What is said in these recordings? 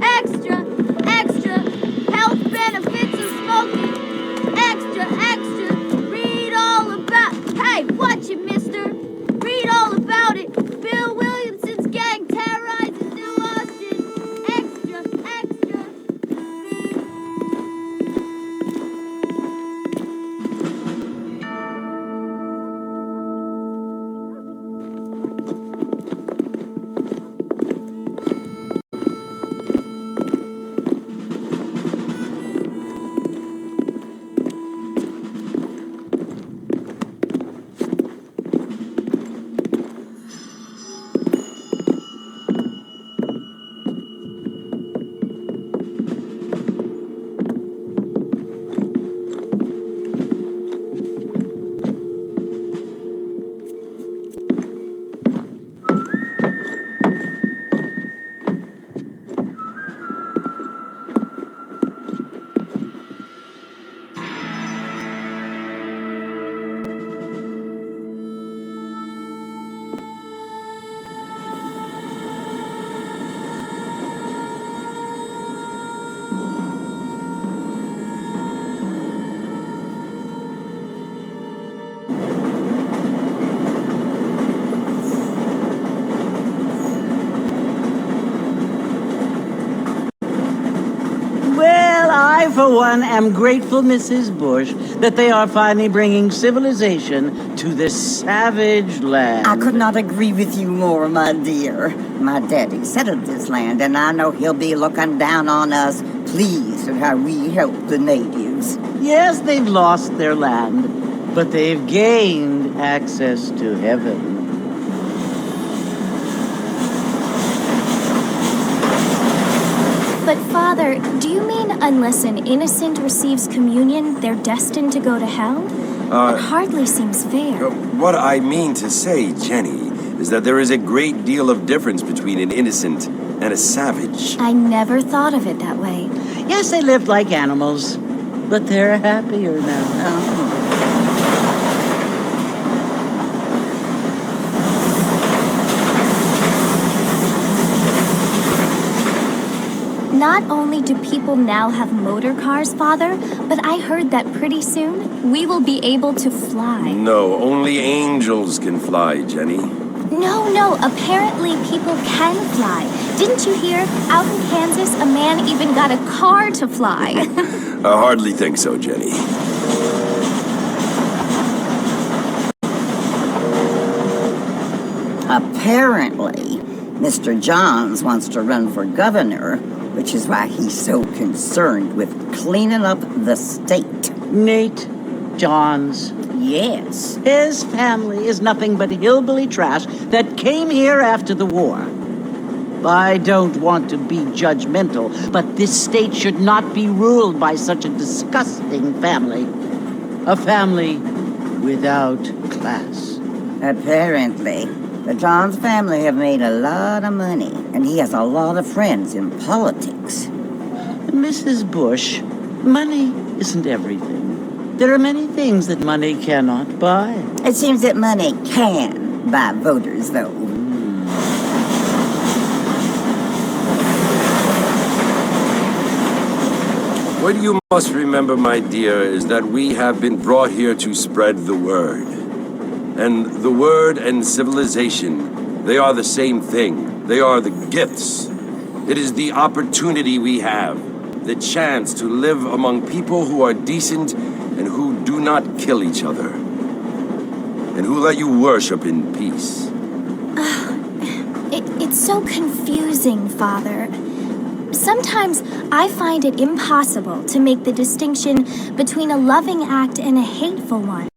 Extra, extra, health benefits of smoking. Extra, extra, read all about... Hey, watch it, mister. Read all about it. Bill Williamson's gang terrorizes New Austin. Extra, extra. For one, am grateful, Mrs. Bush, that they are finally bringing civilization to this savage land. I could not agree with you more, my dear. My daddy settled this land, and I know he'll be looking down on us, pleased at how we help the natives. Yes, they've lost their land, but they've gained access to heaven. But, Father, do you mean unless an innocent receives communion, they're destined to go to hell? That hardly seems fair. What I mean to say, Jenny, is that there is a great deal of difference between an innocent and a savage. I never thought of it that way. Yes, they lived like animals, but they're happier now. Not only do people now have motor cars, Father, but I heard that pretty soon we will be able to fly. No, only angels can fly, Jenny. No, apparently people can fly. Didn't you hear? Out in Kansas, a man even got a car to fly. I hardly think so, Jenny. Apparently, Mr. Johns wants to run for governor, which is why he's so concerned with cleaning up the state. Nate Johns. Yes. His family is nothing but hillbilly trash that came here after the war. I don't want to be judgmental, but this state should not be ruled by such a disgusting family. A family without class. Apparently. The Johns family have made a lot of money, and he has a lot of friends in politics. Mrs. Bush, money isn't everything. There are many things that money cannot buy. It seems that money can buy voters, though. What you must remember, my dear, is that we have been brought here to spread the word. And the word and civilization, they are the same thing. They are the gifts. It is the opportunity we have, the chance to live among people who are decent and who do not kill each other, and who let you worship in peace. It's so confusing, Father. Sometimes I find it impossible to make the distinction between a loving act and a hateful one.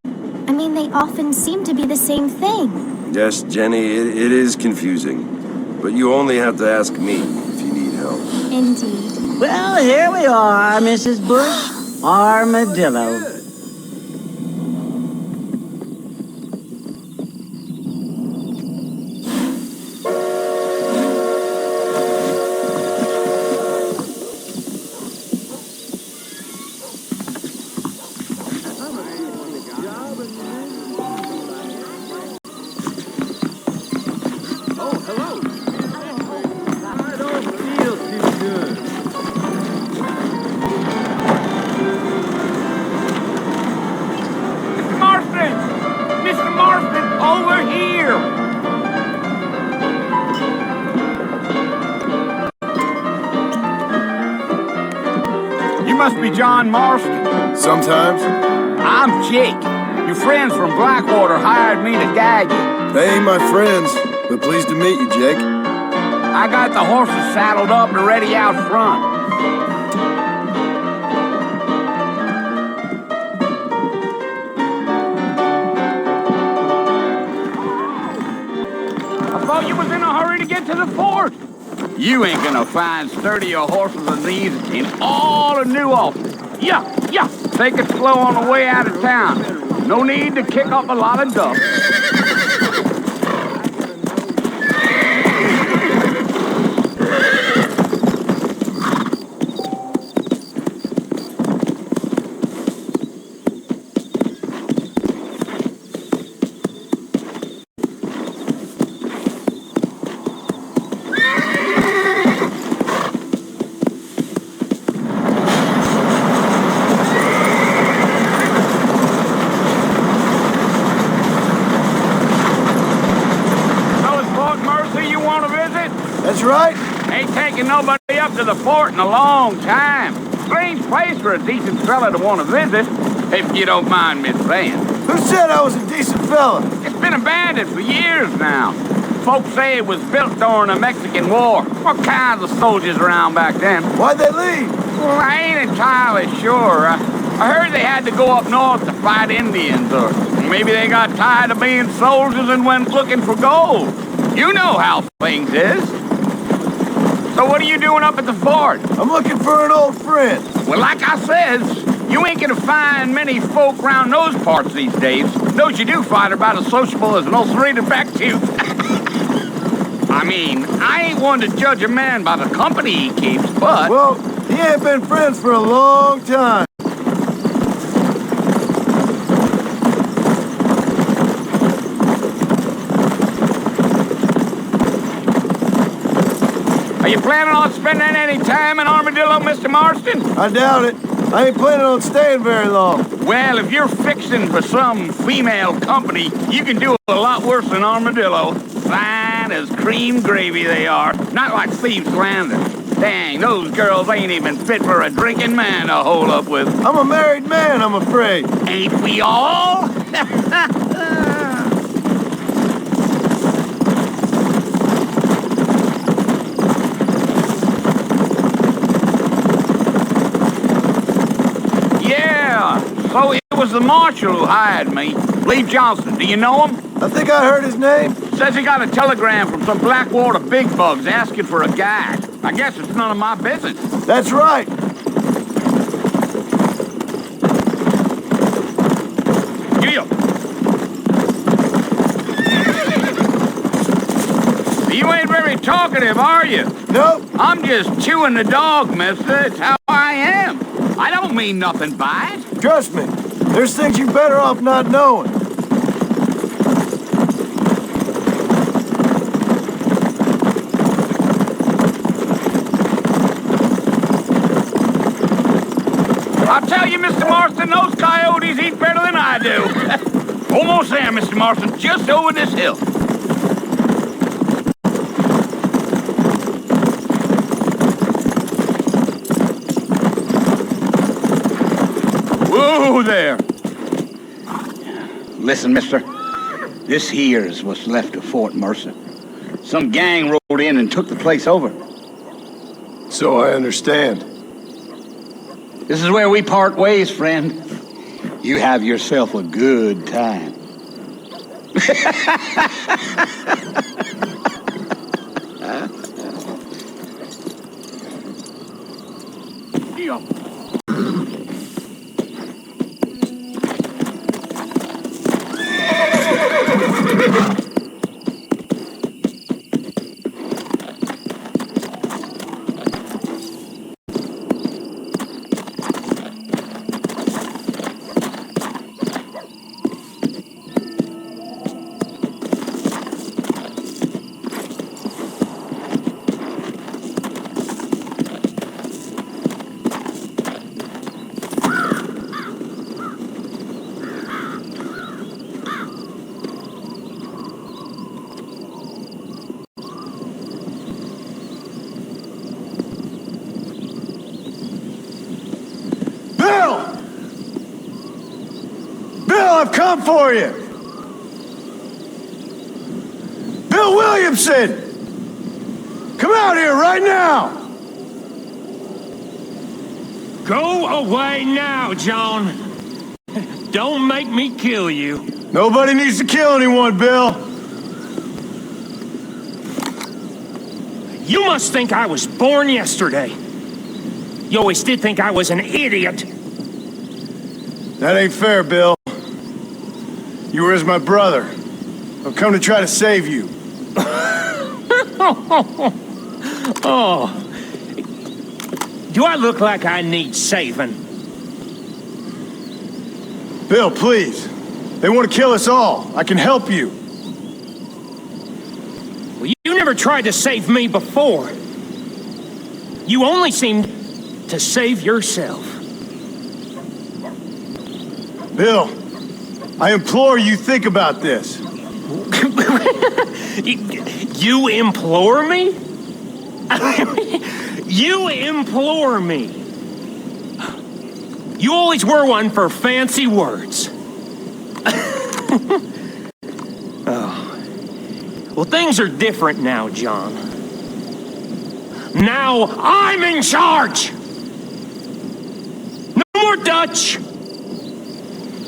I mean, they often seem to be the same thing. Yes, Jenny, it is confusing. But you only have to ask me if you need help. Indeed. Well, here we are, Mrs. Bush. Armadillo. Oh, hello. I don't feel too good. must be John Marston. Sometimes. I'm Jake. Your friends from Blackwater hired me to guide you. They ain't my friends, but pleased to meet you, Jake. I got the horses saddled up and ready out front. I thought you was in a hurry to get to the fort. You ain't gonna find sturdier horses than these in all of New Albany. Yeah. Take it slow on the way out of town. No need to kick up a lot of dust. That's right. Ain't taking nobody up to the fort in a long time. Strange place for a decent fella to want to visit, if you don't mind me saying. Who said I was a decent fella? It's been abandoned for years now. Folks say it was built during the Mexican War. What kinds of soldiers around back then? Why'd they leave? Well, I ain't entirely sure. I heard they had to go up north to fight Indians, or maybe they got tired of being soldiers and went looking for gold. You know how things is. So what are you doing up at the fort? I'm looking for an old friend. Well, like I says, you ain't gonna find many folk around those parts these days. Those you do find are about as sociable as an ulcerated back tooth. I mean, I ain't one to judge a man by the company he keeps, but... Well, he ain't been friends for a long time. Are you planning on spending any time in Armadillo, Mr. Marston? I doubt it. I ain't planning on staying very long. Well, if you're fixing for some female company, you can do a lot worse than Armadillo. Fine as cream gravy they are. Not like Thieves Landing. Dang, those girls ain't even fit for a drinking man to hole up with. I'm a married man, I'm afraid. Ain't we all? So it was the marshal who hired me. Lee Johnson, do you know him? I think I heard his name. Says he got a telegram from some Blackwater big bugs asking for a guide. I guess it's none of my business. That's right. Yeah. You ain't very talkative, are you? Nope. I'm just chewing the dog, mister. It's how I am. I don't mean nothing by it. Trust me, there's things you're better off not knowing. I'll tell you, Mr. Marston, those coyotes eat better than I do. Almost there, Mr. Marston, just over this hill. Whoa there. Listen, mister. This here's what's left of Fort Mercer. Some gang rode in and took the place over. So I understand. This is where we part ways, friend. You have yourself a good time. I've come for you! Bill Williamson! Come out here right now! Go away now, John. Don't make me kill you. Nobody needs to kill anyone, Bill. You must think I was born yesterday. You always did think I was an idiot. That ain't fair, Bill. You were as my brother. I've come to try to save you. Oh. Do I look like I need saving? Bill, please. They want to kill us all. I can help you. Well, you never tried to save me before. You only seemed to save yourself. Bill, I implore you think about this. You implore me? You implore me. You always were one for fancy words. Oh. Well, things are different now, John. Now I'm in charge! No more Dutch!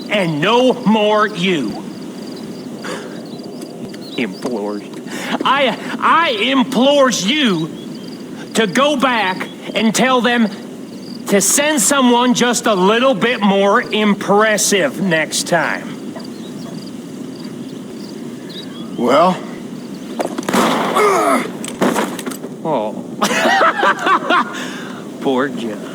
And no more you. Implores. I implores you to go back and tell them to send someone just a little bit more impressive next time. Well? Oh. Poor John.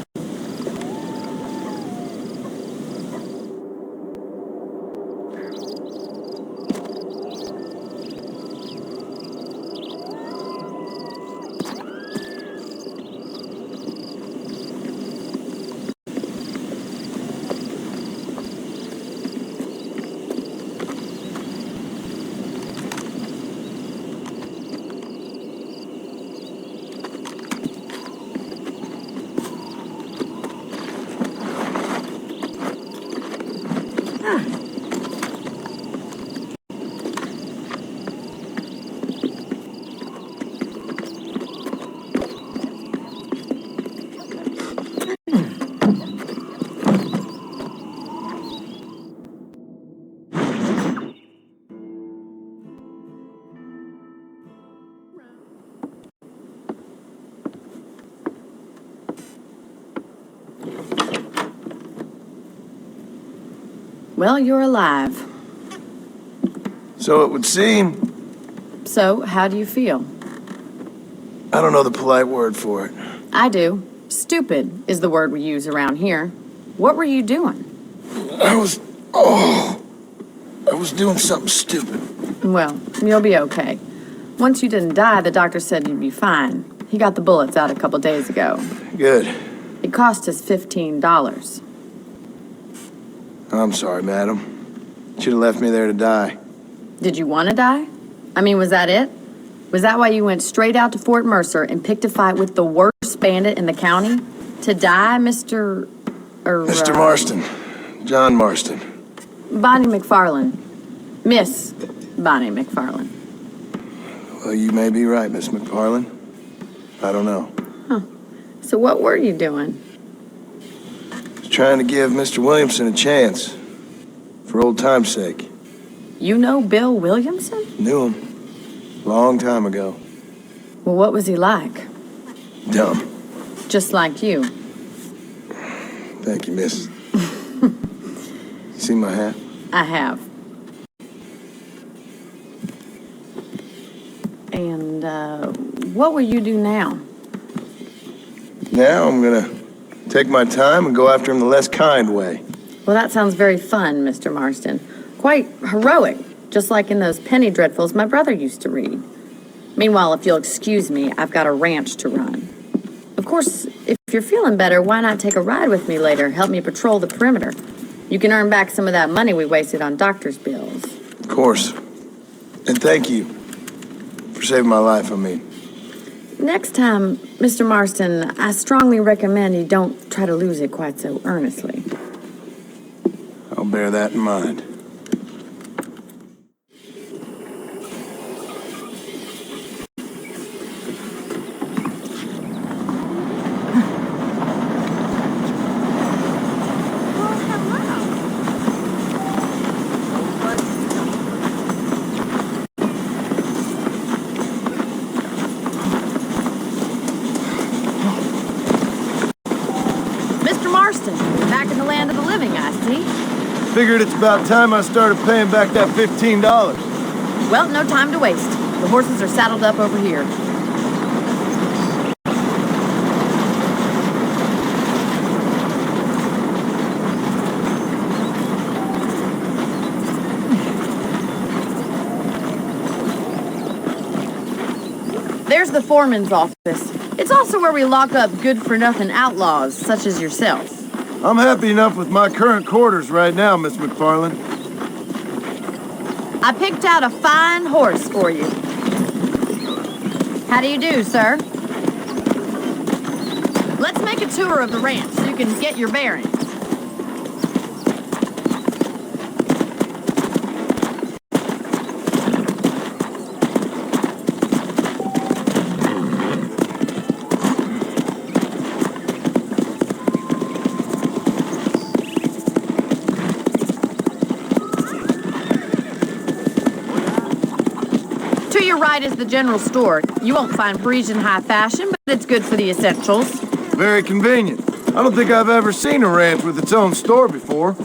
Well, you're alive. So it would seem. So, how do you feel? I don't know the polite word for it. I do. Stupid is the word we use around here. What were you doing? I was doing something stupid. Well, you'll be okay. Once you didn't die, the doctor said you'd be fine. He got the bullets out a couple days ago. Good. It cost us $15. I'm sorry, madam. Should have left me there to die. Did you want to die? I mean, was that it? Was that why you went straight out to Fort Mercer and picked a fight with the worst bandit in the county? To die, Mr. Mr. Marston. John Marston. Bonnie McFarlane. Miss Bonnie McFarlane. Well, you may be right, Miss McFarlane. I don't know. Huh. So what were you doing? Was trying to give Mr. Williamson a chance. For old time's sake. You know Bill Williamson? Knew him. Long time ago. Well, what was he like? Dumb. Just like you. Thank you, miss. You see my hat? I have. And, what will you do now? Now I'm gonna take my time and go after him the less kind way. Well, that sounds very fun, Mr. Marston. Quite heroic, just like in those penny dreadfuls my brother used to read. Meanwhile, if you'll excuse me, I've got a ranch to run. Of course, if you're feeling better, why not take a ride with me later? Help me patrol the perimeter. You can earn back some of that money we wasted on doctor's bills. Of course. And thank you for saving my life, I mean. Next time, Mr. Marston, I strongly recommend you don't try to lose it quite so earnestly. I'll bear that in mind. Marston. Back in the land of the living, I see. Figured it's about time I started paying back that $15. Well, no time to waste. The horses are saddled up over here. There's the foreman's office. It's also where we lock up good-for-nothing outlaws, such as yourself. I'm happy enough with my current quarters right now, Miss McFarland. I picked out a fine horse for you. How do you do, sir? Let's make a tour of the ranch so you can get your bearings. To your right is the general store. You won't find Parisian high fashion, but it's good for the essentials. Very convenient. I don't think I've ever seen a ranch with its own store before.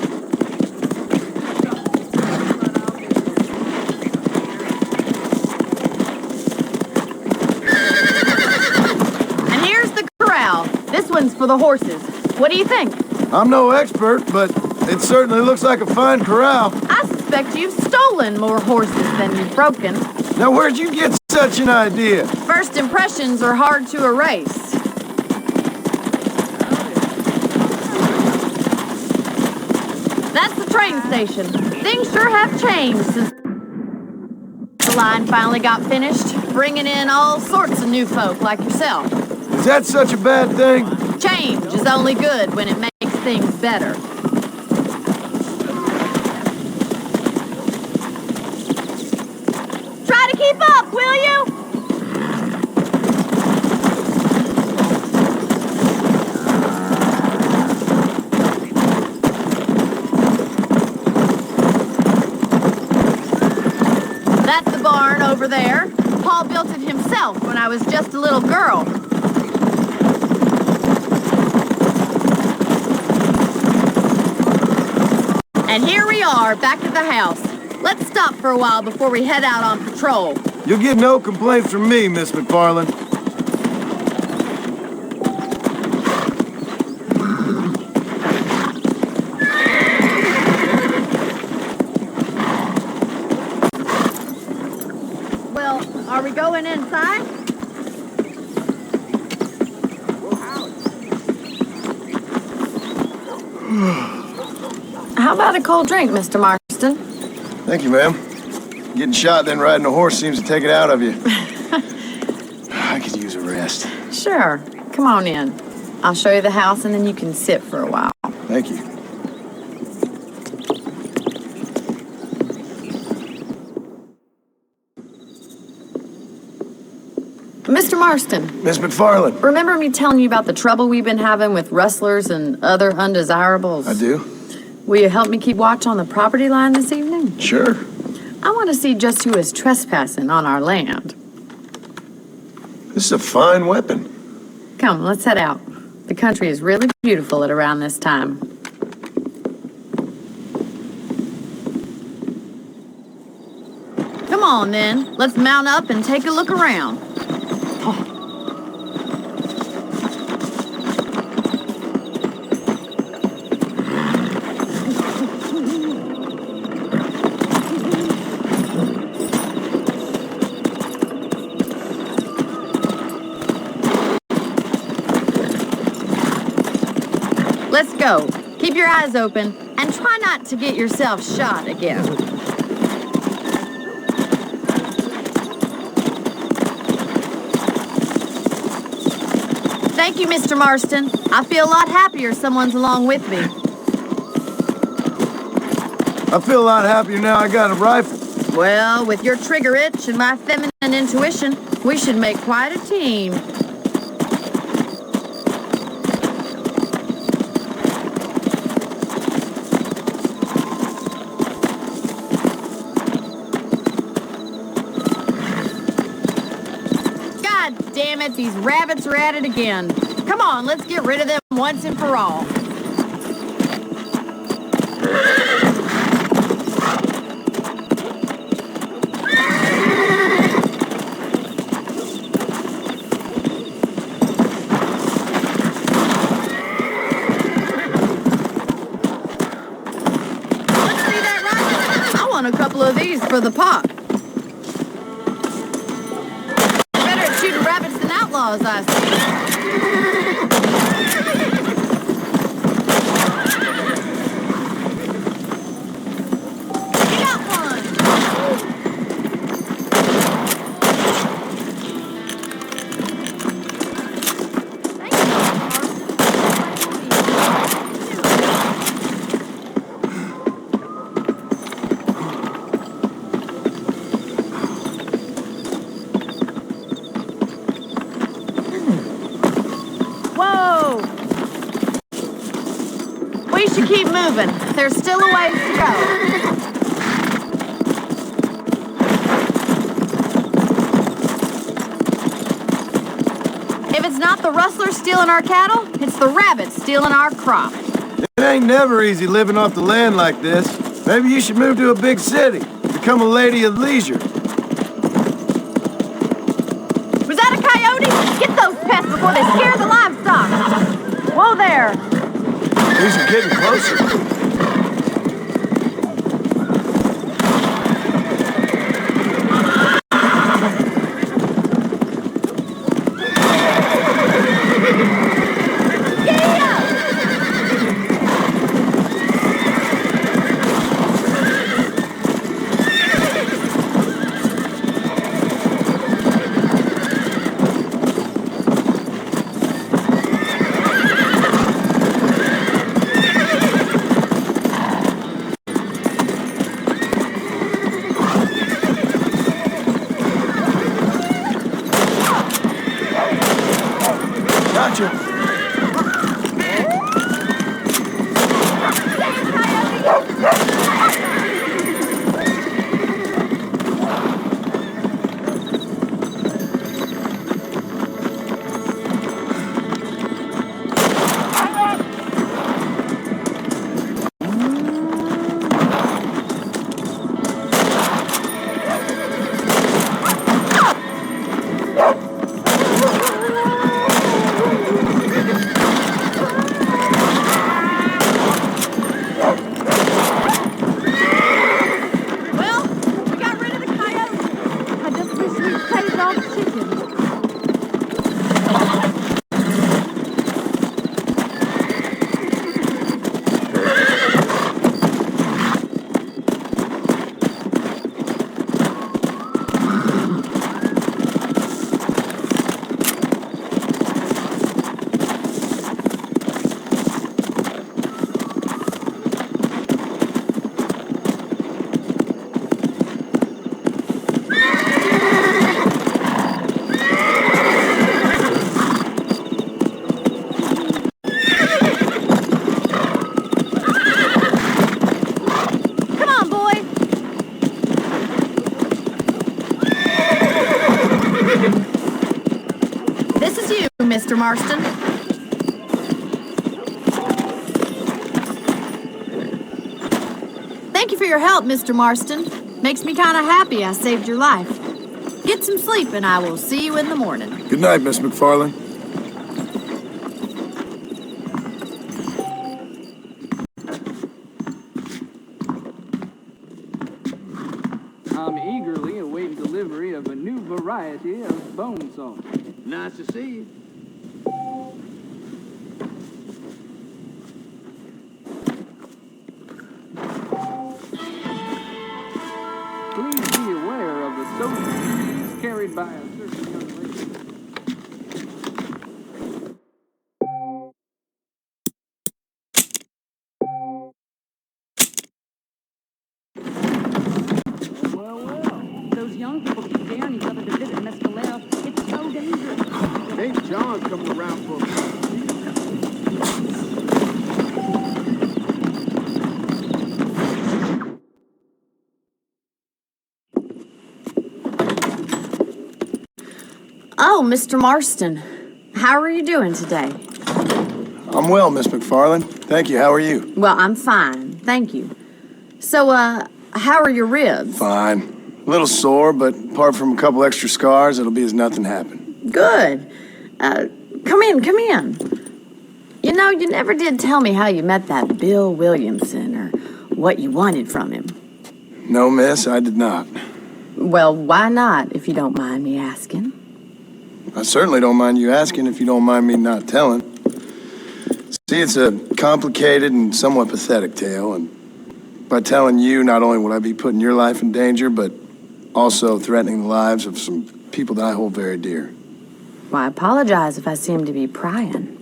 And here's the corral. This one's for the horses. What do you think? I'm no expert, but it certainly looks like a fine corral. I suspect you've stolen more horses than you've broken. Now, where'd you get such an idea? First impressions are hard to erase. That's the train station. Things sure have changed since the line finally got finished, bringing in all sorts of new folk like yourself. Is that such a bad thing? Change is only good when it makes things better. Try to keep up, will you? That's the barn over there. Paul built it himself when I was just a little girl. And here we are, back at the house. Let's stop for a while before we head out on patrol. You'll get no complaints from me, Miss McFarland. Well, are we going inside? How about a cold drink, Mr. Marston? Thank you, ma'am. Getting shot then riding a horse seems to take it out of you. I could use a rest. Sure. Come on in. I'll show you the house and then you can sit for a while. Thank you. Mr. Marston, Miss McFarland. remember me telling you about the trouble we've been having with rustlers and other undesirables? I do? Will you help me keep watch on the property line this evening? Sure. I want to see just who is trespassing on our land. This is a fine weapon. Come, let's head out. The country is really beautiful at around this time. Come on, then. Let's mount up and take a look around. Let's go. Keep your eyes open and try not to get yourself shot again. Thank you, Mr. Marston. I feel a lot happier someone's along with me. I feel a lot happier now I got a rifle. Well, with your trigger itch and my feminine intuition, we should make quite a team. God damn it, these rabbits are at it again. Come on, let's get rid of them once and for all. A couple of these for the pop. Better at shooting rabbits than outlaws, I see. You got one. We should keep moving. There's still a ways to go. If it's not the rustlers stealing our cattle, it's the rabbits stealing our crop. It ain't never easy living off the land like this. Maybe you should move to a big city. Become a lady of leisure. Was that a coyote? Get those pests before they scare the livestock. Whoa there. These are getting closer. Gotcha. Mr. Marston. Thank you for your help, Mr. Marston. Makes me kind of happy I saved your life. Get some sleep and I will see you in the morning. Good night, Miss McFarlane. I'm eagerly awaiting delivery of a new variety of bone saw. Nice to see you. Please be aware of the social duties carried by a certain young lady. Those young people keep daring each other to visit Mescalero. It's so dangerous. Hey, John's coming around for a Oh, Mr. Marston. How are you doing today? I'm well, Miss McFarlane. Thank you. How are you? Well, I'm fine. Thank you. So, how are your ribs? Fine. A little sore, but apart from a couple extra scars, it'll be as nothing happened. Good. Come in. You know, you never did tell me how you met that Bill Williamson or what you wanted from him. No, miss, I did not. Well, why not, if you don't mind me asking? I certainly don't mind you asking if you don't mind me not telling. See, it's a complicated and somewhat pathetic tale, and by telling you, not only would I be putting your life in danger, but also threatening the lives of some people that I hold very dear. Well, I apologize if I seem to be prying.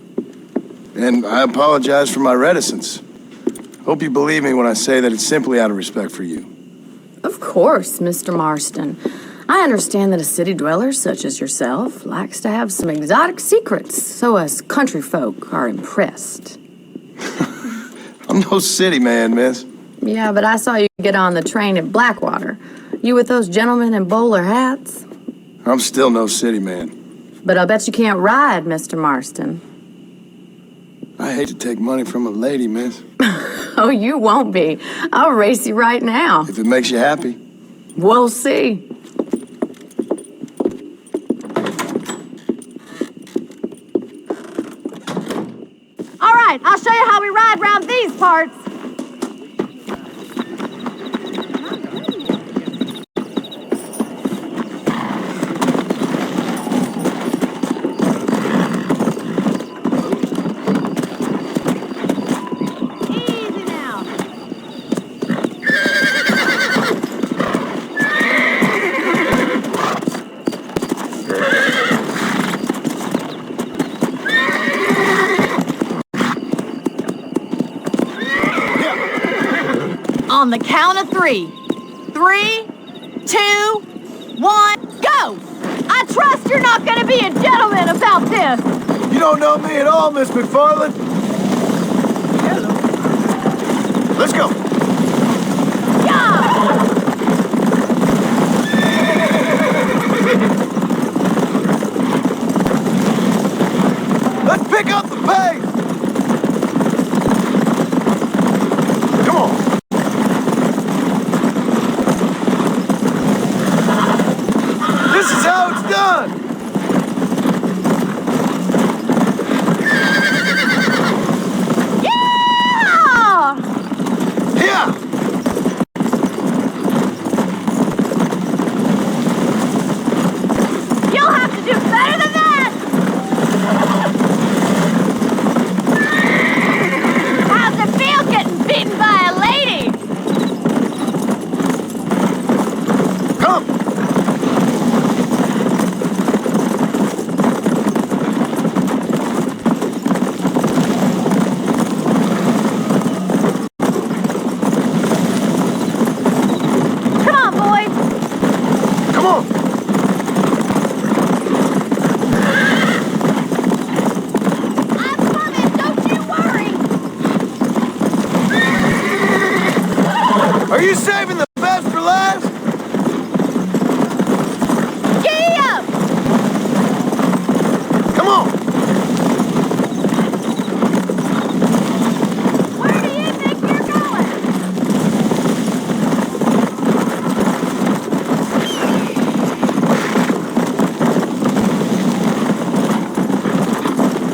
And I apologize for my reticence. Hope you believe me when I say that it's simply out of respect for you. Of course, Mr. Marston. I understand that a city dweller such as yourself likes to have some exotic secrets, so us country folk are impressed. I'm no city man, miss. Yeah, but I saw you get on the train at Blackwater. You with those gentlemen in bowler hats? I'm still no city man. But I'll bet you can't ride, Mr. Marston. I hate to take money from a lady, miss. Oh, you won't be. I'll race you right now. If it makes you happy. We'll see. All right, I'll show you how we ride round these parts. Easy now. On the count of 3. 3, 2, 1, go! I trust you're not gonna be a gentleman about this. You don't know me at all, Miss McFarland. Let's go. Yeah! Let's pick up the pace. Come on. This is how it's done. Yeah! Yeah. You'll have to do better than that! How's it feel getting beaten by a lady? Come. Come on, boys! Come on. I'm coming, don't you worry! Are you saving the best for last? Giddy up! Come on. Where do you think you're going?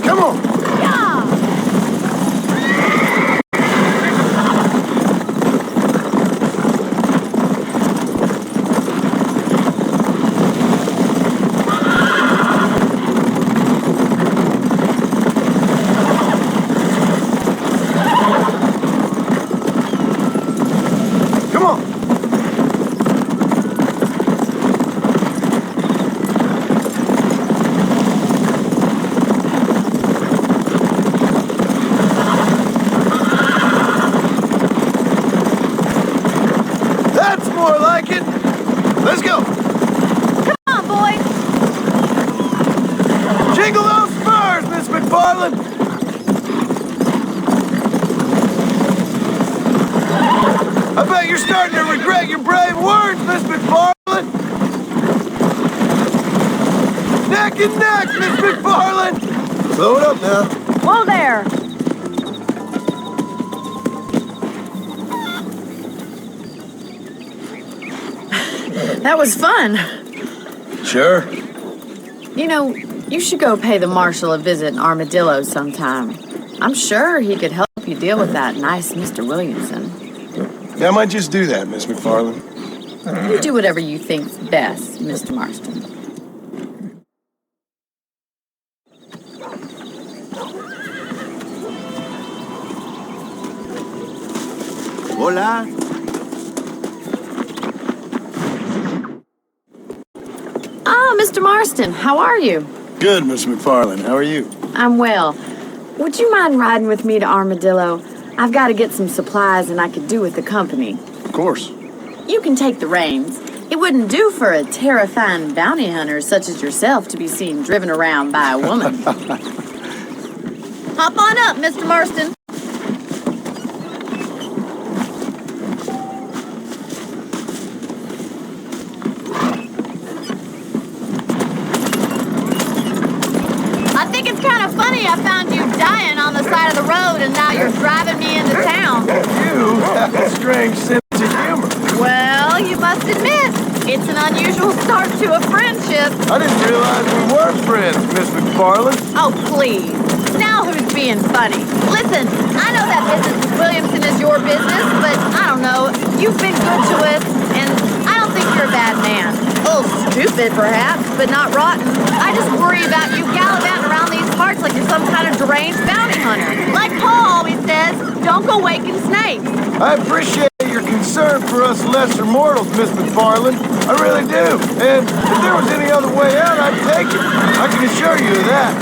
Come on. Yeah! Come on. That's more like it. Let's go. Come on, boys! Jingle those spurs, Miss McFarland. I bet you're starting to regret your brave words, Miss McFarland. Neck and neck, Miss McFarland. Slow it up now. Whoa there! That was fun. Sure. You know, you should go pay the marshal a visit in Armadillo sometime. I'm sure he could help you deal with that nice Mr. Williamson. Yeah, I might just do that, Miss McFarland. You do whatever you think's best, Mr. Marston. Hola. Ah, Mr. Marston, how are you? Good, Miss McFarland. How are you? I'm well. Would you mind riding with me to Armadillo? I've got to get some supplies and I could do with the company. Of course. You can take the reins. It wouldn't do for a terrifying bounty hunter such as yourself to be seen driven around by a woman. Hop on up, Mr. Marston. I think it's kind of funny I found you dying on the side of the road and now you're driving me into town. You have a strange sense of humor. Well, you must admit, it's an unusual start to a friendship. I didn't realize we were friends, Miss McFarland. Oh, please. Now who's being funny? Listen, I know that Mrs. Williamson is your business, but I don't know. You've been good to us, and I don't think you're a bad man. A little stupid, perhaps, but not rotten. I just worry about you gallivanting around these parts like you're some kind of deranged bounty hunter. Like Paul always says, don't go waking snakes. I appreciate your concern for us lesser mortals, Miss McFarland. I really do. And if there was any other way out, I'd take it. I can assure you of that.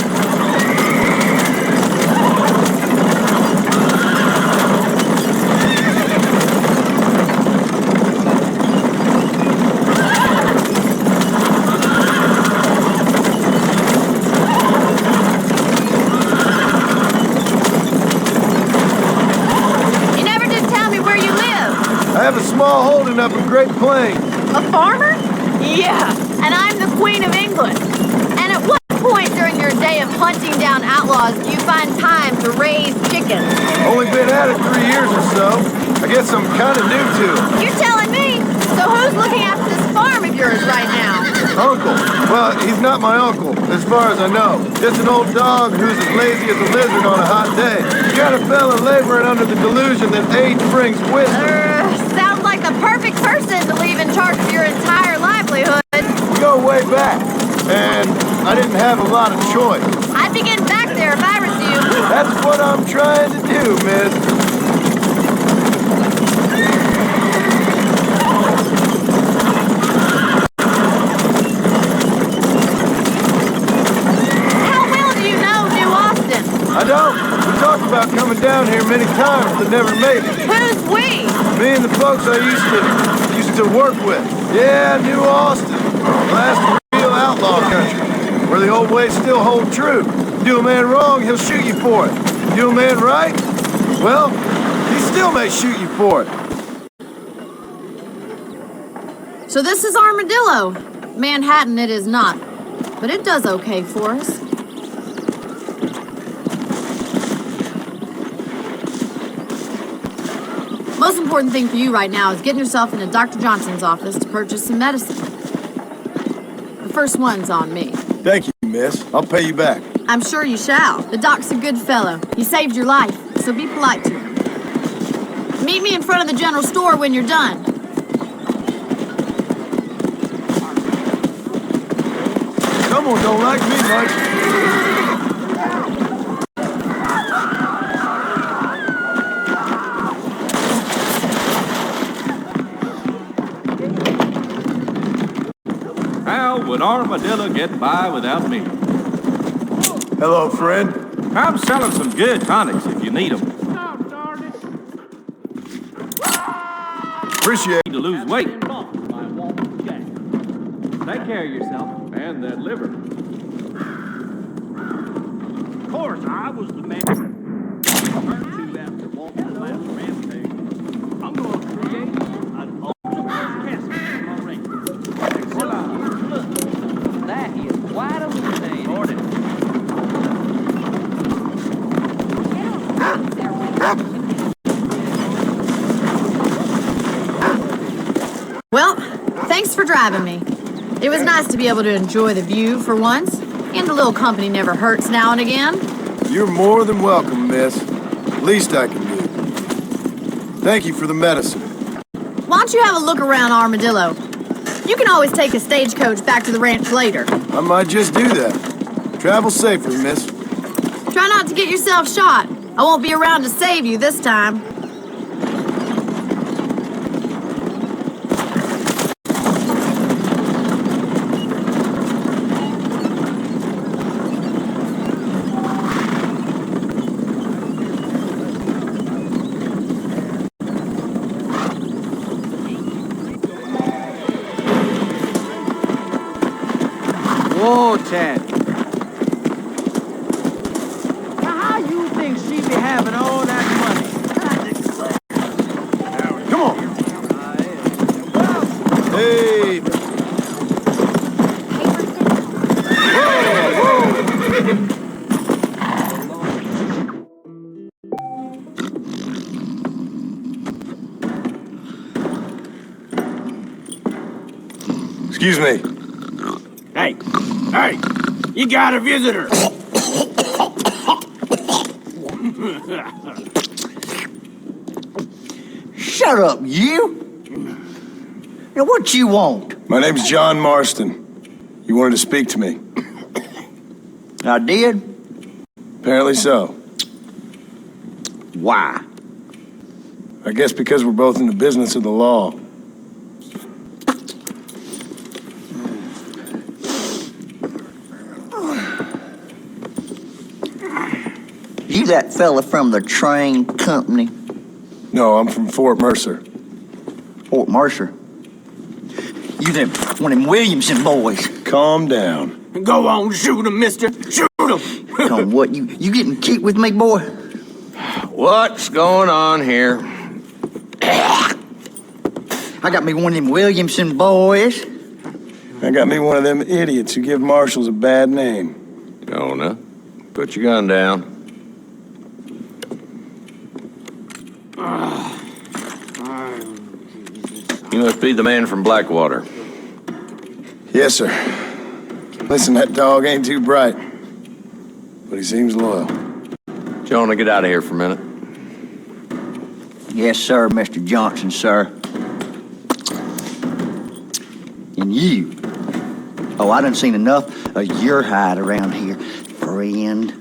I have a small holding up in Great Plains. A farmer? Yeah, and I'm the Queen of England. And at what point during your day of hunting down outlaws do you find time to raise chickens? Only been at it 3 years or so. I guess I'm kind of new to it. You're telling me? So who's looking after this farm of yours right now? Uncle. Well, he's not my uncle, as far as I know. Just an old dog who's as lazy as a lizard on a hot day. You got a fella laboring under the delusion that age brings wisdom. Sounds like the perfect person to leave in charge of your entire livelihood. We go way back, and I didn't have a lot of choice. I'd be getting back there if I was you. That's what I'm trying to do, miss. I don't. We talked about coming down here many times, but never made it. Who's we? Me and the folks I used to work with. Yeah, New Austin. Last real outlaw country, where the old ways still hold true. Do a man wrong, he'll shoot you for it. Do a man right, well, he still may shoot you for it. So this is Armadillo. Manhattan it is not, but it does okay for us. Most important thing for you right now is getting yourself into Dr. Johnson's office to purchase some medicine. The first one's on me. Thank you, miss. I'll pay you back. I'm sure you shall. The doc's a good fellow. He saved your life, so be polite to him. Meet me in front of the general store when you're done. Someone don't like me much. How would Armadillo get by without me? Hello, friend. I'm selling some good tonics if you need them. Appreciate it. To lose weight. Take care of yourself and that liver. Of course, I was the man to after walking the last rampage. I'm going to create an ultimate casket for my ring. Look, that is wide illuminated. Lordy. Well, thanks for driving. having me. It was nice to be able to enjoy the view for once, and a little company never hurts now and again. You're more than welcome, miss. Least I can do. Thank you for the medicine. Why don't you have a look around Armadillo? You can always take a stagecoach back to the ranch later. I might just do that. Travel safely, miss. Try not to get yourself shot. I won't be around to save you this time. Whoa, Ted. Now, how you think she be having all that money? Come on. Hey. Excuse me. Hey, hey, you got a visitor. Shut up, you! Now, what you want? My name's John Marston. You wanted to speak to me. I did? Apparently so. Why? I guess because we're both in the business of the law. You that fella from the train company? No, I'm from Fort Mercer. Fort Mercer? You them one of them Williamson boys. Calm down. Go on, shoot him, mister. Shoot him. Come on, what, you getting kicked with me, boy? What's going on here? I got me one of them Williamson boys. I got me one of them idiots who give marshals a bad name. Jonah, put your gun down. You must be the man from Blackwater. Yes, sir. Listen, that dog ain't too bright, but he seems loyal. Jonah, get out of here for a minute. Yes, sir, Mr. Johnson, sir. And you. Oh, I done seen enough of your hide around here, friend.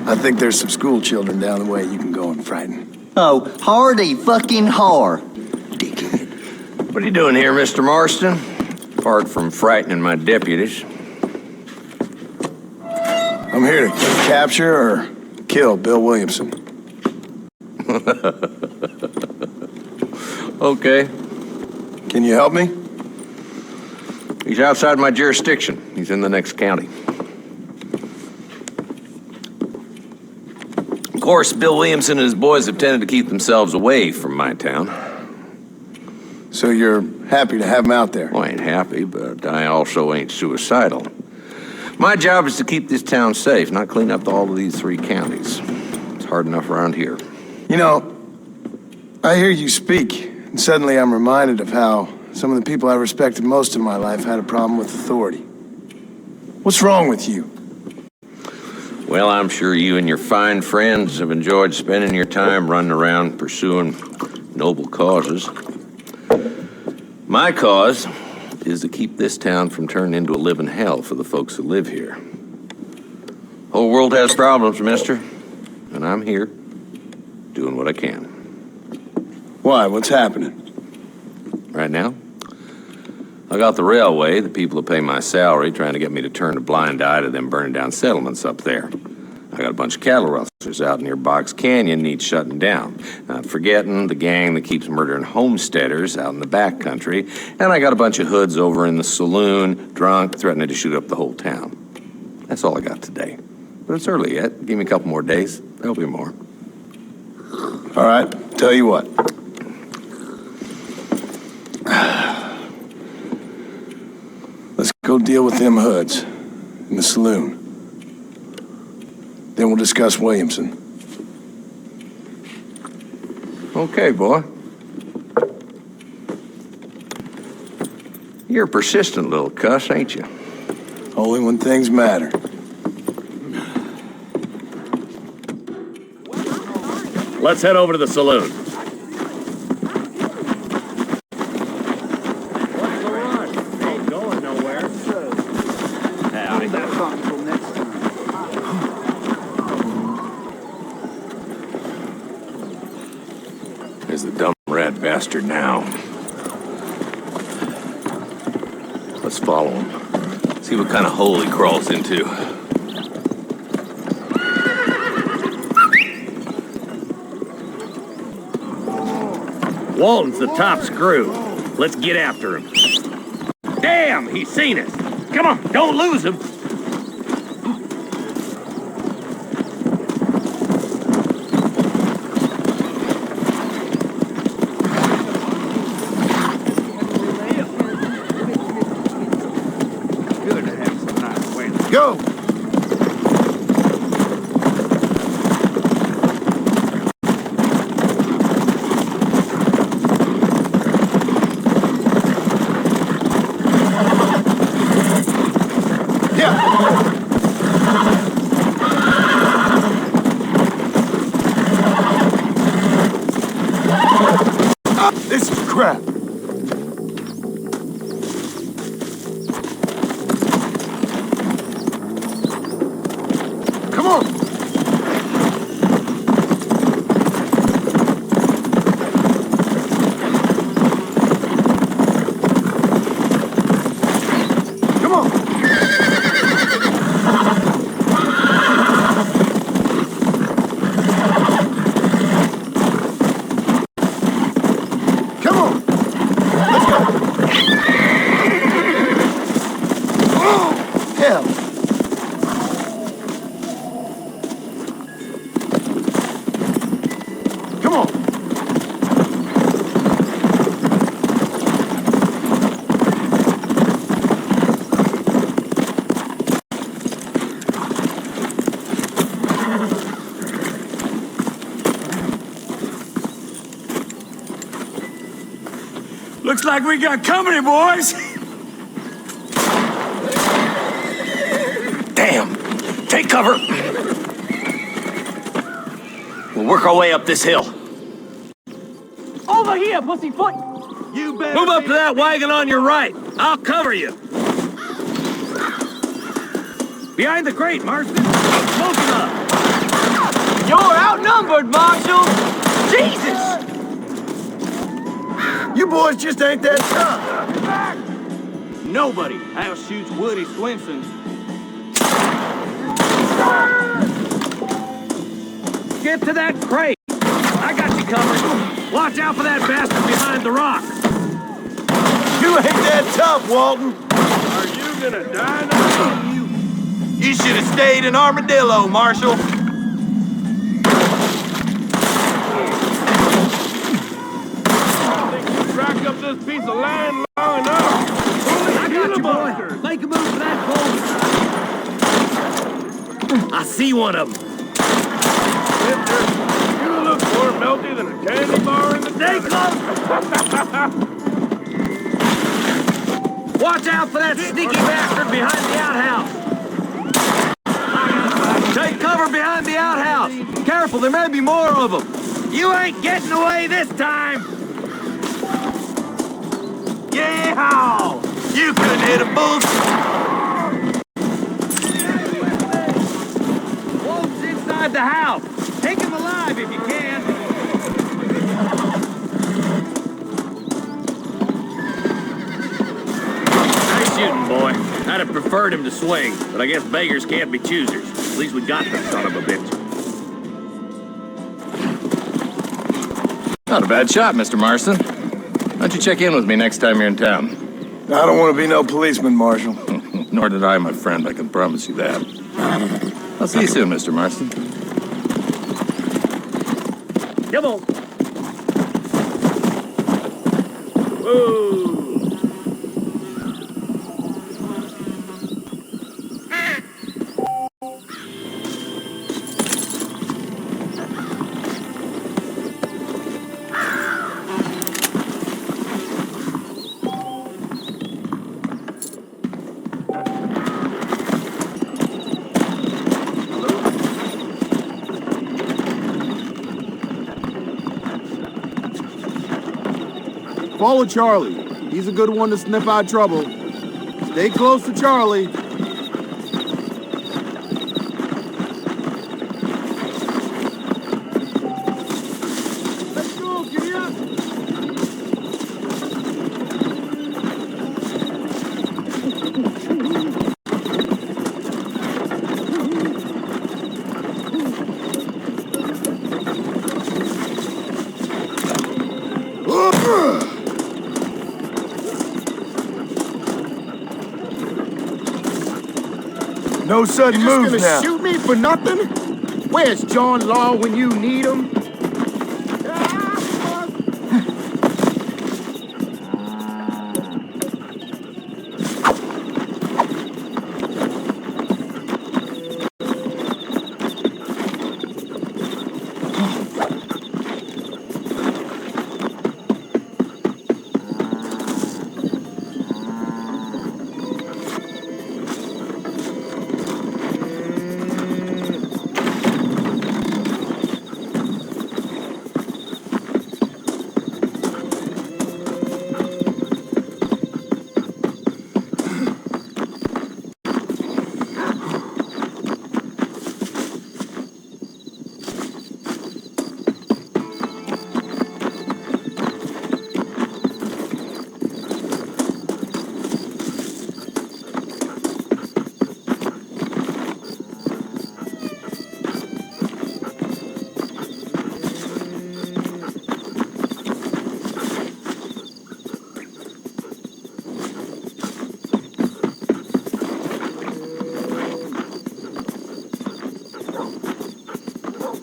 I think there's some school children down the way you can go and frighten. Oh, hardy fucking har. What are you doing here, Mr. Marston? Apart from frightening my deputies. I'm here to capture or kill Bill Williamson. Okay. Can you help me? He's outside my jurisdiction. He's in the next county. Of course, Bill Williamson and his boys have tended to keep themselves away from my town. So you're happy to have him out there? Well, I ain't happy, but I also ain't suicidal. My job is to keep this town safe, not clean up all of these 3 counties. It's hard enough around here. You know, I hear you speak, and suddenly I'm reminded of how some of the people I respected most in my life had a problem with authority. What's wrong with you? Well, I'm sure you and your fine friends have enjoyed spending your time running around pursuing noble causes. My cause is to keep this town from turning into a living hell for the folks who live here. Whole world has problems, mister, and I'm here doing what I can. Why? What's happening? Right now, I got the railway, the people who pay my salary, trying to get me to turn a blind eye to them burning down settlements up there. I got a bunch of cattle rustlers out near Box Canyon needs shutting down. Not forgetting the gang that keeps murdering homesteaders out in the back country. And I got a bunch of hoods over in the saloon, drunk, threatening to shoot up the whole town. That's all I got today. But it's early yet. Give me a couple more days. There'll be more. All right, tell you what. Let's go deal with them hoods in the saloon. Then we'll discuss Williamson. Okay, boy. You're a persistent little cuss, ain't you? Only when things matter. Let's head over to the saloon. What's the rush? Ain't going nowhere. Howdy. That's something till next time. There's the dumb rat bastard now. Let's follow him. See what kind of hole he crawls into. Walton's the top screw. Let's get after him. Damn, he's seen us. Come on, don't lose him. Good to have some nice weather. Go! This is crap. Come on. Come on. Come on. Let's go. Oh, hell. Come on. Looks like we got company, boys. Damn! Take cover! We'll work our way up this hill. Over here, pussyfoot! You better move up to that wagon on your right. I'll cover you. Behind the crate, Marston. Smoking up. You're outnumbered, Marshal! Jesus! You boys just ain't that tough. Nobody house shoots Woody Swinson. Get to that crate. I got you covered. Watch out for that bastard behind the rock. You ain't that tough, Walton. Are you gonna die now? You should have stayed in Armadillo, Marshal. Rack up this piece of land long enough. I got you, boy. Make a move for that boulder. I see one of them. Mister, you look more melty than a candy bar in the day club. Watch out for that sneaky bastard behind the outhouse. Take cover behind the outhouse. Careful, there may be more of them. You ain't getting away this time. Yeehaw! You couldn't hit a bull. Wolf's inside the house. Take him alive if you can. Nice shooting, boy. I'd have preferred him to swing, but I guess beggars can't be choosers. At least we got the son of a bitch. Not a bad shot, Mr. Marston. Why don't you check in with me next time you're in town? I don't want to be no policeman, Marshal. Nor did I, my friend. I can promise you that. I'll see you soon, Mr. Marston. Come on. Whoa. Follow Charlie. He's a good one to sniff out trouble. Stay close to Charlie. Let's go, giddy up! No sudden moves now. You just gonna shoot me for nothing? Where's John Law when you need him?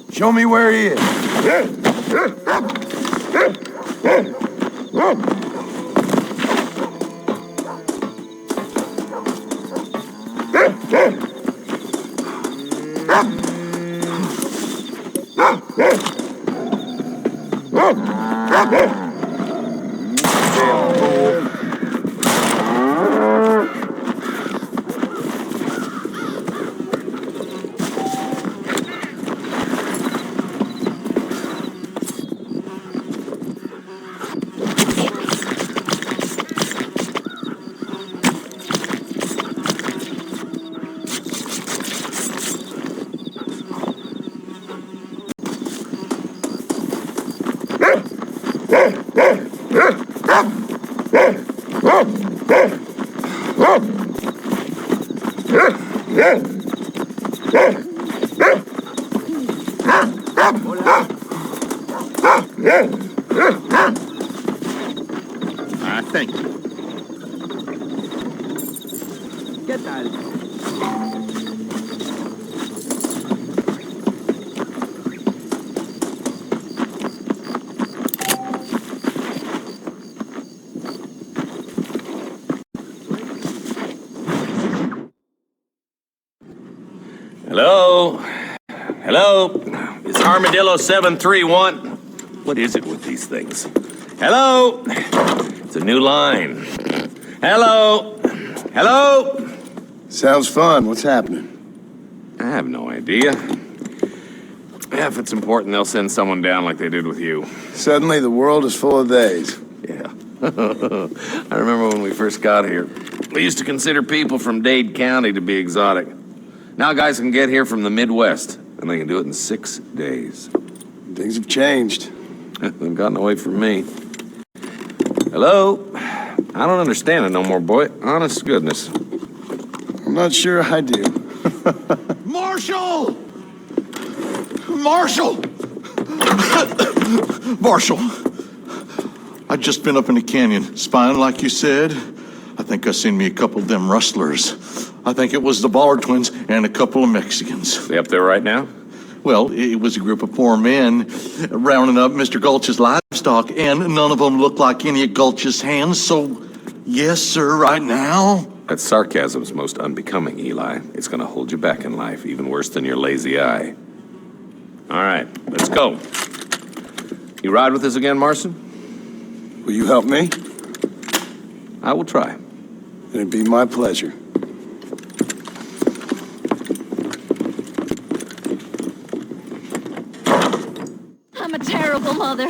Show me where he is. Thank you. ¿Qué tal? Hello? Hello? It's Armadillo 731. What is it with these things? Hello? It's a new line. Hello? Hello? Sounds fun. What's happening? I have no idea. Yeah, if it's important, they'll send someone down like they did with you. Suddenly the world is full of days. Yeah. I remember when we first got here. We used to consider people from Dade County to be exotic. Now guys can get here from the Midwest, and they can do it in 6 days. Things have changed. They've gotten away from me. Hello? I don't understand it no more, boy. Honest to goodness. I'm not sure I do. Marshall! Marshall! Marshall! I'd just been up in the canyon, spying like you said. I think I seen me a couple of them rustlers. I think it was the Ballard twins and a couple of Mexicans. They up there right now? Well, it was a group of poor men rounding up Mr. Gulch's livestock, and none of them looked like any of Gulch's hands, so yes, sir, right now. That sarcasm's most unbecoming, Eli. It's gonna hold you back in life, even worse than your lazy eye. All right, let's go. You ride with us again, Marston? Will you help me? I will try. It'd be my pleasure. I'm a terrible mother.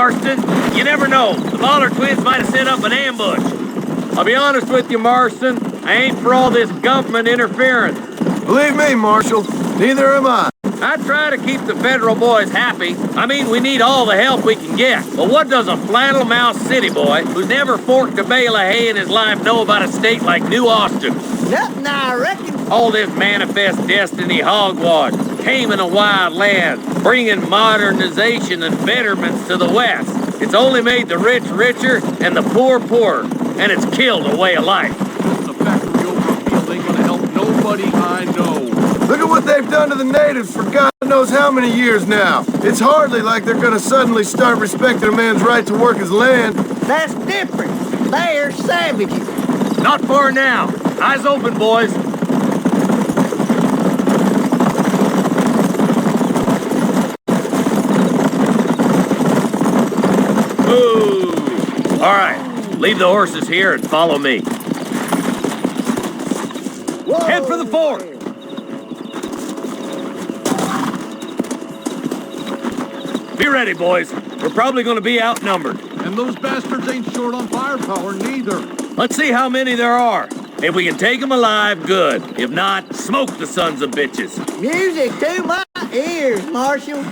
Marston. You never know. The Baller twins might have set up an ambush. I'll be honest with you, Marston. I ain't for all this government interference. Believe me, Marshal, neither am I. I try to keep the federal boys happy. I mean, we need all the help we can get. But what does a flannel-mouthed city boy who's never forked a bale of hay in his life know about a state like New Austin? Nothing, I reckon. All this manifest destiny hogwash, taming a wild land, bringing modernization and betterments to the West. It's only made the rich richer and the poor poorer, and it's killed a way of life. The factory overfield ain't gonna help nobody I know. Look at what they've done to the natives for God knows how many years now. It's hardly like they're gonna suddenly start respecting a man's right to work his land. That's different. They're savages. Not far now. Eyes open, boys. Ooh. All right. Leave the horses here and follow me. Whoa. Head for the fort. Be ready, boys. We're probably going to be outnumbered. And those bastards ain't short on firepower, neither. Let's see how many there are. If we can take them alive, good. If not, smoke the sons of bitches. Music to my ears, Marshal.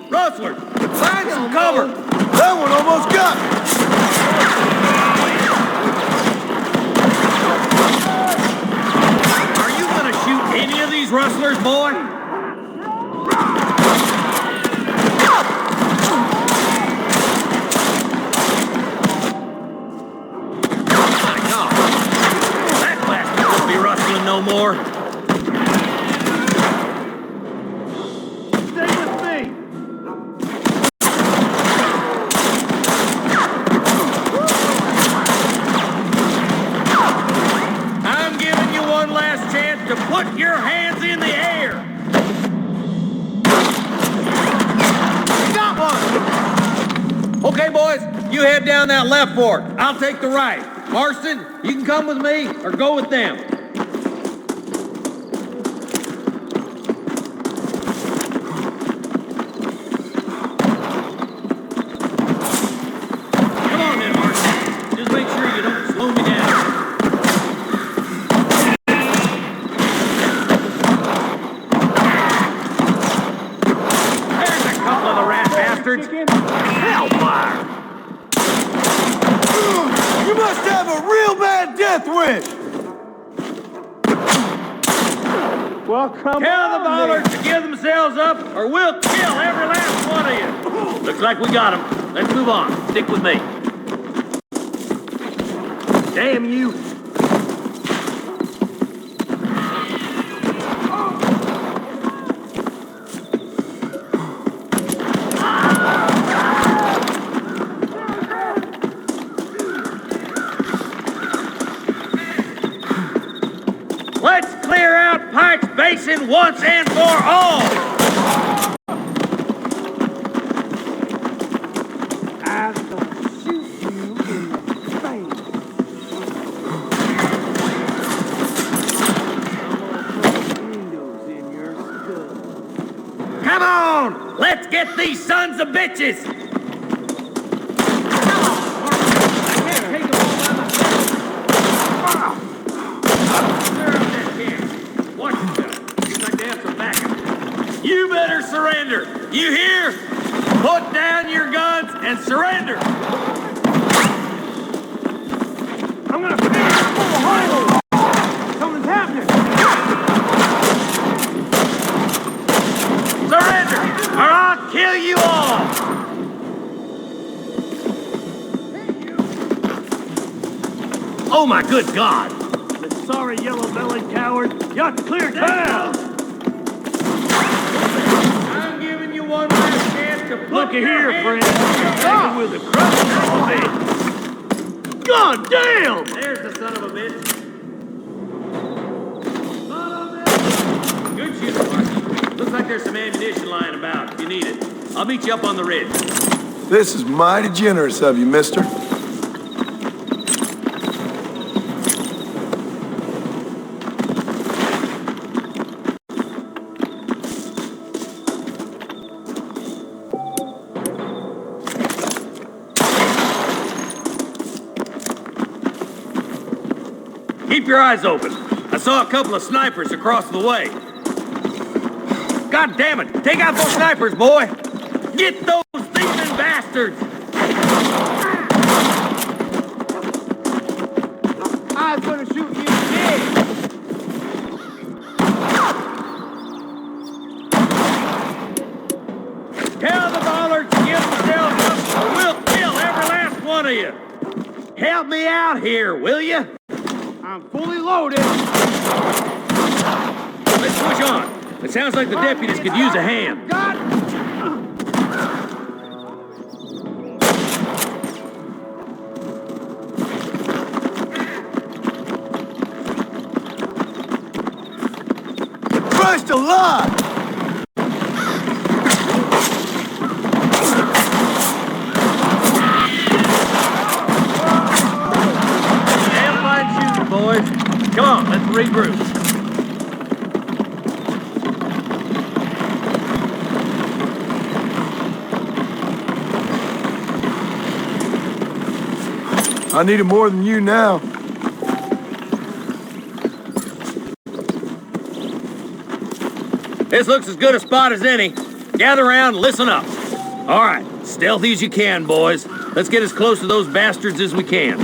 Rustlers, find some cover. That one almost got me. Are you gonna shoot any of these rustlers, boy? My God, that bastard won't be rustling no more. To put your hands in the air. Got one. Okay, boys, you head down that left fork. I'll take the right. Marston, you can come with me or go with them. Come on then, Marston. Just make sure you don't slow me down. Hellfire! You must have a real bad death wish! Well, come Tell the ballers to give themselves up, or we'll kill every last one of you. Looks like we got them. Let's move on. Stick with me. Damn you! Let's clear out Pike's Basin once and for all! I'm gonna shoot you in the face. Windows in your skull. Come on! Let's get these sons of bitches! You better surrender. You hear? Put down your guns and surrender. I'm gonna finish this full of holes. Something's happening. Surrender, or I'll kill you all. Oh my good God! Sorry, yellow-bellied coward. You ought to clear town. I'm giving you one last chance to put Looky your here, hands friend. With a crutch on me. God damn! There's the son of a bitch. Son of a bitch! like there's some ammunition lying about if you need it. I'll meet you up on the ridge. This is mighty generous of you, mister. Keep your eyes open. I saw a couple of snipers across the way. God damn it! Take out those snipers, boy! Get those thieving bastards! I was gonna shoot you dead. Tell the ballers to give themselves up or we'll kill every last one of you! Help me out here, will you? I'm fully loaded. Let's push on. It sounds like the deputies could use a hand. Christ alive! Damn fine shooting, boys. Come on, let's regroup. I need it more than you now. This looks as good a spot as any. Gather around, listen up. All right, stealthy as you can, boys. Let's get as close to those bastards as we can.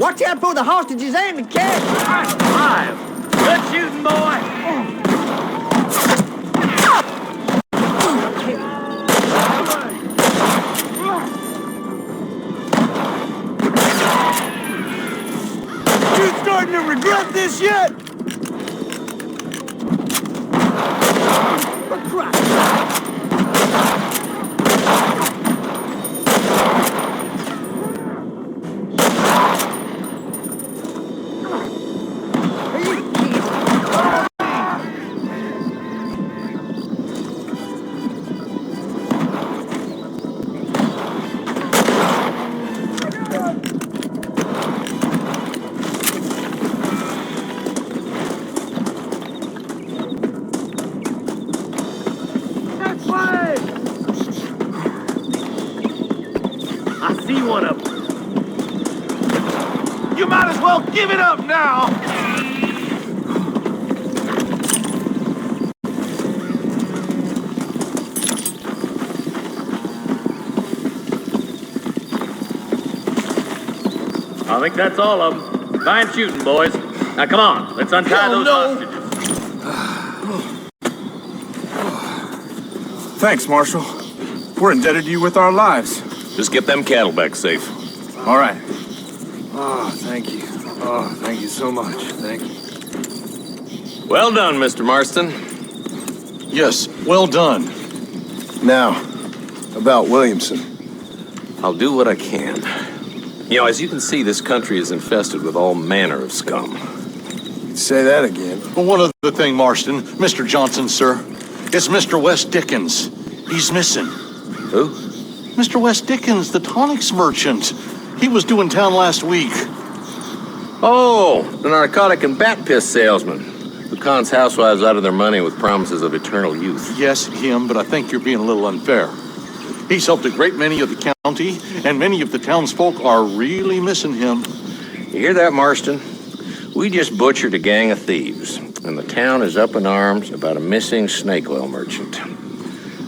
Watch out for the hostages and the cash. Five. Good shooting, boy. You starting to regret this yet? For Christ. I see one of them. You might as well give it up now. I think that's all of them. Fine shooting, boys. Now come on, let's untie those hostages. Thanks, Marshal. We're indebted to you with our lives. Just get them cattle back safe. All right. Oh, thank you. Oh, thank you so much. Thank you. Well done, Mr. Marston. Yes, well done. Now, about Williamson. I'll do what I can. You know, as you can see, this country is infested with all manner of scum. Say that again. Well, one other thing, Marston. Mr. Johnson, sir. It's Mr. West Dickens. He's missing. Who? Mr. West Dickens, the tonics merchant. He was due in town last week. Oh, the narcotic and bat piss salesman who cons housewives out of their money with promises of eternal youth. Yes, him, but I think you're being a little unfair. He's helped a great many of the county, and many of the townsfolk are really missing him. You hear that, Marston? We just butchered a gang of thieves, and the town is up in arms about a missing snake oil merchant.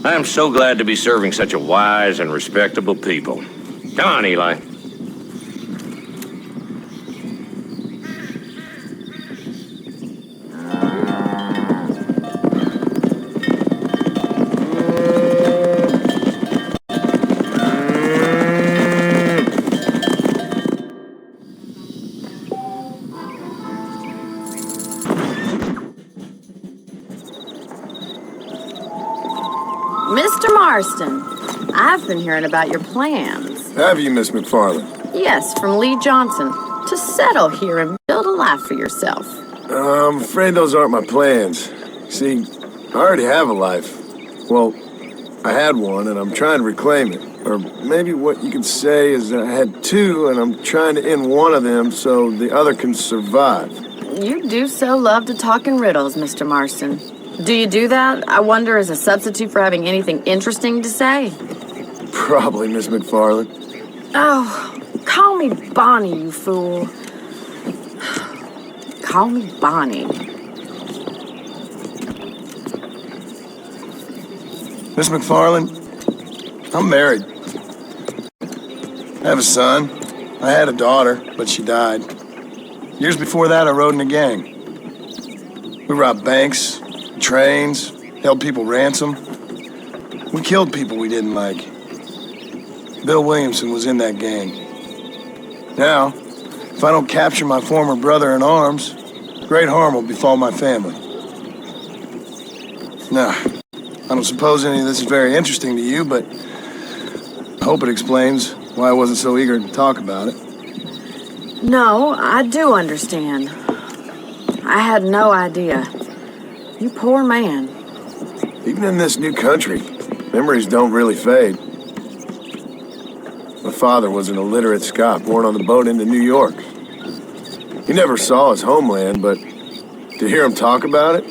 I am so glad to be serving such a wise and respectable people. Come on, Eli. Marston, I've been hearing about your plans. Have you, Miss McFarland? Yes, from Lee Johnson, to settle here and build a life for yourself. I'm afraid those aren't my plans. See, I already have a life. Well, I had one, and I'm trying to reclaim it. Or maybe what you could say is I had two, and I'm trying to end one of them so the other can survive. You do so love to talk in riddles, Mr. Marston. Do you do that, I wonder, as a substitute for having anything interesting to say? Probably, Miss McFarland. Oh, call me Bonnie, you fool. Call me Bonnie. Miss McFarland, I'm married. I have a son. I had a daughter, but she died. Years before that, I rode in a gang. We robbed banks, trains, held people ransom. We killed people we didn't like. Bill Williamson was in that gang. Now, if I don't capture my former brother in arms, great harm will befall my family. Now, I don't suppose any of this is very interesting to you, but I hope it explains why I wasn't so eager to talk about it. No, I do understand. I had no idea. You poor man. Even in this new country, memories don't really fade. My father was an illiterate Scot born on the boat into New York. He never saw his homeland, but to hear him talk about it,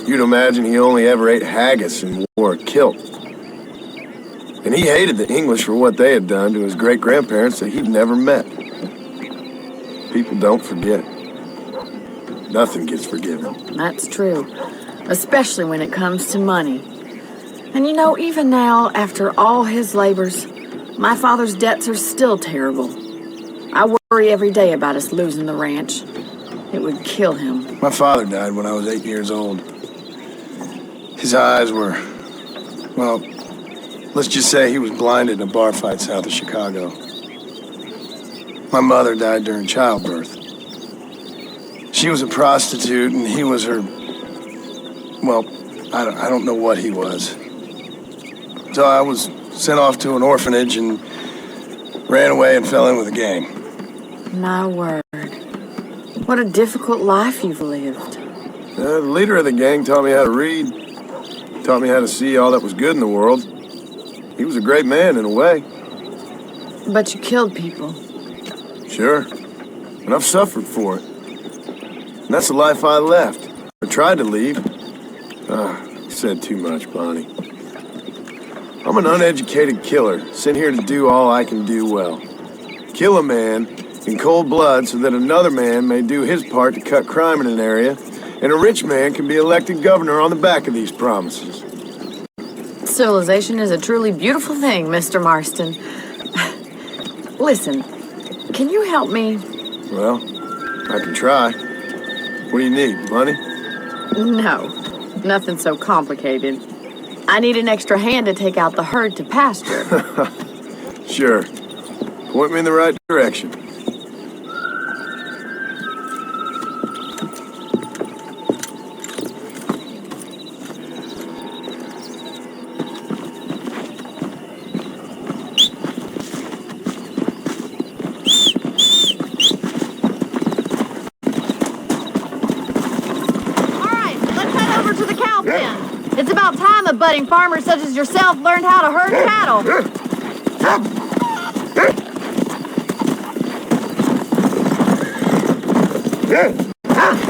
you'd imagine he only ever ate haggis and wore a kilt. And he hated the English for what they had done to his great-grandparents that he'd never met. People don't forget. Nothing gets forgiven. That's true, especially when it comes to money. And you know, even now, after all his labors, my father's debts are still terrible. I worry every day about us losing the ranch. It would kill him. My father died when I was 8 years old. His eyes were, well, let's just say he was blinded in a bar fight south of Chicago. My mother died during childbirth. She was a prostitute, and he was her, well, I don't know what he was. So I was sent off to an orphanage and ran away and fell in with a gang. My word. What a difficult life you've lived. The leader of the gang taught me how to read, taught me how to see all that was good in the world. He was a great man in a way. But you killed people. Sure. And I've suffered for it. And that's the life I left. I tried to leave. You said too much, Bonnie. I'm an uneducated killer, sent here to do all I can do well. Kill a man in cold blood so that another man may do his part to cut crime in an area, and a rich man can be elected governor on the back of these promises. Civilization is a truly beautiful thing, Mr. Marston. Listen, can you help me? Well, I can try. What do you need, money? No, nothing so complicated. I need an extra hand to take out the herd to pasture. Sure. Point me in the right direction. It's about time a budding farmer such as yourself learned how to herd cattle.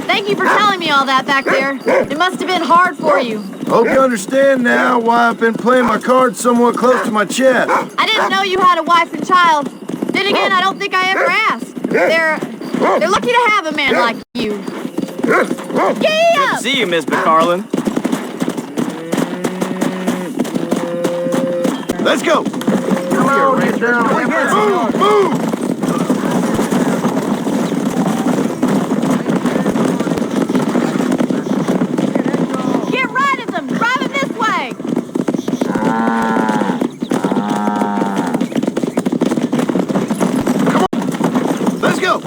Thank you for telling me all that back there. It must have been hard for you. Hope you understand now why I've been playing my cards somewhat close to my chest. I didn't know you had a wife and child. Then again, I don't think I ever asked. They're lucky to have a man like you. Good to see you, Miss McFarland. Let's go! Come on, get down. Move! Get right at them! Drive them this way! Come on! Let's go!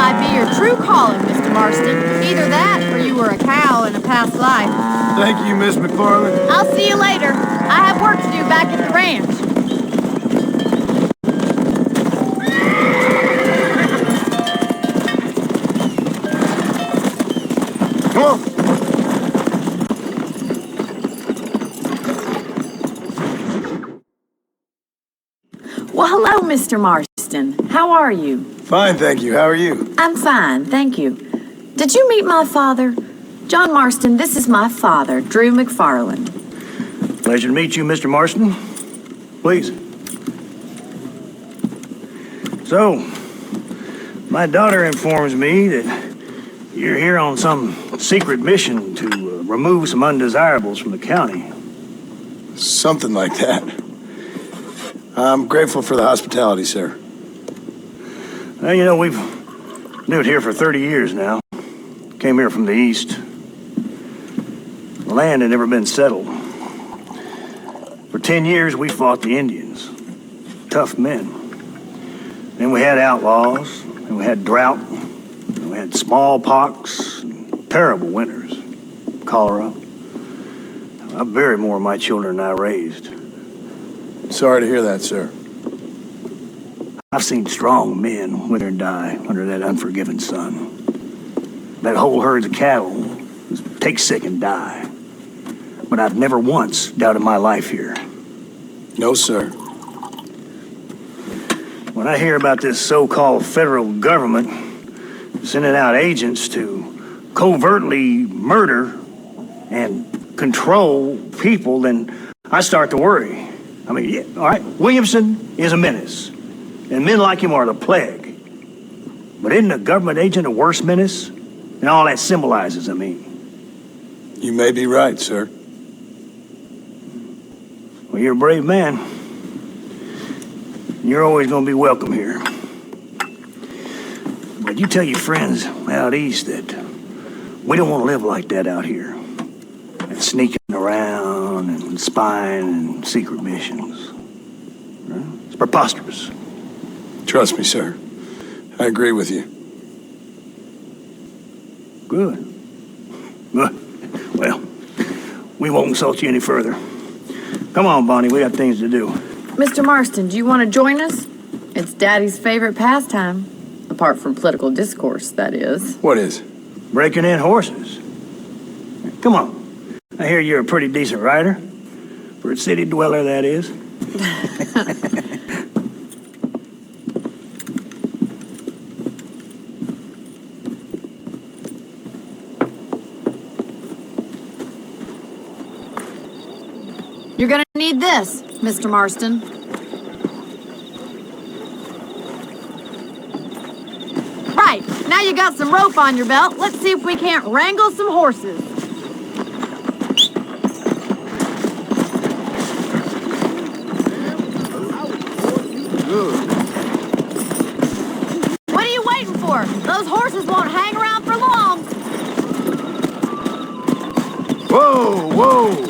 might be your true calling, Mr. Marston. Either that, or you were a cow in a past life. Thank you, Miss McFarland. I'll see you later. I have work to do back at the ranch. Come on. Well, hello, Mr. Marston. How are you? Fine, thank you. How are you? I'm fine, thank you. Did you meet my father? John Marston, this is my father, Drew McFarland. Pleasure to meet you, Mr. Marston. Please. So, my daughter informs me that you're here on some secret mission to remove some undesirables from the county. Something like that. I'm grateful for the hospitality, sir. Well, you know, we've lived here for 30 years now. Came here from the east. The land had never been settled. For 10 years, we fought the Indians. Tough men. Then we had outlaws, and we had drought, and we had smallpox, and terrible winters, cholera. I buried more of my children than I raised. Sorry to hear that, sir. I've seen strong men wither and die under that unforgiving sun. That whole herds of cattle take sick and die. But I've never once doubted my life here. No, sir. When I hear about this so-called federal government sending out agents to covertly murder and control people, then I start to worry. I mean, yeah, all right, Williamson is a menace, and men like him are the plague. But isn't a government agent a worse menace? And all that symbolizes, I mean. You may be right, sir. Well, you're a brave man. You're always going to be welcome here. But you tell your friends out east that we don't want to live like that out here. And sneaking around and spying and secret missions. It's preposterous. Trust me, sir. I agree with you. Good. Good. Well, we won't insult you any further. Come on, Bonnie, we got things to do. Mr. Marston, do you want to join us? It's Daddy's favorite pastime. Apart from political discourse, that is. What is? Breaking in horses. Come on. I hear you're a pretty decent rider. For a city dweller, that is. You're gonna need this, Mr. Marston. Right, now you got some rope on your belt. Let's see if we can't wrangle some horses. What are you waiting for? Those horses won't hang around for long. Whoa, whoa!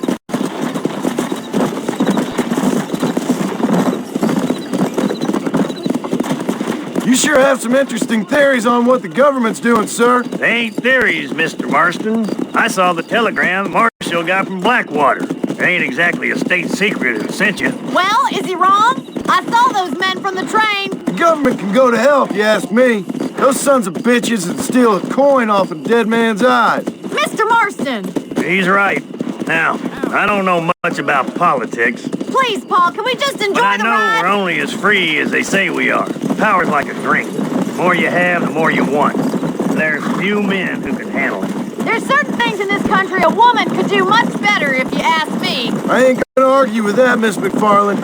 You sure have some interesting theories on what the government's doing, sir. They ain't theories, Mr. Marston. I saw the telegram Marshall got from Blackwater. It ain't exactly a state secret who sent you. Well, is he wrong? I saw those men from the train. The government can go to hell if you ask me. Those sons of bitches would steal a coin off a dead man's eyes. Mr. Marston! He's right. Now, I don't know much about politics. Please, Paul, can we just enjoy But I the know ride? we're only as free as they say we are. Power's like a drink. The more you have, the more you want. There's few men who can handle it. There's certain things in this country a woman could do much better, if you ask me. I ain't gonna argue with that, Miss McFarland.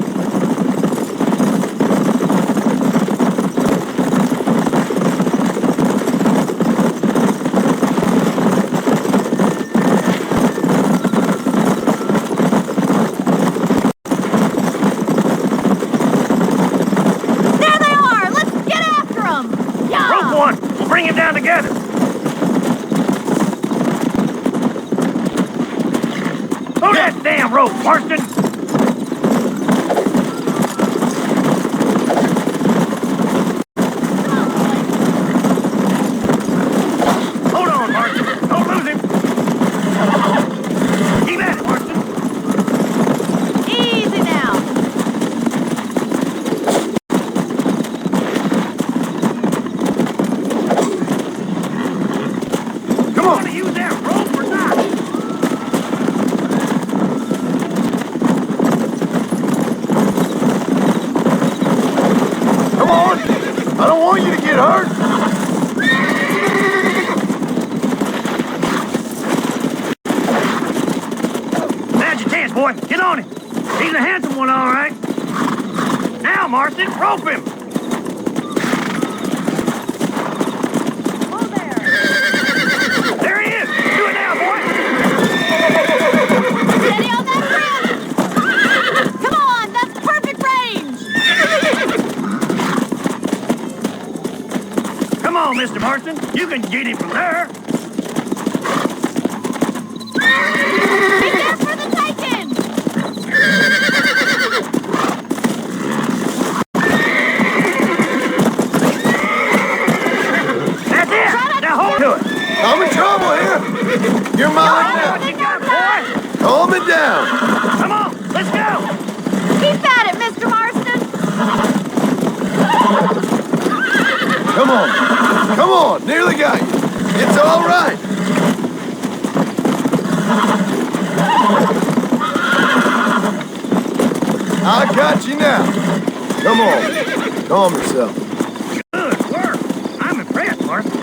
There they are! Let's get after them! Yeah! Rope one! We'll bring him down together! Hold that damn rope, Marston! want you to get hurt. Now's your chance, boy. Get on it. He's a handsome one, all right. Now, Marston, rope him. There he is. Do it now, boy. Steady on that rim! Come on, that's perfect range! Come on, Mr. Marston. You can get him from there. Be there for the taking! That's it. Now hold to it. I'm in trouble here. You're mine now. Calm it down. Come on, let's go. Keep at it, Mr. Marston! Come on. Come on. Nearly got you. It's all right. I got you now. Come on. Calm yourself. Good work. I'm impressed, Marston.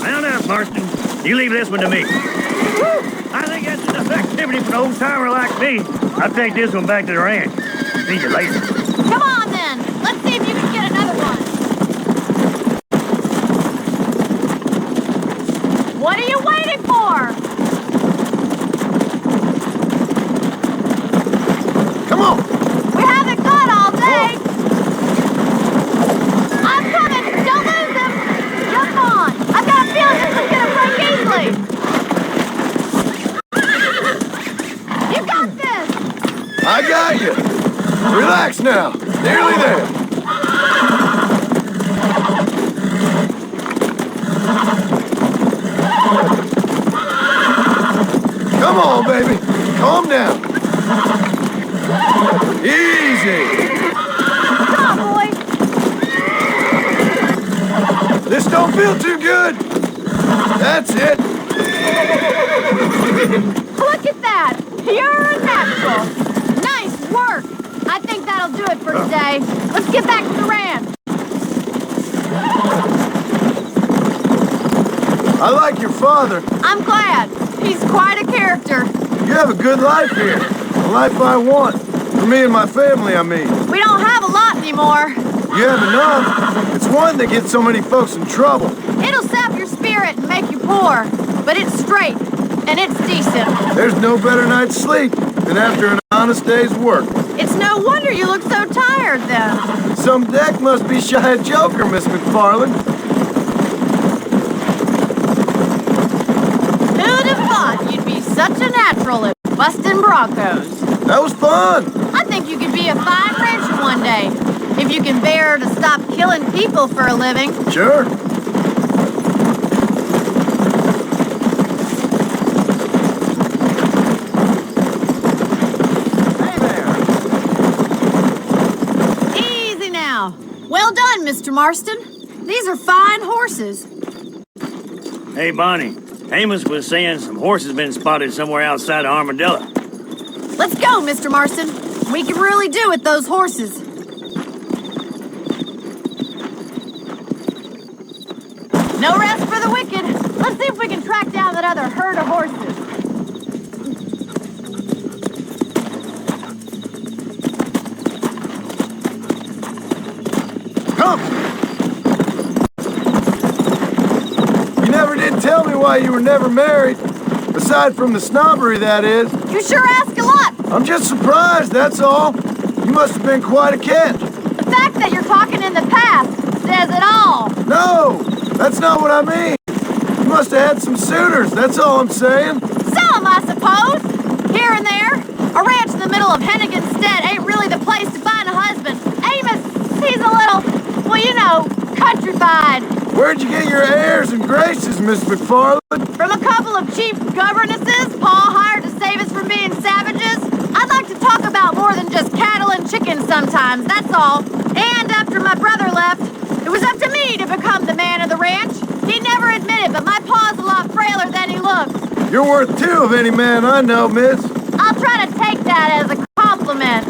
Well, now, Marston, you leave this one to me. I think that's enough activity for an old-timer like me. I'll take this one back to the ranch. See you later. Come on, then! Let's see if you can get another one! What are you waiting for? Come on. We haven't got all day! I'm coming! Don't lose him! Jump on! I've got a feeling this is gonna break easily! You got this! I got you. Relax now. Nearly there. Come on, baby. Calm down. Easy. Come on, boy! This don't feel too good. That's it. Look at that! Pure and natural! Nice work! I think that'll do it for today. Let's get back to the ranch. I like your father. I'm glad. He's quite a character. You have a good life here. A life I want. For me and my family, I mean. We don't have a lot anymore. You have enough. It's one that gets so many folks in trouble. It'll sap your spirit and make you poor. But it's straight. And it's decent. There's no better night's sleep than after an honest day's work. It's no wonder you look so tired, then. Some deck must be shy of Joker, Miss McFarland. Who'd have thought you'd be such a natural at busting broncos? That was fun. I think you could be a fine rancher one day. If you can bear to stop killing people for a living. Sure. Easy now. Well done, Mr. Marston. These are fine horses. Hey, Bonnie. Amos was saying some horses been spotted somewhere outside of Armadillo. Let's go, Mr. Marston. We can really do with those horses. No rest for the wicked. Let's see if we can track down that other herd of horses. Come! You never did tell me why you were never married. Aside from the snobbery, that is. You sure ask a lot. I'm just surprised, that's all. You must have been quite a catch. The fact that you're talking in the past says it all. No, that's not what I mean. You must have had some suitors, that's all I'm saying. Some, I suppose. Here and there. A ranch in the middle of Hennigan's Stead ain't really the place to find a husband. Amos, he's a little, well, you know, countrified. Where'd you get your airs and graces, Miss McFarland? From a couple of cheap governesses Pa hired to save us from being savages. I'd like to talk about more than just cattle and chickens sometimes, that's all. And after my brother left, it was up to me to become the man of the ranch. He never admitted, but my pa's a lot frailer than he looks. You're worth two of any man I know, miss. I'll try to take that as a compliment.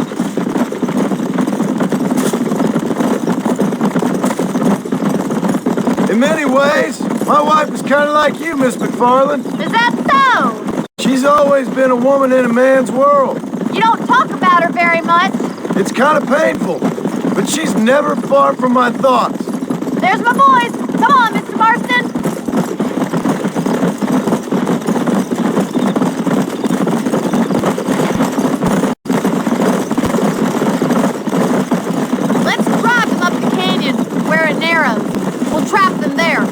In many ways, my wife is kind of like you, Miss McFarland. Is that so? She's always been a woman in a man's world. You don't talk about her very much. It's kind of painful, but she's never far from my thoughts. There's my boys. Come on, Mr. Marston. Let's drive them up the canyon where it narrows. We'll trap them there.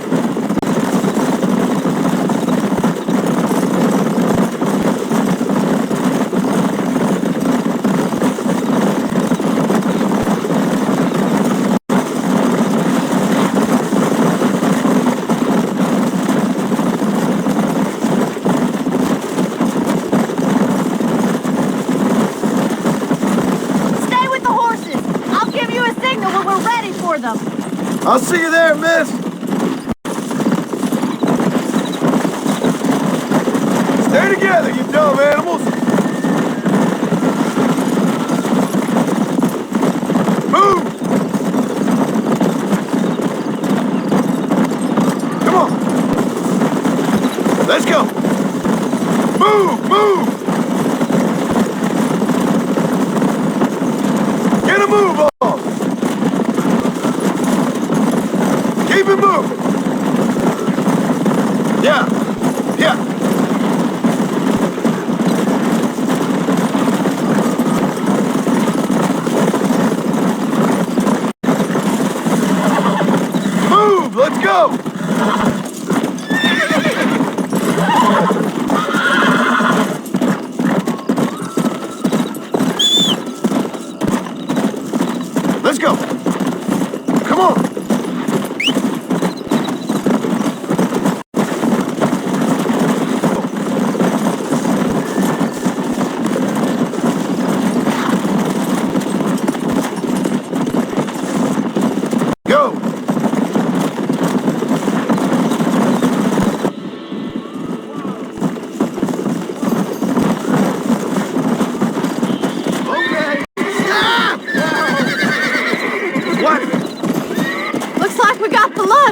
I'll see you there, miss. Stay together, you dumb animals. Move! Come on. Let's go. Move, move. Get a move on. Keep it moving. Yeah, yeah. Move, let's go. Let's go. Come on.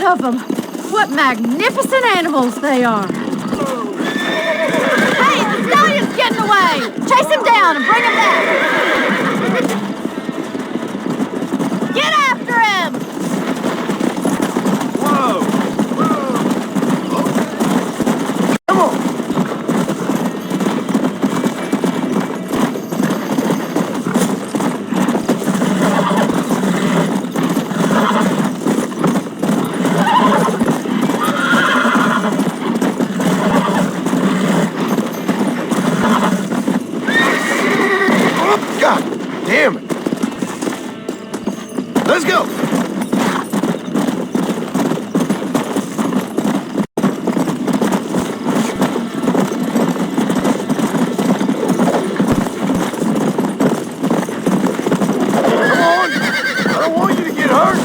Of them. What magnificent animals they are. Hey, the stallion's getting away. Chase him down and bring him back. Get after him. Whoa. Come on. Damn it. Let's go. Come on. I don't want you to get hurt.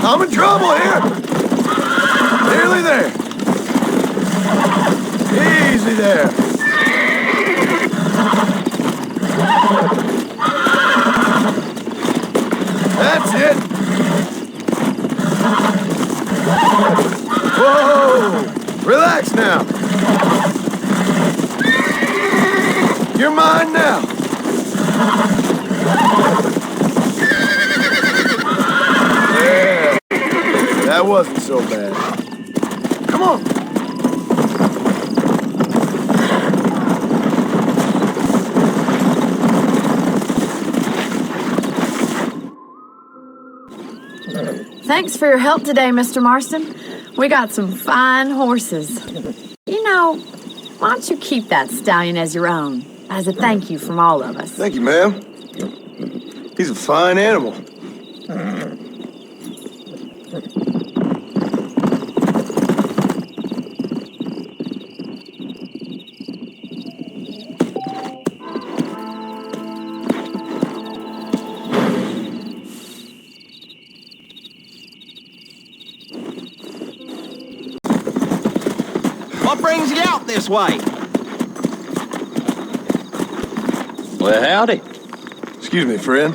I'm in trouble here. Nearly there. Easy there. That's it. Whoa. Relax now. You're mine now. Yeah. That wasn't so bad. Come on. Thanks for your help today, Mr. Marston. We got some fine horses. You know, why don't you keep that stallion as your own, as a thank you from all of us? Thank you, ma'am. He's a fine animal. What brings you out this way? Well, howdy. Excuse me, friend.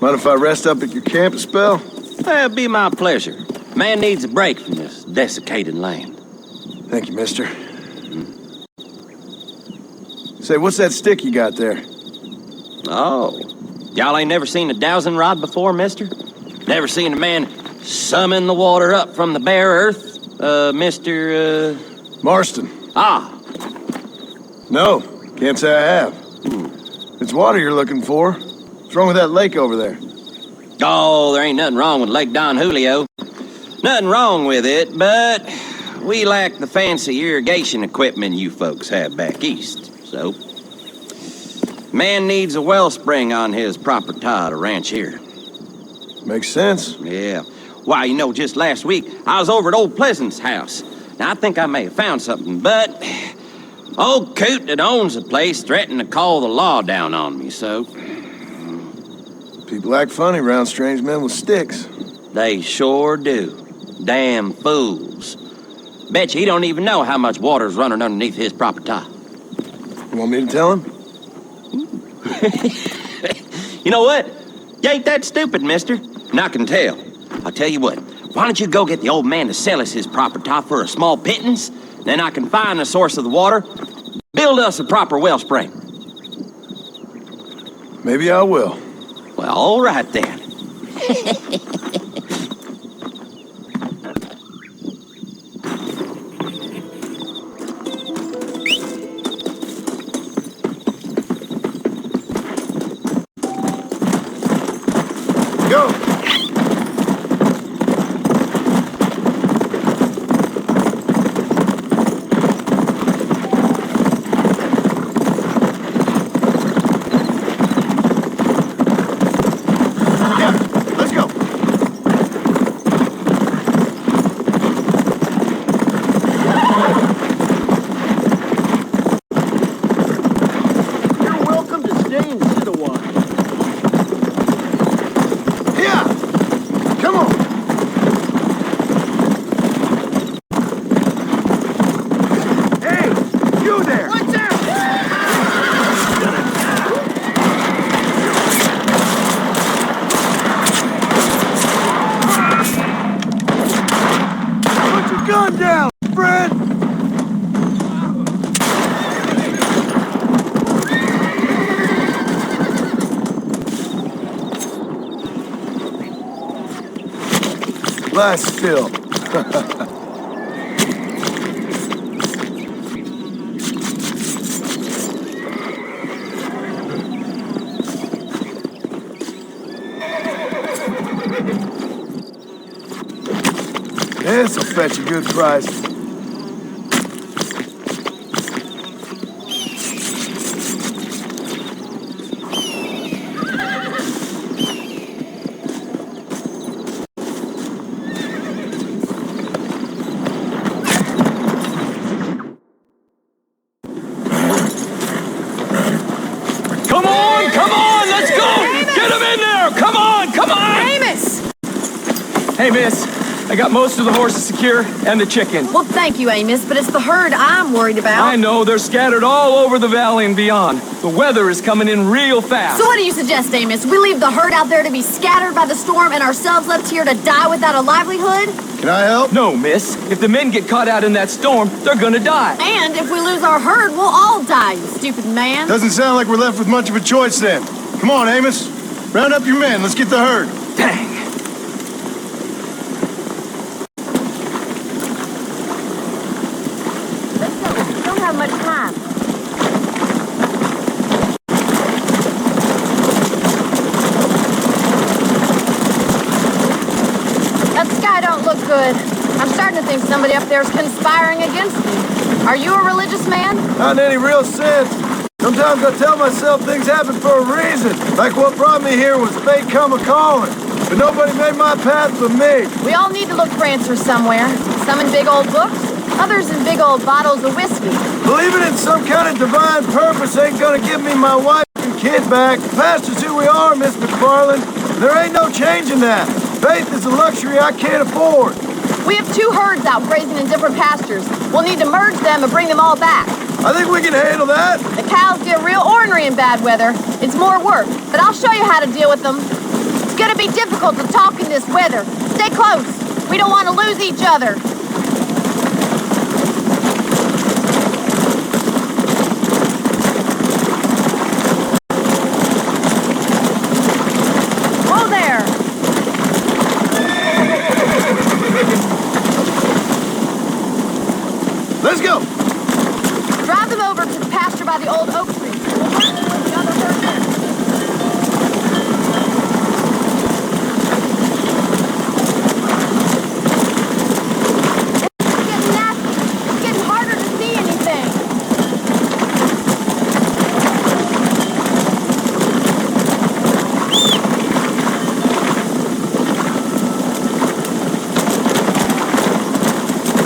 Mind if I rest up at your camp a spell? It'd be my pleasure. Man needs a break from this desiccated land. Thank you, mister. Say, what's that stick you got there? Oh. Y'all ain't never seen a dowsing rod before, mister? Never seen a man summon the water up from the bare earth? Mr. Marston. Ah. No, can't say I have. It's water you're looking for. What's wrong with that lake over there? Oh, there ain't nothing wrong with Lake Don Julio. Nothing wrong with it, but we lack the fancy irrigation equipment you folks have back east, so... Man needs a wellspring on his property to ranch here. Makes sense. Yeah. Why, you know, just last week, I was over at Old Pleasant's house. Now, I think I may have found something, but... Old coot that owns the place threatened to call the law down on me, so... People act funny around strange men with sticks. They sure do. Damn fools. Bet you he don't even know how much water's running underneath his property. You want me to tell him? You know what? You ain't that stupid, mister. And I can tell. I'll tell you what. Why don't you go get the old man to sell us his property for a small pittance? Then I can find the source of the water. Build us a proper wellspring. Maybe I will. Well, all right then. Go! Gun down, Fred! Lie still. This'll fetch a good price. Come on, let's go! Amos! Get him in there! Come on! Amos! Hey, miss. I got most of the horses secure and the chicken. Well, thank you, Amos, but it's the herd I'm worried about. I know, they're scattered all over the valley and beyond. The weather is coming in real fast. So what do you suggest, Amos? We leave the herd out there to be scattered by the storm and ourselves left here to die without a livelihood? Can I help? No, miss. If the men get caught out in that storm, they're gonna die. And if we lose our herd, we'll all die, you stupid man. Doesn't sound like we're left with much of a choice then. Come on, Amos. Round up your men. Let's get the herd. Dang. We don't have much time. That sky don't look good. I'm starting to think somebody up there is conspiring against me. Are you a religious man? Not in any real sense. Sometimes I tell myself things happen for a reason. Like what brought me here was fate come a-calling. But nobody made my path but me. We all need to look for answers somewhere. Some in big old books, others in big old bottles of whiskey. Believing in some kind of divine purpose ain't gonna give me my wife and kid back. The past is who we are, Miss McFarland. There ain't no changing that. Faith is a luxury I can't afford. We have 2 herds out grazing in different pastures. We'll need to merge them and bring them all back. I think we can handle that. The cows get real ornery in bad weather. It's more work, but I'll show you how to deal with them. It's gonna be difficult to talk in this weather. Stay close. We don't want to lose each other. Whoa there! Let's go. Drive them over to the pasture by the old oak tree. We'll work with the other herd there. It's getting nasty. It's getting harder to see anything.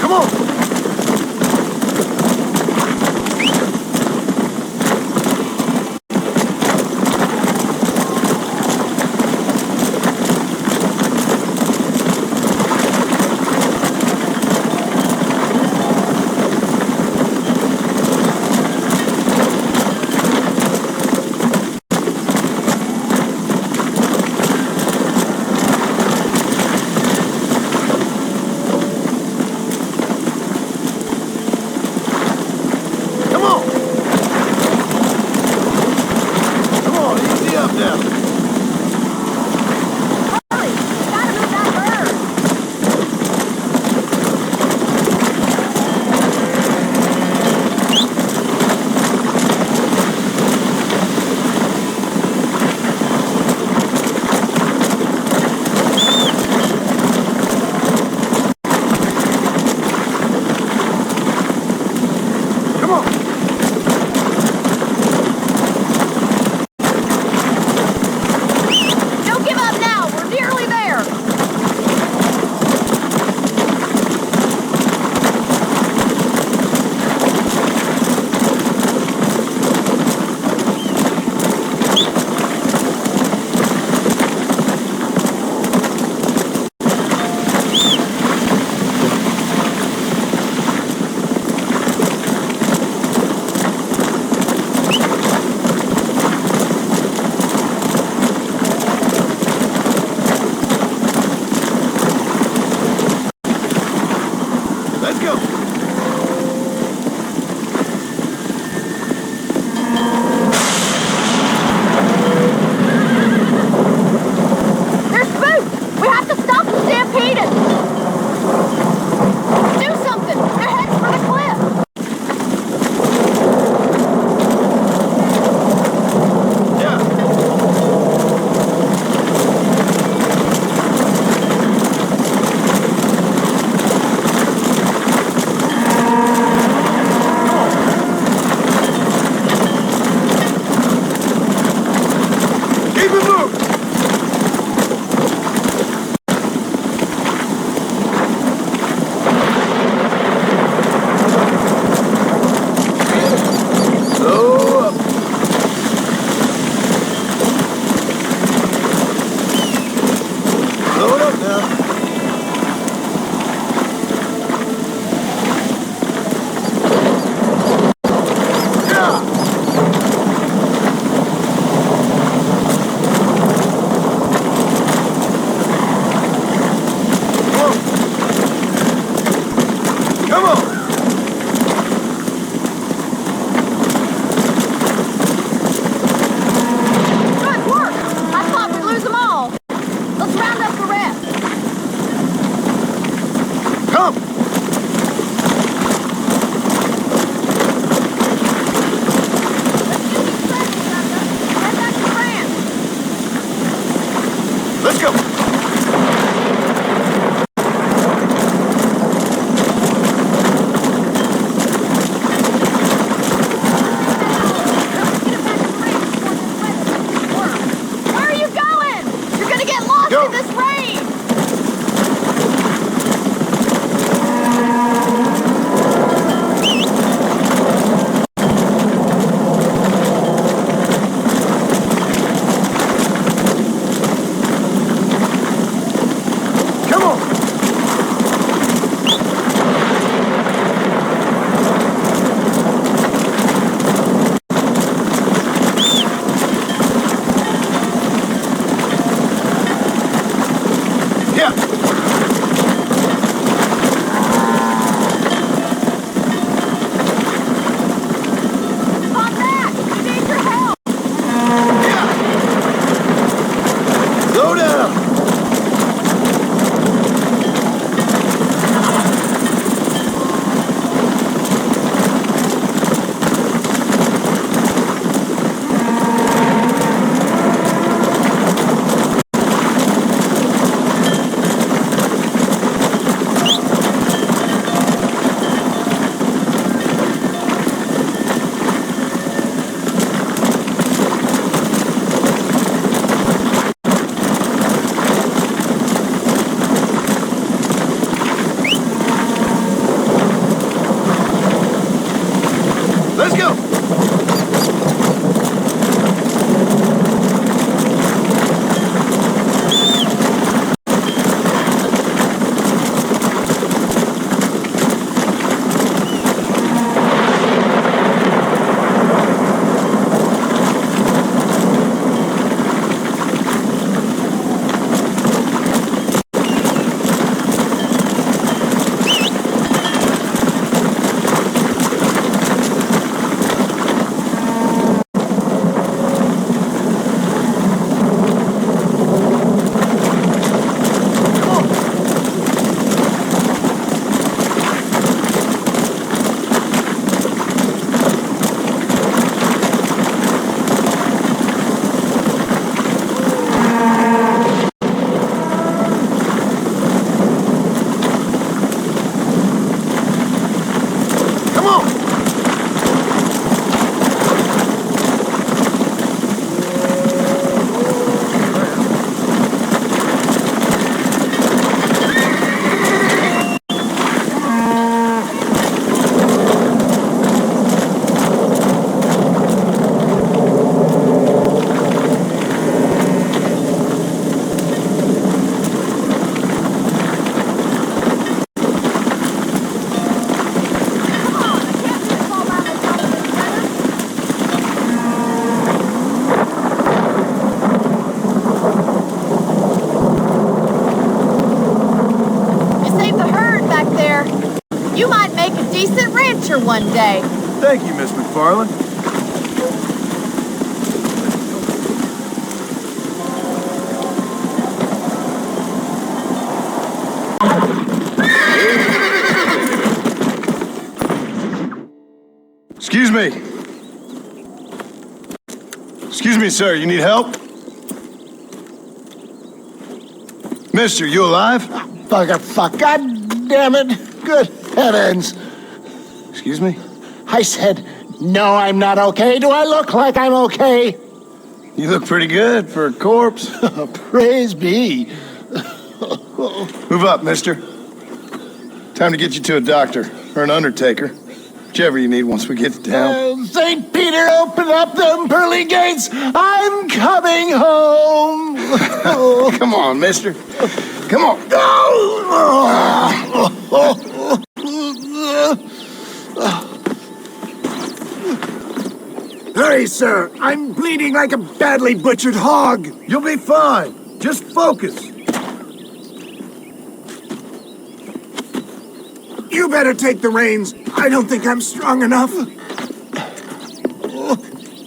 Come on. decent rancher one day. Thank you, Miss McFarland. Excuse me. Excuse me, sir. You need help? Mister, you alive? Fuck. God damn it. Good heavens. Excuse me? I said, no, I'm not okay. Do I look like I'm okay? You look pretty good for a corpse. Praise be. Move up, mister. Time to get you to a doctor or an undertaker. Whichever you need once we get down. St. Peter, open up them pearly gates. I'm coming home. Come on, mister. Come on. Hurry, sir. I'm bleeding like a badly butchered hog. You'll be fine. Just focus. You better take the reins. I don't think I'm strong enough.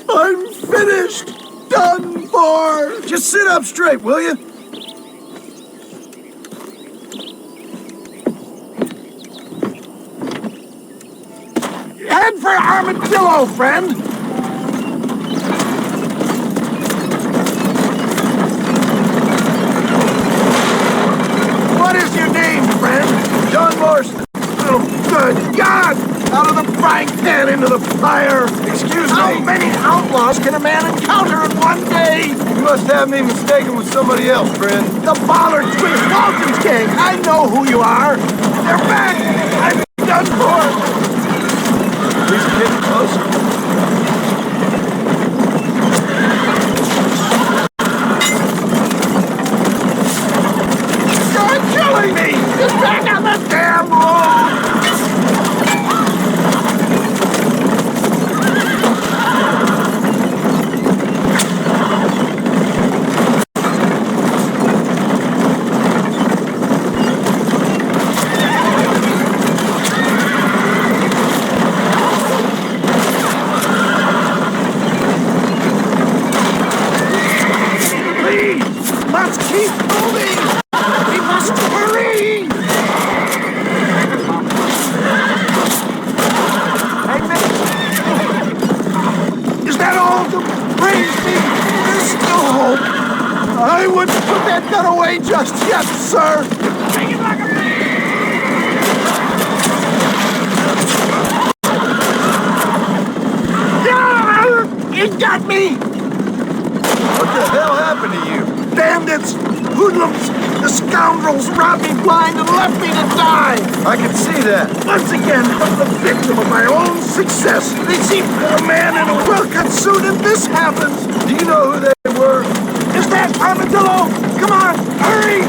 I'm finished. Done for. Just sit up straight, will you? Head for Armadillo, friend. What is your name, friend? John Marston. Oh, good God! Out of the frying pan into the fire! Excuse How me. many outlaws can a man encounter in one day? You must have me mistaken with somebody else, friend. The Bollard Twins Waltons gang! I know who you are! They're back! I'm done for! Please get closer. You're killing me! Get back on the damn road! Let's keep moving! We must hurry! Hey, man! Is that all to praise me? There's still hope. I wouldn't put that gun away just yet, sir. Take it like a man! It got me! What the hell happened to you? Bandits! Hoodlums! The scoundrels robbed me blind and left me to die! I can see that. Once again, I'm the victim of my own success. They see a man in a well-cut suit and this happens! Do you know who they were? Is that Armadillo? Come on, hurry!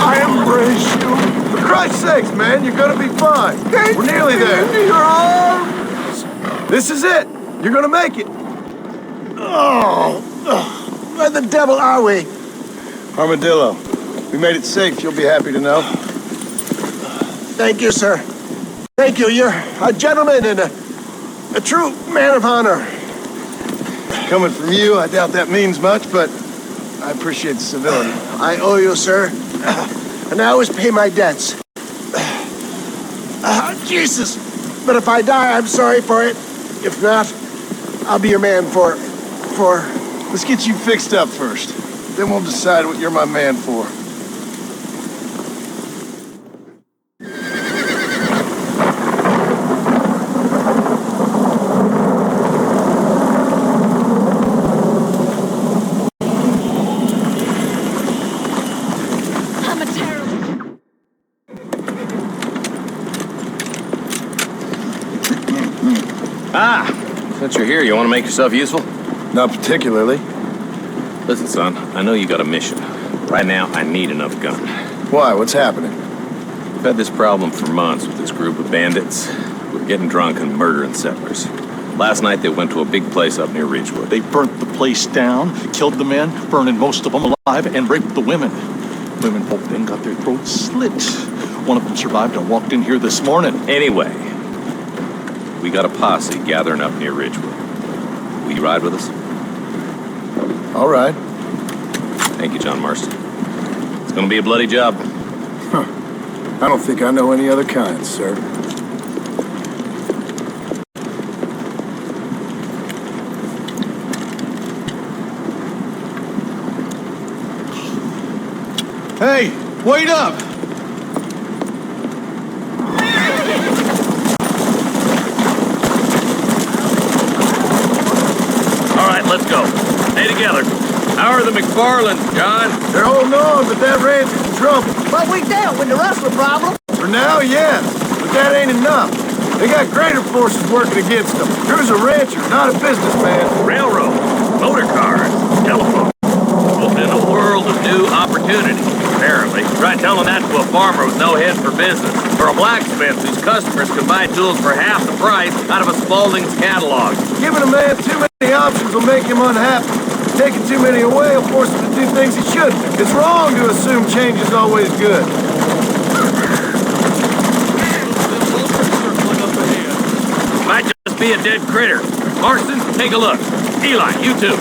I embrace you. For Christ's sakes, man, you're gonna be fine. We're nearly there. Into your arms. This is it. You're gonna make it. Where the devil are we? Armadillo, we made it safe. You'll be happy to know. Thank you, sir. Thank you. You're a gentleman and a true man of honor. Coming from you, I doubt that means much, but I appreciate the civility. I owe you, sir. And I always pay my debts. Jesus! But if I die, I'm sorry for it. If not, I'll be your man for... Let's get you fixed up first. Then we'll decide what you're my man for. Since you're here, you want to make yourself useful? Not particularly. Listen, son, I know you got a mission. Right now, I need another gun. Why? What's happening? We've had this problem for months with this group of bandits. We're getting drunk and murdering settlers. Last night they went to a big place up near Ridgewood. They burnt the place down, killed the men, burning most of them alive, and raped the women. Women folk then got their throats slit. One of them survived and walked in here this morning. Anyway, we got a posse gathering up near Ridgewood. Will you ride with us? All right. Thank you, John Marston. It's gonna be a bloody job. Huh. I don't think I know any other kind, sir. Hey, wait up! All right, let's go. Stay together. How are the McFarlands, John? They're holding on, but that ranch is in trouble. But we dealt with the rustler problem. For now, yes, but that ain't enough. They got greater forces working against them. Drew's a rancher, not a businessman. Railroads, motor cars, telephone. Opening a world of new opportunities, apparently. Try telling that to a farmer with no head for business. Or a blacksmith whose customers can buy tools for half the price out of a Spaulding's catalog. Giving a man too many options will make him unhappy. Taking too many away will force him to do things he shouldn't. It's wrong to assume change is always good. Might just be a dead critter. Marston, take a look. Eli, you too.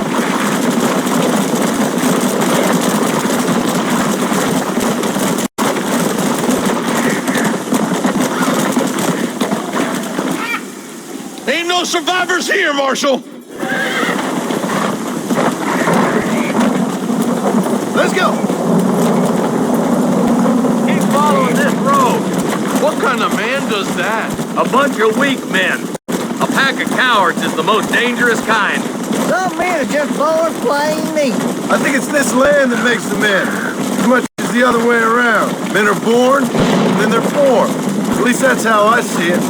Ain't no survivors here, Marshal! Let's go! Keep following this road. What kind of man does that? A bunch of weak men. A pack of cowards is the most dangerous kind. Some men are just born plain meat. I think it's this land that makes the men, as much as the other way around. Men are born, and then they're formed. At least that's how I see it.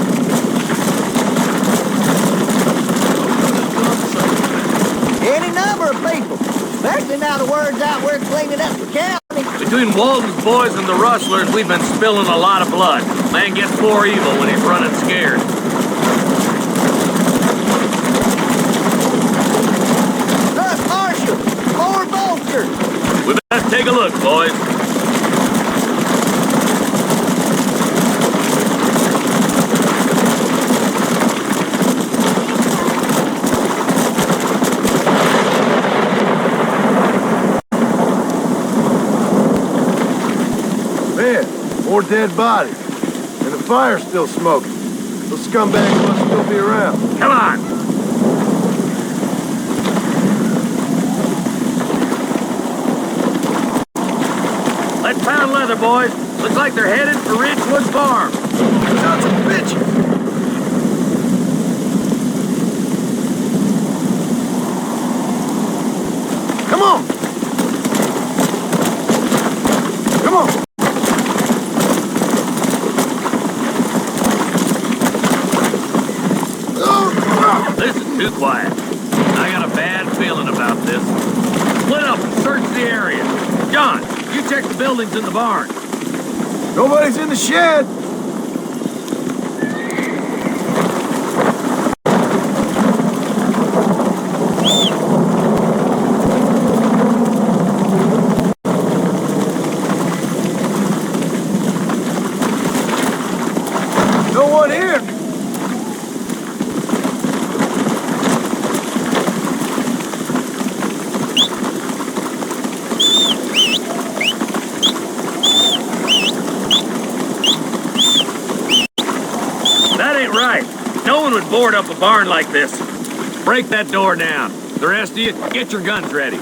Any number of people, especially now the word's out we're cleaning up the county. Between Walden's boys and the rustlers, we've been spilling a lot of blood. Man gets more evil when he's running scared. Look, Marshal, more vultures. We better take a look, boys. More dead bodies. And the fire's still smoking. Those scumbags must still be around. Come on! Let's pound leather, boys. Looks like they're headed for Ridgewood Farm. Sons of bitches! Come on! Come on! This is too quiet. I got a bad feeling about this. Split up and search the area. John, you check the buildings in the barn. Nobody's in the shed. No one here. No one would board up a barn like this. Break that door down. The rest of you, get your guns ready.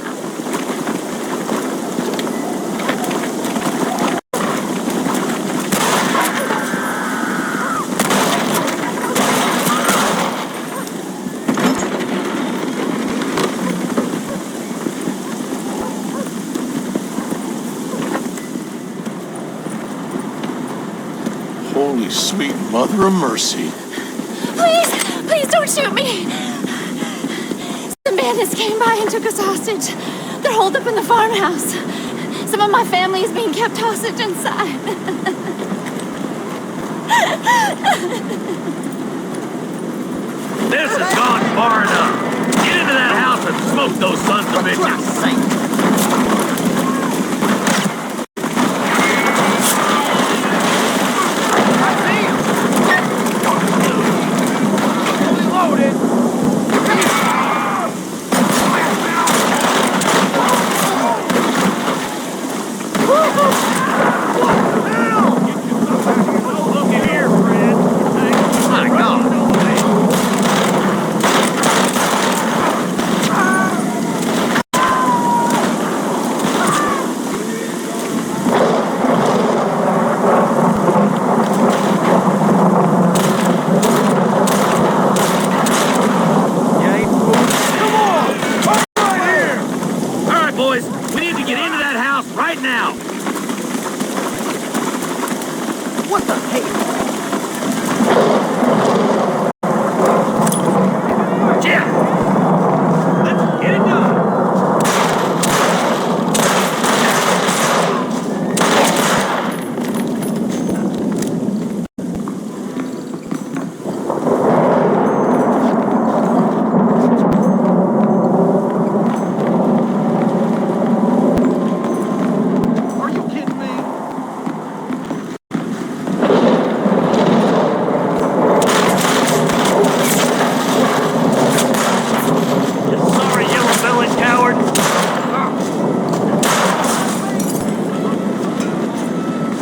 Holy sweet mother of mercy. Please don't shoot me. Some bandits came by and took us hostage. They're holed up in the farmhouse. Some of my family is being kept hostage inside. This has gone far enough. Get into that house and smoke those sons of bitches. For Christ's sake.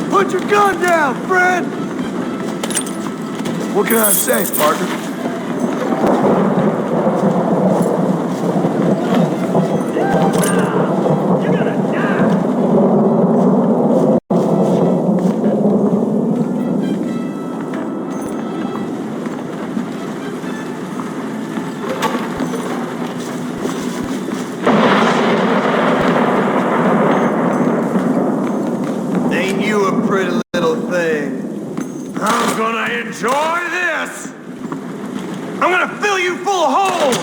Put your gun down, Fred! What can I say, partner? Ain't you a pretty little thing? I'm gonna enjoy this! I'm gonna fill you full of holes!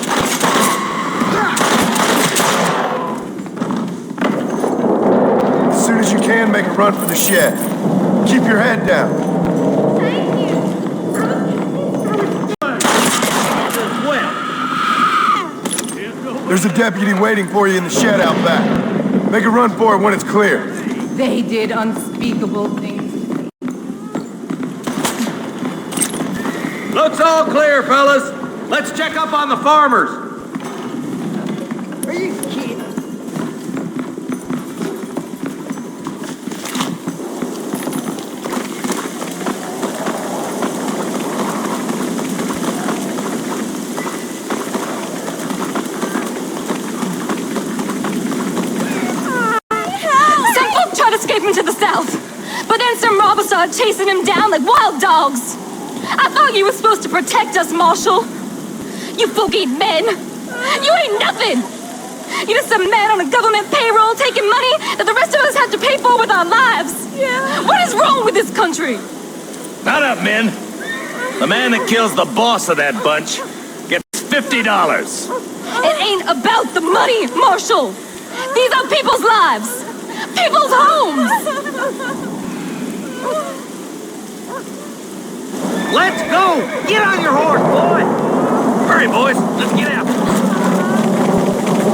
As soon as you can, make a run for the shed. Keep your head down. There's a deputy waiting for you in the shed out back. Make a run for it when it's clear. They did unspeakable things. Looks all clear, fellas. Let's check up on the farmers. Are you kidding? Escape him to the south, but then some robbers started chasing him down like wild dogs. I thought you were supposed to protect us, Marshal. You folk-eat men. You ain't nothing. You're just a man on a government payroll taking money that the rest of us have to pay for with our lives. Yeah. What is wrong with this country? Not up, men. The man that kills the boss of that bunch gets $50. It ain't about the money, Marshal. These are people's lives. People's homes! Let's go! Get on your horse, boy! Hurry, boys. Let's get out.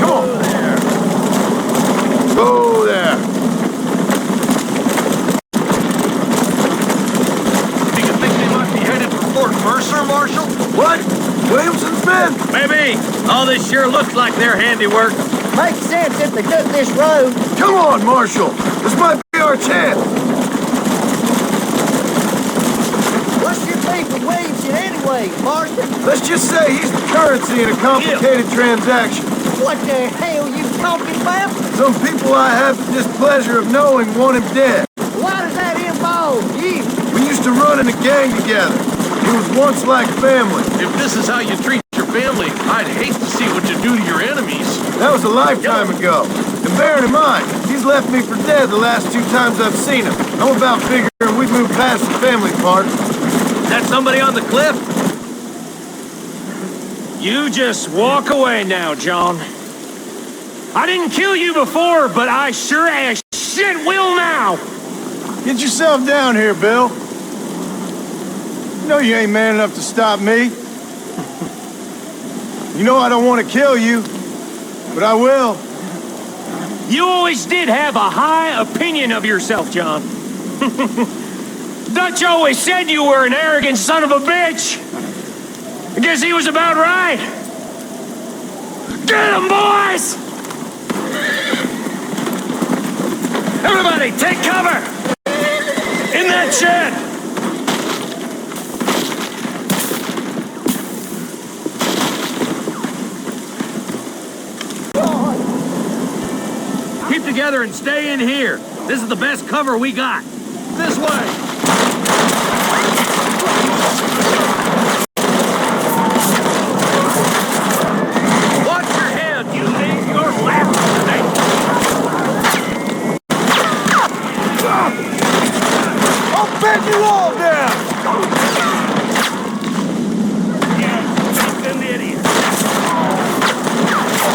Come on. There. Go there. Do you think they might be headed for Fort Mercer, Marshal? What? Williamson's men? Maybe. All this sure looks like their handiwork. Makes sense if they took this road. Come on, Marshal. This might be our chance. What's your beef with Williamson anyway, Marston? Let's just say he's the currency in a complicated transaction. What the hell you talking about? Some people I have the displeasure of knowing want him dead. Why does that involve you? We used to run in a gang together. It was once like family. If this is how you treat your family, I'd hate to see what you do to your enemies. That was a lifetime ago. And bearing in mind, he's left me for dead the last 2 times I've seen him. I'm about figuring we've moved past the family part. That somebody on the cliff? You just walk away now, John. I didn't kill you before, but I sure as shit will now. Get yourself down here, Bill. You know you ain't man enough to stop me. You know I don't want to kill you, but I will. You always did have a high opinion of yourself, John. Dutch always said you were an arrogant son of a bitch. I guess he was about right. Get him, boys! Everybody, take cover! In that shed! Keep together and stay in here. This is the best cover we got. This way! Bend you all down!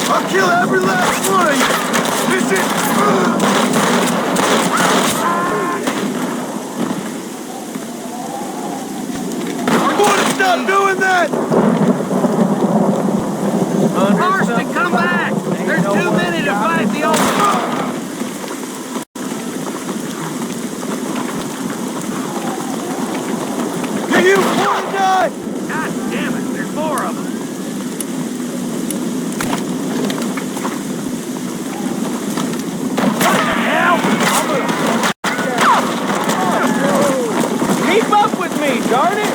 I'll kill every last one of you! This is... I'm going to stop doing that! Marston, come back! There's too many to fight the old... You want to die? God damn it, there's more of them. What the hell? Keep up with me, darn it!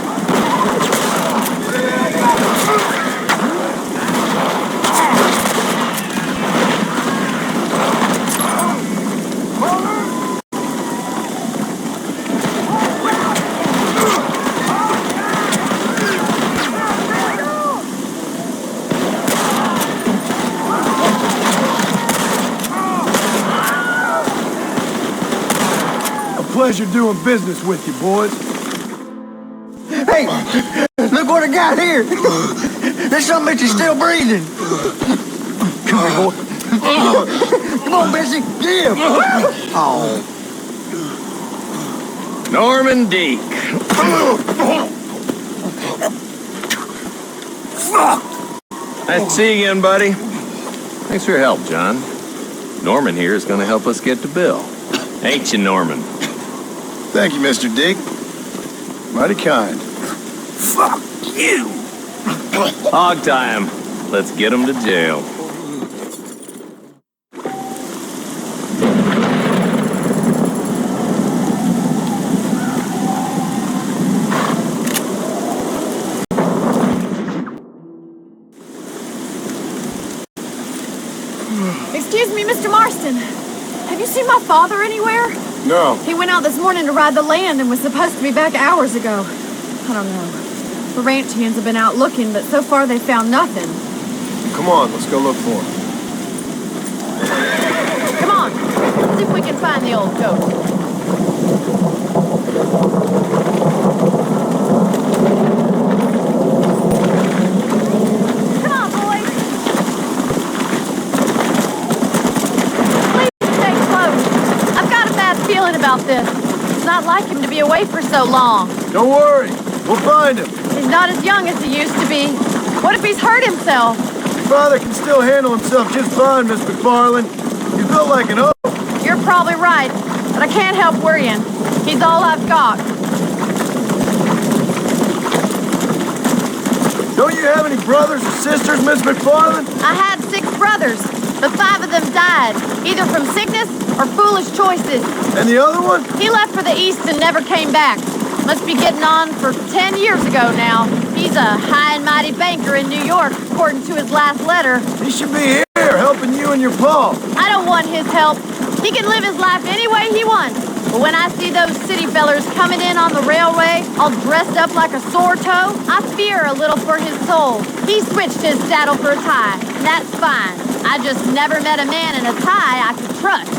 Pleasure doing business with you, boys. Hey, look what I got here. This son of a bitch is still breathing. Come here, boy. Come on, Bessie, give. Oh. Norman Deek. Nice to see you again, buddy. Thanks for your help, John. Norman here is going to help us get to Bill. Ain't you, Norman? Thank you, Mr. Dick. Mighty kind. Fuck you! Hog time. Let's get him to jail. Excuse me, Mr. Marston. Have you seen my father anywhere? No. He went out this morning to ride the land and was supposed to be back hours ago. I don't know. The ranch hands have been out looking, but so far they found nothing. Come on, let's go look for him. Come on, see if we can find the old goat. Come on, boys. Please stay close. I've got a bad feeling about this. It's not like him to be away for so long. Don't worry, we'll find him. He's not as young as he used to be. What if he's hurt himself? Your father can still handle himself just fine, Miss McFarland. He's built like an oak. You're probably right, but I can't help worrying. He's all I've got. Don't you have any brothers or sisters, Miss McFarland? I had 6 brothers, but 5 of them died, either from sickness or foolish choices. And the other one? He left for the East and never came back. Must be getting on for 10 years ago now. He's a high and mighty banker in New York, according to his last letter. He should be here helping you and your pa. I don't want his help. He can live his life any way he wants. But when I see those city fellers coming in on the railway, all dressed up like a sore toe, I fear a little for his soul. He switched his saddle for a tie, and that's fine. I just never met a man in a tie I could trust.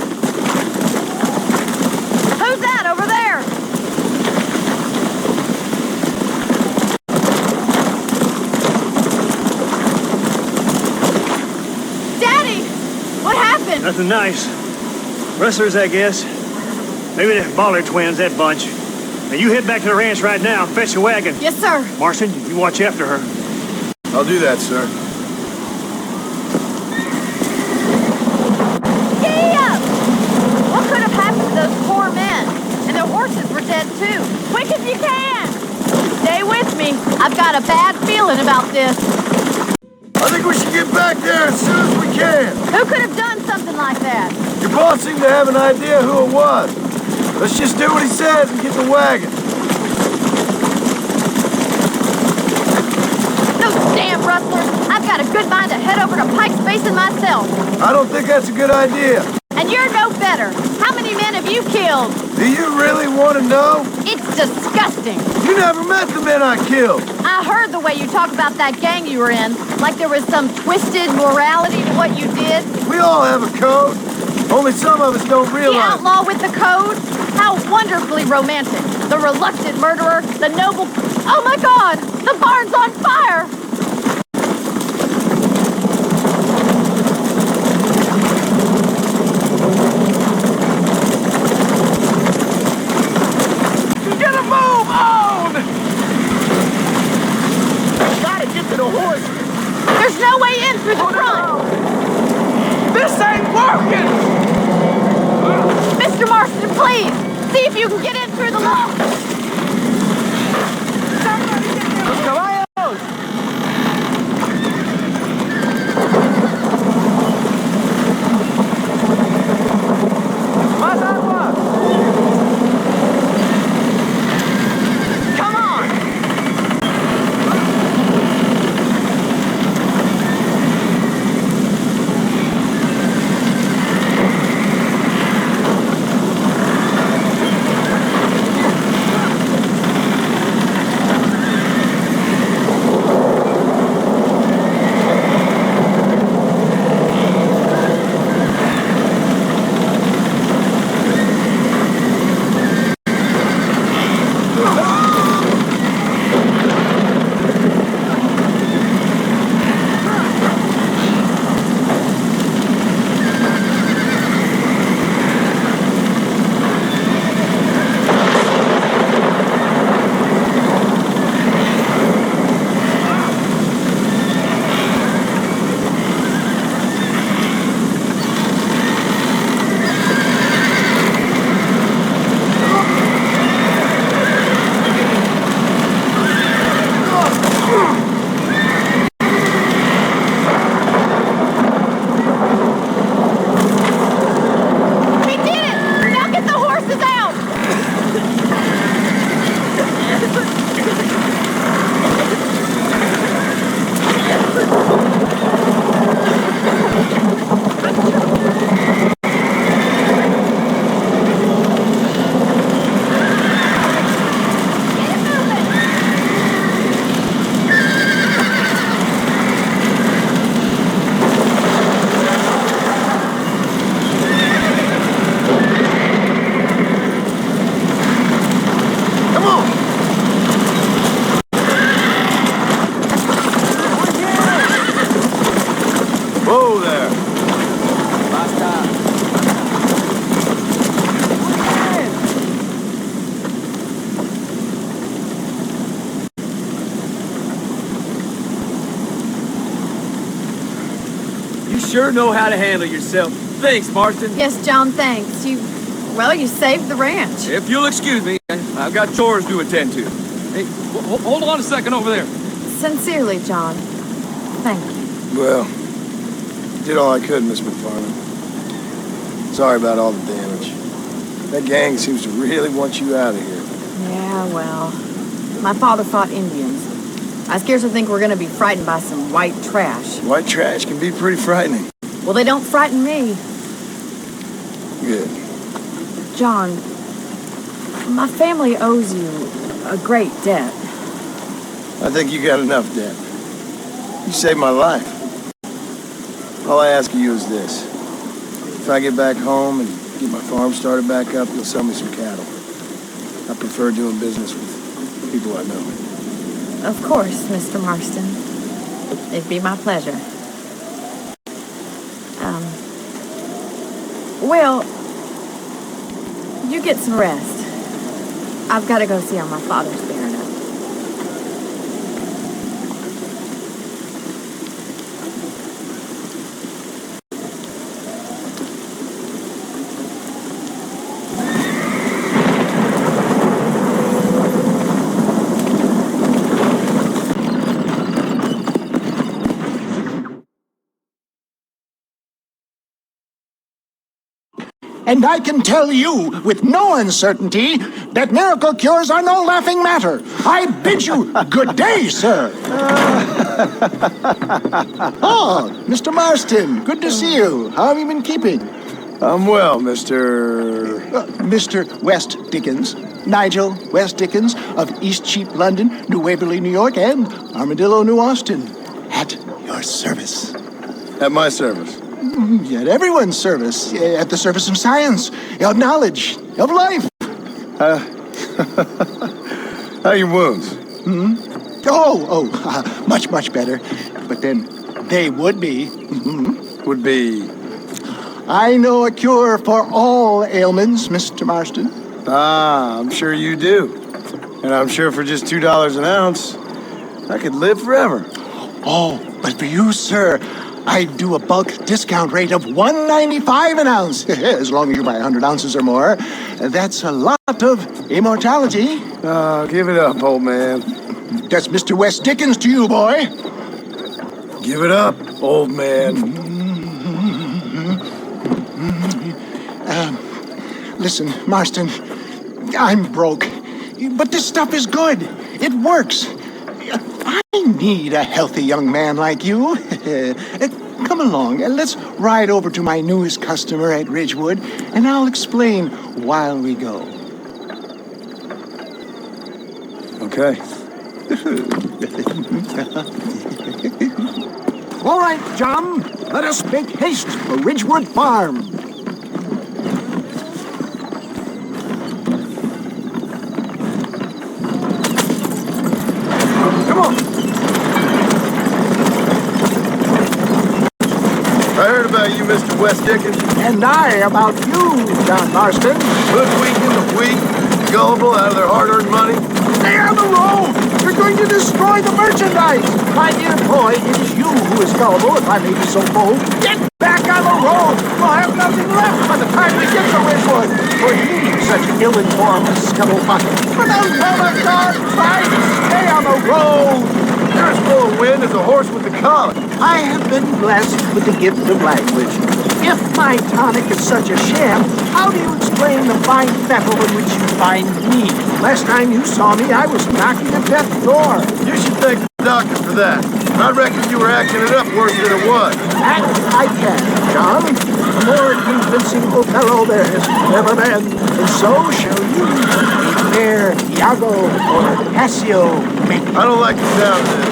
Who's that over there? Daddy! What happened? Nothing nice. Rustlers, I guess. Maybe the Baller twins, that bunch. Now you head back to the ranch right now and fetch the wagon. Yes, sir. Marston, you watch after her. I'll do that, sir. with me. I've got a bad feeling about this. I think we should get back there as soon as we can. Who could have done something like that? Your boss seemed to have an idea who it was. Let's just do what he says and get the wagon. Those damn rustlers! I've got a good mind to head over to Pike's Basin myself. I don't think that's a good idea. And you're no better. How many men have you killed? Do you really want to know? It's disgusting. You never met the men I killed. I heard the way you talk about that gang you were in, like there was some twisted morality to what you did. We all have a code. Only some of us don't realize. The outlaw with the code? How wonderfully romantic. The reluctant murderer, the noble... Oh my God! The barn's on fire! Get a move on! Gotta get to the horse. There's no way in through the front. This ain't working! Mr. Marston, please! See if you can get in through the loft! Los caballos! Más agua! Come on! Sure know how to handle yourself. Thanks, Marston. Yes, John, thanks. You saved the ranch. If you'll excuse me, I've got chores to attend to. Hey, hold on a second over there. Sincerely, John. Thank you. Well, did all I could, Miss McFarland. Sorry about all the damage. That gang seems to really want you out of here. Yeah, well, my father fought Indians. I scarcely think we're gonna be frightened by some white trash. White trash can be pretty frightening. Well, they don't frighten me. Good. John, my family owes you a great debt. I think you got enough debt. You saved my life. All I ask of you is this. If I get back home and get my farm started back up, you'll sell me some cattle. I prefer doing business with people I know. Of course, Mr. Marston. It'd be my pleasure. Well, you get some rest. I've got to go see how my father's bearing up. And I can tell you with no uncertainty that miracle cures are no laughing matter. I bid you good day, sir. Oh, Mr. Marston, good to see you. How have you been keeping? I'm well, Mr. Mr. West Dickens. Nigel West Dickens of East Cheap, London, New Waverly, New York, and Armadillo, New Austin. At your service. At my service. At everyone's service. At the service of science, of knowledge, of life. How are your wounds? Much, much better. But then they would be. Would be? I know a cure for all ailments, Mr. Marston. Ah, I'm sure you do. And I'm sure for just $2 an ounce, I could live forever. Oh, but for you, sir, I do a bulk discount rate of $1.95 an ounce. As long as you buy 100 ounces or more. That's a lot of immortality. Give it up, old man. That's Mr. West Dickens to you, boy. Give it up, old man. Listen, Marston, I'm broke, but this stuff is good. It works. I need a healthy young man like you. Come along, let's ride over to my newest customer at Ridgewood, and I'll explain while we go. Okay. All right, John, let us make haste for Ridgewood Farm. You, Mr. West Dickens. And I about you, John Marston. Hoodwinking the weak, gullible out of their hard-earned money. Stay on the road! You're going to destroy the merchandise! My dear boy, it is you who is gullible, if I may be so bold. Get back on the road! We'll have nothing left by the time we get to Ridgewood. For you, such ill-informed scuttlebutt. For the love of God, Christ, stay on the road! You're as full of wind as a horse with the collar. I have been blessed with the gift of language. If my tonic is such a sham, how do you explain the fine fettle in which you find me? Last time you saw me, I was knocking at death's door. You should thank the doctor for that. I reckon you were acting it up worse than it was. Act I can, John. A more convincing Othello there has never been. And so shall you, a fair Iago or Cassio. I don't like the sound of this.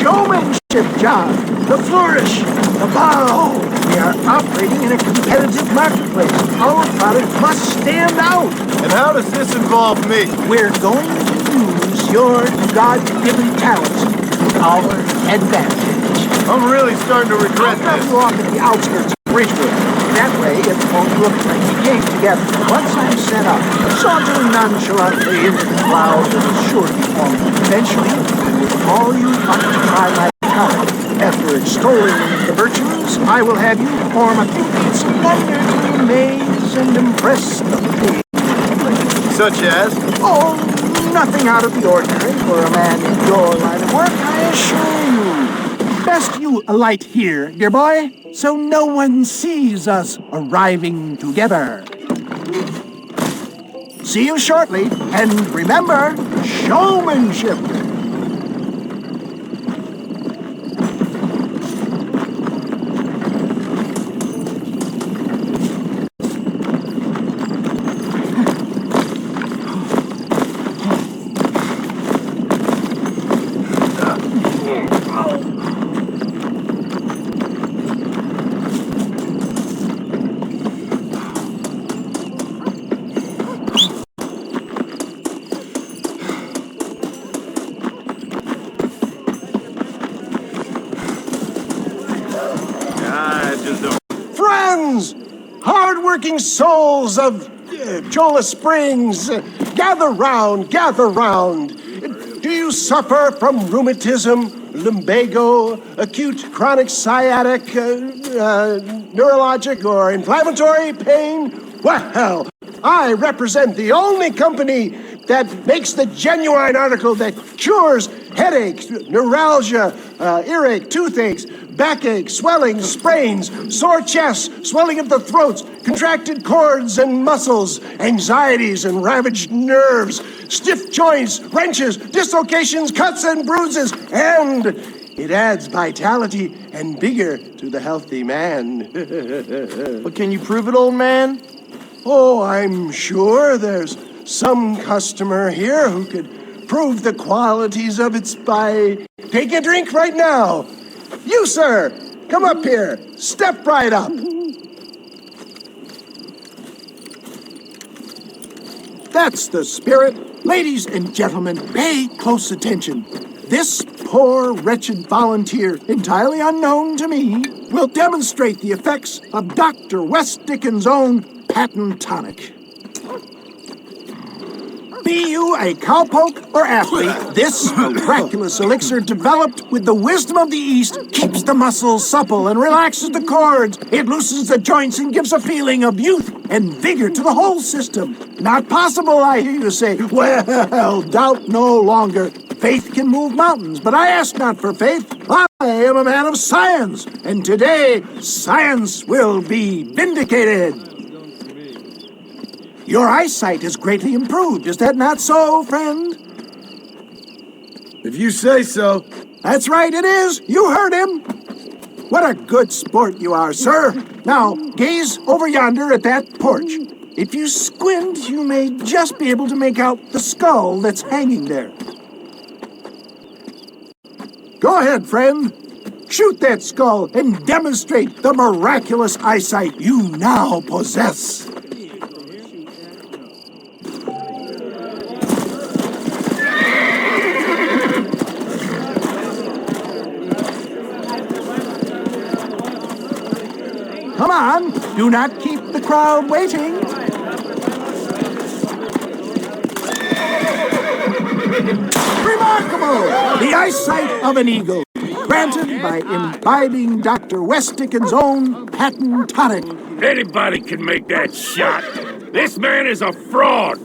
Showmanship, John. The flourish, the bow. We are operating in a competitive marketplace. Our product must stand out. And how does this involve me? We're going to use your God-given talents to our advantage. I'm really starting to regret I'll this. you off at the outskirts of Ridgewood. That way, it won't look like we came together. Once I'm set up, sauntering nonchalantly into the clouds of a sure form. Eventually, I will call you up to try my talent. After extolling the virtues, I will have you perform a feat of splendor to amaze and impress the pig. Such as? Oh, nothing out of the ordinary for a man in your line of work, I assure you. Best you alight here, dear boy, so no one sees us arriving together. See you shortly, and remember, showmanship. Friends, hard-working souls of Jola Springs, gather round, gather round. Do you suffer from rheumatism, lumbago, acute chronic sciatic, neurologic, or inflammatory pain? Well, I represent the only company that makes the genuine article that cures headaches, neuralgia, earache, toothaches, backache, swelling, sprains, sore chests, swelling of the throats, contracted cords and muscles, anxieties and ravaged nerves, stiff joints, wrenches, dislocations, cuts and bruises, and it adds vitality and vigor to the healthy man. But can you prove it, old man? Oh, I'm sure there's some customer here who could prove the qualities of it by taking a drink right now. You, sir, come up here. Step right up. That's the spirit. Ladies and gentlemen, pay close attention. This poor, wretched volunteer, entirely unknown to me, will demonstrate the effects of Dr. West Dickens' own patent tonic. Be you a cowpoke or athlete, this miraculous elixir developed with the wisdom of the East keeps the muscles supple and relaxes the cords. It loosens the joints and gives a feeling of youth and vigor to the whole system. Not possible, I hear you say. Well, doubt no longer. Faith can move mountains, but I ask not for faith. I am a man of science, and today science will be vindicated. Your eyesight has greatly improved. Is that not so, friend? If you say so. That's right, it is. You heard him. What a good sport you are, sir. Now, gaze over yonder at that porch. If you squint, you may just be able to make out the skull that's hanging there. Go ahead, friend. Shoot that skull and demonstrate the miraculous eyesight you now possess. Come on, do not keep the crowd waiting. Remarkable! The eyesight of an eagle, granted by imbibing Dr. West Dickens' own patent tonic. Anybody can make that shot. This man is a fraud.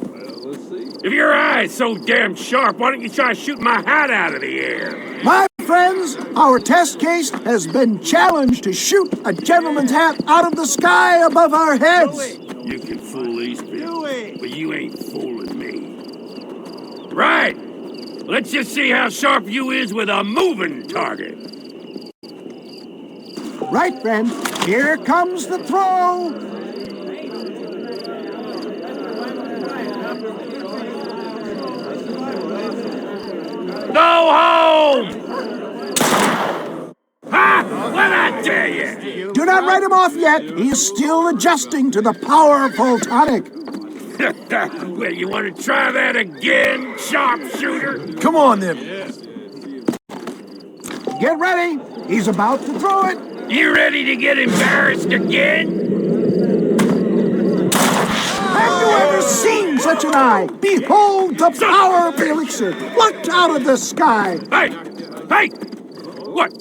If your eye's so damn sharp, why don't you try shooting my hat out of the air? My friends, our test case has been challenged to shoot a gentleman's hat out of the sky above our heads. You can fool these people, but you ain't fooling me. Right. Let's just see how sharp you is with a moving target. Right, friend. Here comes the throw. Go home! Ha! What'd I tell you? Do not write him off yet. He is still adjusting to the powerful tonic. Well, you want to try that again, sharpshooter? Come on, then. Get ready. He's about to throw it. You ready to get embarrassed again? Have you ever seen such an eye? Behold the power of the elixir. Plucked out of the sky. Hey! Hey! What?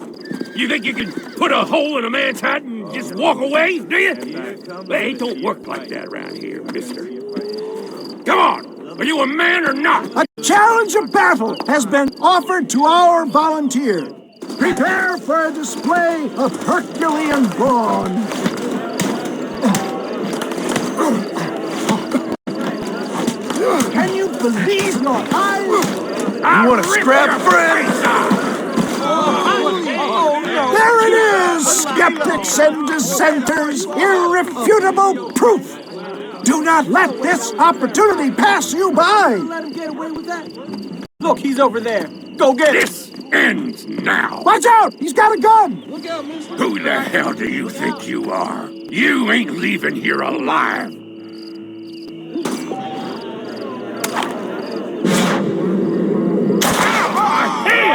You think you can put a hole in a man's hat and just walk away, do you? Hey, it don't work like that around here, mister. Come on! Are you a man or not? A challenge of battle has been offered to our volunteer. Prepare for a display of Herculean brawn. Can you believe your eyes? You want to scrap, friend? There it is, skeptics and dissenters, irrefutable proof. Do not let this opportunity pass you by. Let him get away with that. Look, he's over there. Go get him. This ends now. Watch out! He's got a gun. Look out, mister. Who the hell do you think you are? You ain't leaving here alive.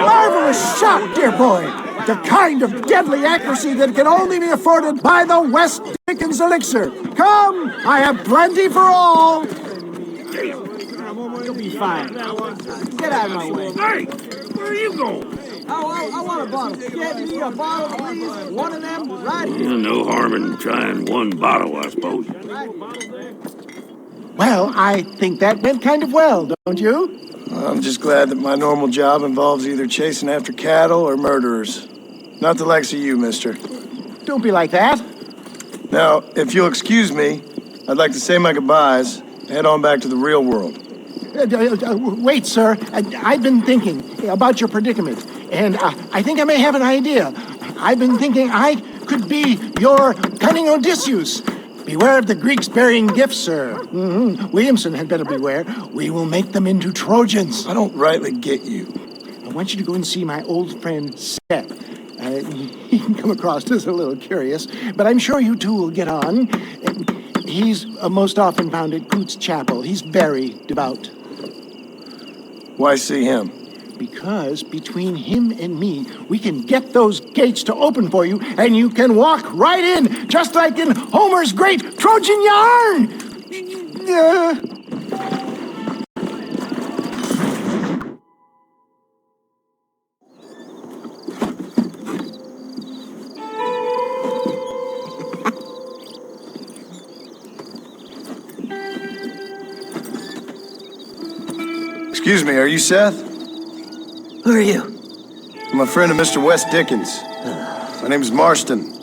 Marvelous shot, dear boy. The kind of deadly accuracy that can only be afforded by the West Dickens elixir. Come, I have plenty for all. You'll be fine. Get out of my way. Hey, where are you going? I want a bottle. Get me a bottle, please. One of them right here. No harm in trying one bottle, I suppose. Well, I think that went kind of well, don't you? I'm just glad that my normal job involves either chasing after cattle or murderers. Not the likes of you, mister. Don't be like that. Now, if you'll excuse me, I'd like to say my goodbyes and head on back to the real world. Wait, sir. I've been thinking about your predicament, and I think I may have an idea. I've been thinking I could be your cunning Odysseus. Beware of the Greeks burying gifts, sir. Williamson had better beware. We will make them into Trojans. I don't rightly get you. I want you to go and see my old friend Seth. He can come across as a little curious, but I'm sure you two will get on. He's most often found at Coots Chapel. He's very devout. Why see him? Because between him and me, we can get those gates to open for you, and you can walk right in, just like in Homer's great Trojan yarn! Excuse me, are you Seth? Who are you? I'm a friend of Mr. West Dickens. My name's Marston.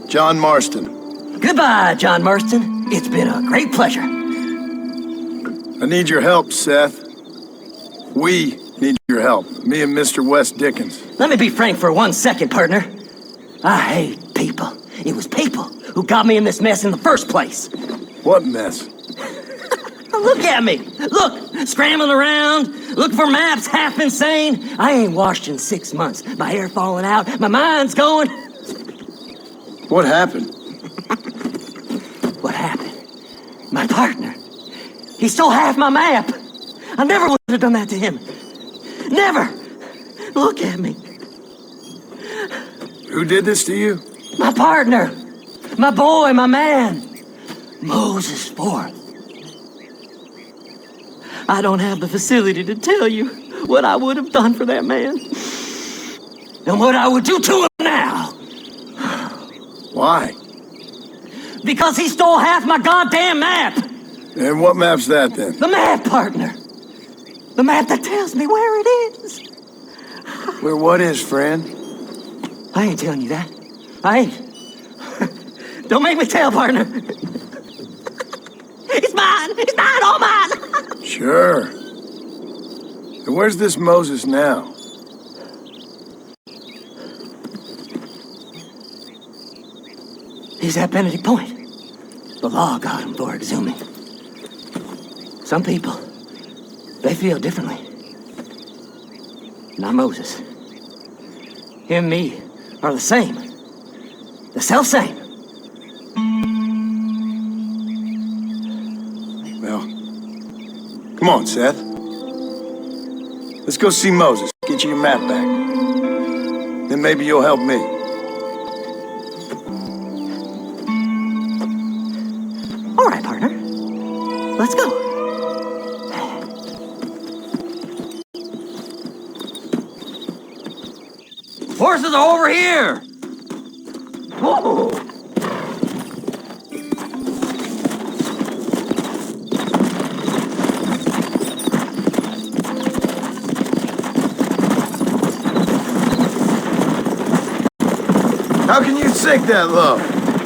John Marston. Goodbye, John Marston. It's been a great pleasure. I need your help, Seth. We need your help. Me and Mr. West Dickens. Let me be frank for 1 second, partner. I hate people. It was people who got me in this mess in the first place. What mess? Look at me. Look, scrambling around, looking for maps, half insane. I ain't washed in 6 months. My hair falling out, my mind's going. What happened? What happened? My partner. He stole half my map. I never would have done that to him. Never. Look at me. Who did this to you? My partner. My boy, my man. Moses Forth. I don't have the facility to tell you what I would have done for that man. And what I would do to him now. Why? Because he stole half my goddamn map. And what map's that, then? The map, partner. The map that tells me where it is. Where what is, friend? I ain't telling you that. I ain't. Don't make me tell, partner. It's mine. It's mine, all mine. Sure. And where's this Moses now? He's at Benedict Point. The law got him for exhuming. Some people, they feel differently. Not Moses. Him and me are the same. The self-same. Well, come on, Seth. Let's go see Moses. Get you your map back. Then maybe you'll help me. All right, partner. Let's go. Horses are over here! Whoa! How can you sink that low?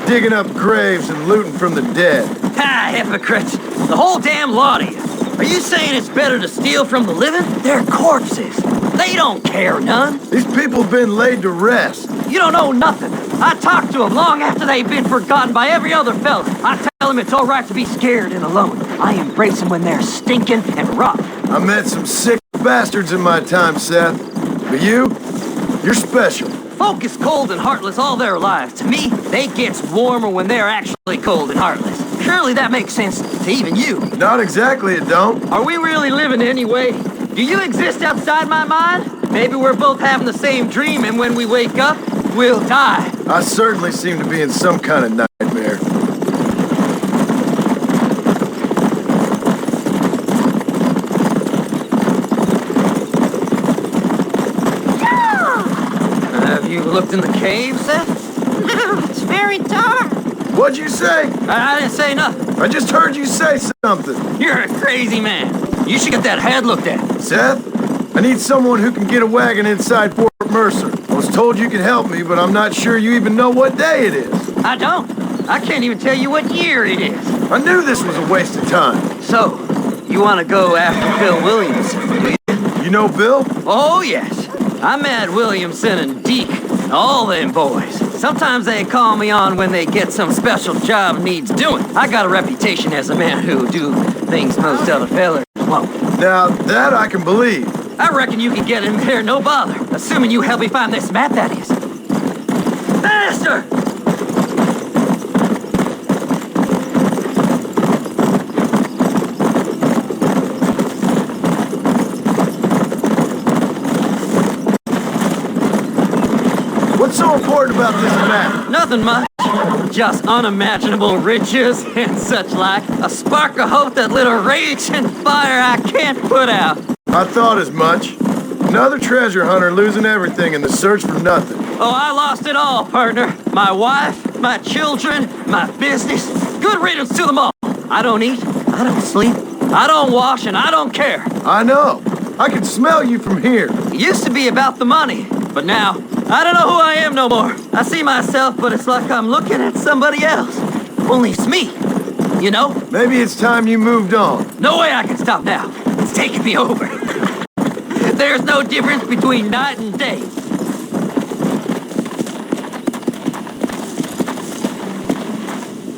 Digging up graves and looting from the dead. Ha, hypocrites! The whole damn lot of you. Are you saying it's better to steal from the living? They're corpses. They don't care none. These people have been laid to rest. You don't know nothing. I talked to them long after they've been forgotten by every other fella. I tell them it's all right to be scared and alone. I embrace them when they're stinking and rough. I met some sick bastards in my time, Seth. But you're special. Folk is cold and heartless all their lives. To me, they gets warmer when they're actually cold and heartless. Surely that makes sense to even you. Not exactly, it don't. Are we really living anyway? Do you exist outside my mind? Maybe we're both having the same dream, and when we wake up, we'll die. I certainly seem to be in some kind of nightmare. Have you looked in the cave, Seth? No, it's very dark. What'd you say? I didn't say nothing. I just heard you say something. You're a crazy man. You should get that head looked at. Seth, I need someone who can get a wagon inside Fort Mercer. I was told you could help me, but I'm not sure you even know what day it is. I don't. I can't even tell you what year it is. I knew this was a waste of time. So, you want to go after Bill Williamson, do you? You know Bill? Oh, yes. I met Williamson and Deke and all them boys. Sometimes they call me on when they get some special job needs doing. I got a reputation as a man who do things most other fellers won't. Now, that I can believe. I reckon you can get in there no bother, assuming you help me find this map, that is. Faster! What's so important about this map? Nothing much. Just unimaginable riches and such like. A spark of hope that lit a raging fire I can't put out. I thought as much. Another treasure hunter losing everything in the search for nothing. Oh, I lost it all, partner. My wife, my children, my business. Good riddance to them all. I don't eat, I don't sleep, I don't wash, and I don't care. I know. I can smell you from here. It used to be about the money, but now, I don't know who I am no more. I see myself, but it's like I'm looking at somebody else. Only it's me, you know? Maybe it's time you moved on. No way I can stop now. It's taking me over. There's no difference between night and day.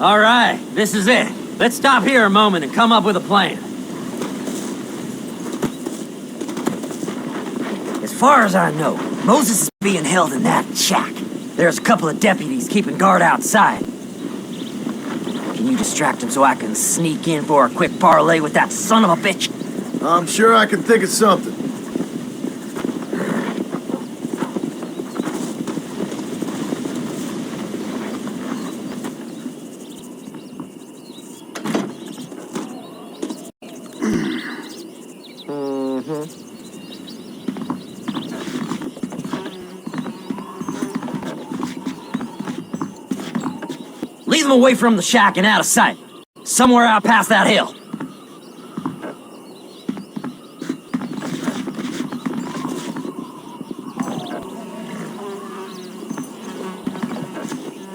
All right, this is it. Let's stop here a moment and come up with a plan. As far as I know, Moses is being held in that shack. There's a couple of deputies keeping guard outside. Can you distract him so I can sneak in for a quick parlay with that son of a bitch? I'm sure I can think of something. Lead them away from the shack and out of sight. Somewhere out past that hill.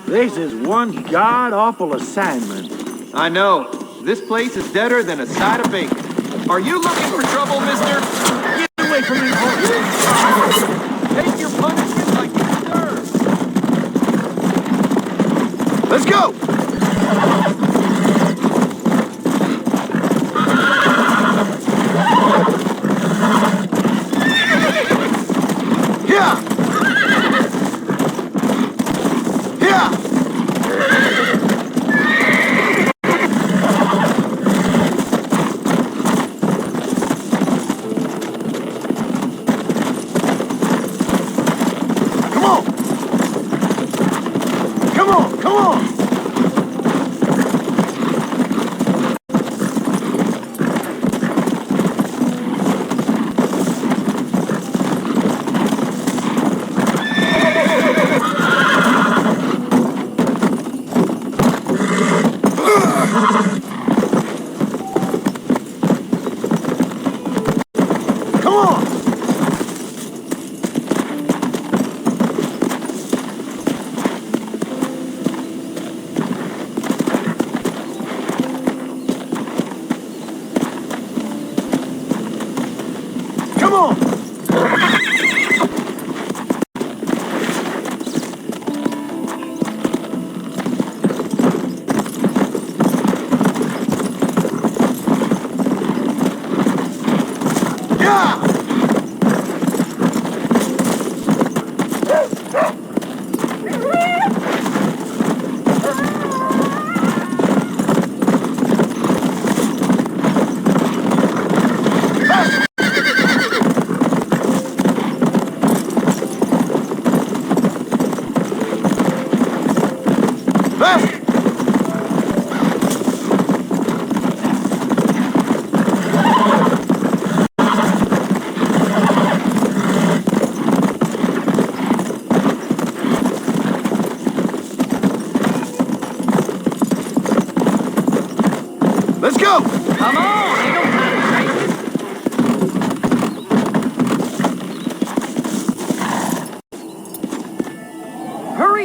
This is one god-awful assignment. I know. This place is deader than a side of bacon. Are you looking for trouble, mister? Get away from me, horse! Take your punishment like you deserve. Let's go! Yeah! Yeah! Come on! Come on! Come on!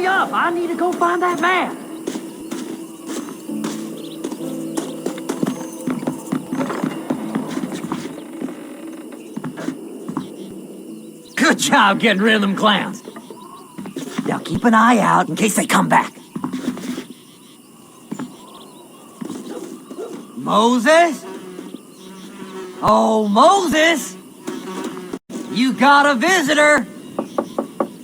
hurry up. I need to go find that man. Good job getting rid of them clowns. Now keep an eye out in case they come back. Moses? Oh, Moses! You got a visitor!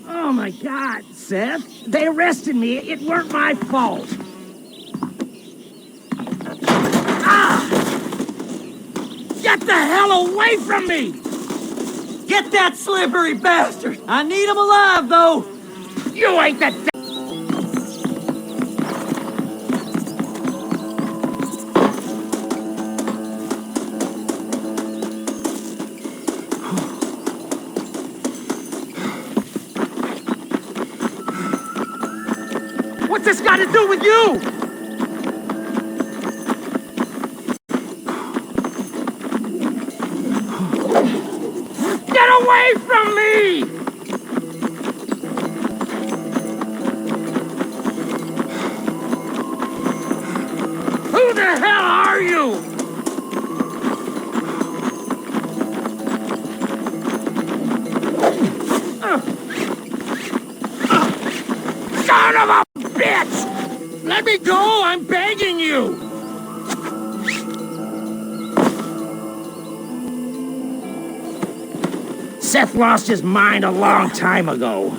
Oh my God, Seth. They arrested me. It weren't my fault. Ah! Get the hell away from me! Get that slippery bastard! I need him alive, though! You ain't the... What's this got to do with you? Get away from me! Who the hell are you? Son of a bitch! Let me go! I'm begging you! Seth lost his mind a long time ago.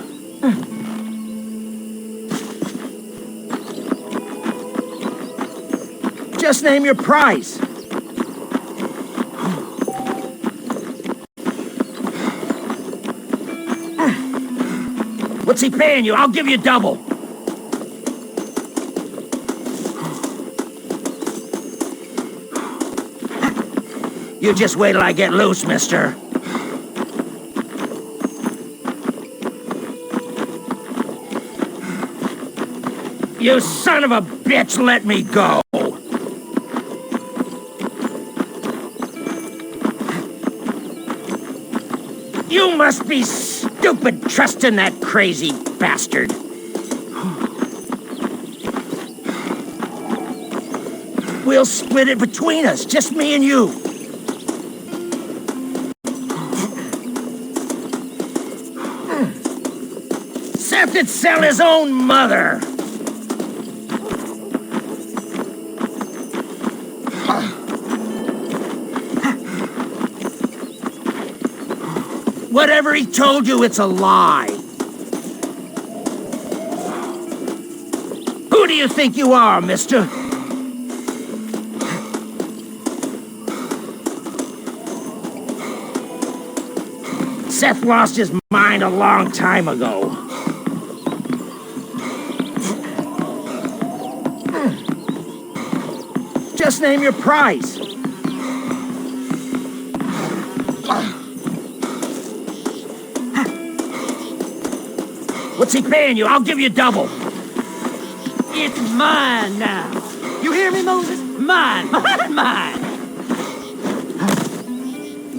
Just name your price. What's he paying you? I'll give you double. You just wait till I get loose, mister. You son of a bitch, let me go! You must be stupid trusting that crazy bastard. We'll split it between us, just me and you. Seth would sell his own mother. Whatever he told you, it's a lie. Who do you think you are, mister? Seth lost his mind a long time ago. Just name your price. What's he paying you? I'll give you double. It's mine now. You hear me, Moses? Mine, mine, mine.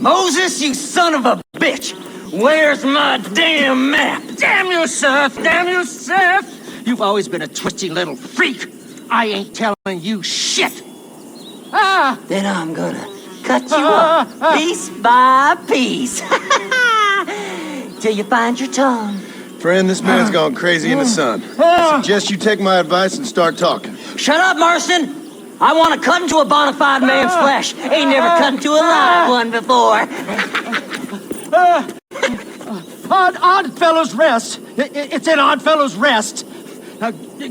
Moses, you son of a bitch! Where's my damn map? Damn you, Seth! Damn you, Seth! You've always been a twisty little freak. I ain't telling you shit. Ah! Then I'm gonna cut you up piece by piece. Till you find your tongue. Friend, this man's gone crazy in the sun. I suggest you take my advice and start talking. Shut up, Marston! I want to cut into a bona fide man's flesh. Ain't never cut into a live one before. Oddfellows Rest. It's in Oddfellows Rest.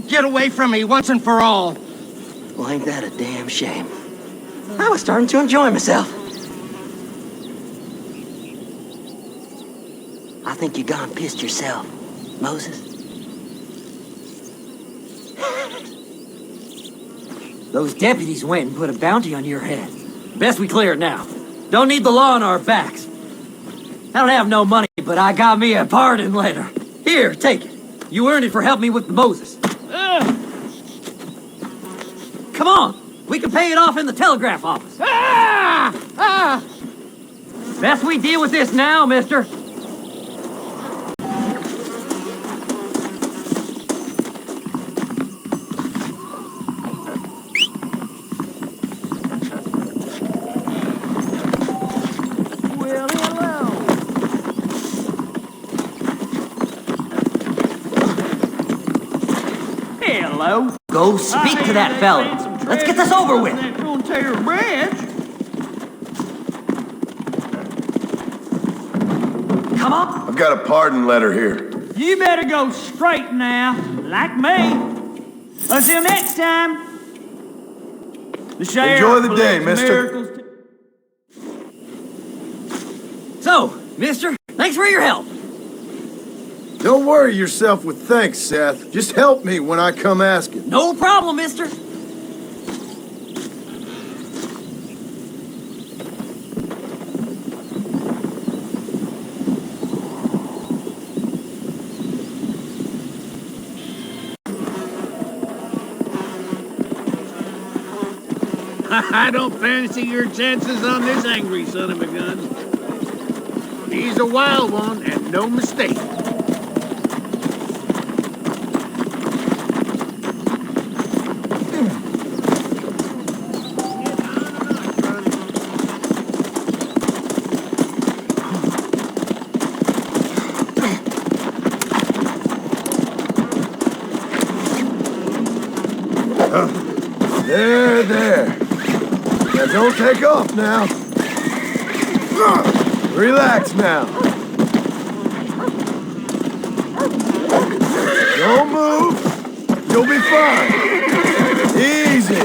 Get away from me once and for all. Well, ain't that a damn shame? I was starting to enjoy myself. I think you gone pissed yourself, Moses. Those deputies went and put a bounty on your head. Best we clear it now. Don't need the law on our backs. I don't have no money, but I got me a pardon letter. Here, take it. You earned it for helping me with the Moses. Come on, we can pay it off in the telegraph office. Best we deal with this now, mister. Hello? Go speak to that fella. Let's get this over with. That Frontier Bridge. Come on. I've got a pardon letter here. You better go straight now, like me. Until next time. The sheriff Enjoy the will day, let mister. miracles So, mister, thanks for your help. Don't worry yourself with thanks, Seth. Just help me when I come asking. No problem, mister. I don't fancy your chances on this angry son of a gun. He's a wild one, and no mistake. There. Now don't take off now. Relax now. Don't move. You'll be fine. Easy.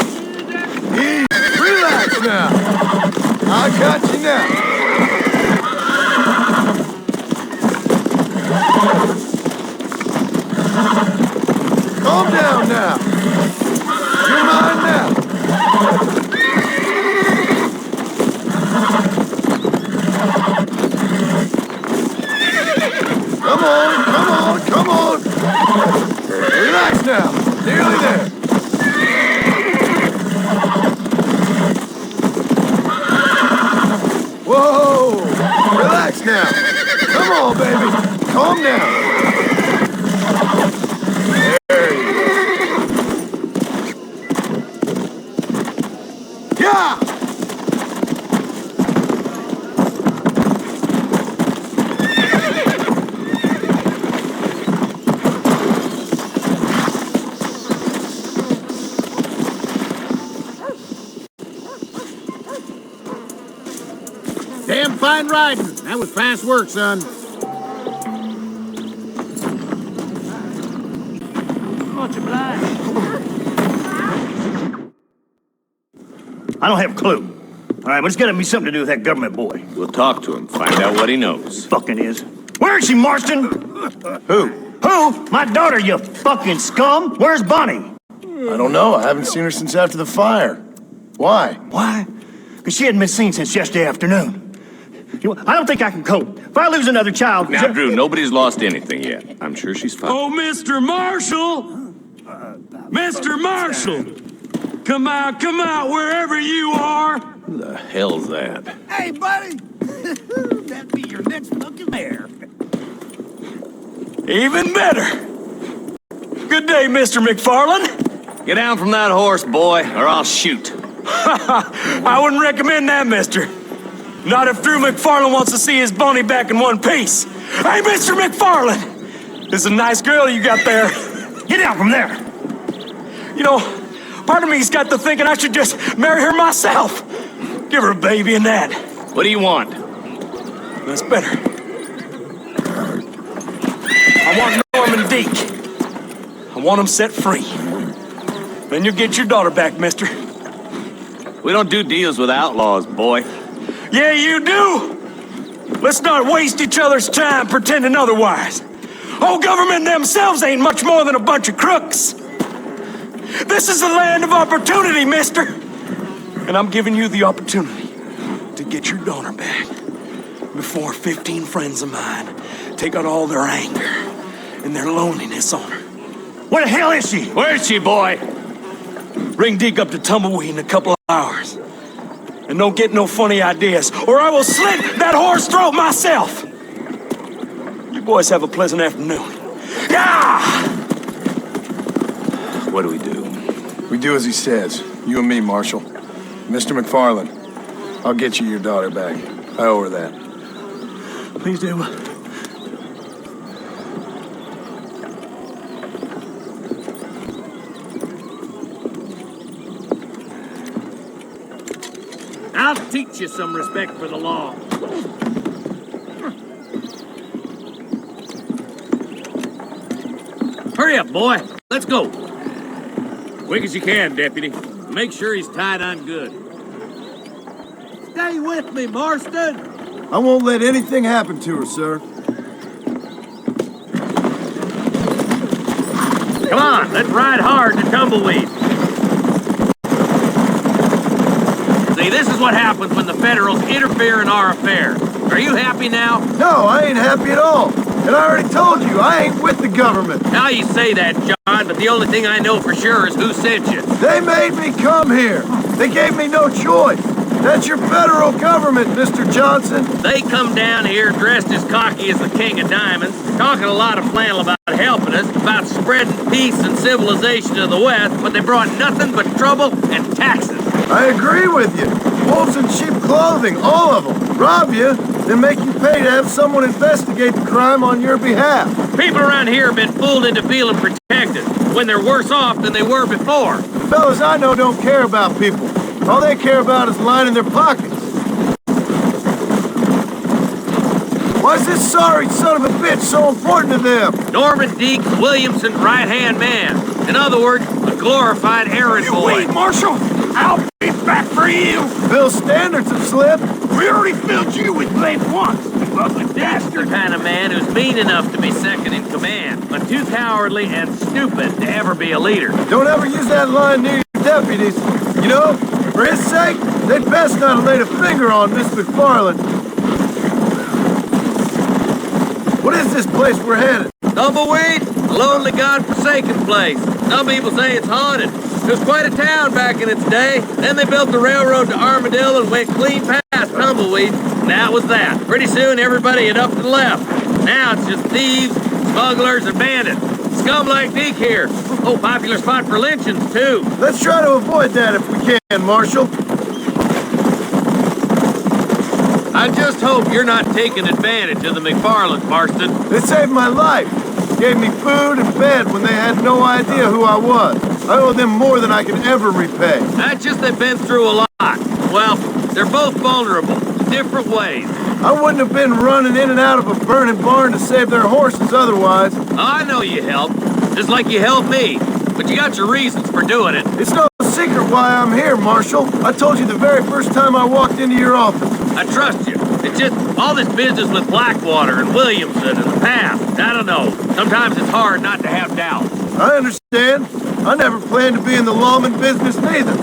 Relax now. I got you now. Calm down now. You're mine now. Come on. Relax now. Nearly there. Whoa. Relax now. Come on, baby. Calm down. There you go. Yeah! Damn fine riding. That was fast work, son. Much obliged. I don't have a clue. All right, but it's got to be something to do with that government boy. We'll talk to him, find out what he knows. Fucking is. Where is she, Marston? Who? Who? My daughter, you fucking scum. Where's Bonnie? I don't know. I haven't seen her since after the fire. Why? Why? Because she hadn't been seen since yesterday afternoon. You know, I don't think I can cope. If I lose another child... Now, Drew, nobody's lost anything yet. I'm sure she's fine. Oh, Mr. Marshall! Mr. Marshall! Come out, wherever you are! Who the hell's that? Hey, buddy! That'd be your next fucking mayor. Even better! Good day, Mr. McFarland. Get down from that horse, boy, or I'll shoot. I wouldn't recommend that, mister. Not if Drew McFarland wants to see his Bonnie back in one piece. Hey, Mr. McFarland! This is a nice girl you got there. Get down from there! You know, part of me's got to thinking I should just marry her myself. Give her a baby and that. What do you want? That's better. I want Norman Deke. I want him set free. Then you'll get your daughter back, mister. We don't do deals with outlaws, boy. Yeah, you do! Let's not waste each other's time pretending otherwise. Old government themselves ain't much more than a bunch of crooks. This is the land of opportunity, mister. And I'm giving you the opportunity to get your daughter back before 15 friends of mine take out all their anger and their loneliness on her. Where the hell is she? Where is she, boy? Bring Deke up to Tumbleweed in a couple of hours. And don't get no funny ideas, or I will slit that horse throat myself. You boys have a pleasant afternoon. Yeah! What do we do? We do as he says. You and me, Marshal. Mr. McFarland, I'll get you your daughter back. I owe her that. Please do. I'll teach you some respect for the law. Hurry up, boy. Let's go. Quick as you can, deputy. Make sure he's tied on good. Stay with me, Marston. I won't let anything happen to her, sir. Come on, let's ride hard to Tumbleweed. See, this is what happens when the Federals interfere in our affairs. Are you happy now? No, I ain't happy at all. And I already told you, I ain't with the government. Now you say that, John, but the only thing I know for sure is who sent you. They made me come here. They gave me no choice. That's your federal government, Mr. Johnson. They come down here dressed as cocky as the King of Diamonds, talking a lot of flannel about helping us, about spreading peace and civilization to the West, but they brought nothing but trouble and taxes. I agree with you. Wolves in cheap clothing, all of them. Rob you, then make you pay to have someone investigate the crime on your behalf. People around here have been fooled into feeling protected, when they're worse off than they were before. Fellas I know don't care about people. All they care about is lining their pockets. Why's this sorry son of a bitch so important to them? Norman Deek, Williamson's right-hand man. In other words, a glorified errand boy. Wait, Marshal! I'll be back for you! Bill's standards have slipped. We already filled you with blame once, you ugly bastard! That's the kind of man who's mean enough to be second in command, but too cowardly and stupid to ever be a leader. Don't ever use that line near your deputies. You know, for his sake, they'd best not have laid a finger on Miss McFarland. What is this place we're headed? Tumbleweed, a lonely, God-forsaken place. Some people say it's haunted. It was quite a town back in its day. Then they built the railroad to Armadillo and went clean past Tumbleweed. And that was that. Pretty soon, everybody had up and left. Now it's just thieves, smugglers, and bandits. Scum like Deke here. Oh, popular spot for lynchings, too. Let's try to avoid that if we can, Marshal. I just hope you're not taking advantage of the McFarlands, Marston. They saved my life. Gave me food and bed when they had no idea who I was. I owe them more than I can ever repay. That's just they've been through a lot. Well, they're both vulnerable, in different ways. I wouldn't have been running in and out of a burning barn to save their horses otherwise. I know you helped, just like you helped me. But you got your reasons for doing it. It's no secret why I'm here, Marshal. I told you the very first time I walked into your office. I trust you. It's just all this business with Blackwater and Williamson and the past. I don't know. Sometimes it's hard not to have doubts. I understand. I never planned to be in the lawman business neither.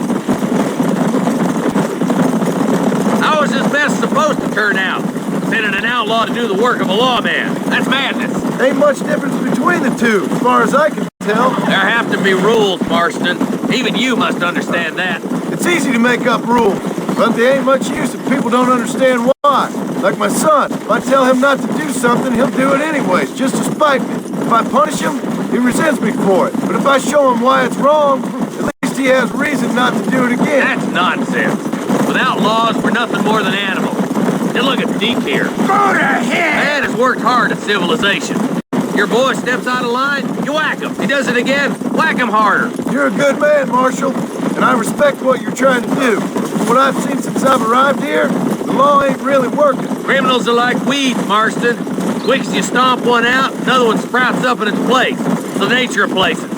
How was this mess supposed to turn out? Sending an outlaw to do the work of a lawman. That's madness. Ain't much difference between the two, as far as I can tell. There have to be rules, Marston. Even you must understand that. It's easy to make up rules, but they ain't much use if people don't understand why. Like my son. If I tell him not to do something, he'll do it anyways, just to spite me. If I punish him, he resents me for it. But if I show him why it's wrong, at least he has reason not to do it again. That's nonsense. Without laws, we're nothing more than animals. And look at Deke here. Go to hell! Man has worked hard at civilization. Your boy steps out of line, you whack him. He does it again, whack him harder. You're a good man, Marshal, and I respect what you're trying to do. From what I've seen since I've arrived here, the law ain't really working. Criminals are like weeds, Marston. Quick as you stomp one out, another one sprouts up in its place. It's the nature of places.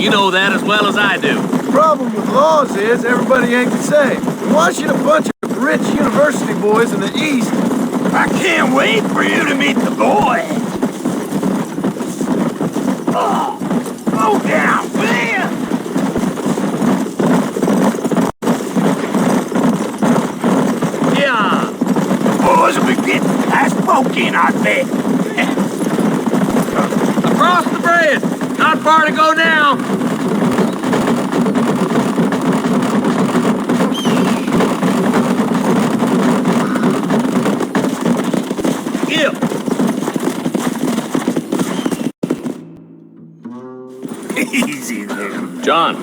You know that as well as I do. The problem with laws is everybody ain't the same. Watching a bunch of rich university boys in the East. I can't wait for you to meet the boy. Oh, go down, man! Yeah. Boys will be getting outspoken, I bet. Across the bridge. Not far to go now. Easy there. John,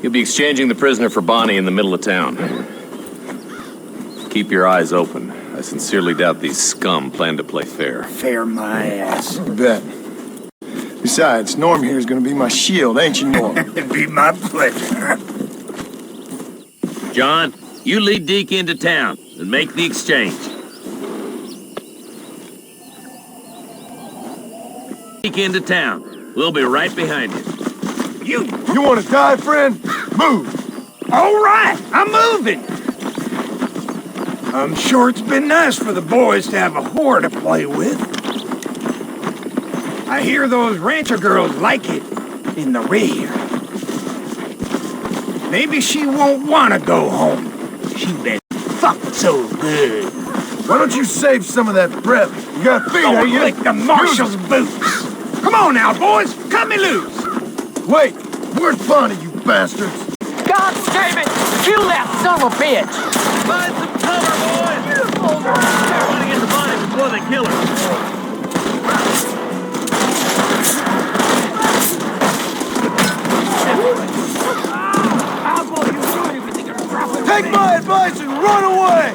you'll be exchanging the prisoner for Bonnie in the middle of town. Keep your eyes open. I sincerely doubt these scum plan to play fair. Fair my ass. You bet. Besides, Norm here is going to be my shield, ain't you, Norm? It'd be my pleasure. John, You lead Deke into town and make the exchange. Deke into town. We'll be right behind you. You want to die, friend? Move! All right, I'm moving. I'm sure it's been nice for the boys to have a whore to play with. I hear those rancher girls like it in the rear. Maybe she won't want to go home. She been fucked so good. Why don't you save some of that breath? You got feet, Don't you? lick the marshal's boots. Come on now, boys. Cut me loose. Wait! Where's Bonnie, you bastards? God damn it! Kill that son of a bitch! Find some cover, boys! I want to get the body before they kill her. Take my advice and run away!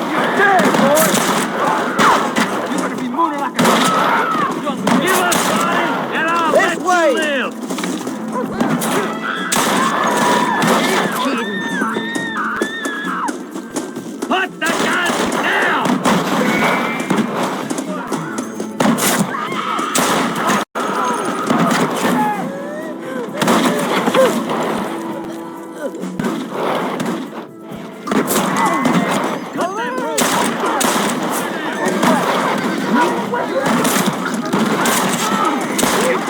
You're dead, boy! You're gonna be mooning like a... Give us body, and I'll This let way. you live! Put the gun down!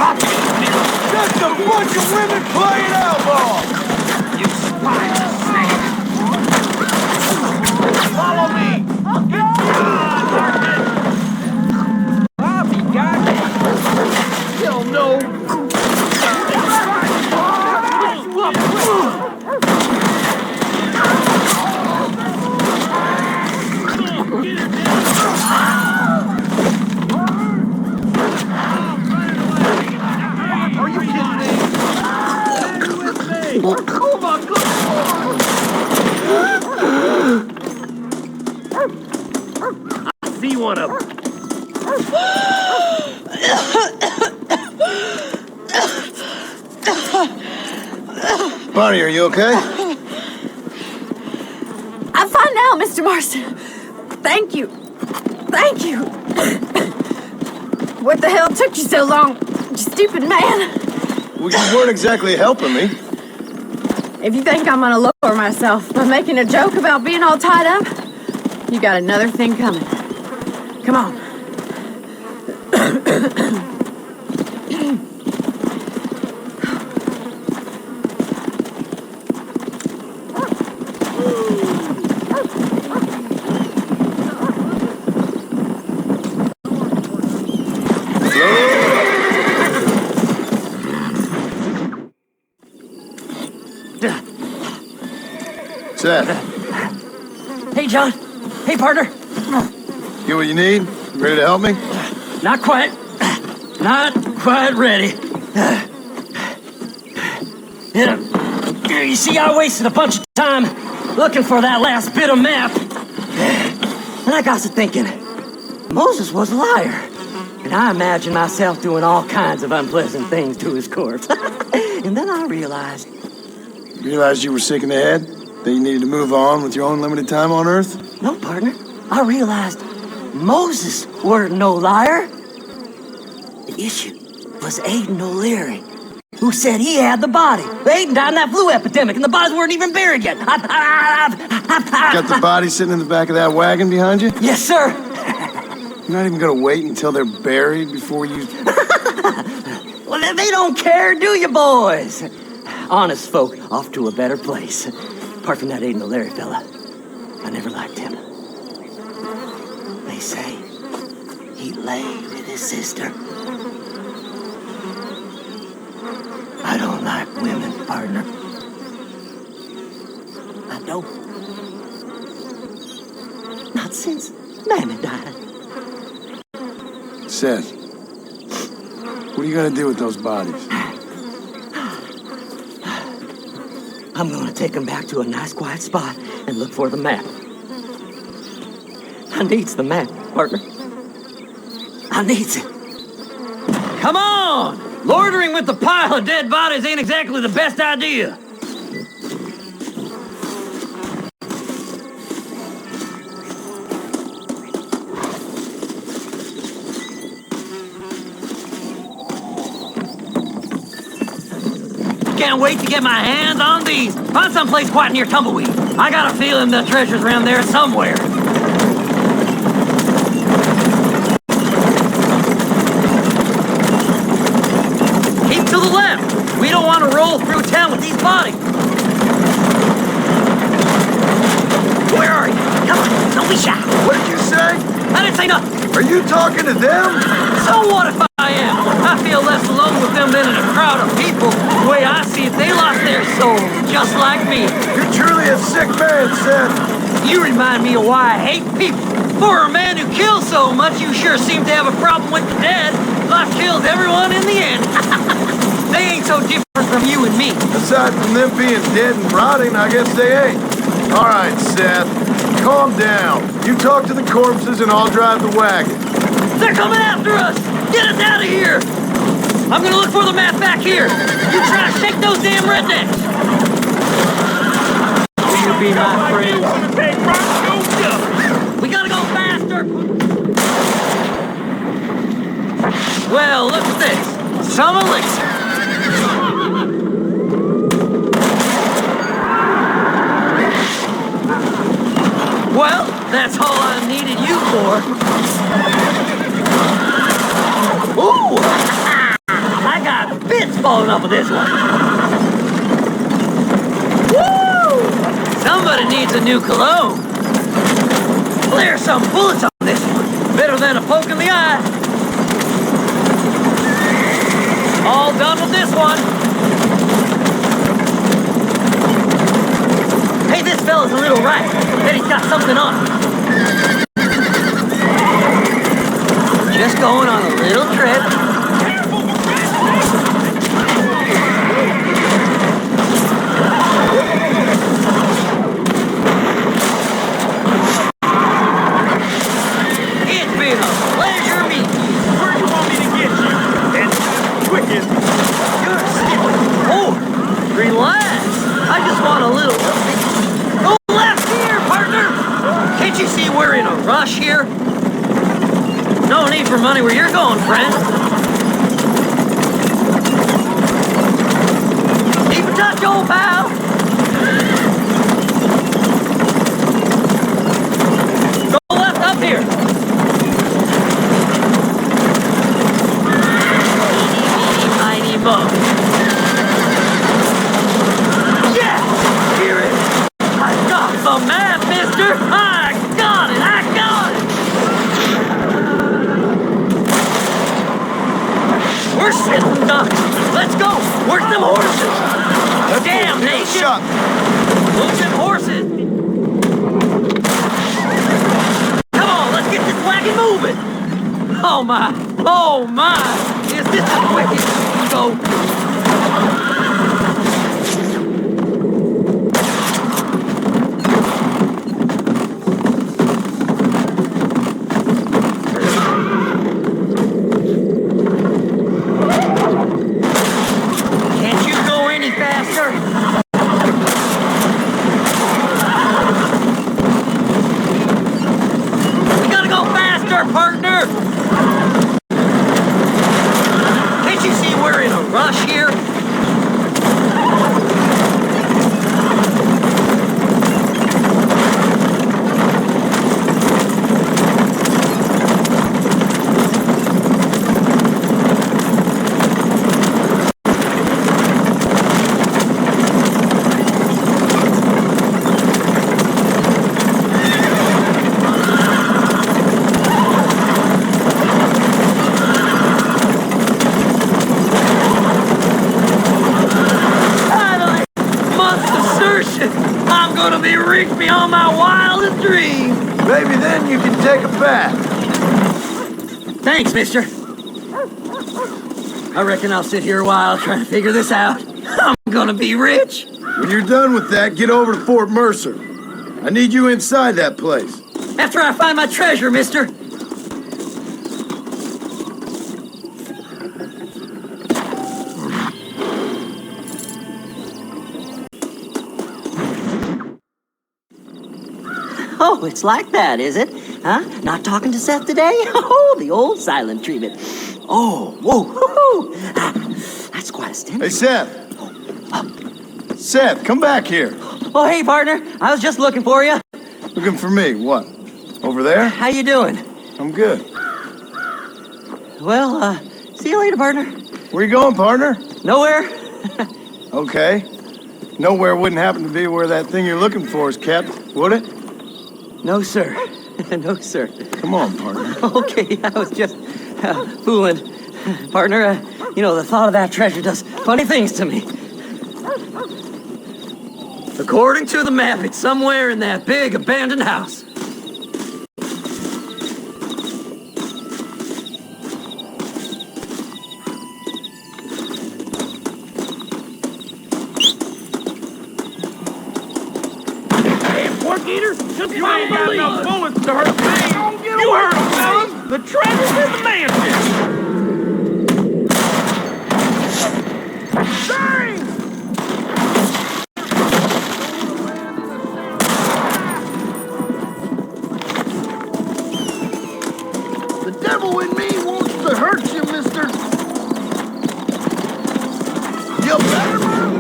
Just a bunch of women playing outlaw! You spineless snake. Follow me. I'll be goddamn. Hell no. Are you kidding me? Oh my God! I see one of them. Bonnie, are you okay? I'm fine now, Mr. Marston. Thank you. Thank you. What the hell took you so long, you stupid man? Well, you weren't exactly helping me. If you think I'm gonna lower myself by making a joke about being all tied up, you got another thing coming. Come on. Seth, Hey, John. Hey, partner. get what you need? You ready to help me? Not quite. Not quite ready. You see, I wasted a bunch of time looking for that last bit of map. And I got to thinking, Moses was a liar. And I imagined myself doing all kinds of unpleasant things to his corpse. And then I realized... Realized you were sick in the head? That you needed to move on with your own limited time on Earth? No, partner. I realized Moses weren't no liar. The issue was Aiden O'Leary, who said he had the body. Aiden died in that flu epidemic, and the bodies weren't even buried yet. Got the body sitting in the back of that wagon behind you? Yes, sir. You're not even gonna wait until they're buried before you... Well, they don't care, do you, boys? Honest folk off to a better place. Apart from that Aiden O'Leary fella, I never liked him. They say he lay with his sister. I don't like women, partner. I don't. Not since Mammy died. Seth, what are you gonna do with those bodies? I'm gonna take them back to a nice quiet spot and look for the map. I needs the map, partner. I needs it. Come on! Loitering with the pile of dead bodies ain't exactly the best idea. can't wait to get my hands on these. Find someplace quiet near Tumbleweed. I got a feeling the treasure's around there somewhere. Keep to the left. We don't want to roll through town with these bodies. Where are you? Come on, don't be shy. What did you say? I didn't say nothing. Are you talking to them? So what if I am? I feel less alone with them than in a crowd of people. The way I see it, they lost their soul, just like me. You're truly a sick man, Seth. You remind me of why I hate people. For a man who kills so much, you sure seem to have a problem with the dead. Life kills everyone in the end. They ain't so different from you and me. Aside from them being dead and rotting, I guess they ain't. All right, Seth. Calm down. You talk to the corpses and I'll drive the wagon. They're coming after us! Get us out of here! I'm gonna look for the map back here. You try to shake those damn rednecks. Will you be my friend? We gotta go faster! Well, look at this. Some elixir. Well, that's all I needed you for. Ooh! I got bits falling off of this one. Woo! Somebody needs a new cologne. There's some bullets on this one. Better than a poke in the eye. All done with this one. Hey, this fella's a little right. Bet he's got something on him. Just going on a little trip. It's been a pleasure meeting you. Where do you want me to get you? And quickest. You're skipping forward. Relax. I just want a little... Go left here, partner. Can't you see we're in a rush here? No need for money where you're going, friend. Keep in touch, old pal. Go left up here. Eeny, meeny, miny, mo. Yeah! Here it is. I got the map, mister. I got it. I got it. We're sitting ducks. Let's go. Where's them horses? Damn nation. Where's them horses? Come on, let's get this wagon moving. Oh my. Oh my. Is this the quickest you can go? Beyond my wildest dreams. Maybe then you can take a bath. Thanks, mister. I reckon I'll sit here a while trying to figure this out. I'm gonna be rich. When you're done with that, get over to Fort Mercer. I need you inside that place. After I find my treasure, mister. Oh, it's like that, is it? Huh? Not talking to Seth today? Oh, the old silent treatment. Oh, whoa, hoo-hoo. That's quite a stint. Hey, Seth. Seth, come back here. Oh, hey, partner. I was just looking for you. Looking for me, what? Over there? How you doing? I'm good. Well, see you later, partner. Where you going, partner? Nowhere. Okay. Nowhere wouldn't happen to be where that thing you're looking for is kept, would it? No, sir. No, sir. Come on, partner. Okay, I was just fooling. Partner, you know, the thought of that treasure does funny things to me. According to the map, it's somewhere in that big abandoned house. Pork eater, just you ain't got enough bullets to hurt me. You heard him, fellas. The treasure's in the mansion. Dang! The devil in me wants to hurt you, mister. You better move.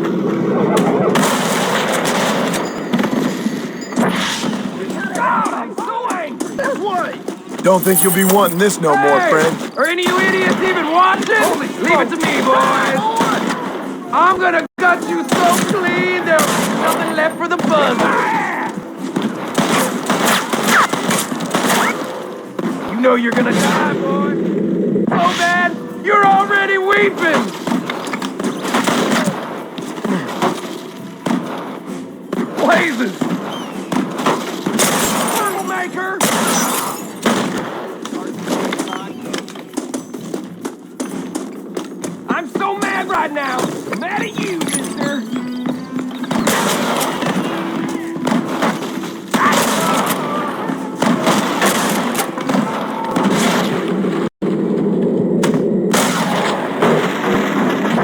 God, I'm so angry. This way. Don't think you'll be wanting this no more, friend. Are any of you idiots even watching? Leave it to me, boys. I'm gonna gut you so clean there'll be nothing left for the buzzers. You know you're gonna die, boy. So bad, you're already weeping. Blazes. Troublemaker. I'm so mad right now. Mad at you, mister.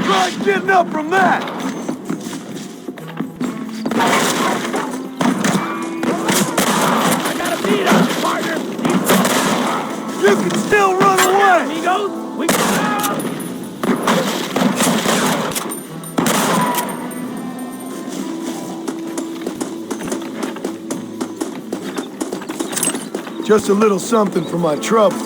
Try getting up from that. I got a beat up, partner. You can still run away. Amigos, we can. Just a little something for my troubles.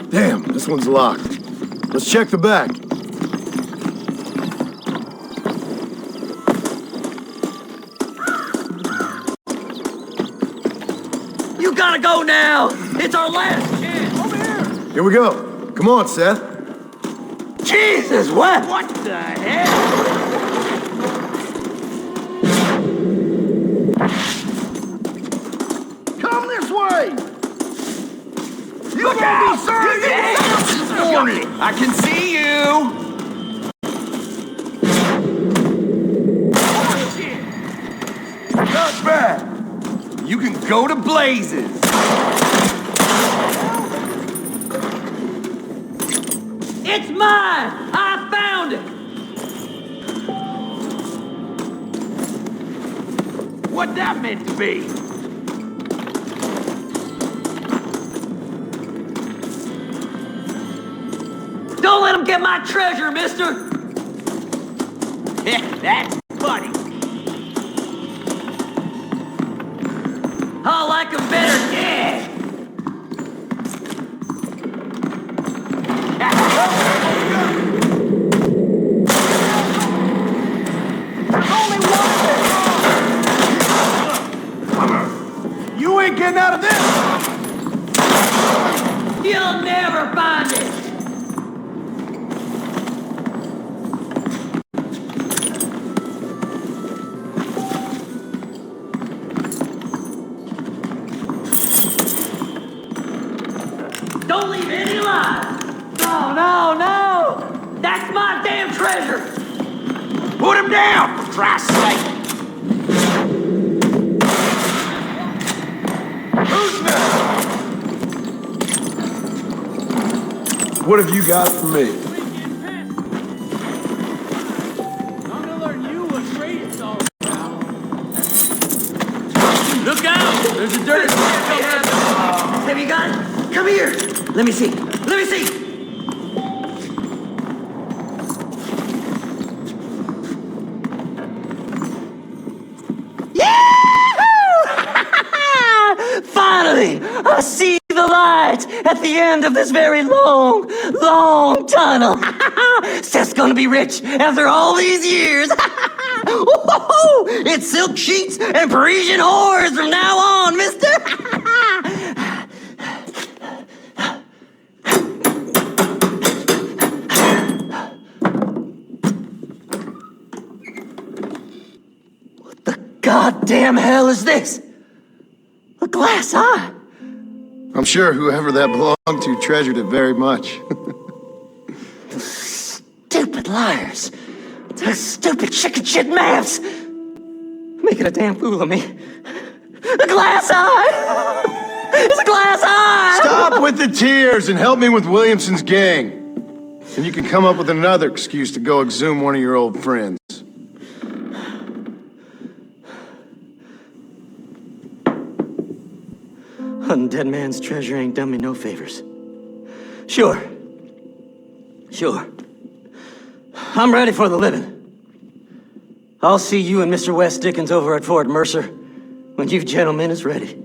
Damn, this one's locked. Let's check the back. You gotta go now! It's our last chance! Over here! Here we go. Come on, Seth. Jesus, what? What the hell? Come this way. Look out! Be served this morning. I can see you! Not bad. You can go to blazes! It's mine! I found it! What that meant to be? Don't let him get my treasure, mister! That's funny. I like him better dead! You ain't getting out of this. You'll never find it! Don't leave any alive! No, no, no! That's my damn treasure! Put him down, for Christ's sake. What have you got for me? Look out! There's a dirt coming at us. Have you got it? Come here. Let me see. Let me see. Finally, I see the light at the end of this very long, long tunnel. Seth's gonna be rich after all these years. It's silk sheets and Parisian whores from now on, mister. What the goddamn hell is this? A glass eye? I'm sure whoever that belonged to treasured it very much. Stupid liars. Those stupid chicken shit maps. Making a damn fool of me. A glass eye! It's a glass eye! Stop with the tears and help me with Williamson's gang. And you can come up with another excuse to go exhume one of your old friends. Undead man's treasure ain't done me no favors. Sure. I'm ready for the living. I'll see you and Mr. West Dickens over at Fort Mercer when you gentlemen is ready.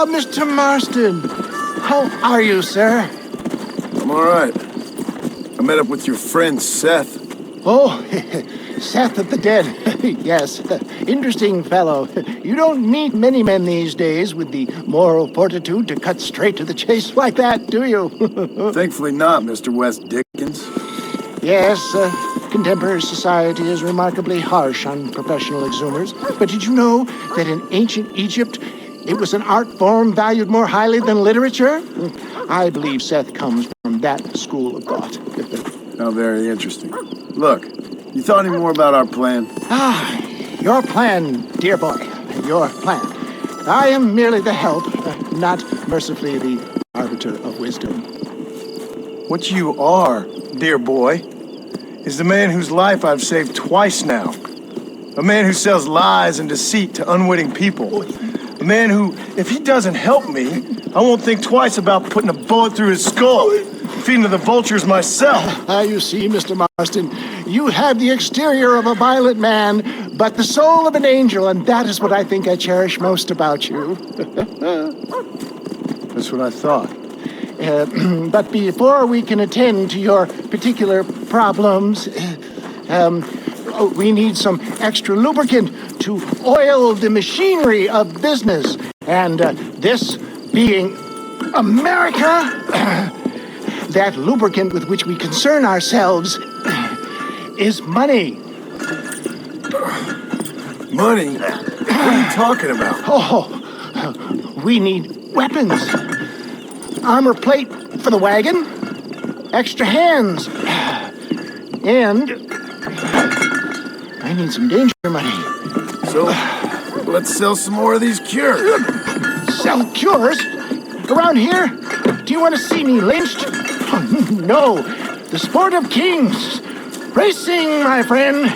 Mr. Marston, how are you, sir? I'm all right. I met up with your friend, Seth. Oh, Seth of the Dead. Yes, interesting fellow. You don't meet many men these days with the moral fortitude to cut straight to the chase like that, do you? Thankfully not, Mr. West Dickens. Yes, contemporary society is remarkably harsh on professional exhumers. But did you know that in ancient Egypt, it was an art form valued more highly than literature? I believe Seth comes from that school of thought. How very interesting. Look, you thought any more about our plan? Your plan, dear boy. Your plan. I am merely the help, not mercifully the arbiter of wisdom. What you are, dear boy, is the man whose life I've saved twice now. A man who sells lies and deceit to unwitting people. A man who, if he doesn't help me, I won't think twice about putting a bullet through his skull, feeding to the vultures myself. You see, Mr. Marston, you have the exterior of a violent man, but the soul of an angel, and that is what I think I cherish most about you. That's what I thought. But before we can attend to your particular problems, we need some extra lubricant to oil the machinery of business. And this being America, that lubricant with which we concern ourselves is money. Money? What are you talking about? Oh, we need weapons. Armor plate for the wagon, extra hands, and I need some danger money. So, let's sell some more of these cures. Sell cures? Around here? Do you want to see me lynched? Oh, no. The sport of kings. Racing, my friend.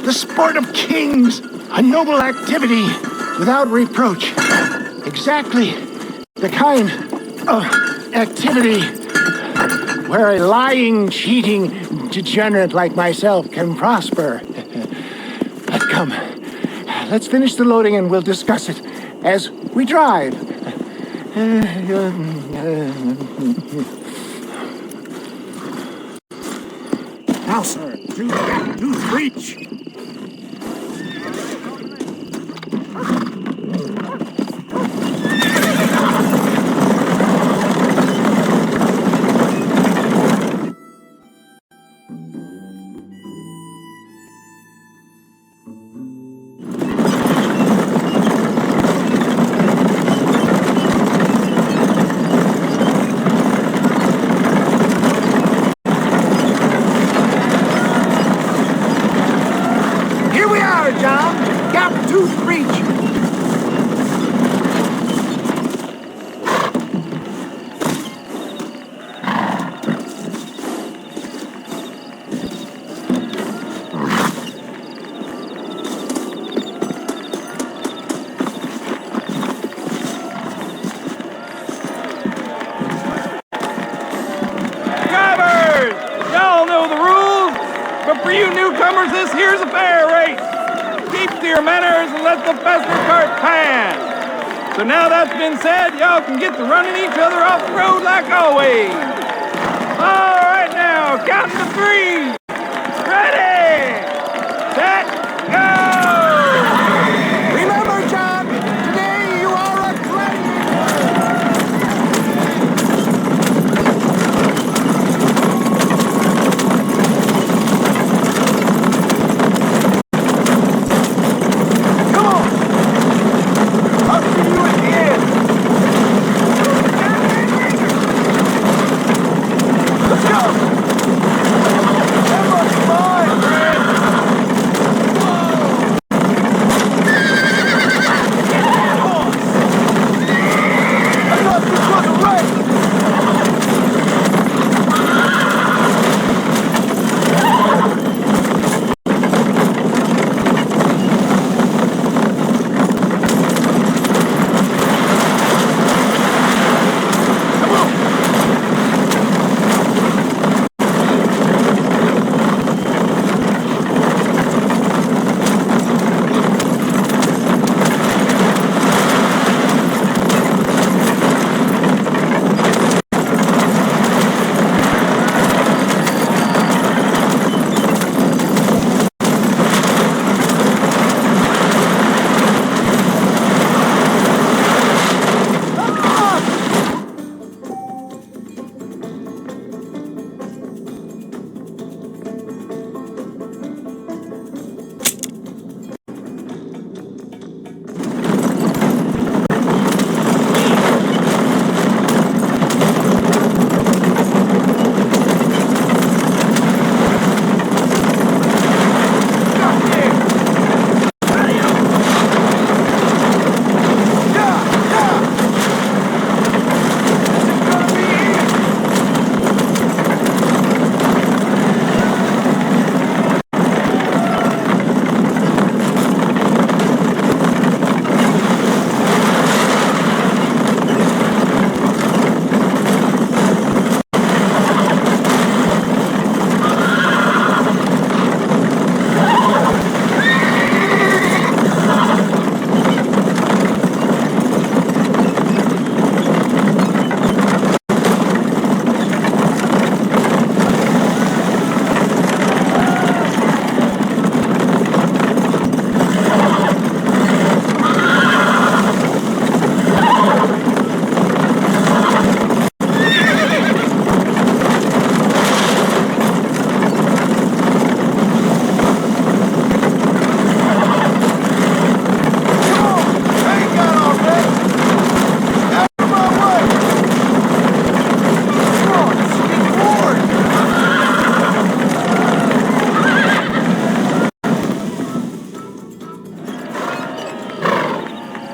The sport of kings. A noble activity without reproach. Exactly the kind of activity where a lying, cheating degenerate like myself can prosper. But come, let's finish the loading and we'll discuss it as we drive. Now, sir, to the breach. For you newcomers, this here's a fair race. Keep to your manners and let the faster cart pass. So now that's been said, y'all can get to running each other off the road like always. All right now, counting to 3. Ready, set, go! Remember, John, today you are a Come on! I'll see you at the end! Let's go! That must be mine, Brad! I thought this was a race!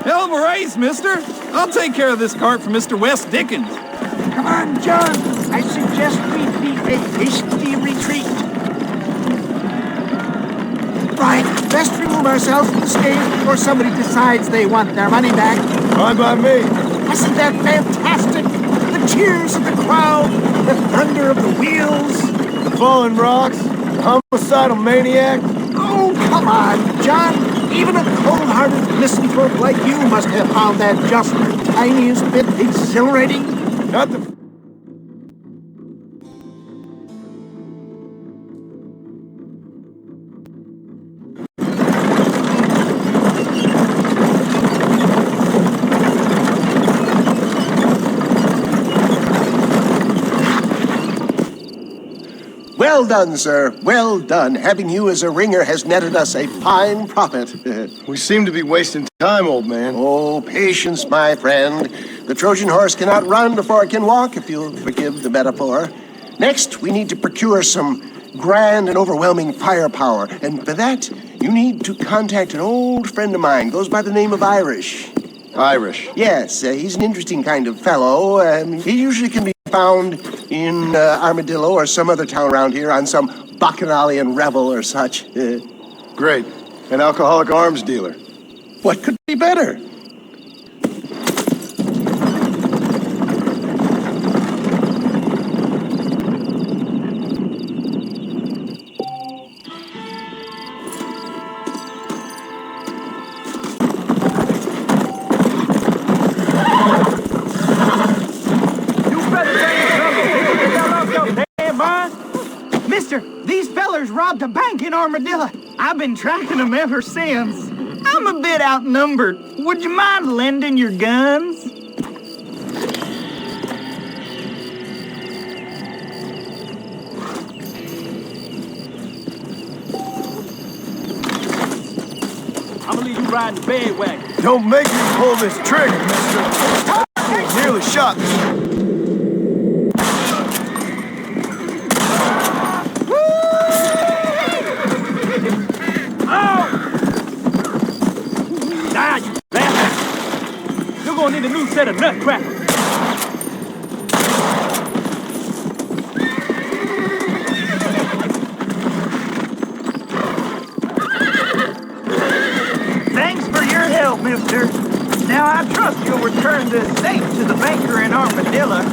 Hell of a race, mister. I'll take care of this cart for Mr. West Dickens. Come on, John. I suggest we beat a hasty retreat. Right, best remove ourselves from the stage before somebody decides they want their money back. Fine by me. Isn't that fantastic? The cheers of the crowd, the thunder of the wheels. The falling rocks, the homicidal maniac. Oh, come on, John. Even a cold-hearted misanthrope like you must have found that just the tiniest bit exhilarating. Not the... Well done, sir. Well done. Having you as a ringer has netted us a fine profit. We seem to be wasting time, old man. Oh, patience, my friend. The Trojan horse cannot run before it can walk, if you'll forgive the metaphor. Next, we need to procure some grand and overwhelming firepower. And for that, you need to contact an old friend of mine. Goes by the name of Irish. Irish? Yes, he's an interesting kind of fellow. He usually can be found in Armadillo or some other town around here on some bacchanalian revel or such. Great. An alcoholic arms dealer. What could be better? Mister, these fellers robbed a bank in Armadillo. I've been tracking them ever since. I'm a bit outnumbered. Would you mind lending your guns? I'm gonna leave you riding the bandwagon. Don't make me pull this trigger, mister. Nearly shot me. Die, you bastard! You're gonna need a new set of nutcrackers. Thanks for your help, mister. Now I trust you'll return this safe to the banker in Armadillo.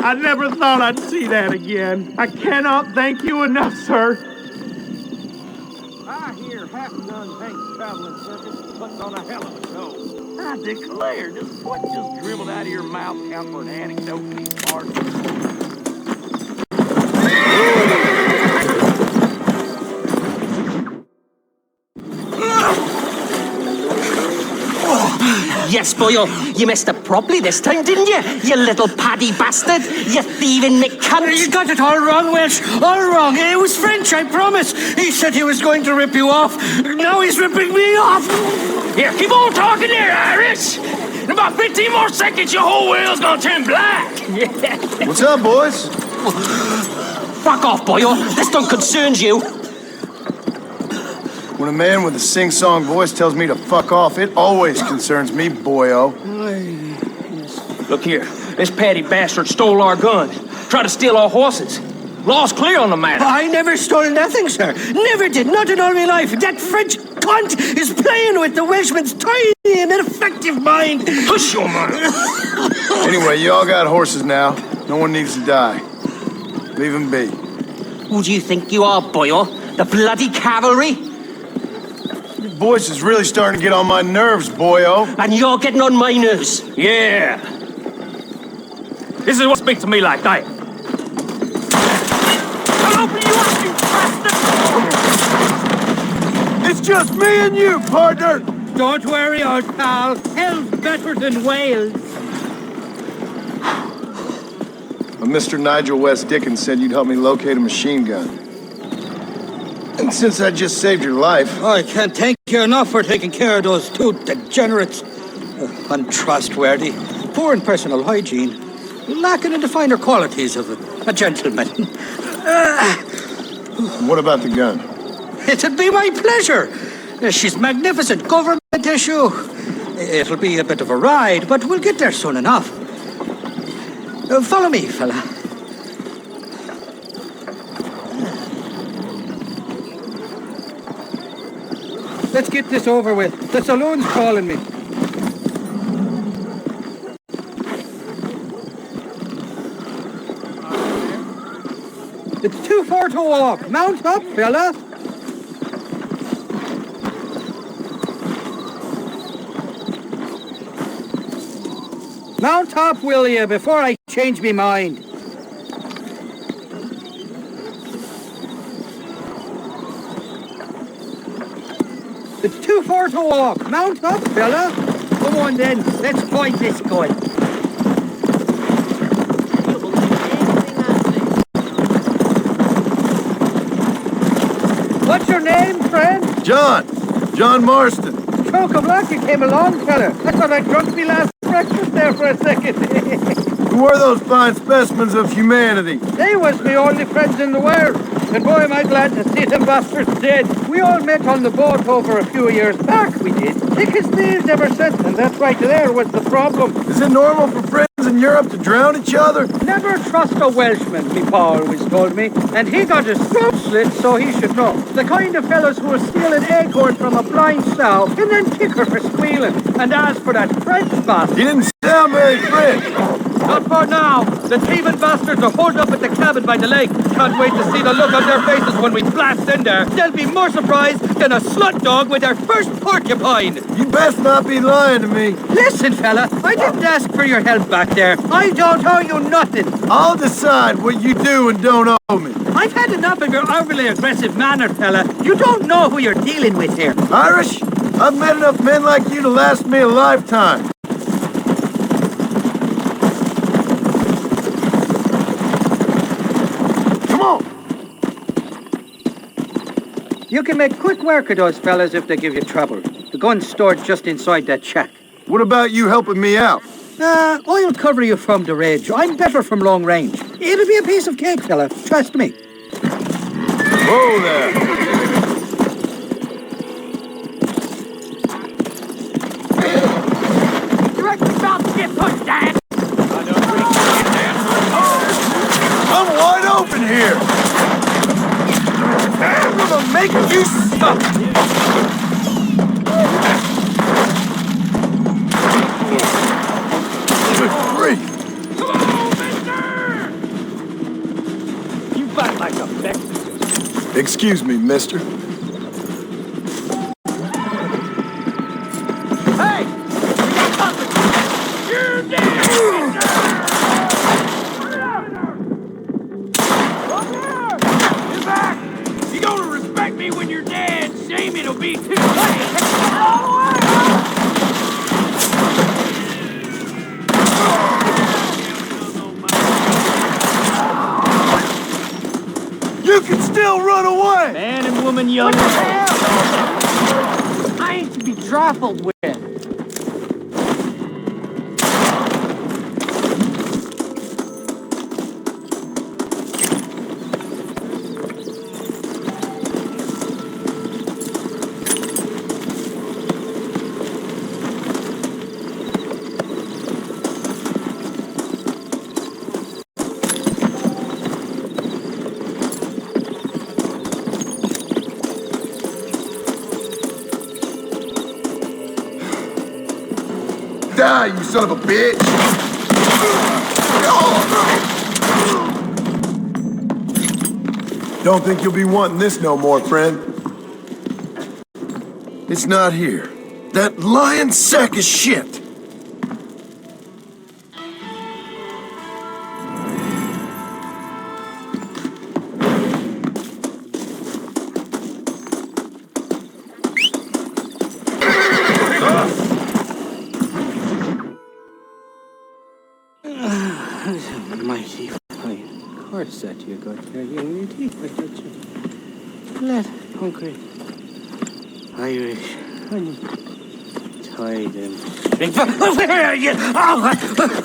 I never thought I'd see that again. I cannot thank you enough, sir. I hear half-done Hank's traveling circus puts on a hell of a show. I declare, just what just dribbled out of your mouth count for an anecdote these parts. yes, boyo. You messed up properly this time, didn't you? You little paddy bastard. You thieving McCunt. You got it all wrong, Welsh. All wrong. It was French, I promise. He said he was going to rip you off. Now he's ripping me off. Here, keep on talking there, Irish. In about 15 more seconds, your whole wheel's gonna turn black. What's up, boys? Fuck off, boyo. This don't concern you. When a man with a sing-song voice tells me to fuck off, it always concerns me, boyo. Look here. This paddy bastard stole our gun. Tried to steal our horses. Law's clear on the matter. I never stole nothing, sir. Never did. Not in all my life. That French cunt is playing with the Welshman's tiny and ineffective mind. Push your mind. Anyway, you all got horses now. No one needs to die. Leave him be. Who do you think you are, boyo? The bloody cavalry? Your voice is really starting to get on my nerves, boyo. And you're getting on my nerves. Yeah. This is what speaks to me like that. I'll open you up, you bastard! It's just me and you, partner! Don't worry, old pal. Hell's better than Wales. Mr. Nigel West Dickens said you'd help me locate a machine gun. And since I just saved your life... I can't thank you enough for taking care of those two degenerates. Untrustworthy, poor in personal hygiene, lacking in the finer qualities of a gentleman. What about the gun? It'd be my pleasure. She's magnificent, government issue. It'll be a bit of a ride, but we'll get there soon enough. Follow me, fella. Let's get this over with. The saloon's calling me. It's too far to walk. Mount up, fella. Mount up, will you, before I change me mind. It's too far to walk. Mount up, fella. Come on then, let's point this gun. What's your name, friend? John Marston. Choke of luck you came along, fella. I thought I drunk me last breakfast there for a second. Who are those fine specimens of humanity? They was my only friends in the world. And boy, am I glad to see them bastards dead. We all met on the boat over a few years back, we did. Thick as thieves ever since, and that's right there was the problem. Is it normal for friends in Europe to drown each other? Never trust a Welshman, me pa always told me. And he got his throat slit, so he should know. The kind of fellows who will steal an acorn from a blind sow and then kick her for squealing. And as for that French bastard... He didn't sound very French. Not for now. The thieving bastards are holed up at the cabin by the lake. Can't wait to see the look on their faces when we blast in there. They'll be more surprised than a slut dog with their first porcupine. You best not be lying to me. Listen, fella, I didn't ask for your help back there. I don't owe you nothing. I'll decide what you do and don't owe me. I've had enough of your overly aggressive manner, fella. You don't know who you're dealing with here. Irish, I've met enough men like you to last me a lifetime. You can make quick work of those fellas if they give you trouble. The gun's stored just inside that shack. What about you helping me out? I'll cover you from the ridge. I'm better from long range. It'll be a piece of cake, fella. Trust me. Whoa there. You reckon you're about to get pushed, Dad? I'm wide open here. I'm gonna make you stop. Good grief. Come on, mister! You fight like a Mexican. Excuse me, mister. Hey! You're dead! You're back! You gonna respect me when you're dead. Shame it'll be too late. You can still run away! Man and woman, young. What the hell? I ain't to be trifled with. Die, you son of a bitch! Don't think you'll be wanting this no more, friend. It's not here. That lying sack of shit! Mighty fine horse that you got there, young lady. Lad, hungry. Irish, honey. Tie them. Where are you? Oh, what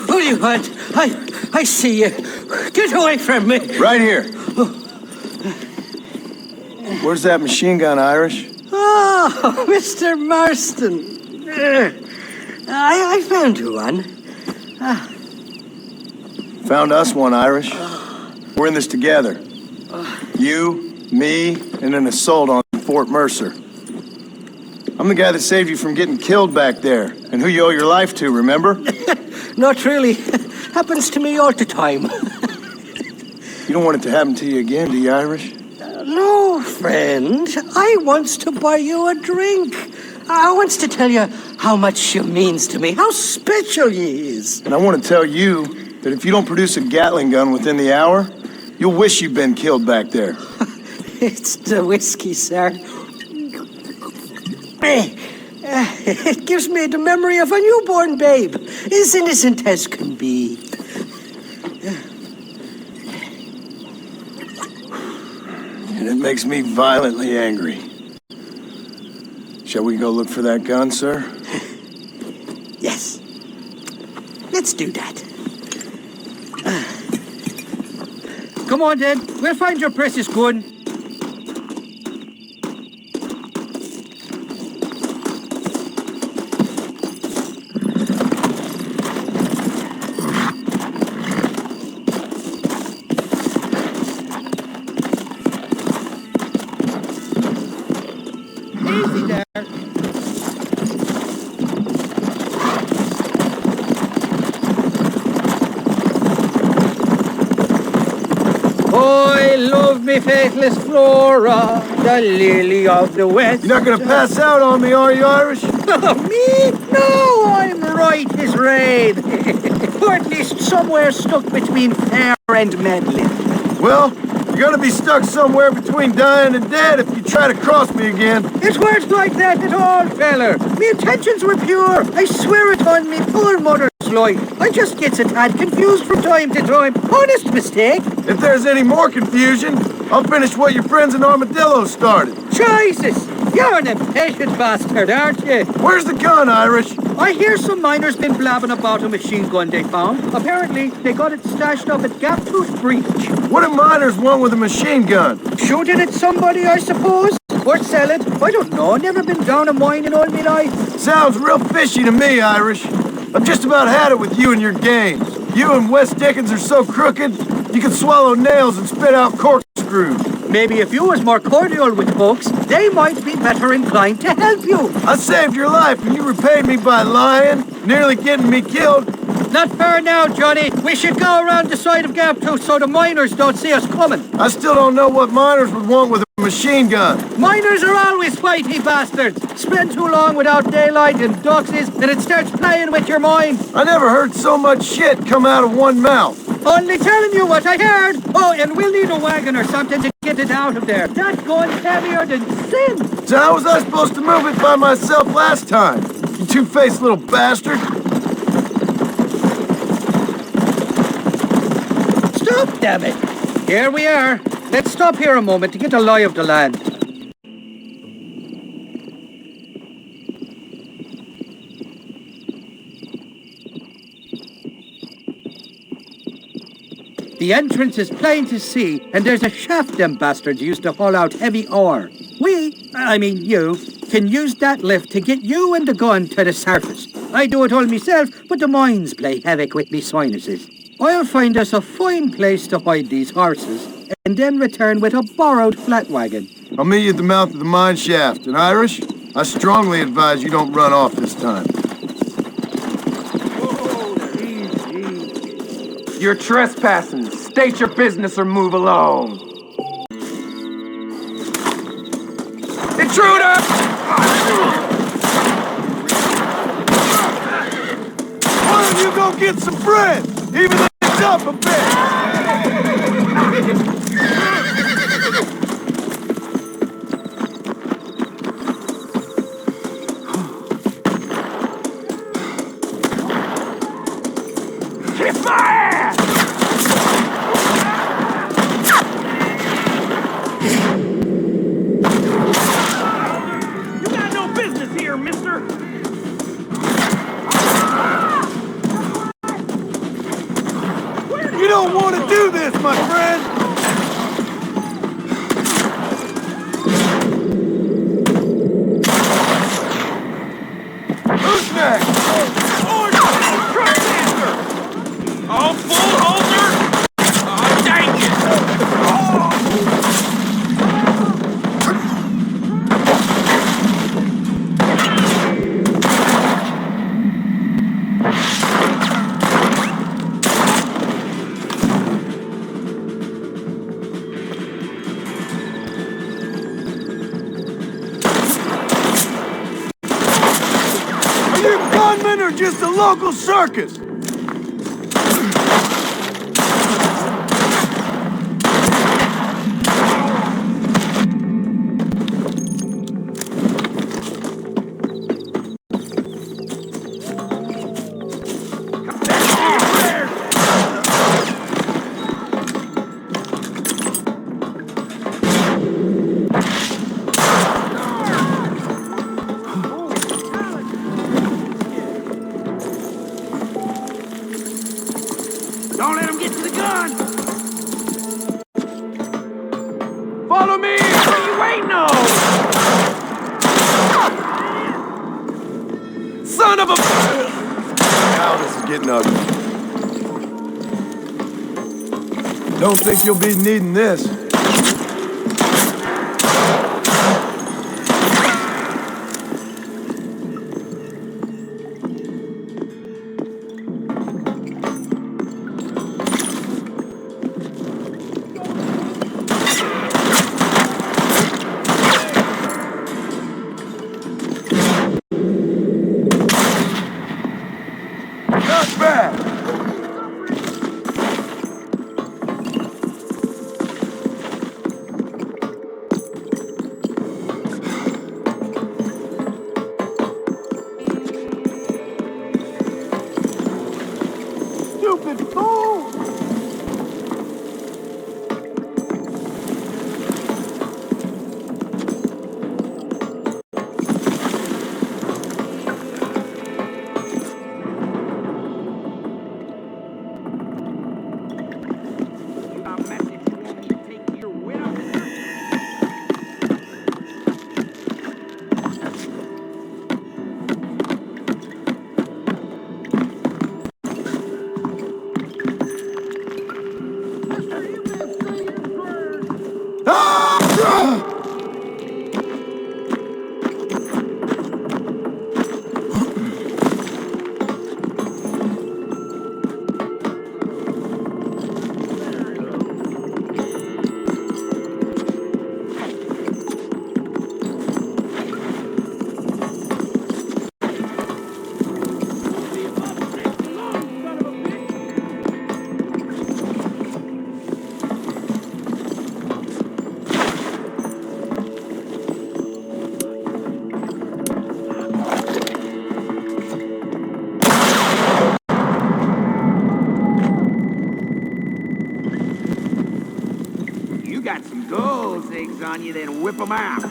do you want? I see you. Get away from me. Right here. Where's that machine gun, Irish? Oh, Mr. Marston. I found you one. Found us one, Irish. We're in this together. You, me, and an assault on Fort Mercer. I'm the guy that saved you from getting killed back there, and who you owe your life to, remember? Not really. Happens to me all the time. You don't want it to happen to you again, do you, Irish? No, friend. I wants to buy you a drink. I wants to tell you how much she means to me, how special you is. And I want to tell you that if you don't produce a Gatling gun within the hour, you'll wish you'd been killed back there. It's the whiskey, sir. It gives me the memory of a newborn babe, as innocent as can be. And it makes me violently angry. Shall we go look for that gun, sir? Yes. Let's do that. Come on, then. We'll find your precious gun. Easy there. I love me faithless Flora, the lily of the west. You're not gonna pass out on me, are you, Irish? Me? No, I'm right as rain. Or at least somewhere stuck between fair and meddling. Well, you're gonna be stuck somewhere between dying and dead if you try to cross me again. It's words like that at all, feller. Me intentions were pure. I swear it on me poor mother's life. I just gets a tad confused from time to time. Honest mistake. If there's any more confusion, I'll finish what your friends in Armadillo started. Jesus! You're an impatient bastard, aren't you? Where's the gun, Irish? I hear some miners been blabbing about a machine gun they found. Apparently, they got it stashed up at Gaptooth Breach. What do miners want with a machine gun? Shoot it at somebody, I suppose? Or sell it? I don't know. Never been down a mine in all my life. Sounds real fishy to me, Irish. I've just about had it with you and your games. You and Wes Dickens are so crooked, you can swallow nails and spit out corkscrews. Maybe if you was more cordial with folks, they might be better inclined to help you. I saved your life and you repaid me by lying, nearly getting me killed. Not fair now, Johnny. We should go around the side of Gaptooth so the miners don't see us coming. I still don't know what miners would want with a machine gun. Miners are always flighty bastards. Spend too long without daylight and doxes, and it starts playing with your mind. I never heard so much shit come out of one mouth. Only telling you what I heard. Oh, and we'll need a wagon or something to get it out of there. That gun's heavier than sin. So how was I supposed to move it by myself last time? You two-faced little bastard. Stop, damn it. Here we are. Let's stop here a moment to get a lie of the land. The entrance is plain to see, and there's a shaft them bastards used to haul out heavy ore. You, can use that lift to get you and the gun to the surface. I do it all myself, but the mines play havoc with me sinuses. I'll find us a fine place to hide these horses, and then return with a borrowed flat wagon. I'll meet you at the mouth of the mine shaft. And Irish, I strongly advise you don't run off this time. You're trespassing. State your business or move along. Intruder! Why don't you go get some bread? Even if it's up a bit. Kiss my ass! You got no business here, mister! You don't want to do this, my friend! Who's next? Oh, full holder! Oh, dang it! Are you gunmen or just a local circus? Don't let him get to the gun! Follow me! What are you waiting on? Son of a... Now this is getting ugly. Don't think you'll be needing this. Not bad. got some gold eggs on you, then whip 'em out.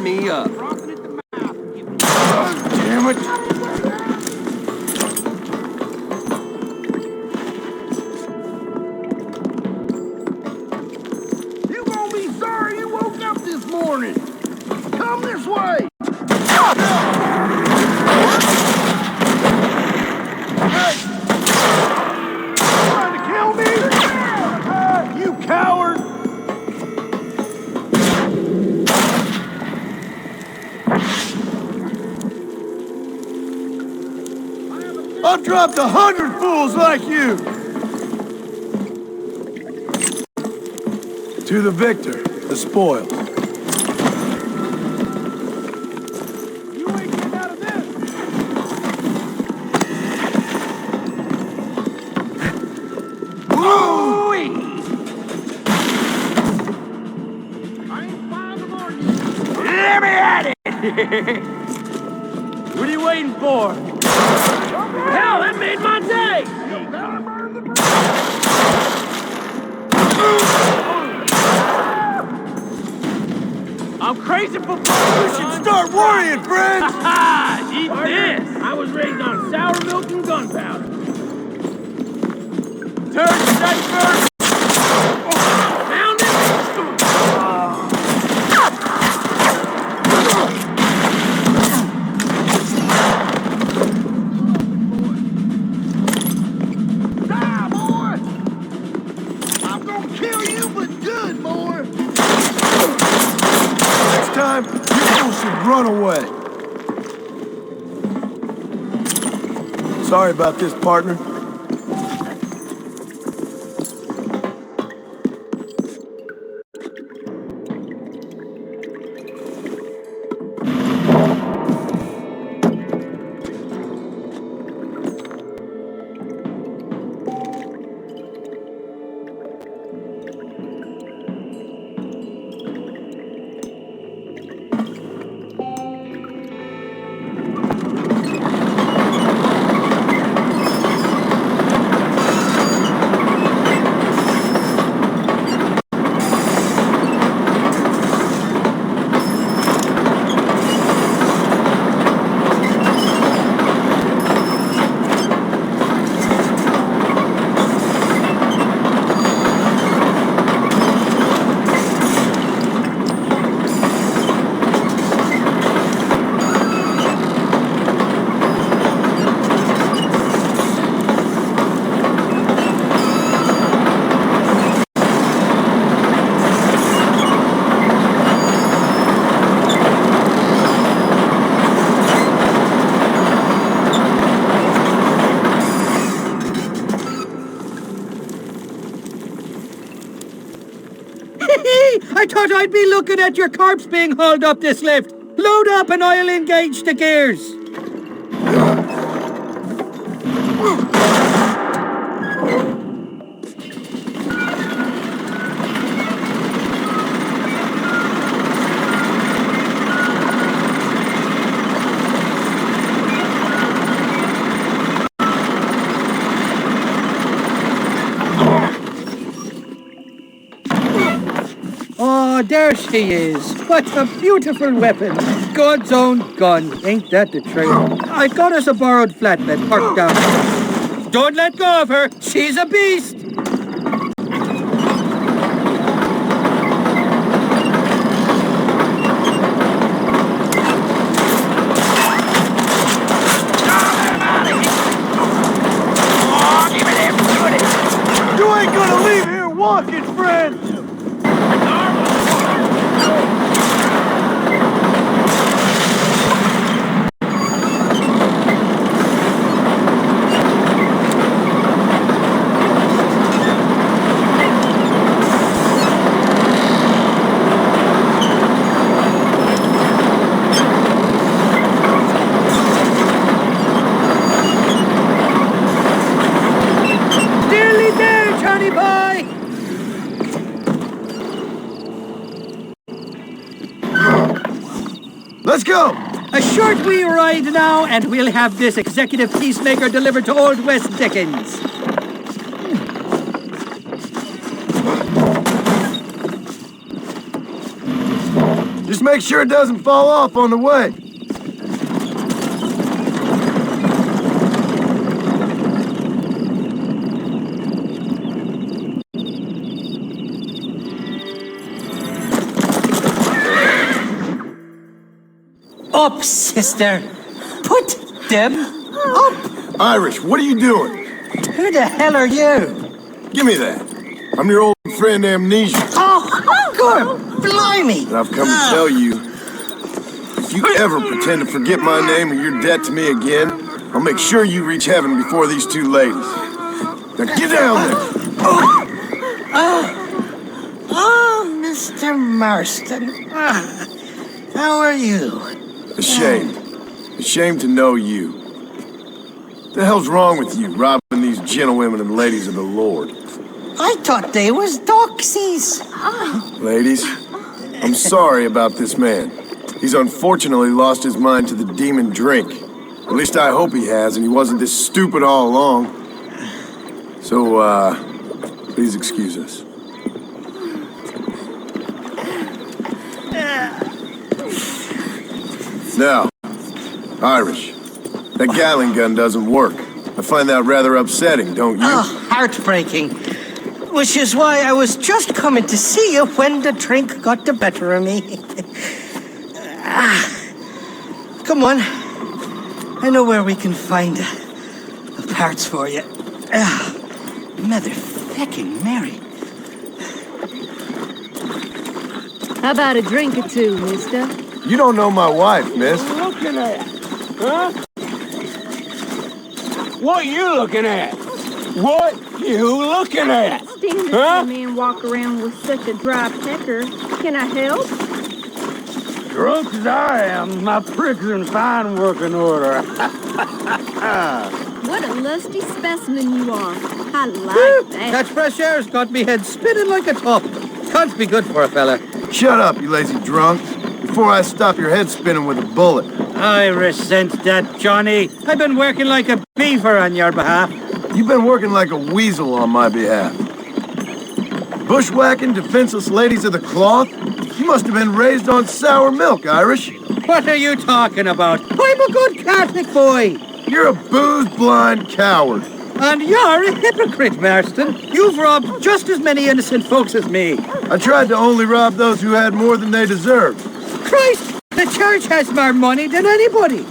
Me up. Damn it. You gonna be sorry you woke up this morning. Come this way. Hey! Trying to kill me? You coward! I've dropped 100 fools like you! To the victor, the spoil. You ain't getting out of this! Woo-wee! I ain't fine to warn you. Let me at it! What are you waiting for? Hell, that made my day! I'm crazy for fun. You should start worrying, friend! Eat this! I was raised on sour milk and gunpowder. Turn strike first! Found it! Die, boy! I'm gonna kill you, but good, boy! Next time, you should run away. Sorry about this, partner. I thought I'd be looking at your corpse being hauled up this lift. Load up and I'll engage the gears. Oh, there she is. What a beautiful weapon. God's own gun. Ain't that the truth? I got us a borrowed flatbed parked down. Don't let go of her. She's a beast. You ain't gonna leave here walking, friend! Let's go! A short wee ride now, and we'll have this executive peacemaker delivered to Old West Dickens. Just make sure it doesn't fall off on the way. Up, sister. Put them up. Irish, what are you doing? Who the hell are you? Give me that. I'm your old friend Amnesia. Oh, good. Blimey. And I've come to tell you, if you ever pretend to forget my name or your debt to me again, I'll make sure you reach heaven before these two ladies. Now get down there. Oh, Mr. Marston. How are you? Ashamed. Ashamed to know you. What the hell's wrong with you, robbing these gentlewomen and ladies of the Lord? I thought they was doxies. Ladies, I'm sorry about this man. He's unfortunately lost his mind to the demon drink. At least I hope he has, and he wasn't this stupid all along. So, please excuse us. Now, Irish, that Gatling gun doesn't work. I find that rather upsetting, don't you? Oh, heartbreaking. Which is why I was just coming to see you when the drink got the better of me. Come on. I know where we can find the parts for you. Motherfucking Mary. How about a drink or two, mister? You don't know my wife, miss. Looking at? Huh? What you looking at? What you looking at? Standing Huh? a man walk around with such a dry pecker. Can I help? Drunk as I am, my prick's in fine working order. What a lusty specimen you are. I like that. That fresh air's got me head spinning like a top. Can't be good for a fella. Shut up, you lazy drunk, before I stop your head spinning with a bullet. I resent that, Johnny. I've been working like a beaver on your behalf. You've been working like a weasel on my behalf. Bushwhacking defenseless ladies of the cloth? You must have been raised on sour milk, Irish. What are you talking about? I'm a good Catholic boy. You're a booze-blind coward. And you're a hypocrite, Marston. You've robbed just as many innocent folks as me. I tried to only rob those who had more than they deserved. Christ, the church has more money than anybody.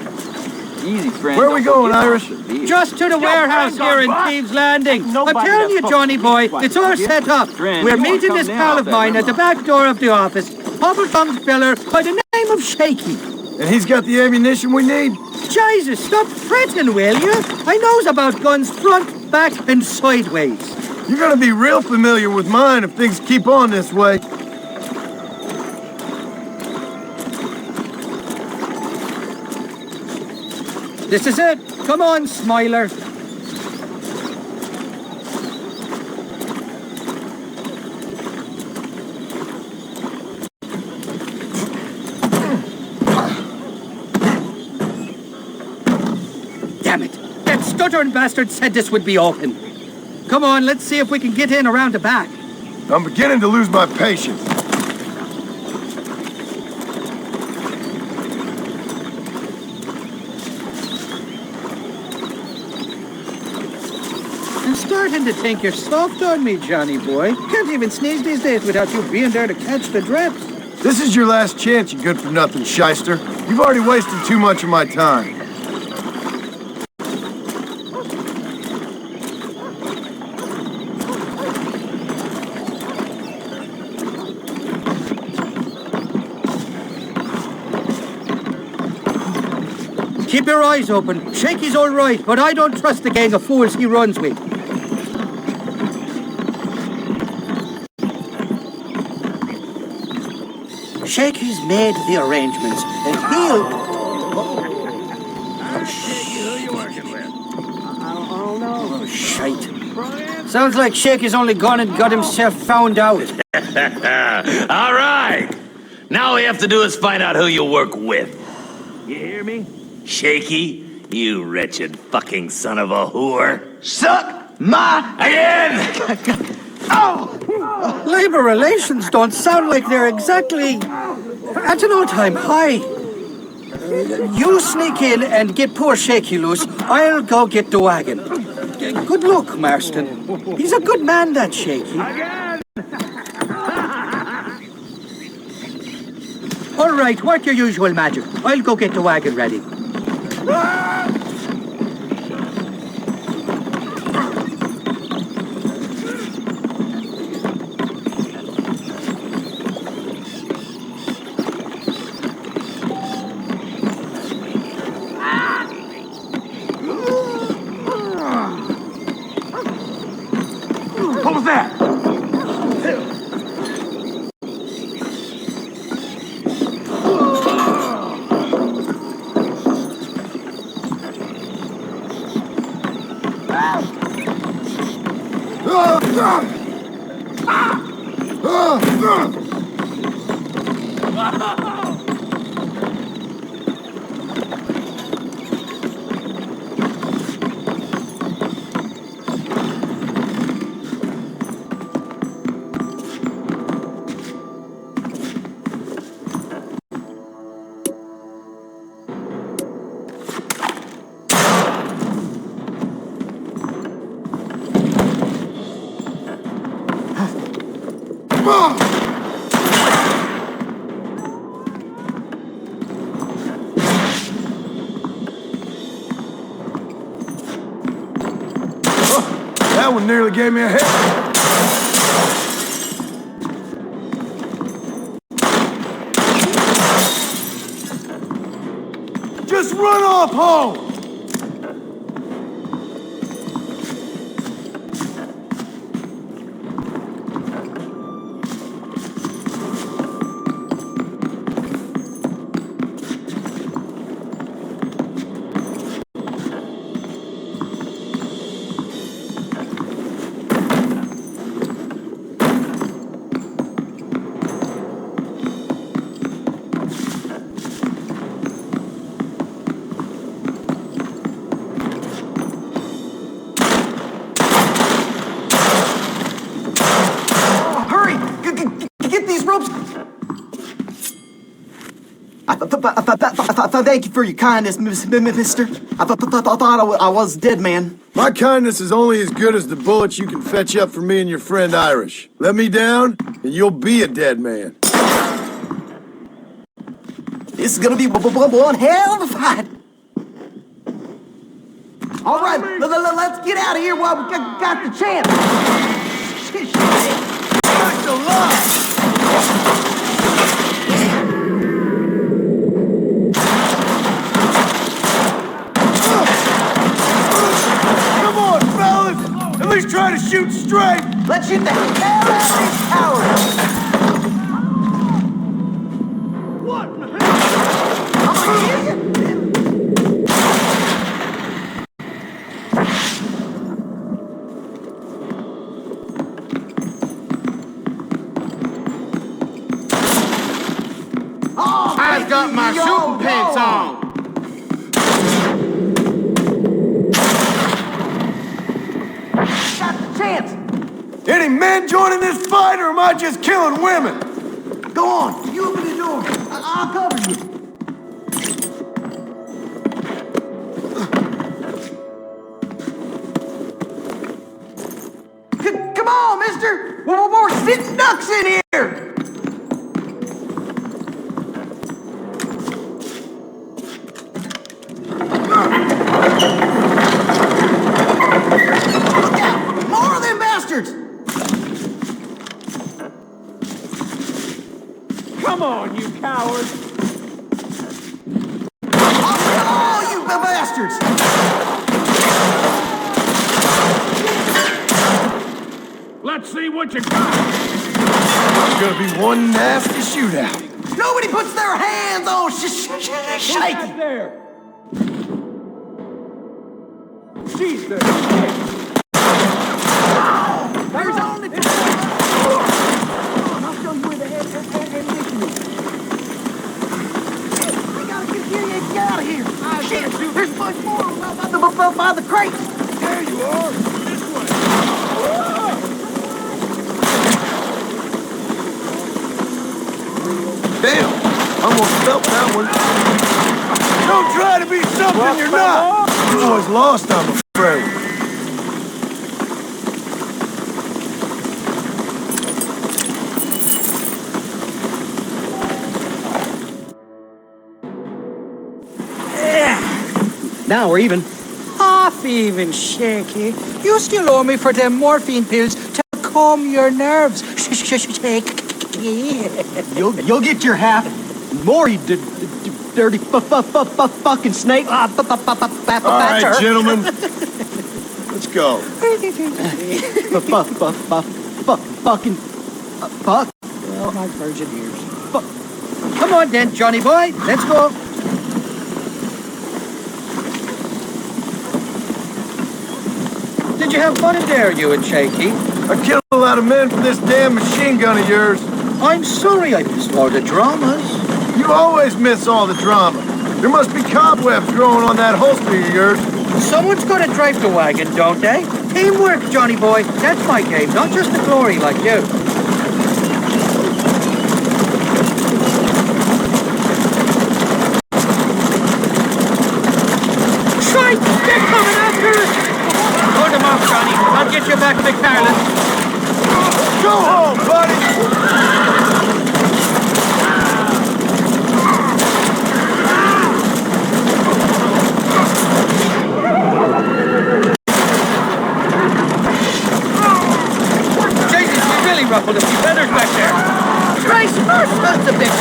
Easy, friend. Where are we going, Irish? Just to the warehouse here in Thieves Landing. I'm telling you, Johnny boy, it's all set up. We're meeting this pal of mine at the back door of the office, Hobbleton's filler by the name of Shaky. And he's got the ammunition we need? Jesus, stop fretting, will you? I knows about guns front, back, and sideways. You're gonna be real familiar with mine if things keep on this way. This is it. Come on, Smiler. Damn it. That stuttering bastard said this would be open. Come on, let's see if we can get in around the back. I'm beginning to lose my patience. I'm starting to think you're soft on me, Johnny boy. Can't even sneeze these days without you being there to catch the drips. This is your last chance, you good-for-nothing shyster. You've already wasted too much of my time. Keep your eyes open. Shaky's all right, but I don't trust the gang of fools he runs with. Shaky's made the arrangements, and he'll... Oh, shite. Sounds like Shaky's only gone and got himself found out. All right. Now all we have to do is find out who you work with. You hear me? Shaky, you wretched fucking son of a whore. Suck my... Again! Labor relations don't sound like they're exactly at an all-time high. You sneak in and get poor Shaky loose. I'll go get the wagon. Good luck, Marston. He's a good man, that Shaky. All right, work your usual magic. I'll go get the wagon ready. What was that? That one nearly gave me a head. Just run off home! Thank you for your kindness, mister. I thought I was a dead man. My kindness is only as good as the bullets you can fetch up for me and your friend Irish. Let me down, and you'll be a dead man. This is gonna be one hell of a fight. All right, let's get out of here while we got the chance. Back to life. At least try to shoot straight! Let's shoot the hell out of these cowards! What in the hell? I'm gonna kill you! Oh, I've got my shooting pants on! Any men joining this fight, or am I just killing women? Go on, you open the door. I'll cover you. Come on, mister! We're sitting ducks in here! Look out! More of them bastards! Come on, you cowards! Oh, you bastards! Let's see what you got! It's gonna be one nasty shootout. Nobody puts their hands on shaky! There! Jesus! There's only two! I'll show you where the ammunition is. We gotta get here, There's much more by the crate. There you are. This way. Damn, almost felt that one. Don't try to be something you're not. You boys lost, I'm afraid. Now we're even. Half even, Shaky. You still owe me for them morphine pills to calm your nerves. Shaky. You'll get your half. More, you dirty fucking snake. All right, gentlemen. Let's go. Fucking fuck. Well, my virgin ears. Come on then, Johnny boy. Let's go. Did you have fun in there, you and Shaky? I killed a lot of men for this damn machine gun of yours. I'm sorry I missed all the dramas. You always miss all the drama. There must be cobwebs growing on that holster of yours. Someone's got to drive the wagon, don't they? Teamwork, Johnny boy. That's my game, not just the glory like you. Shite! They're coming after us! Hold them off, Johnny. I'll get you back to McFarland. Go home, buddy! Ruffled a few feathers back there. Christ, our son's a bitch.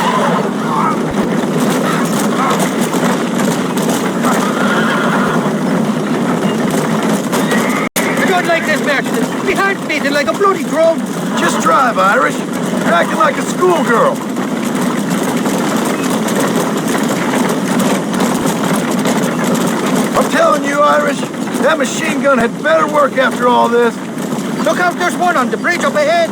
I don't like this, Marston. My heart's beating like a bloody drum. Just drive, Irish. You're acting like a schoolgirl. I'm telling you, Irish, that machine gun had better work after all this. Look out, there's one on the bridge up ahead.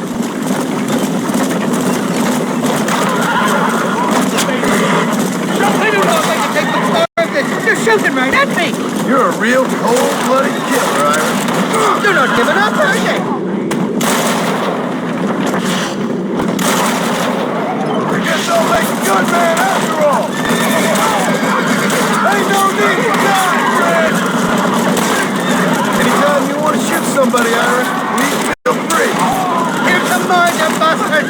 I don't know if I can take much more of this. They're shooting right at me. You're a real cold-blooded killer, Irish. They're not giving up, are they? I guess I'll make a good man after all. Ain't no need to die, Fred. Anytime you want to shoot somebody, Irish, please feel free. Here's some more, you bastard.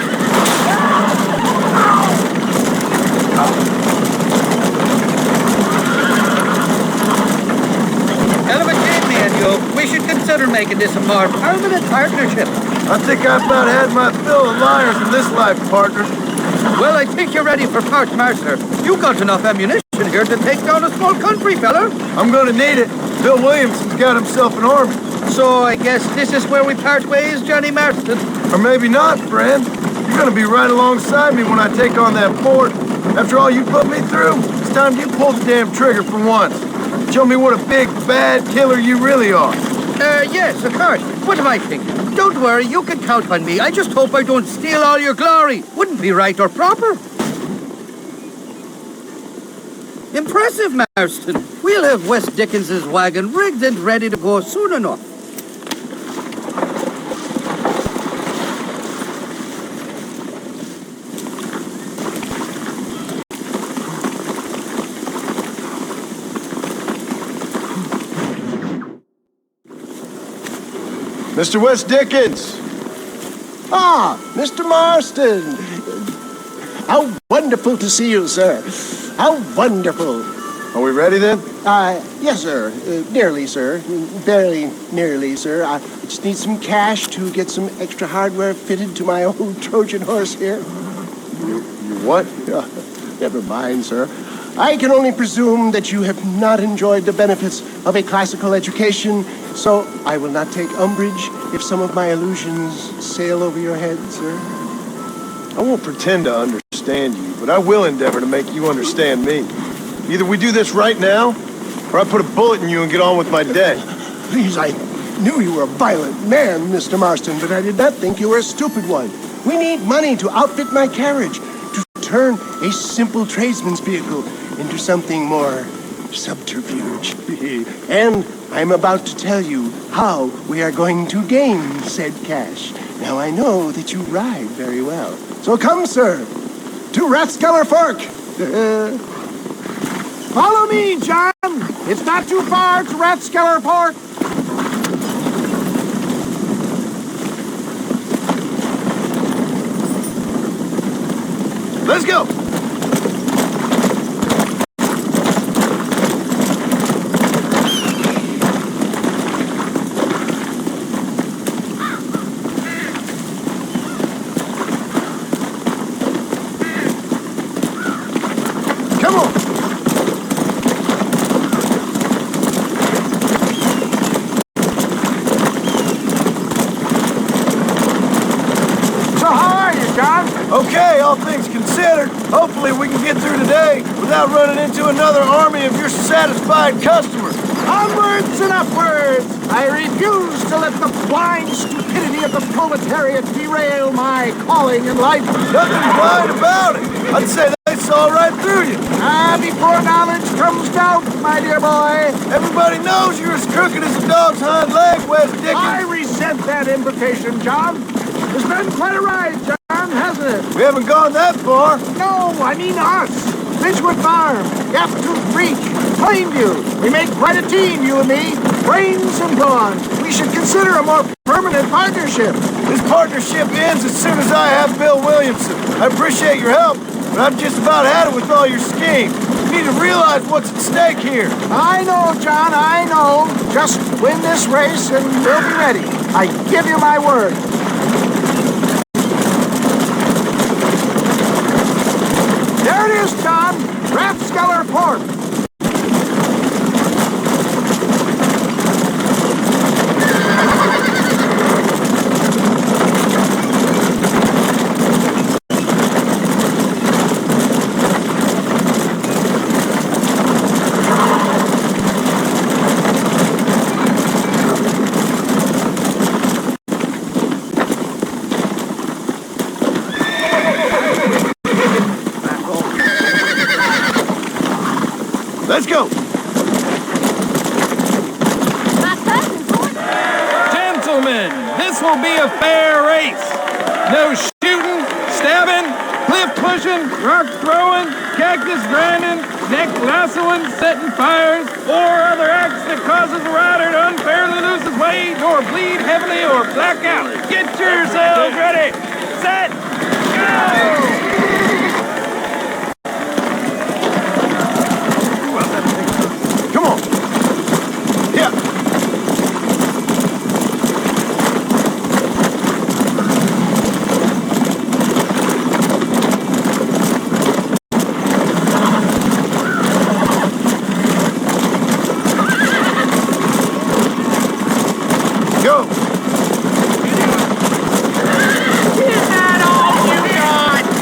Hell of a team, man, you. We should consider making this a more permanent partnership. I think I've about had my fill of liars in this life, partner. Well, I think you're ready for part master. You got enough ammunition here to take down a small country, fella. I'm gonna need it. Bill Williamson's got himself an army. So I guess this is where we part ways, Johnny Marston. Or maybe not, friend. You're gonna be right alongside me when I take on that fort. After all you put me through, it's time you pull the damn trigger for once. Show me what a big, bad killer you really are. Yes, of course. What am I thinking? Don't worry, you can count on me. I just hope I don't steal all your glory. Wouldn't be right or proper. Impressive, Marston. We'll have Wes Dickens's wagon rigged and ready to go soon enough. Mr. Wes Dickens! Ah, Mr. Marston! How wonderful to see you, sir. How wonderful. Are we ready then? Yes, sir. Nearly, sir. Very nearly, sir. I just need some cash to get some extra hardware fitted to my old Trojan horse here. You what? Never mind, sir. I can only presume that you have not enjoyed the benefits of a classical education, so I will not take umbrage if some of my illusions sail over your head, sir. I won't pretend to understand you, but I will endeavor to make you understand me. Either we do this right now, or I put a bullet in you and get on with my day. Please, I knew you were a violent man, Mr. Marston, but I did not think you were a stupid one. We need money to outfit my carriage, to turn a simple tradesman's vehicle into something more subterfuge. And I'm about to tell you how we are going to gain said cash. Now I know that you ride very well. So come, sir, to Rathskeller Fork. Follow me, John. It's not too far to Rathskeller Fork. Let's go. Come on. So how are you, John? Okay, all things considered, hopefully we can get through today without running into another army of your satisfied customers. Onwards and upwards! I refuse to let the blind stupidity of the proletariat derail my calling in life. Nothing blind about it. I'd say they saw right through you. Before knowledge comes doubt, my dear boy. Everybody knows you're as crooked as a dog's hind leg, Wes Dickens. I resent that invitation, John. It's been quite a ride, John, hasn't it? We haven't gone that far. No, I mean us. Ridgewood Farm, Gap-Tooth Creek, Plainview. We make quite a team, you and me. Brains and brawn. We should consider a more permanent partnership. This partnership ends as soon as I have Bill Williamson. I appreciate your help, but I've just about had it with all your schemes. You need to realize what's at stake here. I know, John, I know. Just win this race and we'll be ready. I give you my word. There it is, John. Rathskeller Fork. Let's go. Gentlemen, this will be a fair race. No shooting, stabbing, cliff pushing, rock throwing, cactus grinding, neck lassoing, setting fires, or other acts that causes the rider to unfairly lose his weight or bleed heavily or black out. Get yourselves ready. Set. Go!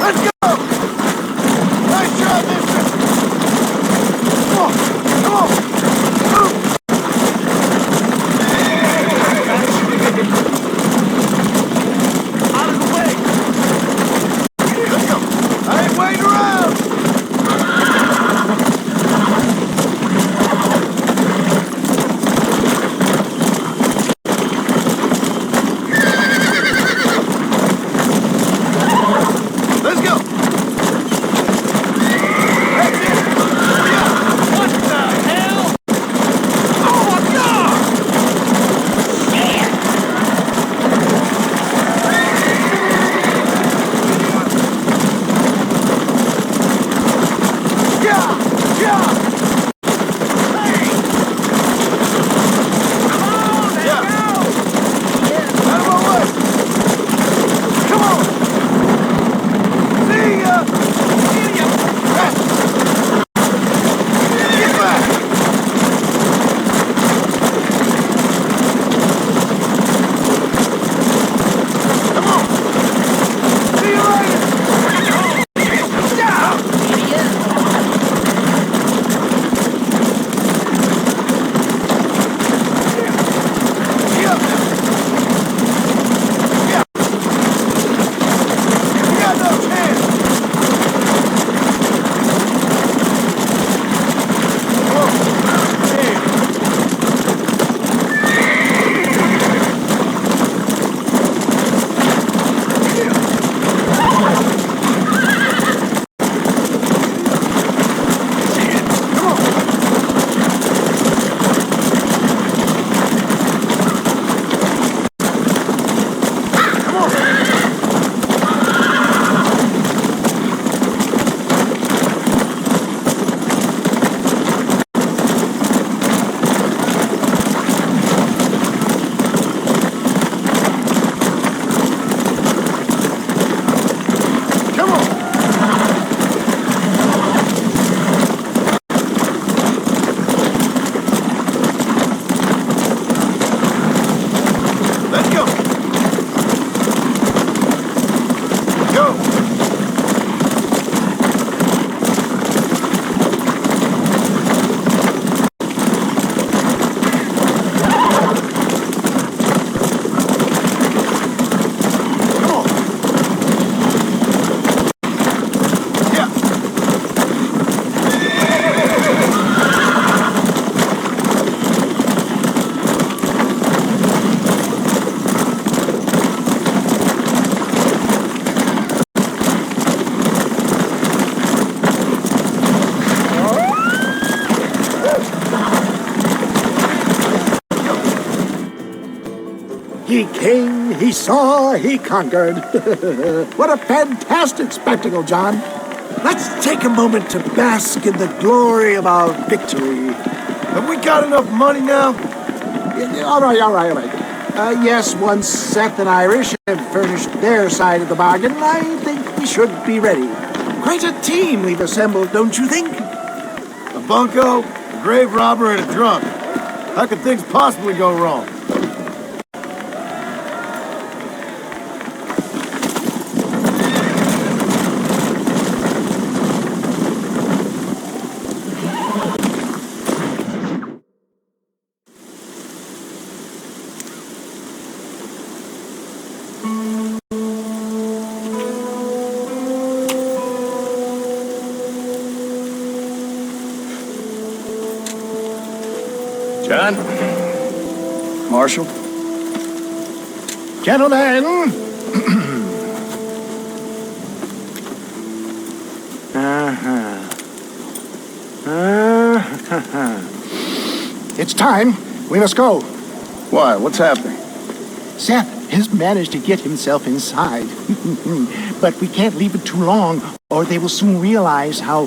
Let's go! He came, he saw, he conquered. What a fantastic spectacle, John. Let's take a moment to bask in the glory of our victory. Have we got enough money now? All right. Yes, once Seth and Irish have furnished their side of the bargain, I think we should be ready. Quite a team we've assembled, don't you think? A bunco, a grave robber, and a drunk. How could things possibly go wrong? John? Marshal? Gentlemen! It's time. We must go. Why? What's happening? Seth has managed to get himself inside. But we can't leave it too long, or they will soon realize how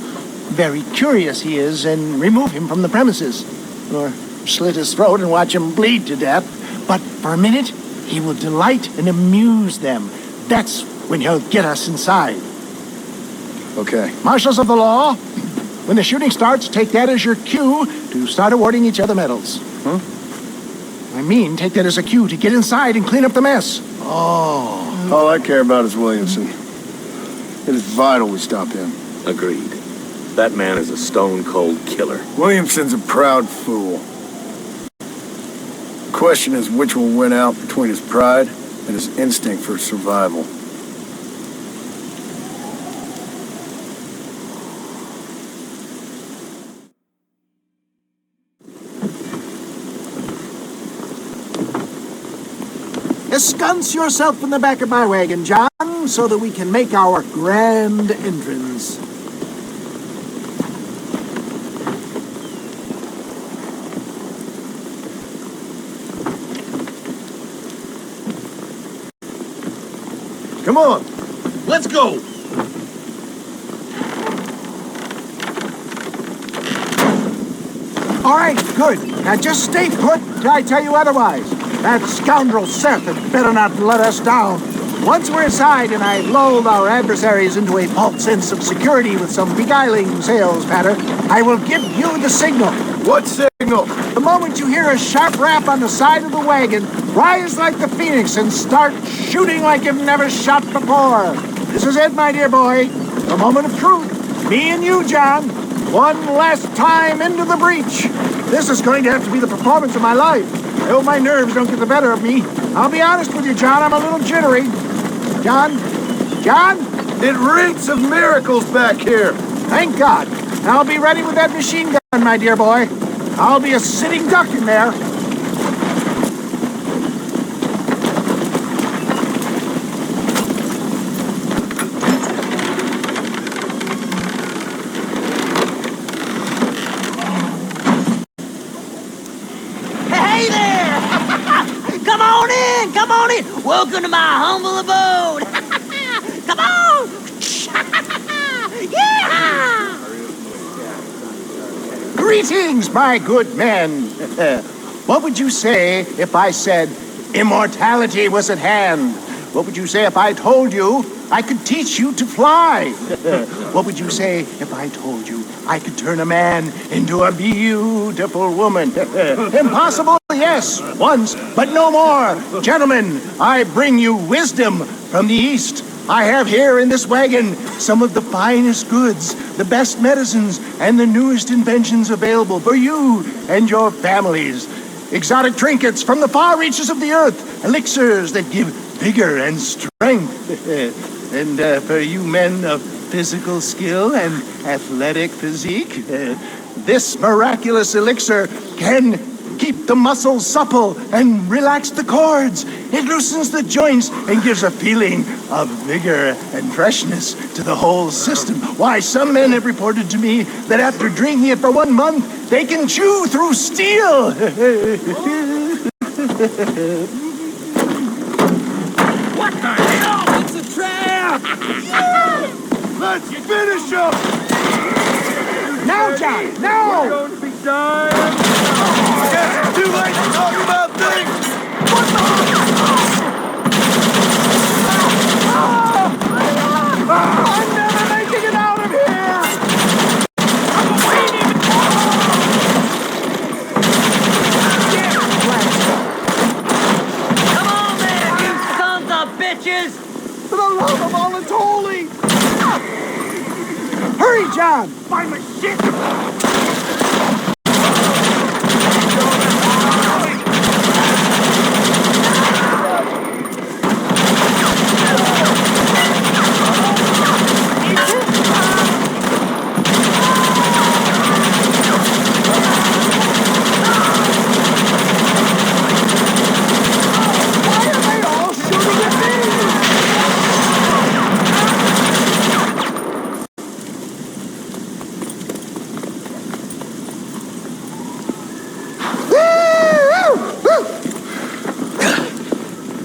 very curious he is and remove him from the premises. Or slit his throat and watch him bleed to death. But for a minute, he will delight and amuse them. That's when he'll get us inside. Okay. Marshals of the law, when the shooting starts, take that as your cue to start awarding each other medals. Huh? I mean, take that as a cue to get inside and clean up the mess. Oh. All I care about is Williamson. It is vital we stop him. Agreed. That man is a stone-cold killer. Williamson's a proud fool. The question is which will win out between his pride and his instinct for survival. Ensconce yourself in the back of my wagon, John, so that we can make our grand entrance. Come on, let's go! All right, good. Now just stay put till I tell you otherwise. That scoundrel Seth had better not let us down. Once we're inside and I've lulled our adversaries into a false sense of security with some beguiling sales patter, I will give you the signal. What signal? The moment you hear a sharp rap on the side of the wagon, rise like the phoenix and start shooting like you've never shot before. This is it, my dear boy. The moment of truth. Me and you, John. One last time into the breach. This is going to have to be the performance of my life. I hope my nerves don't get the better of me. I'll be honest with you, John. I'm a little jittery. John? It reeks of miracles back here. Thank God. I'll be ready with that machine gun, my dear boy. I'll be a sitting duck in there. Hey there! Come on in! Welcome to my humble abode! Come on! Yeah! Greetings, my good men. What would you say if I said immortality was at hand? What would you say if I told you I could teach you to fly? What would you say if I told you I could turn a man into a beautiful woman? Impossible, yes, once, but no more. Gentlemen, I bring you wisdom from the East. I have here in this wagon some of the finest goods, the best medicines, and the newest inventions available for you and your families. Exotic trinkets from the far reaches of the earth, elixirs that give vigor and strength. And for you men of physical skill and athletic physique, this miraculous elixir can keep the muscles supple and relax the cords. It loosens the joints and gives a feeling of vigor and freshness to the whole system. Why, some men have reported to me that after drinking it for 1 month, they can chew through steel. out! Let's finish him! Now, John, now! We're going to be dying. I guess it's too late to talk about things! I'm never making it out of here! Come on, man, you sons of bitches! For the love of all that's holy! Hurry, John! Find my shit! Why are they all shooting at me?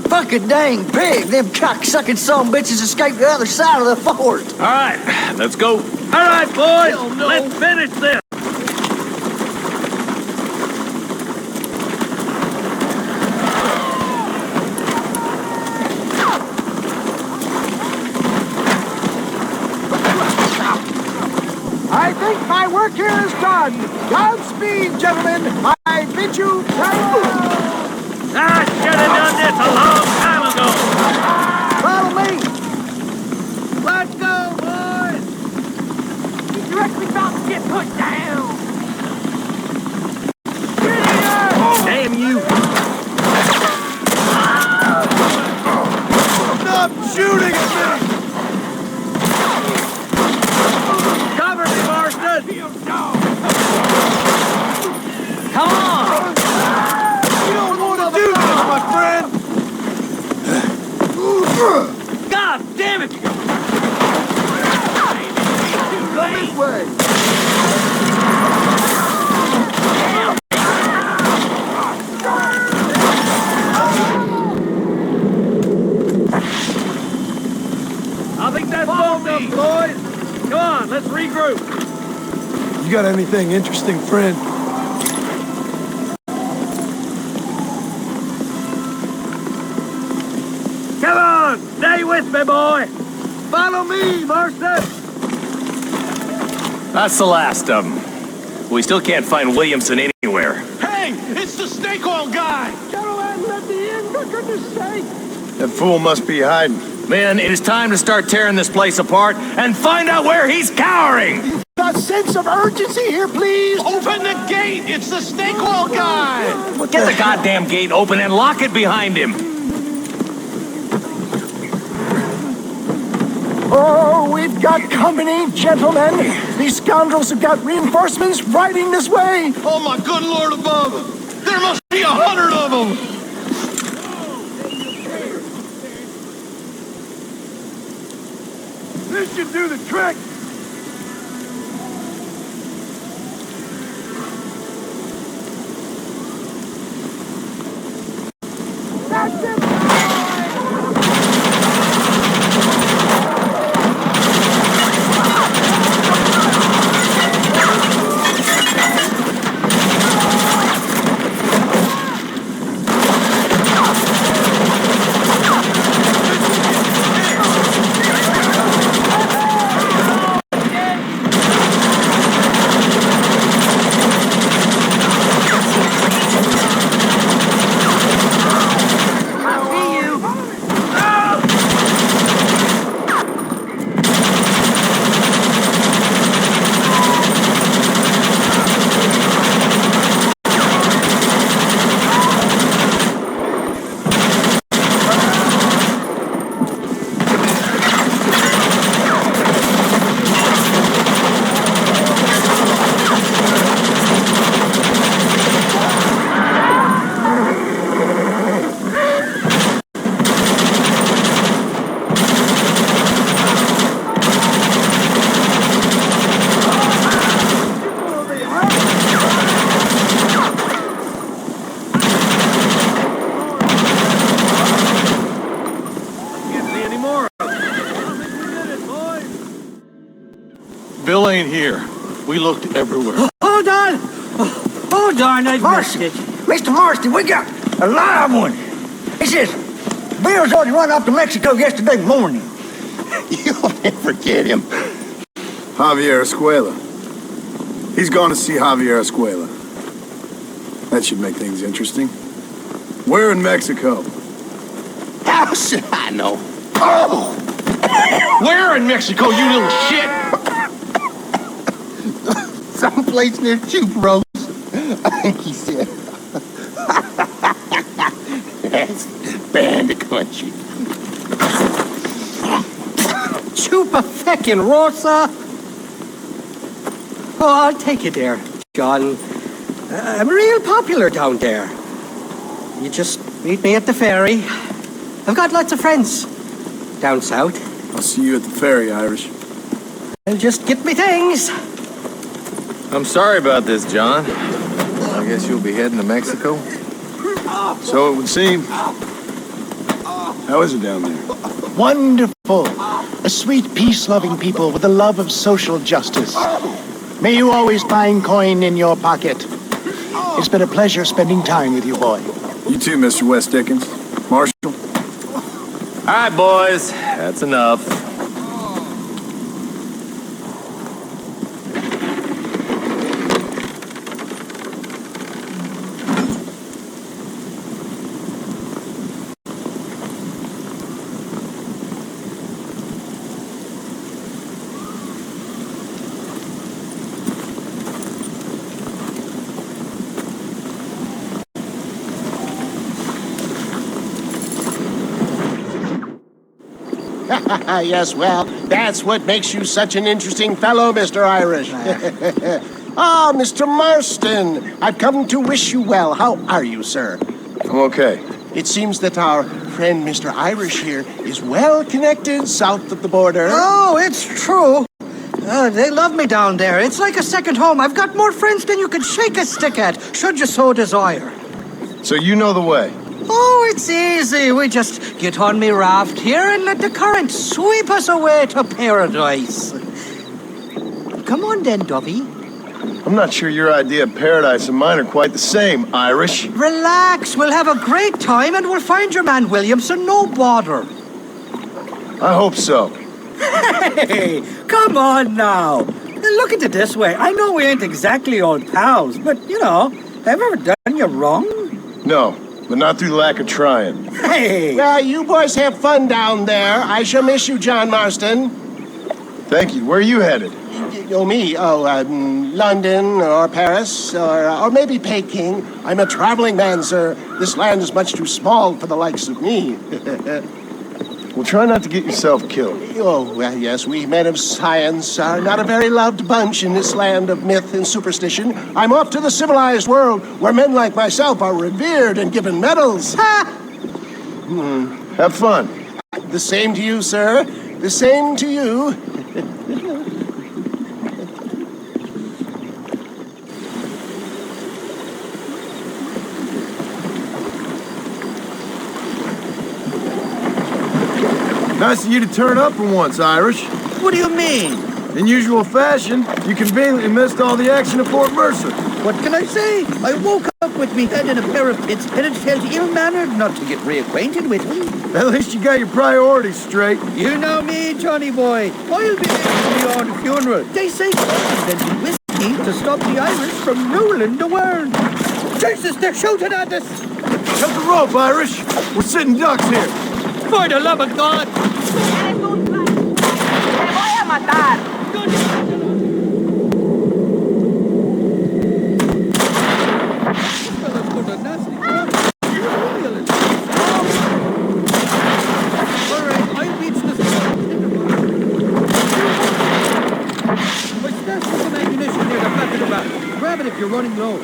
Fucking dang pig! Them cocksucking son bitches escaped the other side of the fort! All right, let's go. All right, boys, let's finish this. I think my work here is done. Godspeed, gentlemen. I bid you farewell. I should have done this a long time ago. Follow me. Let's go, boys. You directly about to get put down. Damn you. Stop shooting at me! Cover me, Marston. Come on! You don't want to do this, my friend! God damn it! Come this way. I think that's all enough, boys. Come on, let's regroup. You got anything interesting, friend? Come on, stay with me, boy. Follow me, Marston. That's the last of them. We still can't find Williamson anywhere. Hey, it's the snake oil guy! Gentlemen, let me in, for goodness sake. That fool must be hiding. Men, it is time to start tearing this place apart and find out where he's cowering! A sense of urgency here, please. Open the gate! It's the snake oil guy! Get the goddamn gate open and lock it behind him! Oh, we've got company, gentlemen. These scoundrels have got reinforcements riding this way. Oh my good Lord above! There must be 100 of them! This should do the trick! That's it. ain't here. We looked everywhere. Hold on! Hold on, I missed it. Mr. Marston, we got a live one. It says, Bill's already run off to Mexico yesterday morning. You'll never get him. Javier Escuela. He's gone to see Javier Escuela. That should make things interesting. Where in Mexico? How should I know? Oh! Where in Mexico, you little shit? Someplace near Chupros, I think he said. That's bad country. Chupa feckin' Rosa. Oh, I'll take you there, John. I'm real popular down there. You just meet me at the ferry. I've got lots of friends down south. I'll see you at the ferry, Irish. And just get me things. I'm sorry about this, John. I guess you'll be heading to Mexico? So it would seem. How is it down there? Wonderful. A sweet, peace-loving people with a love of social justice. May you always find coin in your pocket. It's been a pleasure spending time with you, boy. You too, Mr. West Dickens. Marshall? All right, boys. That's enough. Yes, well, that's what makes you such an interesting fellow, Mr. Irish. Ah, Mr. Marston, I've come to wish you well. How are you, sir? I'm okay. It seems that our friend Mr. Irish here is well connected south of the border. Oh, it's true. They love me down there. It's like a second home. I've got more friends than you could shake a stick at, should you so desire. So you know the way? Oh, it's easy. We just get on me raft here and let the current sweep us away to paradise. Come on then, Dovey. I'm not sure your idea of paradise and mine are quite the same, Irish. Relax. We'll have a great time and we'll find your man Williamson, no bother. I hope so. Hey, come on now. Look at it this way. I know we ain't exactly old pals, but, you know, have I ever done you wrong? No. But not through lack of trying. Hey! Well, you boys have fun down there. I shall miss you, John Marston. Thank you. Where are you headed? Oh, me? Oh, London or Paris or maybe Peking. I'm a traveling man, sir. This land is much too small for the likes of me. Well, try not to get yourself killed. Oh, well, yes, we men of science are not a very loved bunch in this land of myth and superstition. I'm off to the civilized world where men like myself are revered and given medals. Ha! Have fun. The same to you, sir. The same to you. Nice of you to turn up for once, Irish. What do you mean? In usual fashion, you conveniently missed all the action at Fort Mercer. What can I say? I woke up with me head in a pair of pits, and it felt ill-mannered not to get reacquainted with him. At least you got your priorities straight. You know me, Johnny boy. I'll be there for the funeral. They say God invented whiskey to stop the Irish from ruling the world. Jesus, they're shooting at us! Cut the rope, Irish. We're sitting ducks here. For the love of God! Grab it if you're running low.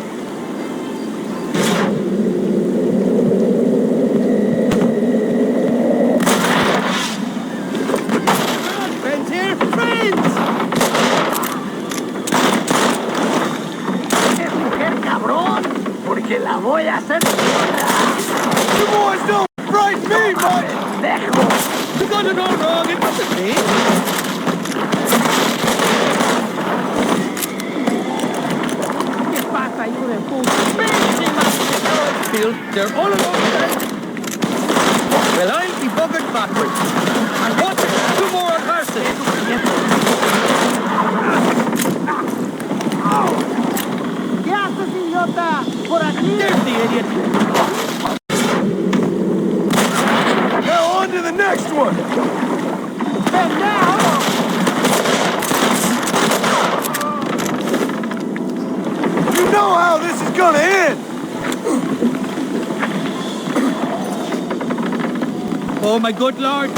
Friends here, friends! Es mujer cabrón, porque la voy a hacer. You boys don't frighten me, boy! You got it all wrong, it wasn't me. Field, they're all along the line. Well, I'll be buggered backwards. And what? 2 more on Marston. ¿Qué haces, idiota? Por aquí. There's the idiot. Now on to the next one. And now... You know how this is gonna end. Oh, my good lord.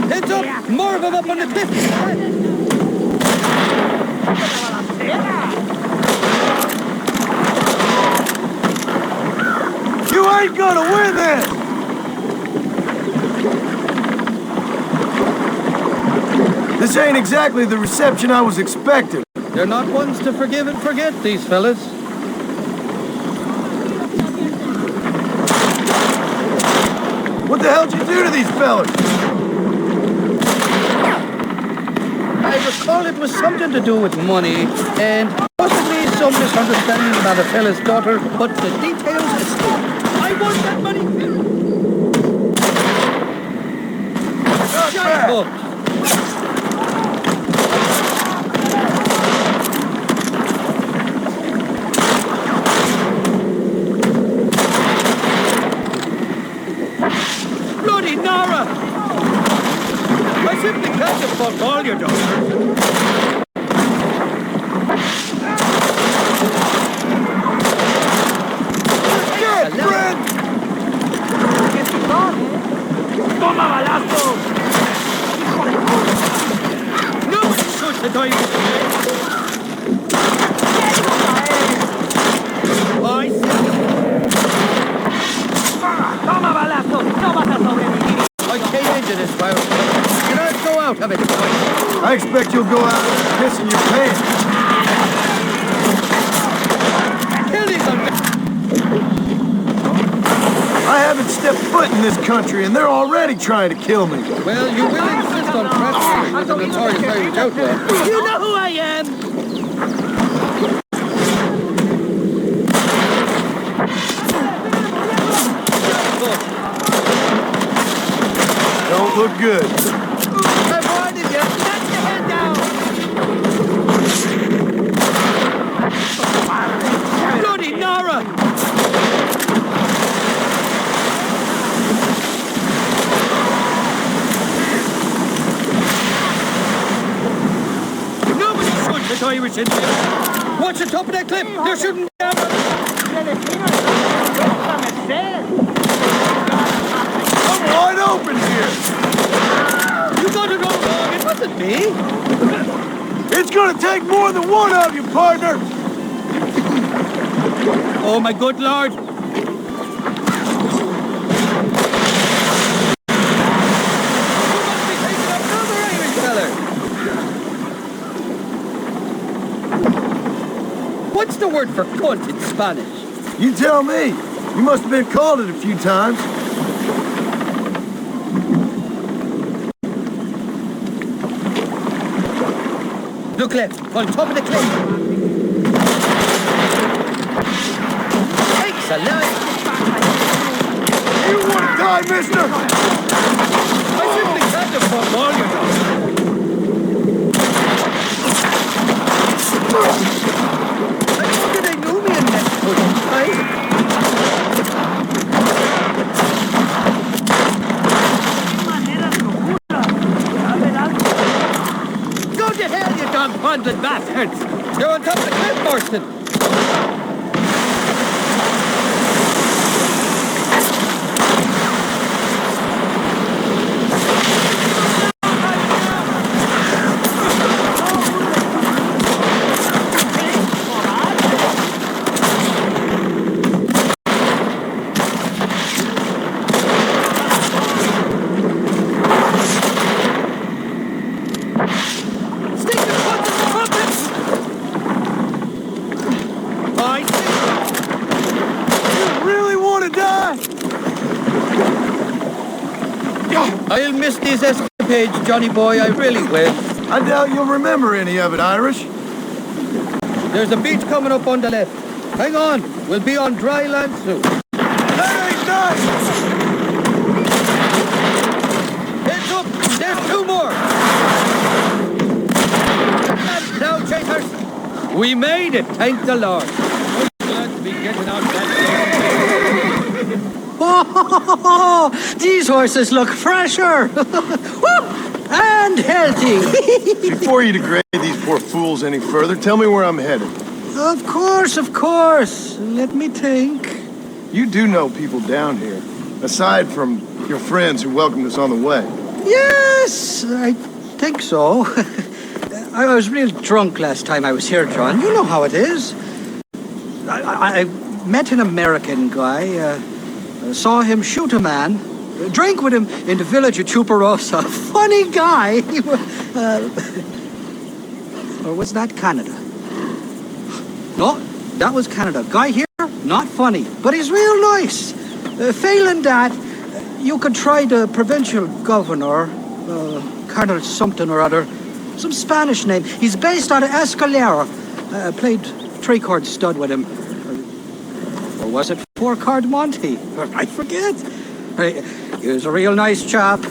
Heads up! More of them up on the cliff! You ain't gonna win this! This ain't exactly the reception I was expecting. They're not ones to forgive and forget, these fellas. What the hell did you do to these fellas? I recall it was something to do with money, and possibly some misunderstanding about a fella's daughter, but the details escape. I want that money. Shut up. Bloody Nara! I simply can't afford all your daughters. Get, Fred! ¡Toma balazo! ¡No! ¡Sus te doy! ¡Ay, sí! ¡Toma balazo! ¡No vas a sobrevivir! I came into this fire. Can I go out of it? I expect you'll go out pissing your pants. Kill these I haven't stepped foot in this country, and they're already trying to kill me. Well, you will insist on pressing with the notorious Irish outlaw. You know who I am! Don't look good. I warned you! Let your head down! Bloody Nara! Nobody shoots at Irish in here! Watch the top of that cliff! They're shooting down! I'm wide open here! You got it all wrong! It wasn't me! It's gonna take more than one of you, partner! Oh, my good lord! What's the word for cunt in Spanish? You tell me. You must have been called it a few times. Look left, on top of the cliff. Thanks a lot. You want to die, mister? I simply can't afford all your dollars. I wonder they knew me in Mexico, right? Go to hell, you dog-fondling bastards! You're on top of the cliff, Marston! I'll miss these escapades, Johnny boy, I really will. I doubt you'll remember any of it, Irish. There's a beach coming up on the left. Hang on, we'll be on dry land soon. That ain't nice! Heads up, there's 2 more. And now, chasers, we made it, thank the Lord. I'm glad to be getting out that way. Oh, these horses look fresher. And healthy. Before you degrade these poor fools any further, tell me where I'm headed. Of course, of course. Let me think. You do know people down here, aside from your friends who welcomed us on the way. Yes, I think so. I was real drunk last time I was here, John. You know how it is. I met an American guy, saw him shoot a man, drank with him in the village of Chuparosa. Funny guy. Or was that Canada? No, that was Canada. Guy here, not funny, but he's real nice. Failing that, you could try the provincial governor, Colonel something or other, some Spanish name. He's based out of Escalera. Played 3-card stud with him. Or was it 4-card Monty? I forget. He was a real nice chap.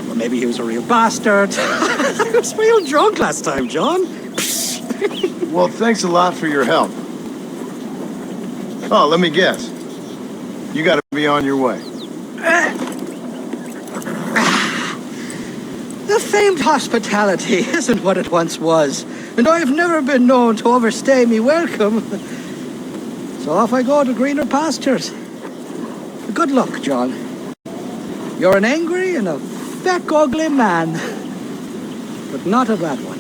Or maybe he was a real bastard. I was real drunk last time, John. Well, thanks a lot for your help. Oh, let me guess. You gotta be on your way. The famed hospitality isn't what it once was, and I've never been known to overstay me welcome. So off I go to greener pastures. Good luck, John. You're an angry and a feck ugly man, but not a bad one.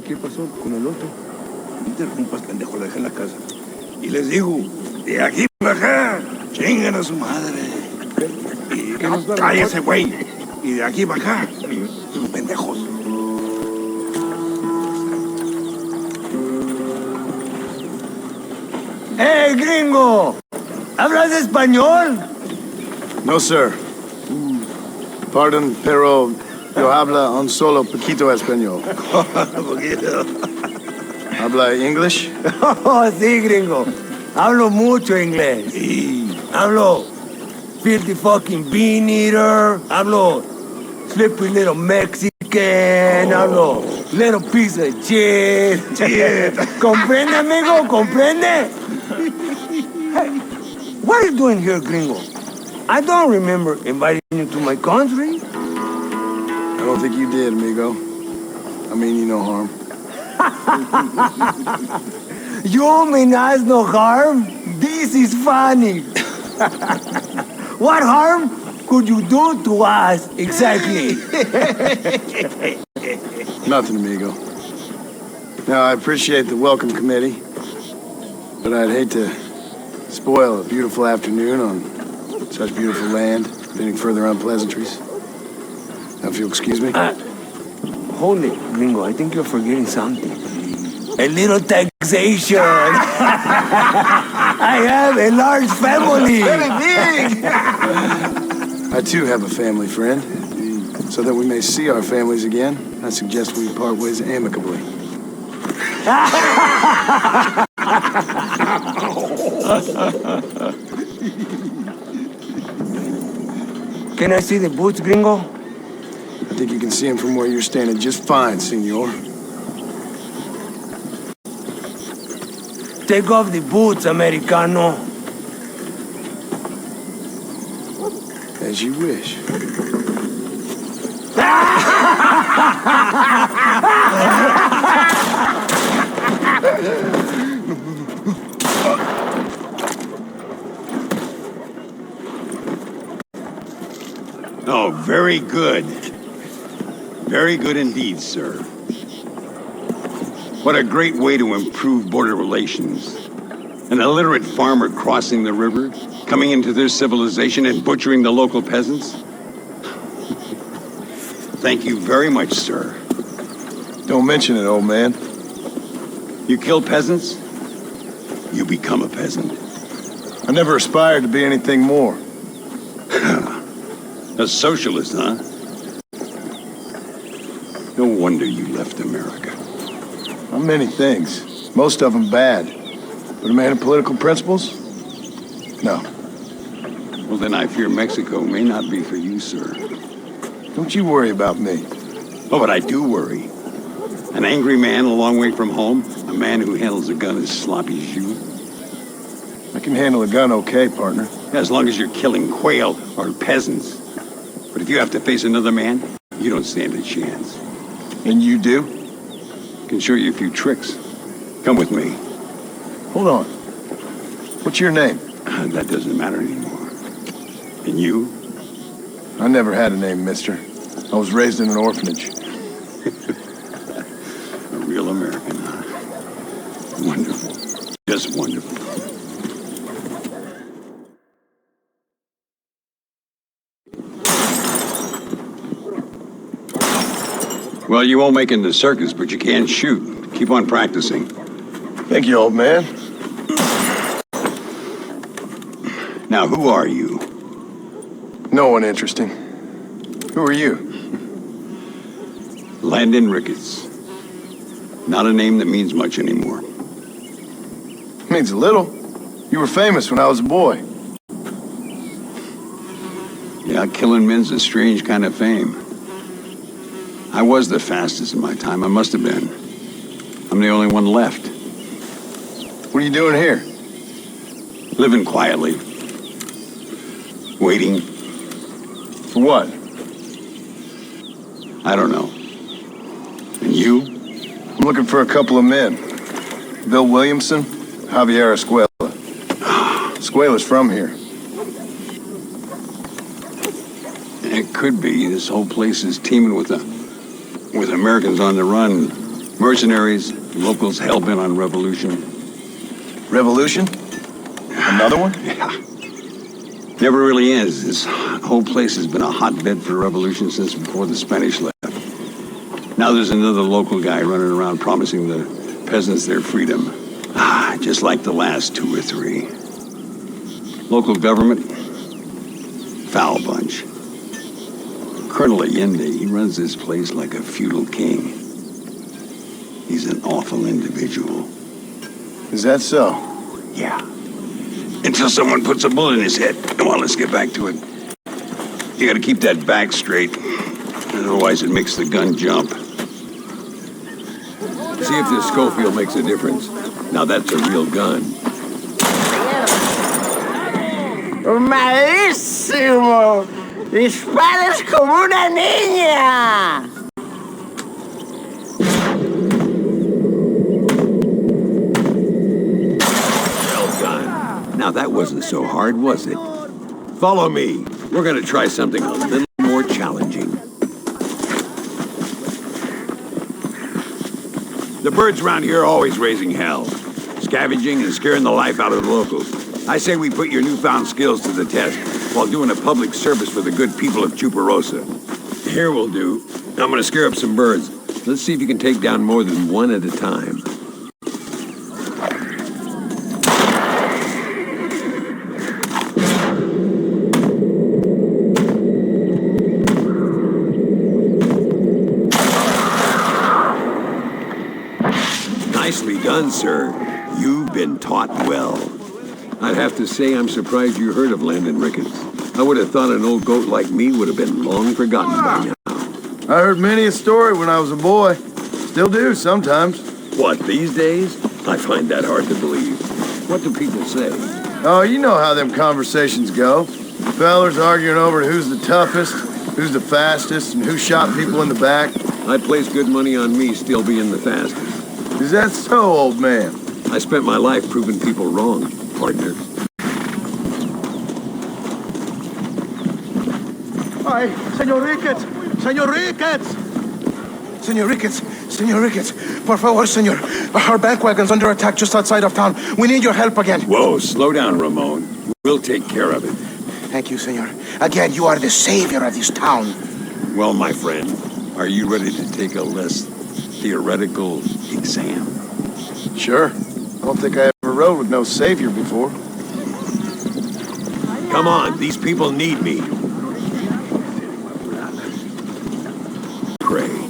¿Qué pasó con el otro? No interrumpas, pendejo, lo dejé en la casa. Y les digo, de aquí para acá, chingan a su madre. Y cállese, güey. Y de aquí para acá, sus pendejos. ¡Hey, gringo! ¿Hablas español? No, sir. Pardon, pero yo habla un solo poquito español. ¿Habla English? Oh, sí, gringo. Hablo mucho inglés. Hablo filthy fucking bean eater. Hablo slippery little Mexican. Hablo little piece of shit. ¿Comprende, amigo? ¿Comprende? Hey, what are you doing here, gringo? I don't remember inviting you to my country. I don't think you did, amigo. I mean you no harm. You mean us no harm? This is funny. What harm could you do to us exactly? Nothing, amigo. Now, I appreciate the welcome committee, but I'd hate to spoil a beautiful afternoon on such beautiful land, any further unpleasantries. Now, if you'll excuse me. Hold it, gringo. I think you're forgetting something. A little taxation. I have a large family. Very big. I too have a family friend. So that we may see our families again, I suggest we part ways amicably. Can I see the boots, gringo? I think you can see them from where you're standing just fine, senor. Take off the boots, Americano. As you wish. Oh, very good. Very good indeed, sir. What a great way to improve border relations. An illiterate farmer crossing the river, coming into their civilization and butchering the local peasants? Thank you very much, sir. Don't mention it, old man. You kill peasants, you become a peasant. I never aspired to be anything more. A socialist, huh? No wonder you left America. I'm many things. Most of them bad. But a man of political principles? No. Well, then I fear Mexico may not be for you, sir. Don't you worry about me. Oh, but I do worry. An angry man a long way from home, a man who handles a gun as sloppy as you. I can handle a gun okay, partner. As long as you're killing quail or peasants. But if you have to face another man, you don't stand a chance. And you do? Can show you a few tricks. Come with me. Hold on. What's your name? That doesn't matter anymore. And you? I never had a name, mister. I was raised in an orphanage. A real American, huh? Wonderful. Just wonderful. Well, you won't make it in the circus, but you can shoot. Keep on practicing. Thank you, old man. Now, who are you? No one interesting. Who are you? Landon Ricketts. Not a name that means much anymore. Means a little. You were famous when I was a boy. Yeah, killing men's a strange kind of fame. I was the fastest in my time. I must have been. I'm the only one left. What are you doing here? Living quietly. Waiting. For what? I don't know. And you? I'm looking for a couple of men. Bill Williamson, Javier Escuela. Escuela's from here. It could be. This whole place is teeming with Americans on the run. Mercenaries, locals hell-bent on revolution. Revolution? Another one? Yeah. Never really ends. This whole place has been a hotbed for revolution since before the Spanish left. Now there's another local guy running around promising the peasants their freedom. Just like the last 2 or 3. Local government, foul bunch. Colonel Allende, he runs this place like a feudal king. He's an awful individual. Is that so? Yeah. Until someone puts a bullet in his head. Come on, let's get back to it. You gotta keep that back straight. Otherwise it makes the gun jump. See if this Schofield makes a difference. Now that's a real gun. ¡Malísimo! ¡Disparas como una niña! Well done. Now that wasn't so hard, was it? Follow me. We're gonna try something a little more challenging. The birds around here are always raising hell, scavenging and scaring the life out of the locals. I say we put your newfound skills to the test while doing a public service for the good people of Chuparosa. Here will do. I'm gonna scare up some birds. Let's see if you can take down more than one at a time. Nicely done, sir. You've been taught well. I'd have to say I'm surprised you heard of Landon Ricketts. I would have thought an old goat like me would have been long forgotten by now. I heard many a story when I was a boy. Still do, sometimes. What, these days? I find that hard to believe. What do people say? Oh, you know how them conversations go. Fellers arguing over who's the toughest, who's the fastest, and who shot people in the back. I'd place good money on me still being the fastest. Is that so, old man? I spent my life proving people wrong, partner. Ay, Señor Ricketts! Señor Ricketts! Señor Ricketts! Señor Ricketts! Por favor, señor. Our bank wagon's under attack just outside of town. We need your help again. Whoa, slow down, Ramon. We'll take care of it. Thank you, Senor. Again, you are the savior of this town. Well, my friend, are you ready to take a less theoretical exam? Sure. I don't think I ever rode with no savior before. Come on, these people need me. Pray.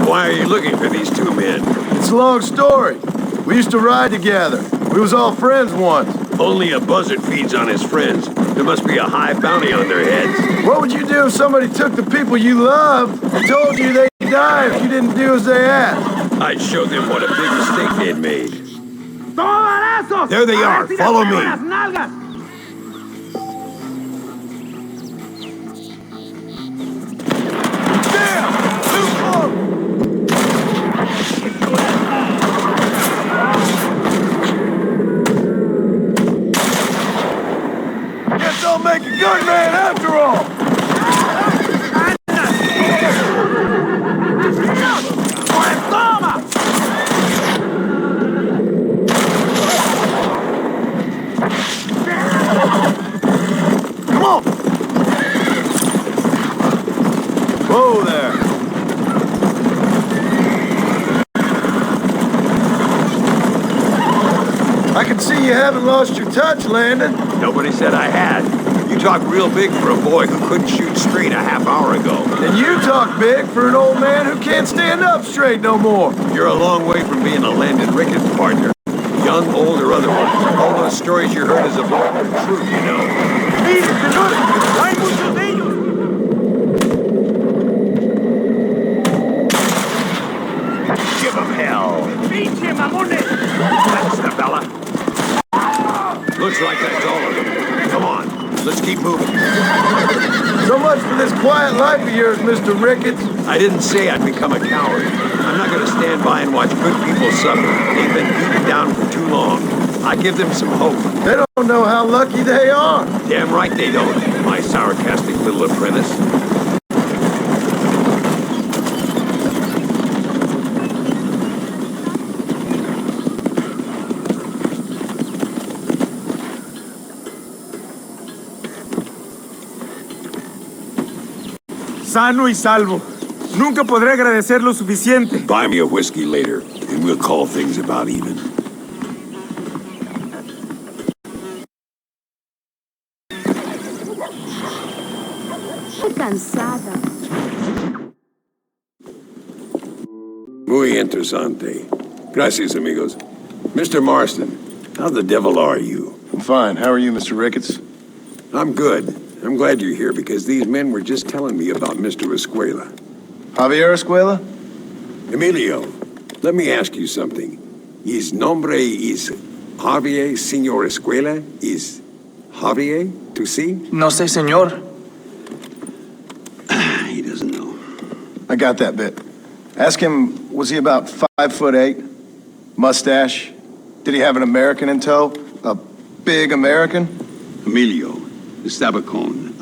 Why are you looking for these two men? It's a long story. We used to ride together. We was all friends once. Only a buzzard feeds on his friends. There must be a high bounty on their heads. What would you do if somebody took the people you loved and told you they'd die if you didn't do as they asked? I'd show them what a big mistake they'd made. There they are. Follow me. Don't make a good man after all! Come on! Whoa there! I can see you haven't lost your touch, Landon. Nobody said I had. You talk real big for a boy who couldn't shoot straight a half hour ago. And you talk big for an old man who can't stand up straight no more. You're a long way from being a Landon Ricketts partner. Young, old, or otherwise. All those stories you heard as a boy are true, you know. ¡Mire, señores! ¡Hay muchos de ellos! Give them hell! ¡Pinche mamones! That's the fella. Looks like that's all of them. Come on, let's keep moving. So much for this quiet life of yours, Mr. Ricketts. I didn't say I'd become a coward. I'm not going to stand by and watch good people suffer. They've been beaten down for too long. I give them some hope. They don't know how lucky they are. Damn right they don't, my sarcastic little apprentice. Sano y salvo. Nunca podré agradecer lo suficiente. Buy me a whiskey later, and we'll call things about even. Estoy cansada. Muy interesante. Gracias, amigos. Mr. Marston, how the devil are you? I'm fine. How are you, Mr. Ricketts? I'm good. I'm glad you're here because these men were just telling me about Mr. Escuela. Javier Escuela? Emilio, let me ask you something. His nombre is Javier Señor Escuela? Is Javier to see? No sé, señor. He doesn't know. I got that bit. Ask him, was he about 5'8"? Mustache? Did he have an American in tow? A big American? Emilio, estaba con,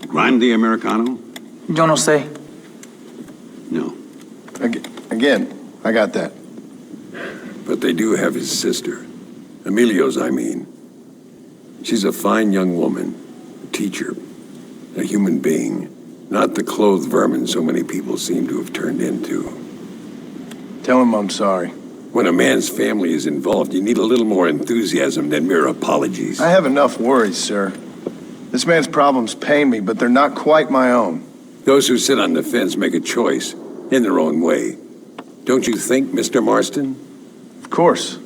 Grande Americano? Yo no sé. No. Again, I got that. But they do have his sister. Emilio's, I mean. She's a fine young woman, a teacher, a human being, not the clothed vermin so many people seem to have turned into. Tell him I'm sorry. When a man's family is involved, you need a little more enthusiasm than mere apologies. I have enough worries, sir. This man's problems pain me, but they're not quite my own. Those who sit on the fence make a choice, in their own way. Don't you think, Mr. Marston? Of course.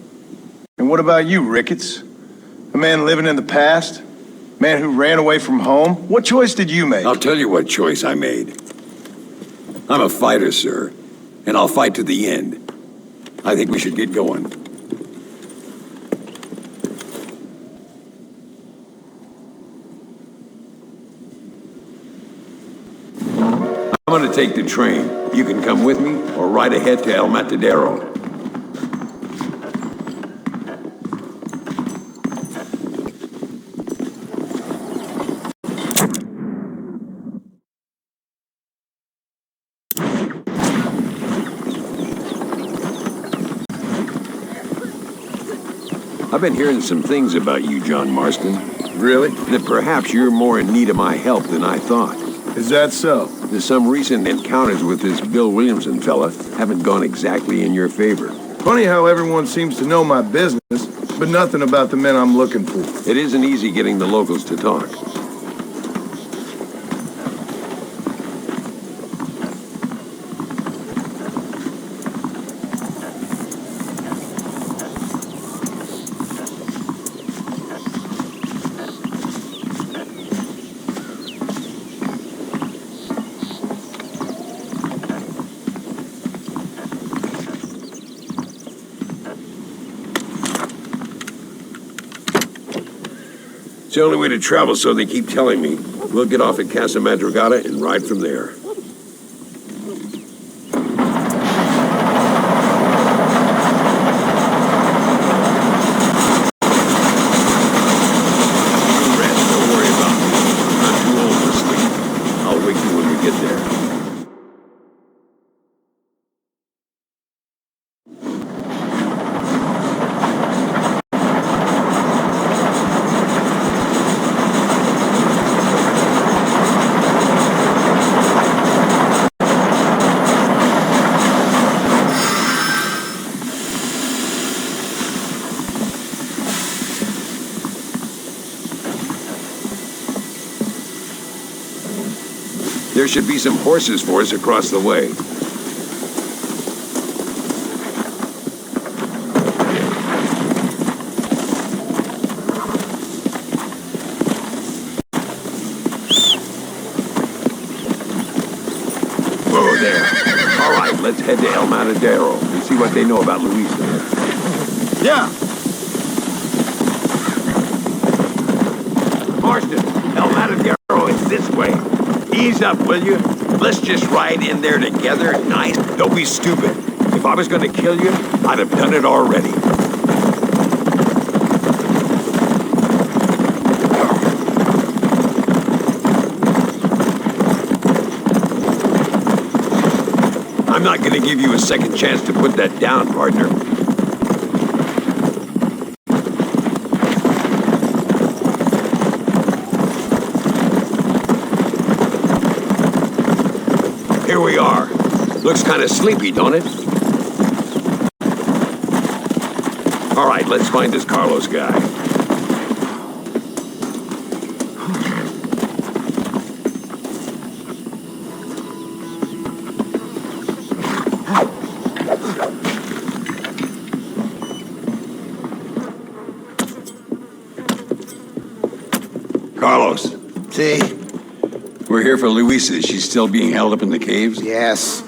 And what about you, Ricketts? A man living in the past? A man who ran away from home? What choice did you make? I'll tell you what choice I made. I'm a fighter, sir, and I'll fight to the end. I think we should get going. I'm gonna take the train. You can come with me or ride ahead to El Matadero. I've been hearing some things about you, John Marston. Really? That perhaps you're more in need of my help than I thought. Is that so? There's some recent encounters with this Bill Williamson fella haven't gone exactly in your favor. Funny how everyone seems to know my business, but nothing about the men I'm looking for. It isn't easy getting the locals to talk. It's the only way to travel, so they keep telling me. We'll get off at Casa Madrugada and ride from there. Rest, don't worry about me. I'm not too old to sleep. I'll wake you when we get there. There should be some horses for us across the way. Whoa there. All right, let's head to El Matadero and see what they know about Luisa. Yeah. Marston, El Matadero is this way. Ease up, will you? Let's just ride in there together. Nice. Don't be stupid. If I was going to kill you, I'd have done it already. I'm not going to give you a second chance to put that down, partner. Here we are. Looks kind of sleepy, don't it? All right, let's find this Carlos guy. Carlos. See? We're here for Luisa. She's still being held up in the caves? Yes.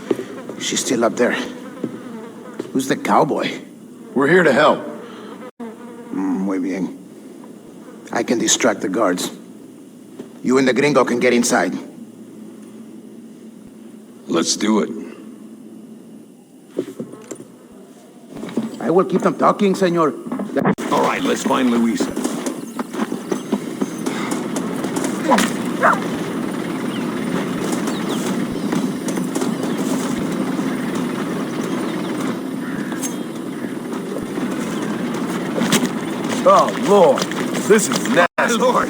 She's still up there. Who's the cowboy? We're here to help. Muy bien. I can distract the guards. You and the gringo can get inside. Let's do it. I will keep them talking, senor. All right, let's find Luisa. Oh, Lord. This is nasty. My Lord.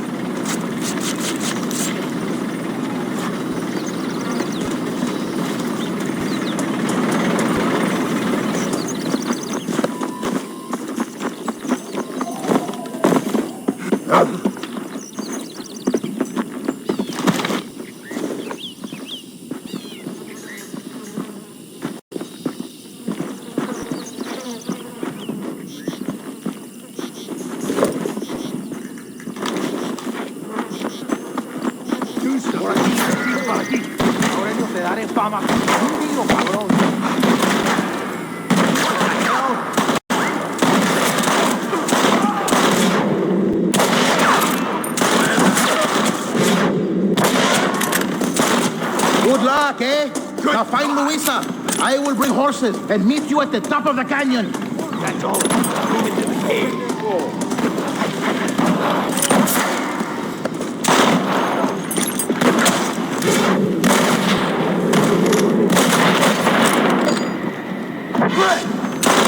Good luck, eh? Now find Luisa. I will bring horses and meet you at the top of the canyon. That's all. Move into the cave.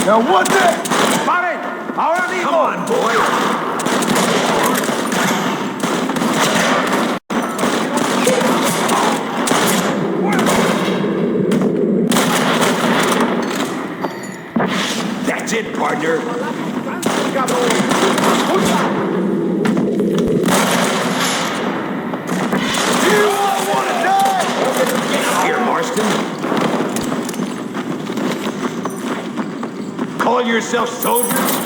Now what the? Pare! Ahora mismo. Come on, boy. That's it, partner. You all want to die? Get up here, Marston. Call yourself soldiers?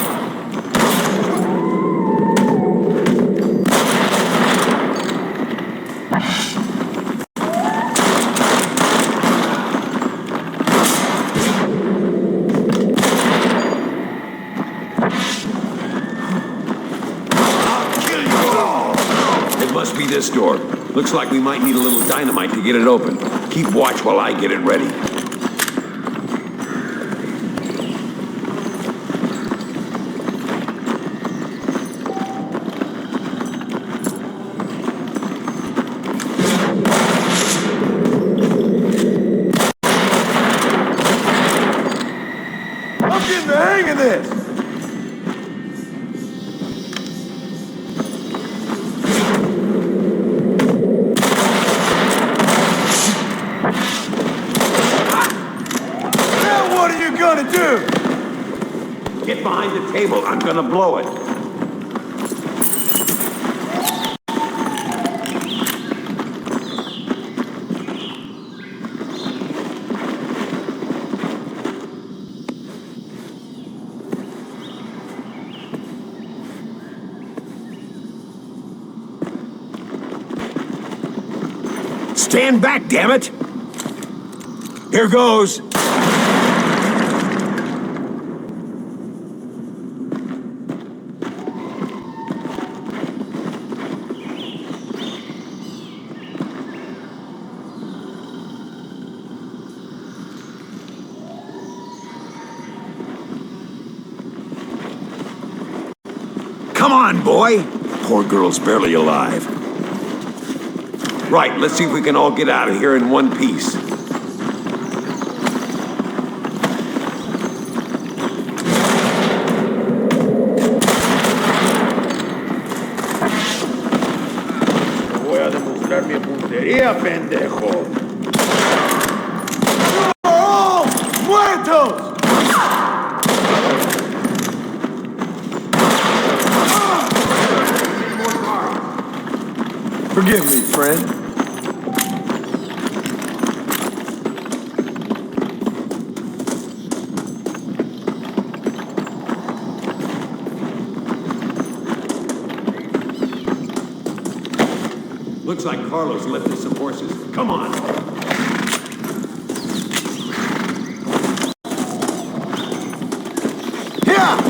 Must be this door. Looks like we might need a little dynamite to get it open. Keep watch while I get it ready. I'm getting the hang of this! Get behind the table. I'm gonna blow it. Stand back, damn it! Here goes. Come on, boy! Poor girl's barely alive. Right, let's see if we can all get out of here in one piece. Voy a demostrar mi puntería, pendejo. ¡Oh! ¡Muertos! Forgive me, friend. Looks like Carlos left us some horses. Come on. Yeah!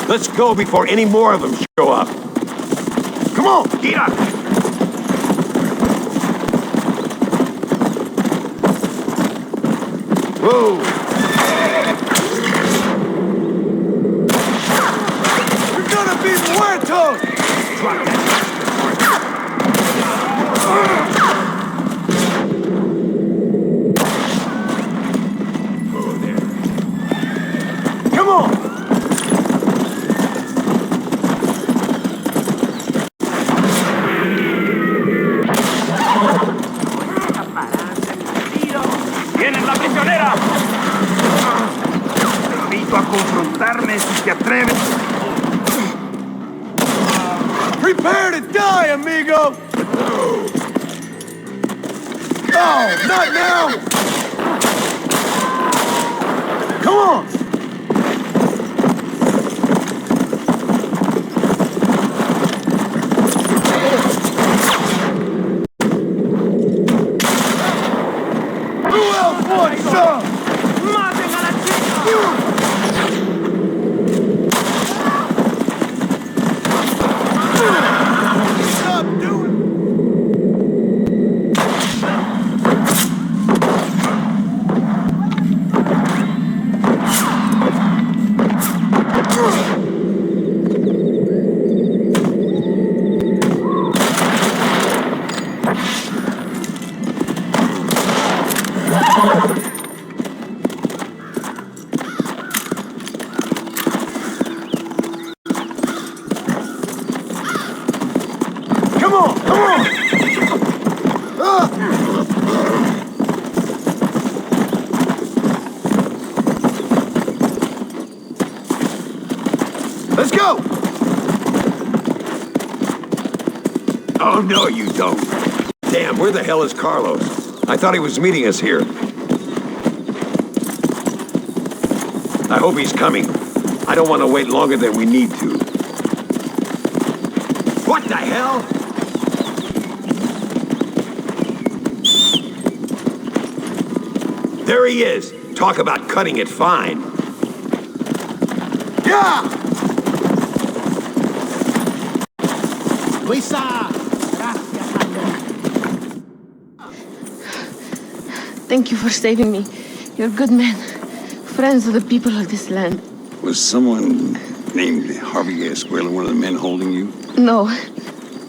Let's go before any more of them show up. Come on, get up! Whoa! You're gonna be muertos! Drop that. Oh, there. Come on! ¡Vienen la prisionera! Te invito a confrontarme si te atreves. Prepare to die, amigo! Oh, not now! Come on! on, come on! Let's go! Oh, no, you don't. Damn, where the hell is Carlos? I thought he was meeting us here. I hope he's coming. I don't want to wait longer than we need to. What the hell? There he is. Talk about cutting it fine. Yeah! Luisa! Thank you for saving me. You're good men. Friends of the people of this land. Was someone named Harvey Escuela one of the men holding you? No,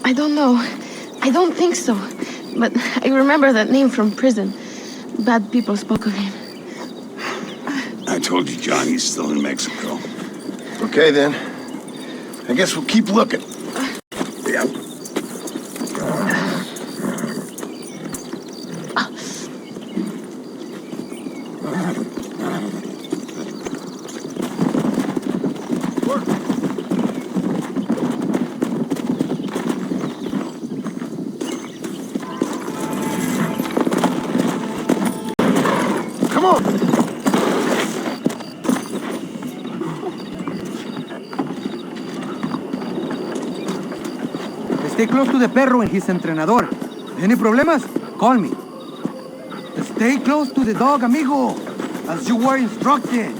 I don't know. I don't think so. But I remember that name from prison. Bad people spoke of him. I told you, John, he's still in Mexico. Okay, then. I guess we'll keep looking. Yeah. Come on! Stay close to the perro and his entrenador. Any problemas? Call me. Stay close to the dog, amigo, as you were instructed.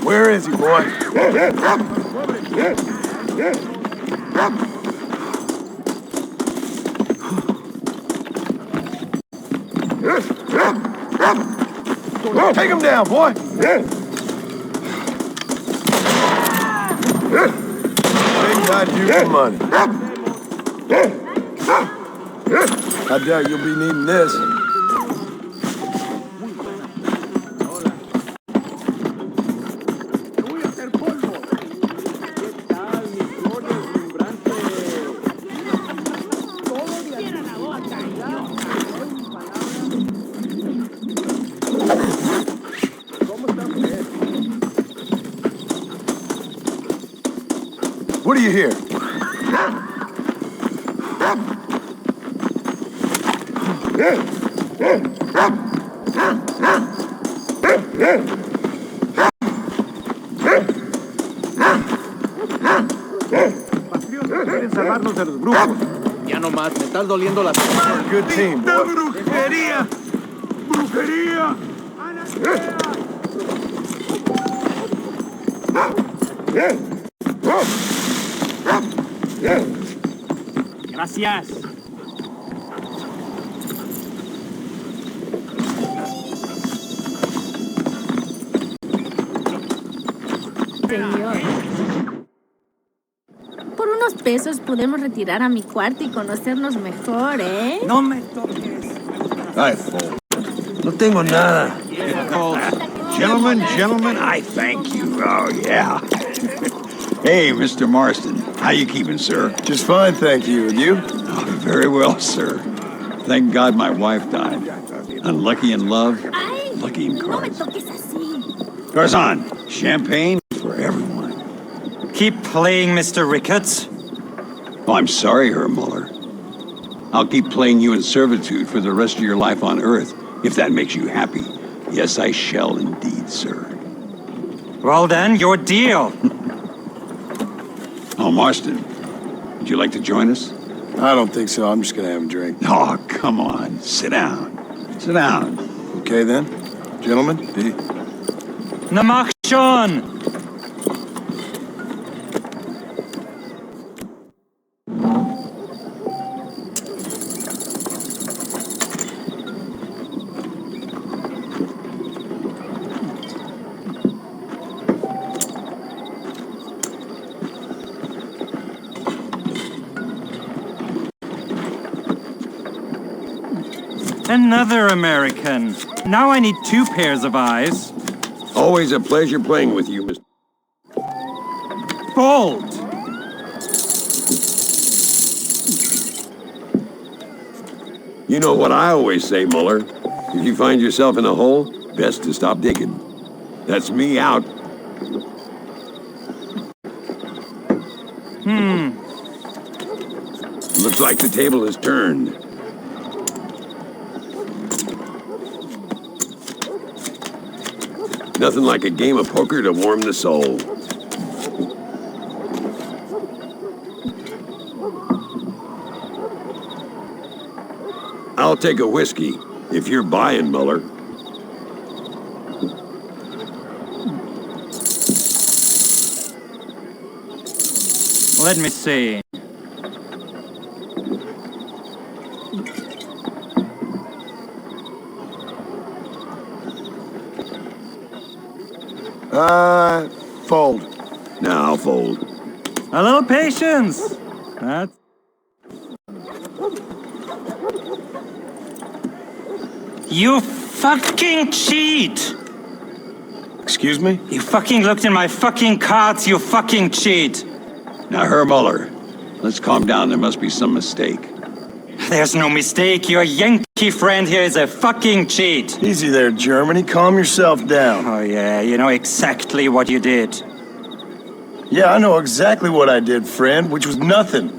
Where is he, boy? Take him down, boy! Big got you for money. I doubt you'll be needing this. What do you hear? Quieren salvarnos de los brujos. Ya nomás, me estás doliendo la... Good team, boy. ¡Brujería! ¡Brujería! Gracias. Señor. Por unos pesos podemos retirar a mi cuarto y conocernos mejor, ¿eh? No me toques. Ay, fool. No tengo nada. Gentlemen, I thank you. Oh, yeah. Hey, Mr. Marston. How you keeping, sir? Just fine, thank you. And you? Oh, very well, sir. Thank God my wife died. Unlucky in love, lucky in cards. Garzon, champagne for everyone. Keep playing, Mr. Ricketts. Oh, I'm sorry, Herr Muller. I'll keep playing you in servitude for the rest of your life on Earth, if that makes you happy. Yes, I shall indeed, sir. Well then, your deal. Oh, Marston, would you like to join us? I don't think so. I'm just gonna have a drink. Oh, come on. Sit down. Sit down. Okay then. Gentlemen, D. Na mach schon! Another American. Now I need 2 pairs of eyes. Always a pleasure playing with you, Mr. Bold! You know what I always say, Muller. If you find yourself in a hole, best to stop digging. That's me out. Looks like the table is turned. Nothing like a game of poker to warm the soul. I'll take a whiskey, if you're buying, Muller. Let me see. Fold. Now I'll fold. A little patience. That's... You fucking cheat! Excuse me? You fucking looked in my fucking cards, you fucking cheat! Now, Herr Muller, let's calm down. There must be some mistake. There's no mistake. Your Yankee friend here is a fucking cheat. Easy there, Germany. Calm yourself down. Oh, yeah, you know exactly what you did. Yeah, I know exactly what I did, friend, which was nothing.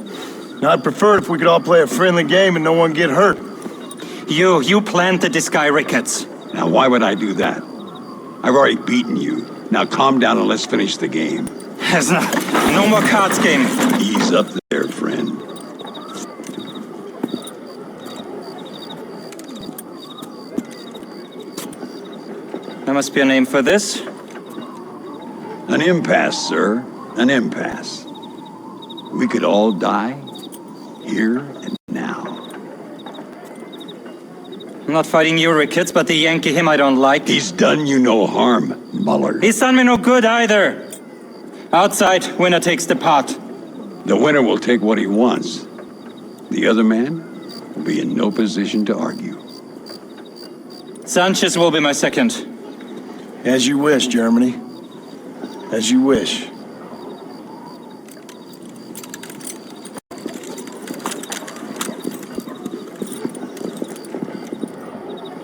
Now, I'd prefer it if we could all play a friendly game and no one get hurt. You planted this guy Ricketts. Now, why would I do that? I've already beaten you. Now, calm down and let's finish the game. There's no more cards game. Ease up there, friend. There must be a name for this. An impasse, sir. An impasse. We could all die, here and now. I'm not fighting you, Ricketts, but the Yankee him I don't like. He's done you no harm, Muller. He's done me no good either. Outside, winner takes the pot. The winner will take what he wants. The other man will be in no position to argue. Sanchez will be my second. As you wish, Germany. As you wish.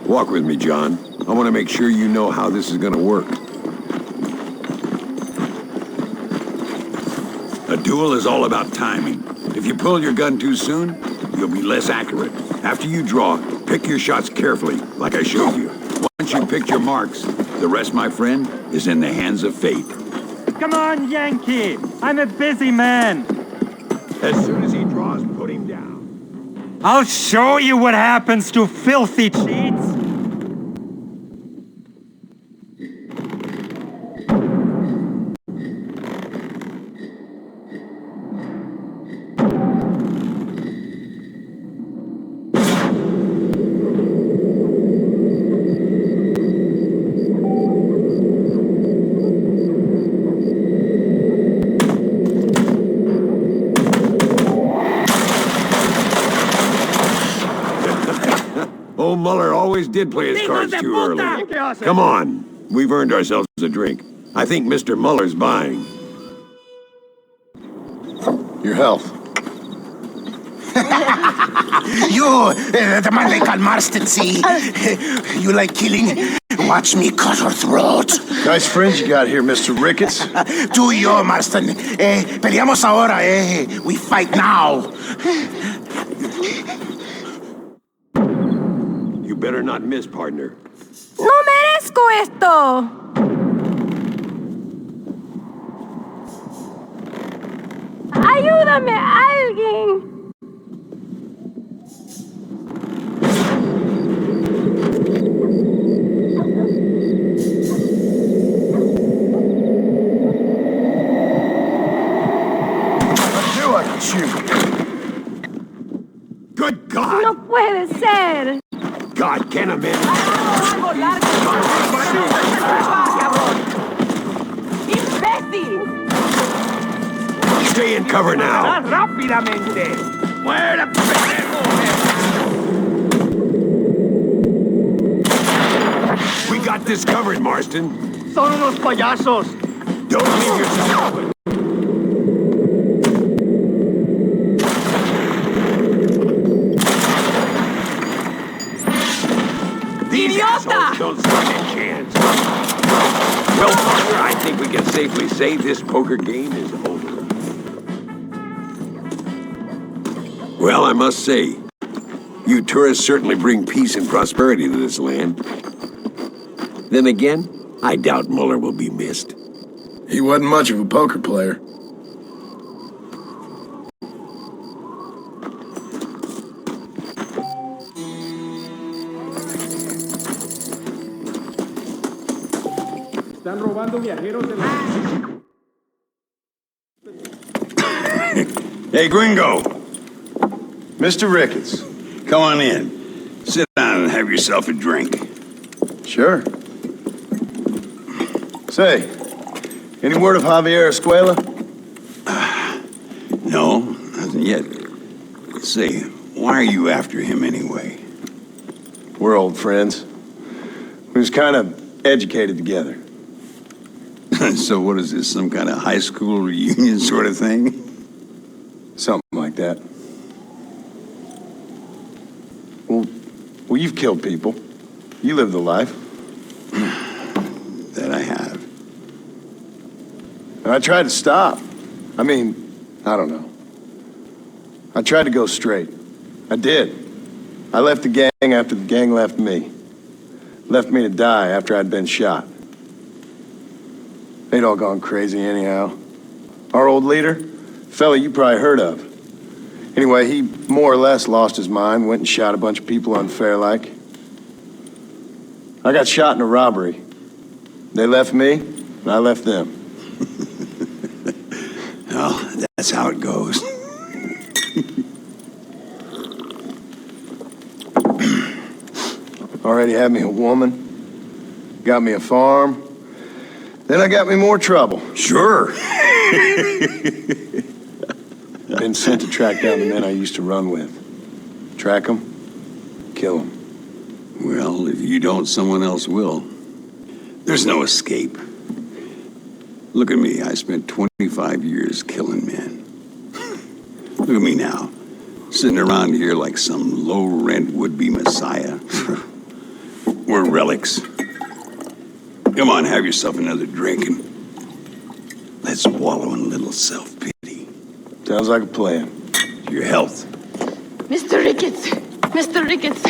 Walk with me, John. I want to make sure you know how this is going to work. A duel is all about timing. If you pull your gun too soon, you'll be less accurate. After you draw, pick your shots carefully, like I showed you. Once you pick your marks, the rest, my friend, is in the hands of fate. Come on, Yankee! I'm a busy man. As soon as he draws, put him down. I'll show you what happens to filthy cheats. Old Muller always did play his cards too early. Come on, we've earned ourselves a drink. I think Mr. Muller's buying. Your health. You, the man they call Marston, see? You like killing? Watch me cut her throat. Nice friends you got here, Mr. Ricketts. Tú y yo, Marston. Peleamos ahora, We fight now. You better not miss, partner. No merezco esto. ¡Ayúdame, alguien! I can shoot. Good God! ¡No puede ser! God, can a man... ¡Imbécil! Stay in cover now. ¡Rápidamente! ¡Muera, pendejo! We got this covered, Marston. Son unos payasos. Don't leave yourself open. These assholes don't stand a chance. Well, partner, I think we can safely say this poker game is over. Well, I must say, you tourists certainly bring peace and prosperity to this land. Then again, I doubt Muller will be missed. He wasn't much of a poker player. Están robando viajeros de la... Hey, Gringo. Mr. Ricketts. Come on in. Sit down and have yourself a drink. Sure. Say, any word of Javier Escuela? No, nothing yet. Say, why are you after him anyway? We're old friends. We was kind of educated together. So what is this, some kind of high school reunion sort of thing? Something like that. Well, you've killed people. You lived the life. That I have. And I tried to stop. I mean, I don't know. I tried to go straight. I did. I left the gang after the gang left me. Left me to die after I'd been shot. They'd all gone crazy anyhow. Our old leader, fella you probably heard of. Anyway, he more or less lost his mind, went and shot a bunch of people unfair like. I got shot in a robbery. They left me, and I left them. Well, that's how it goes. Already had me a woman, got me a farm, then I got me more trouble. Sure. Been sent to track down the men I used to run with. Track them, kill them. Well, if you don't, someone else will. There's no escape. Look at me, I spent 25 years killing men. Look at me now, sitting around here like some low-rent would-be messiah. We're relics. Come on, have yourself another drink and let's wallow in a little self-pity. Sounds like a plan. Your health. Mr. Ricketts! Mr. Ricketts!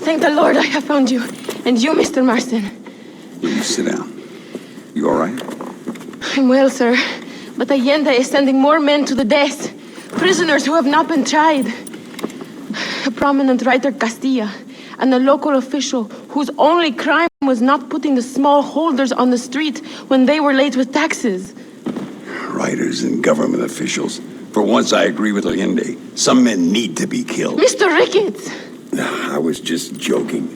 Thank the Lord I have found you. And you, Mr. Marston. Please sit down. You all right? I'm well, sir. But Allende is sending more men to the death. Prisoners who have not been tried. A prominent writer, Castilla, and a local official whose only crime was not putting the small holders on the street when they were late with taxes. Writers and government officials. For once, I agree with Allende. Some men need to be killed. Mr. Ricketts! I was just joking.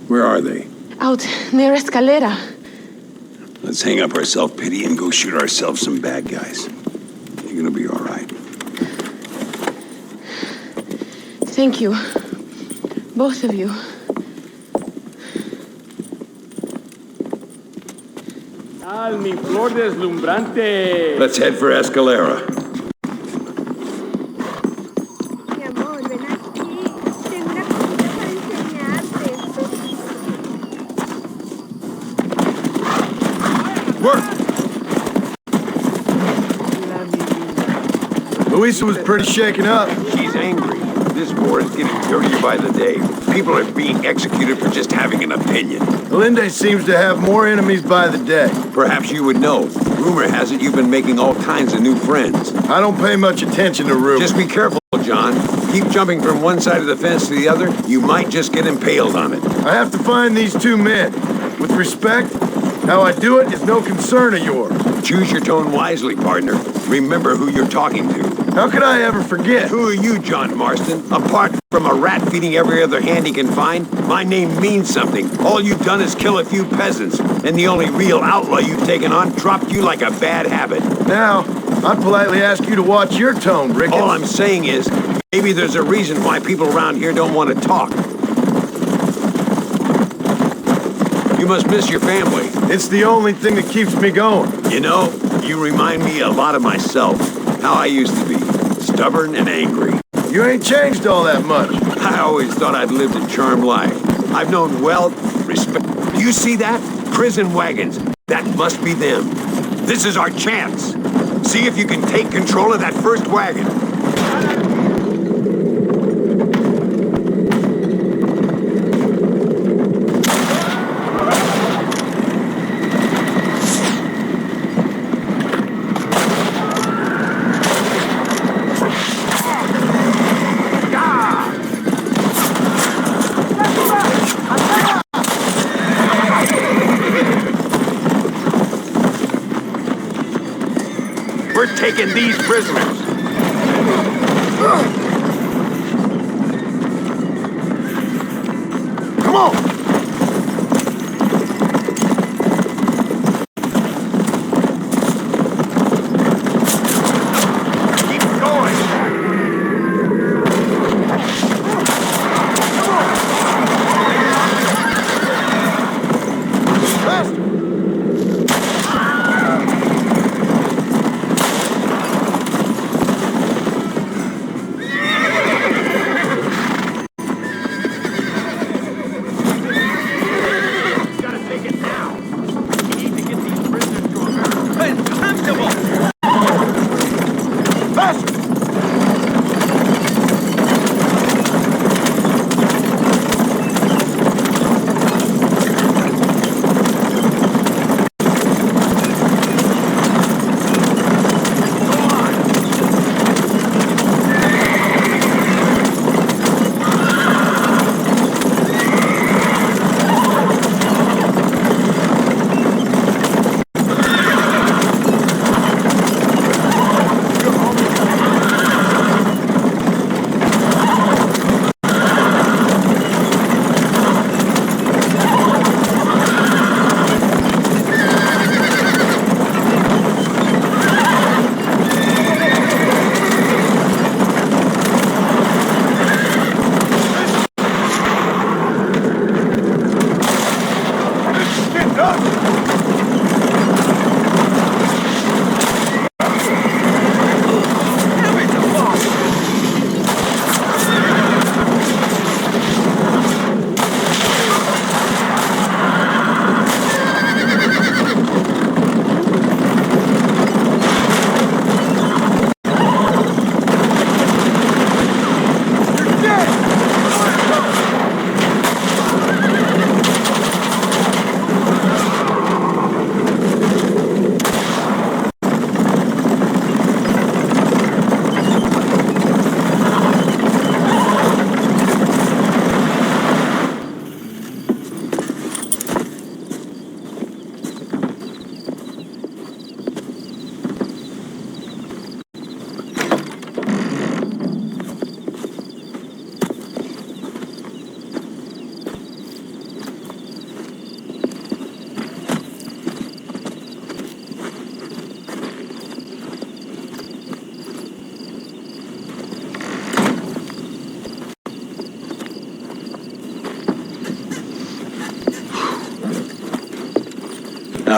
Where are they? Out near Escalera. Let's hang up our self-pity and go shoot ourselves some bad guys. You're gonna be all right. Thank you. Both of you. Mi flor deslumbrante. Let's head for Escalera. Mi amor, ven aquí. Tengo una cosita para enseñarte. Work! Louisa was pretty shaken up. She's angry. This war is getting dirtier by the day. People are being executed for just having an opinion. Linde seems to have more enemies by the day. Perhaps you would know. Rumor has it you've been making all kinds of new friends. I don't pay much attention to rumors. Just be careful, John. Keep jumping from one side of the fence to the other, you might just get impaled on it. I have to find these two men. With respect, how I do it is no concern of yours. Choose your tone wisely, partner. Remember who you're talking to. How could I ever forget? Who are you, John Marston? Apart from a rat feeding every other hand he can find, my name means something. All you've done is kill a few peasants, and the only real outlaw you've taken on dropped you like a bad habit. Now, I'd politely ask you to watch your tone, Ricketts. All I'm saying is, maybe there's a reason why people around here don't want to talk. You must miss your family. It's the only thing that keeps me going. You know, you remind me a lot of myself. How I used to be. Stubborn and angry. You ain't changed all that much. I always thought I'd lived a charmed life. I've known wealth, respect. Do you see that? Prison wagons. That must be them. This is our chance. See if you can take control of that first wagon. We're taking these prisoners. Come on!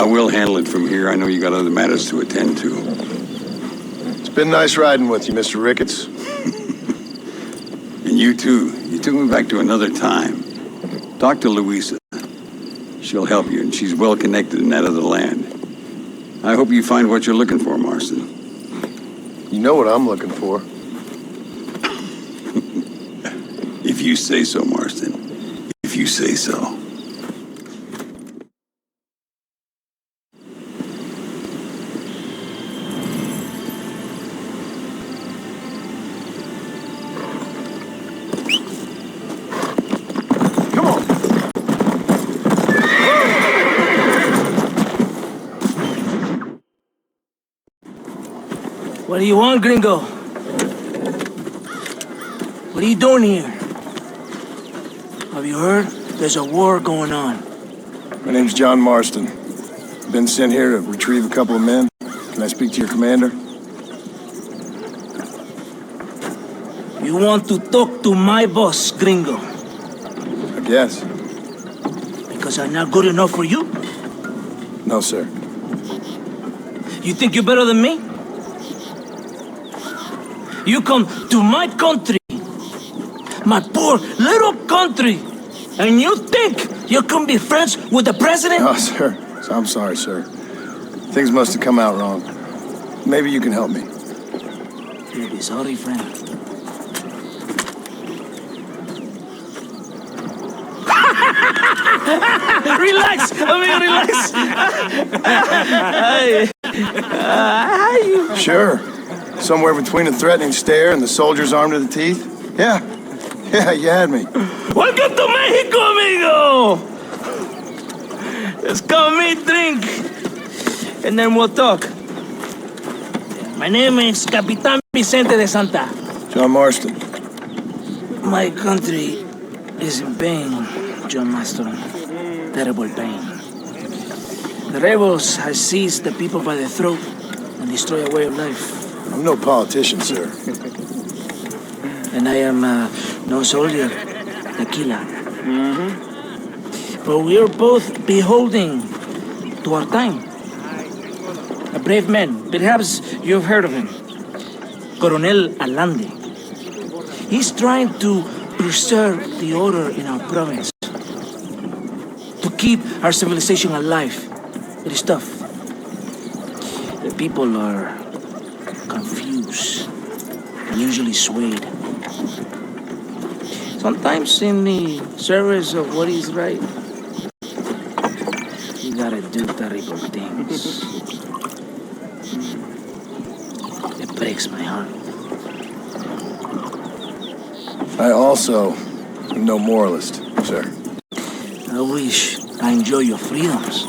We'll handle it from here. I know you got other matters to attend to. It's been nice riding with you, Mr. Ricketts. And you too. You took me back to another time. Talk to Louisa. She'll help you, and she's well connected in that other land. I hope you find what you're looking for, Marston. You know what I'm looking for. If you say so, Marston. If you say so. What do you want, gringo? What are you doing here? Have you heard? There's a war going on. My name's John Marston. Been sent here to retrieve a couple of men. Can I speak to your commander? You want to talk to my boss, gringo? I guess. Because I'm not good enough for you? No, sir. You think you're better than me? You come to my country, my poor little country, and you think you can be friends with the president? Oh, sir. I'm sorry, sir. Things must have come out wrong. Maybe you can help me. You'll be sorry, friend. Relax, relax. Sure. Somewhere between a threatening stare and the soldier's arm to the teeth? Yeah, you had me. Welcome to Mexico, amigo! Let's come meet, drink, and then we'll talk. My name is Capitan Vicente de Santa. John Marston. My country is in pain, John Marston. Terrible pain. The rebels have seized the people by the throat and destroyed a way of life. I'm no politician, sir. And I am no soldier, tequila. But we are both beholding to our time. A brave man, perhaps you've heard of him. Coronel Allende. He's trying to preserve the order in our province. To keep our civilization alive. It is tough. The people are confused, usually swayed. Sometimes in the service of what is right, you gotta do terrible things. It breaks my heart. I also am no moralist, sir. I wish I enjoy your freedoms,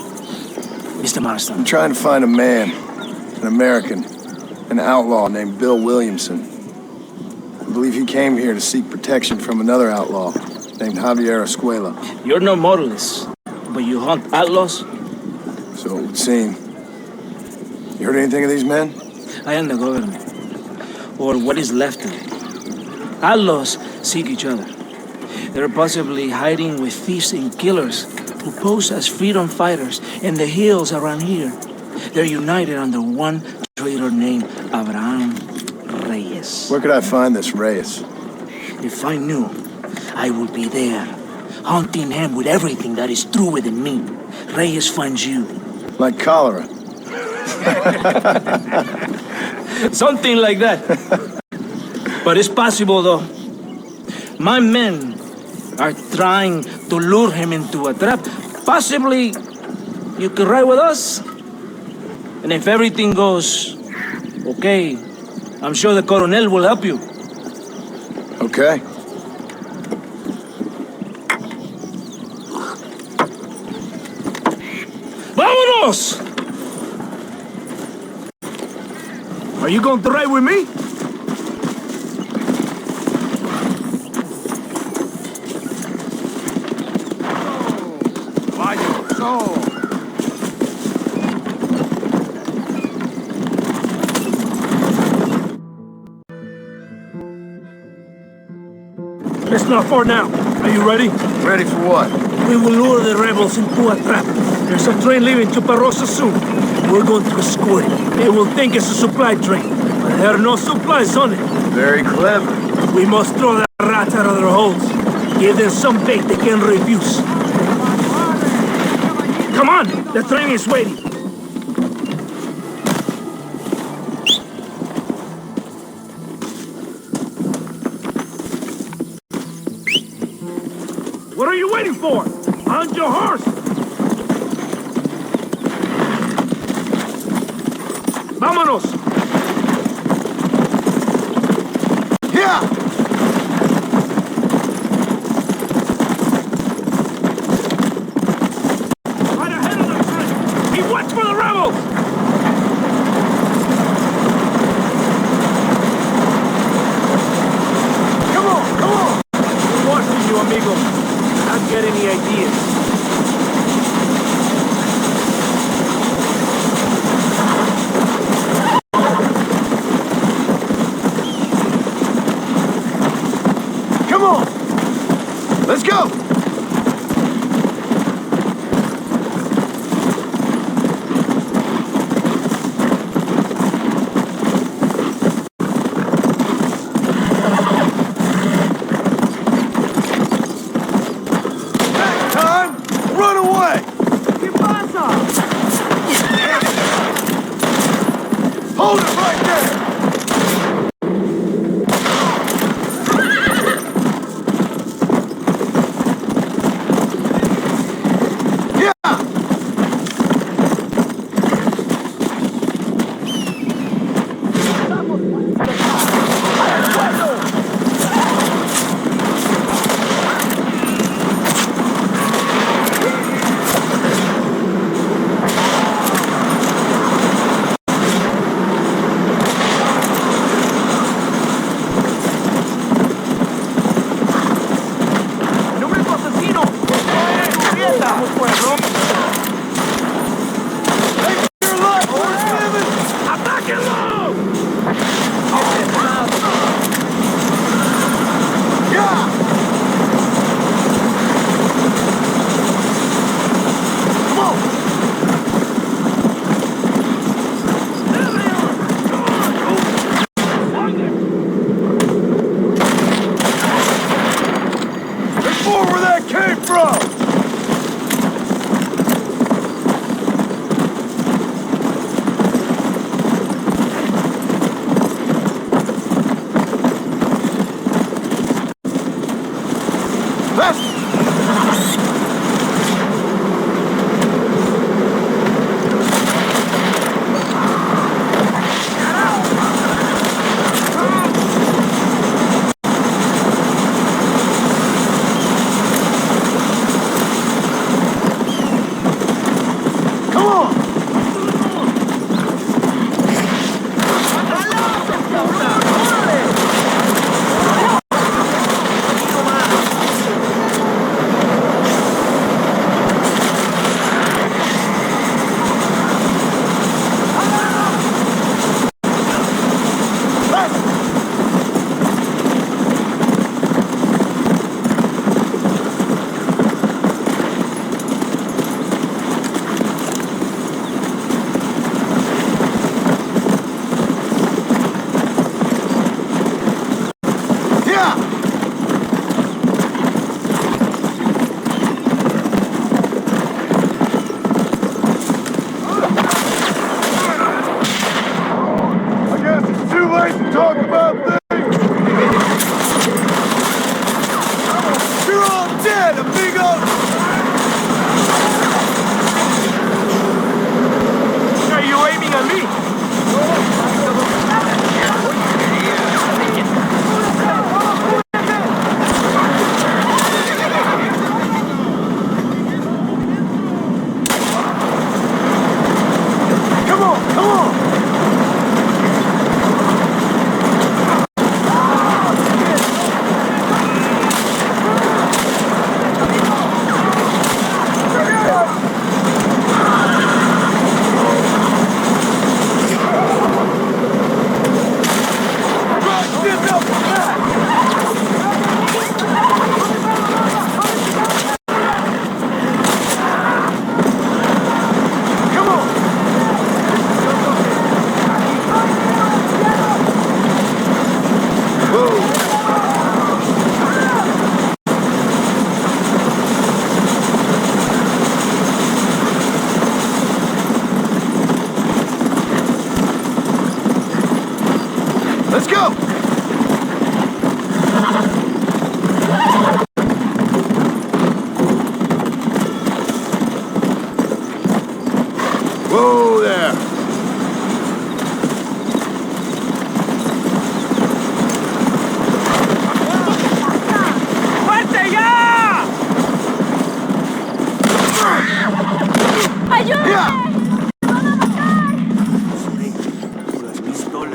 Mr. Marston. I'm trying to find a man, an American, an outlaw named Bill Williamson. I believe he came here to seek protection from another outlaw named Javier Escuela. You're no moralist, but you hunt outlaws? So it would seem. You heard anything of these men? I am the government, or what is left of it. Outlaws seek each other. They're possibly hiding with thieves and killers who pose as freedom fighters in the hills around here. They're united under one traitor named Abraham Reyes. Where could I find this Reyes? If I knew, I would be there, haunting him with everything that is true within me. Reyes finds you. Like cholera. Something like that. But it's possible, though. My men are trying to lure him into a trap. Possibly, you could ride with us. And if everything goes okay, I'm sure the Coronel will help you. Okay. ¡Vámonos! Are you going to ride with me? It's not far now. Are you ready? Ready for what? We will lure the rebels into a trap. There's a train leaving Chuparosa soon. We're going to escort it. They will think it's a supply train, but there are no supplies on it. Very clever. We must throw the rats out of their holes. Give them some bait they can refuse. Come on! The train is waiting. for? On your horse! Vámonos! Yeah! Right ahead of them, Frank! Keep watch for the rebels! Come on, come on! We're watching you, amigo. Not get any ideas. Come on! Let's go! Next time, run away! ¿Qué pasa? Hold it right there!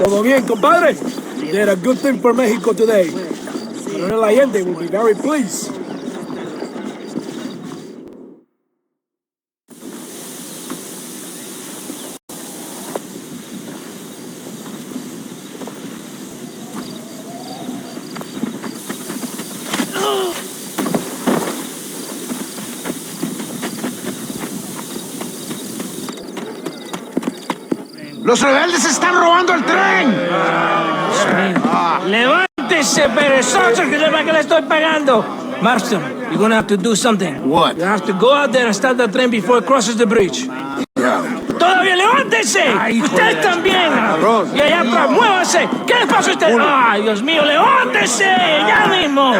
Todo bien, compadre? You did a good thing for Mexico today. Coronel Allende will be very pleased. ¡Los rebeldes están robando el tren! ¡Levántese, perezoso, que es que le estoy pagando! Marston, you're gonna have to do something. What? You have to go out there and stop the train before it crosses the bridge. ¡Todavía levántese! ¡Usted también! Y allá atrás, muévase. ¿Qué le pasa a usted? ¡Ay, Dios mío, levántese! ¡Ya mismo!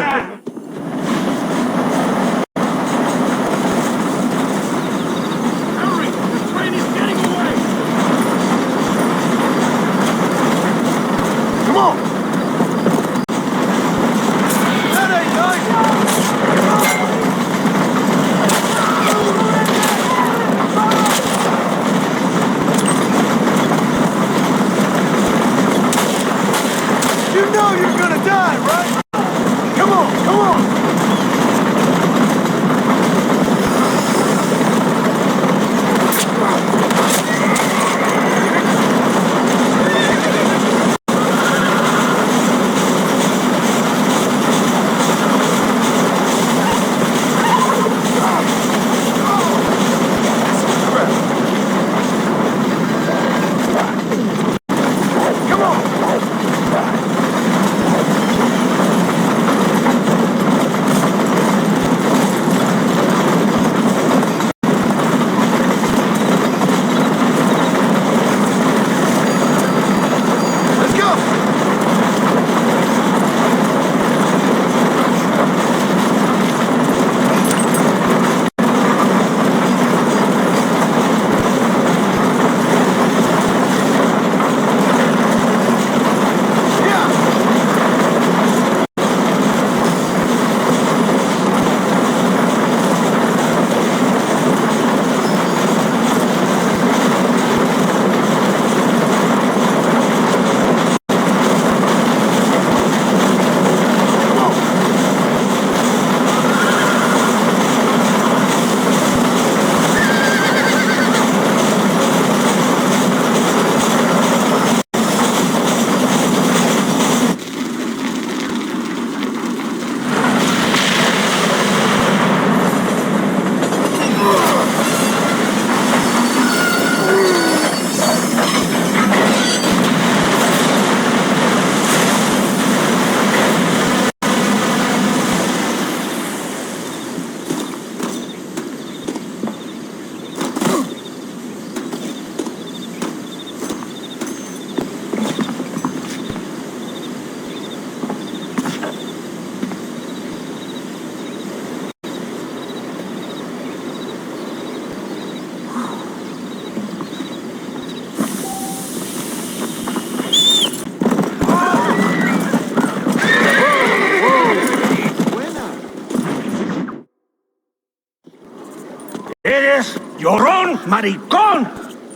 ¡Eres llorón, maricón!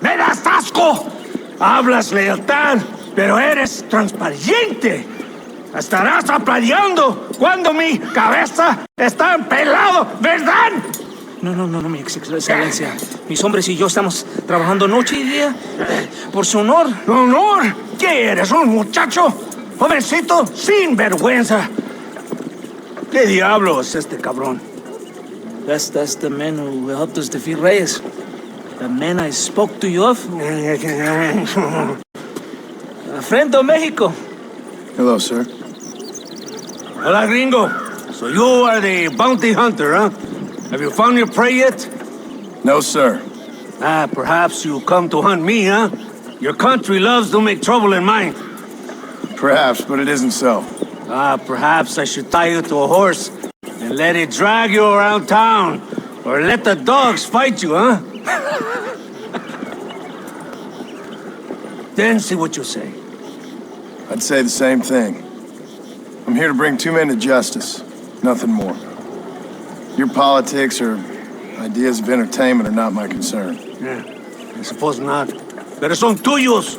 ¡Me das asco! Hablas lealtad, pero eres transparente. Estarás aplaudiendo cuando mi cabeza está pelado, ¿verdad? No, mi excelencia. Mis hombres y yo estamos trabajando noche y día por su honor. ¿Honor? ¿Qué eres, un muchacho? Jovencito, sin vergüenza. ¿Qué diablo es este cabrón? That's the man who helped us defeat Reyes. The man I spoke to you of. A friend of Mexico. Hello, sir. Hola, gringo. So you are the bounty hunter, huh? Have you found your prey yet? No, sir. Perhaps you come to hunt me, huh? Your country loves to make trouble in mine. Perhaps, but it isn't so. Perhaps I should tie you to a horse and let it drag you around town. Or let the dogs fight you, huh? Then see what you say. I'd say the same thing. I'm here to bring two men to justice. Nothing more. Your politics or ideas of entertainment are not my concern. Yeah, I suppose not. Pero son tuyos.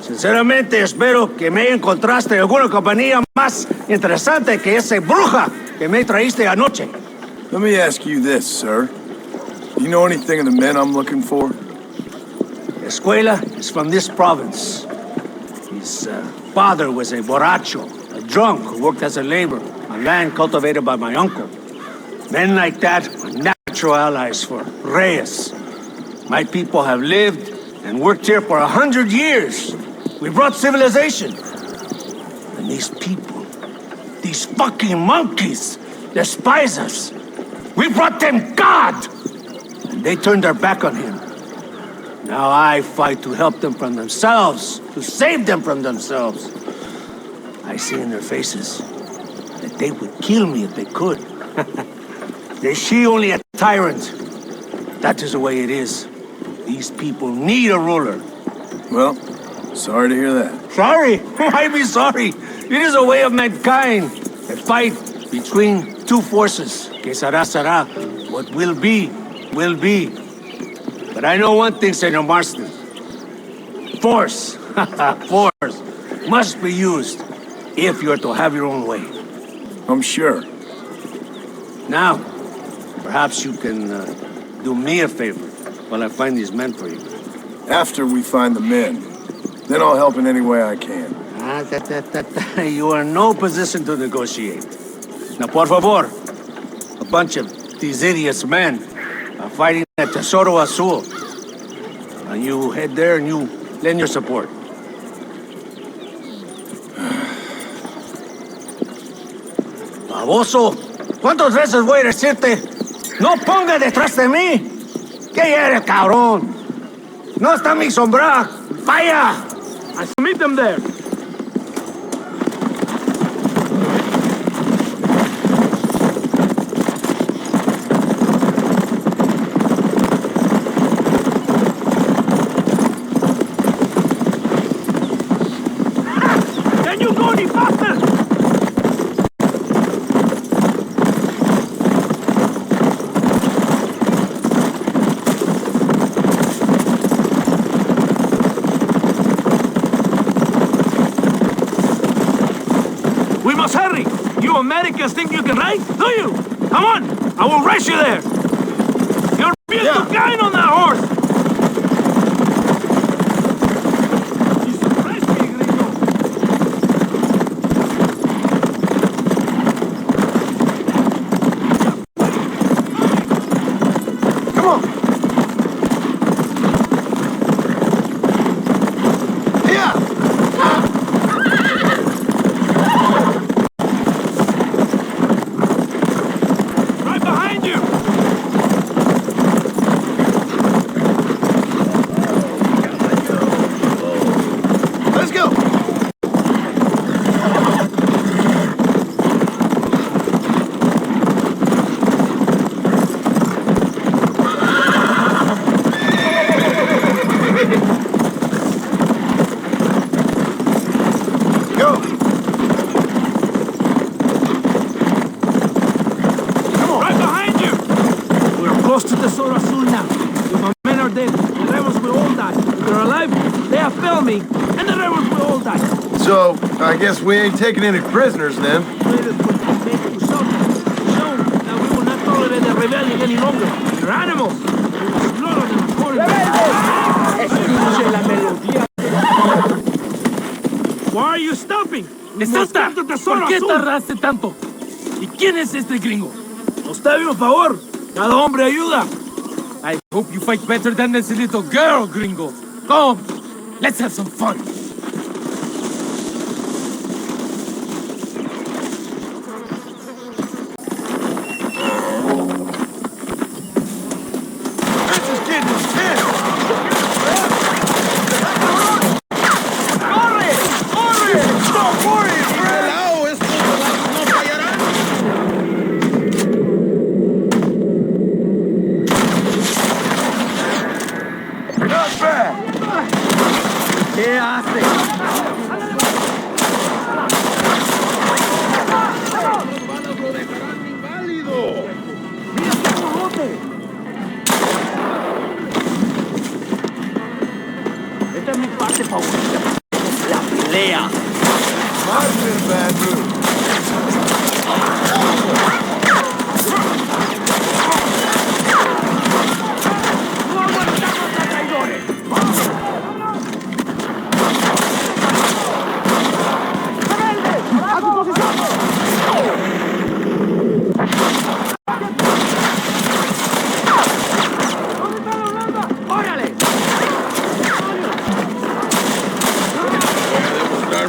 Sinceramente, espero que me encontraste alguna compañía más interesante que esa bruja que me traíste anoche. Let me ask you this, sir. Do you know anything of the men I'm looking for? Escuela is from this province. His father was a borracho, a drunk who worked as a laborer on land cultivated by my uncle. Men like that are natural allies for Reyes. My people have lived and worked here for 100 years. We brought civilization. And these people, these fucking monkeys, despise us. We brought them God! And they turned their back on him. Now I fight to help them from themselves, to save them from themselves. I see in their faces that they would kill me if they could. They see only a tyrant. That is the way it is. These people need a ruler. Well, sorry to hear that. Sorry? Why be sorry? It is a way of mankind. A fight between two forces. Que será, será. What will be, will be. But I know one thing, Señor Marston. Force, force, must be used if you're to have your own way. I'm sure. Now, perhaps you can do me a favor while I find these men for you. After we find the men, then I'll help in any way I can. You are in no position to negotiate. Now, por favor, a bunch of these idiots men are fighting at Tesoro Azul. Now you head there and you lend your support. Baboso, ¿cuántas veces voy a decirte? ¡No ponga detrás de mí! ¿Qué eres, cabrón? ¡No está mi sombra! ¡Vaya! I meet them there. Can you go any faster? We must hurry. You Americans think you can ride, do you? Come on, I will race you there. You're being too kind on that horse. You surprised me, gringo. Come on. Right behind you. Let's go! Go! Right behind you. We're close to the Tesoro Azul now. If my men are dead, the rebels will all die. If they're alive, they have failed me, and the rebels will all die. So, I guess we ain't taking any prisoners then. Shown that we will not tolerate the rebellion any longer. They're animals. We will slaughter them accordingly. Why are you stopping? ¡Escolta! ¿Por qué tardaste tanto? ¿Y quién es este gringo? Usted, por favor. Cada hombre ayuda. I hope you fight better than this little girl, gringo. Come, let's have some fun. This is getting intense! Stop worrying, Fred! Not bad! ¿Qué hace? Esta es mi parte favorita. pelea. Mark's in a bad mood.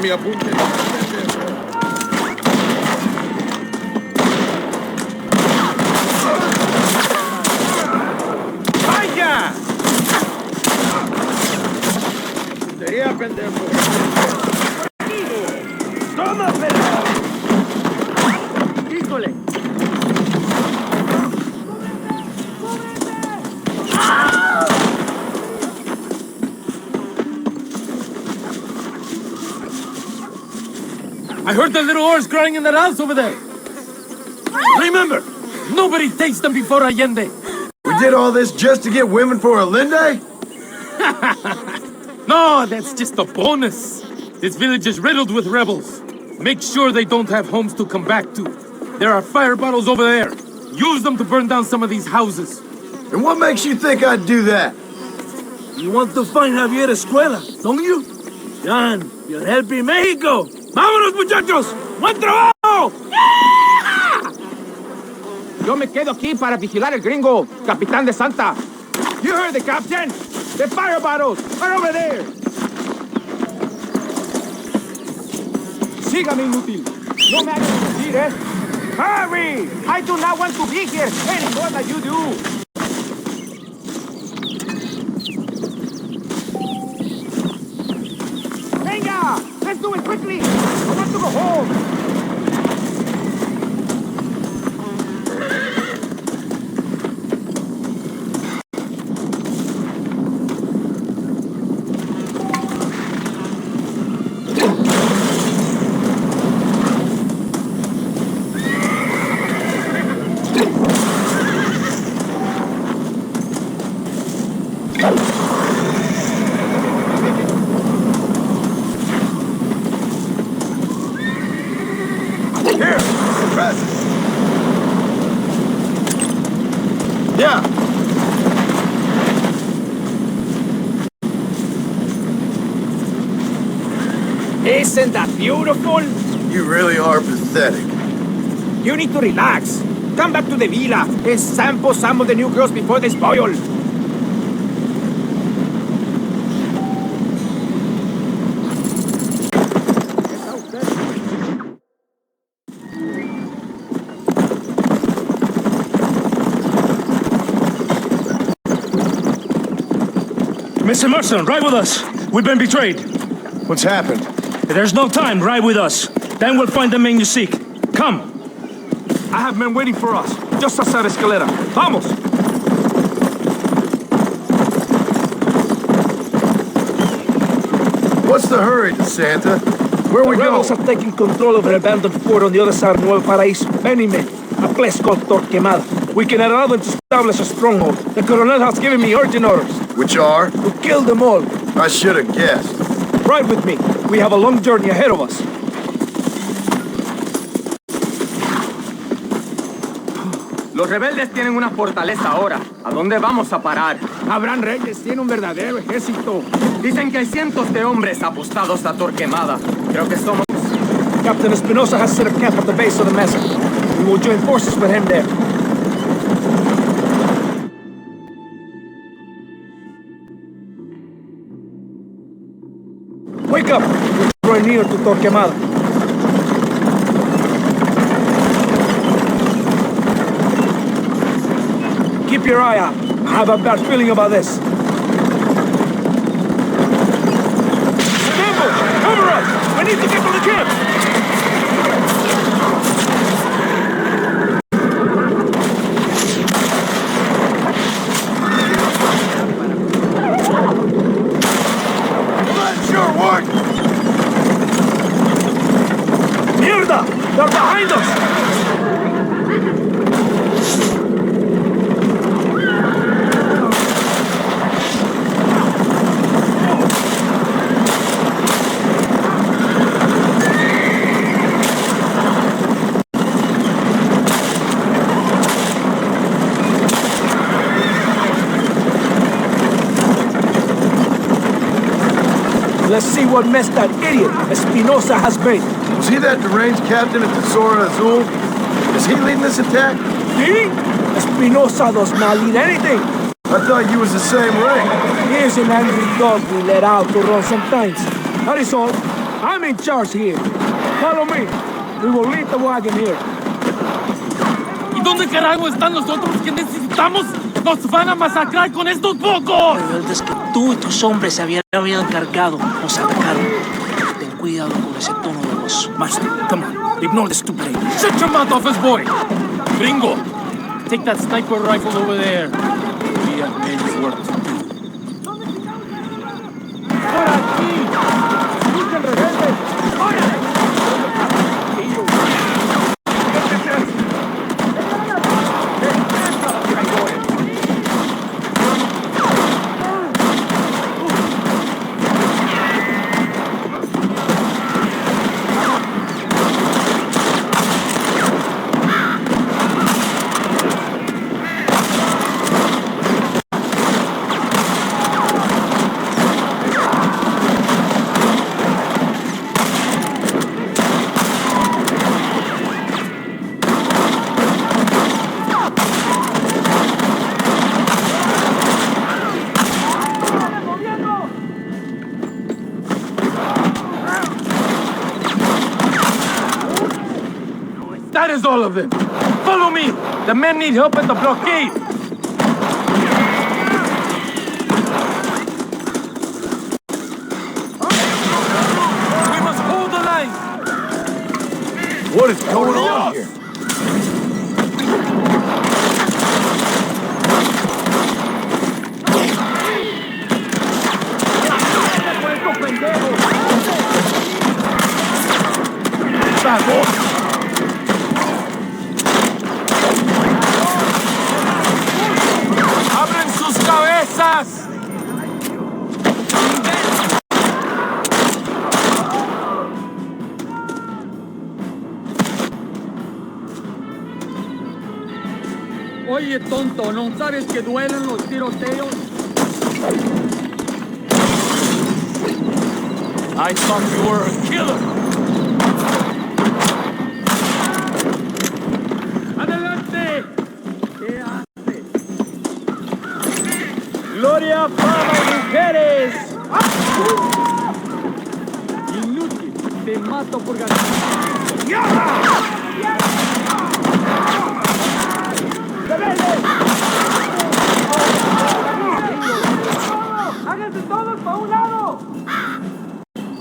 Mi apunte. ¡Vaya! Sería pendejo. ¡Toma, pelado! ¡Híjole! I heard the little horse crying in that house over there. Remember, nobody takes them before Allende. We did all this just to get women for Allende? No, that's just a bonus. This village is riddled with rebels. Make sure they don't have homes to come back to. There are fire bottles over there. Use them to burn down some of these houses. And what makes you think I'd do that? You want to find Javier Escuela, don't you? John, you're helping Mexico. ¡Vámonos, muchachos! ¡Buen trabajo! Yo me quedo aquí para vigilar el gringo, Capitán de Santa. You heard the captain. The fire bottles are over there. Sígame, inútil. No me hagas decir, ¿eh? Hurry! I do not want to be here any more than you do. Venga! Let's do it quickly! I want to go home! Isn't that beautiful? You really are pathetic. You need to relax. Come back to the villa and sample some of the new girls before they spoil. Mr. Marston, ride with us. We've been betrayed. What's happened? There's no time. Ride with us. Then we'll find the man you seek. Come. I have men waiting for us. Just outside Escalera. Vamos! What's the hurry, Santa? Where are we going? Rebels are taking control of an abandoned fort on the other side of Nuevo Paraíso. Many men. A place called Torquemada. We can allow them to establish a stronghold. The Colonel has given me urgent orders. Which are? To kill them all. I should have guessed. Ride with me. We have a long journey ahead of us. Los rebeldes tienen una fortaleza ahora. ¿A dónde vamos a parar? Abraham Reyes tiene un verdadero ejército. Dicen que hay cientos de hombres apostados a Torquemada. Creo que somos... Captain Espinosa has set a camp at the base of the mesa. We will join forces with him there. Wake up! We're drawing near to Torquemada. Keep your eye out. I have a bad feeling about this. Ambush! Cover us! I need to get to the camp! That sure worked! Mierda! They're behind us! let's see what mess that idiot Espinosa has made. Was he that deranged captain at the Zora Azul? Is he leading this attack? Me? Espinosa does not lead anything. I thought you was the same rank. He is an angry dog we let out to run sometimes. That is all. I'm in charge here. Follow me. We will leave the wagon here. ¿Y dónde carajo están los otros que necesitamos? ¡Nos van a masacrar con estos pocos! Rebeldes que tú y tus hombres se habían encargado nos atacaron. Ten cuidado con ese tono de voz. Marston, come on. Ignore the stupid idiot. Shut your mouth off his boy! Gringo, take that sniper rifle over there. We have men's work to do. ¡Por aquí! ¡Escuchen, rebeldes! ¡Órale! That is all of them. Follow me. The men need help at the blockade. We must hold the line. What is going on here? ¡Abren sus cabezas! Oye, tonto, ¿no sabes que duelen los tiroteos? I thought you were a killer. ¡Adelante! ¿Qué hace? ¡Gloria para mujeres! Inútil, te mato por ganar. ¡Rebeldes! ¡Háganse todos para un lado!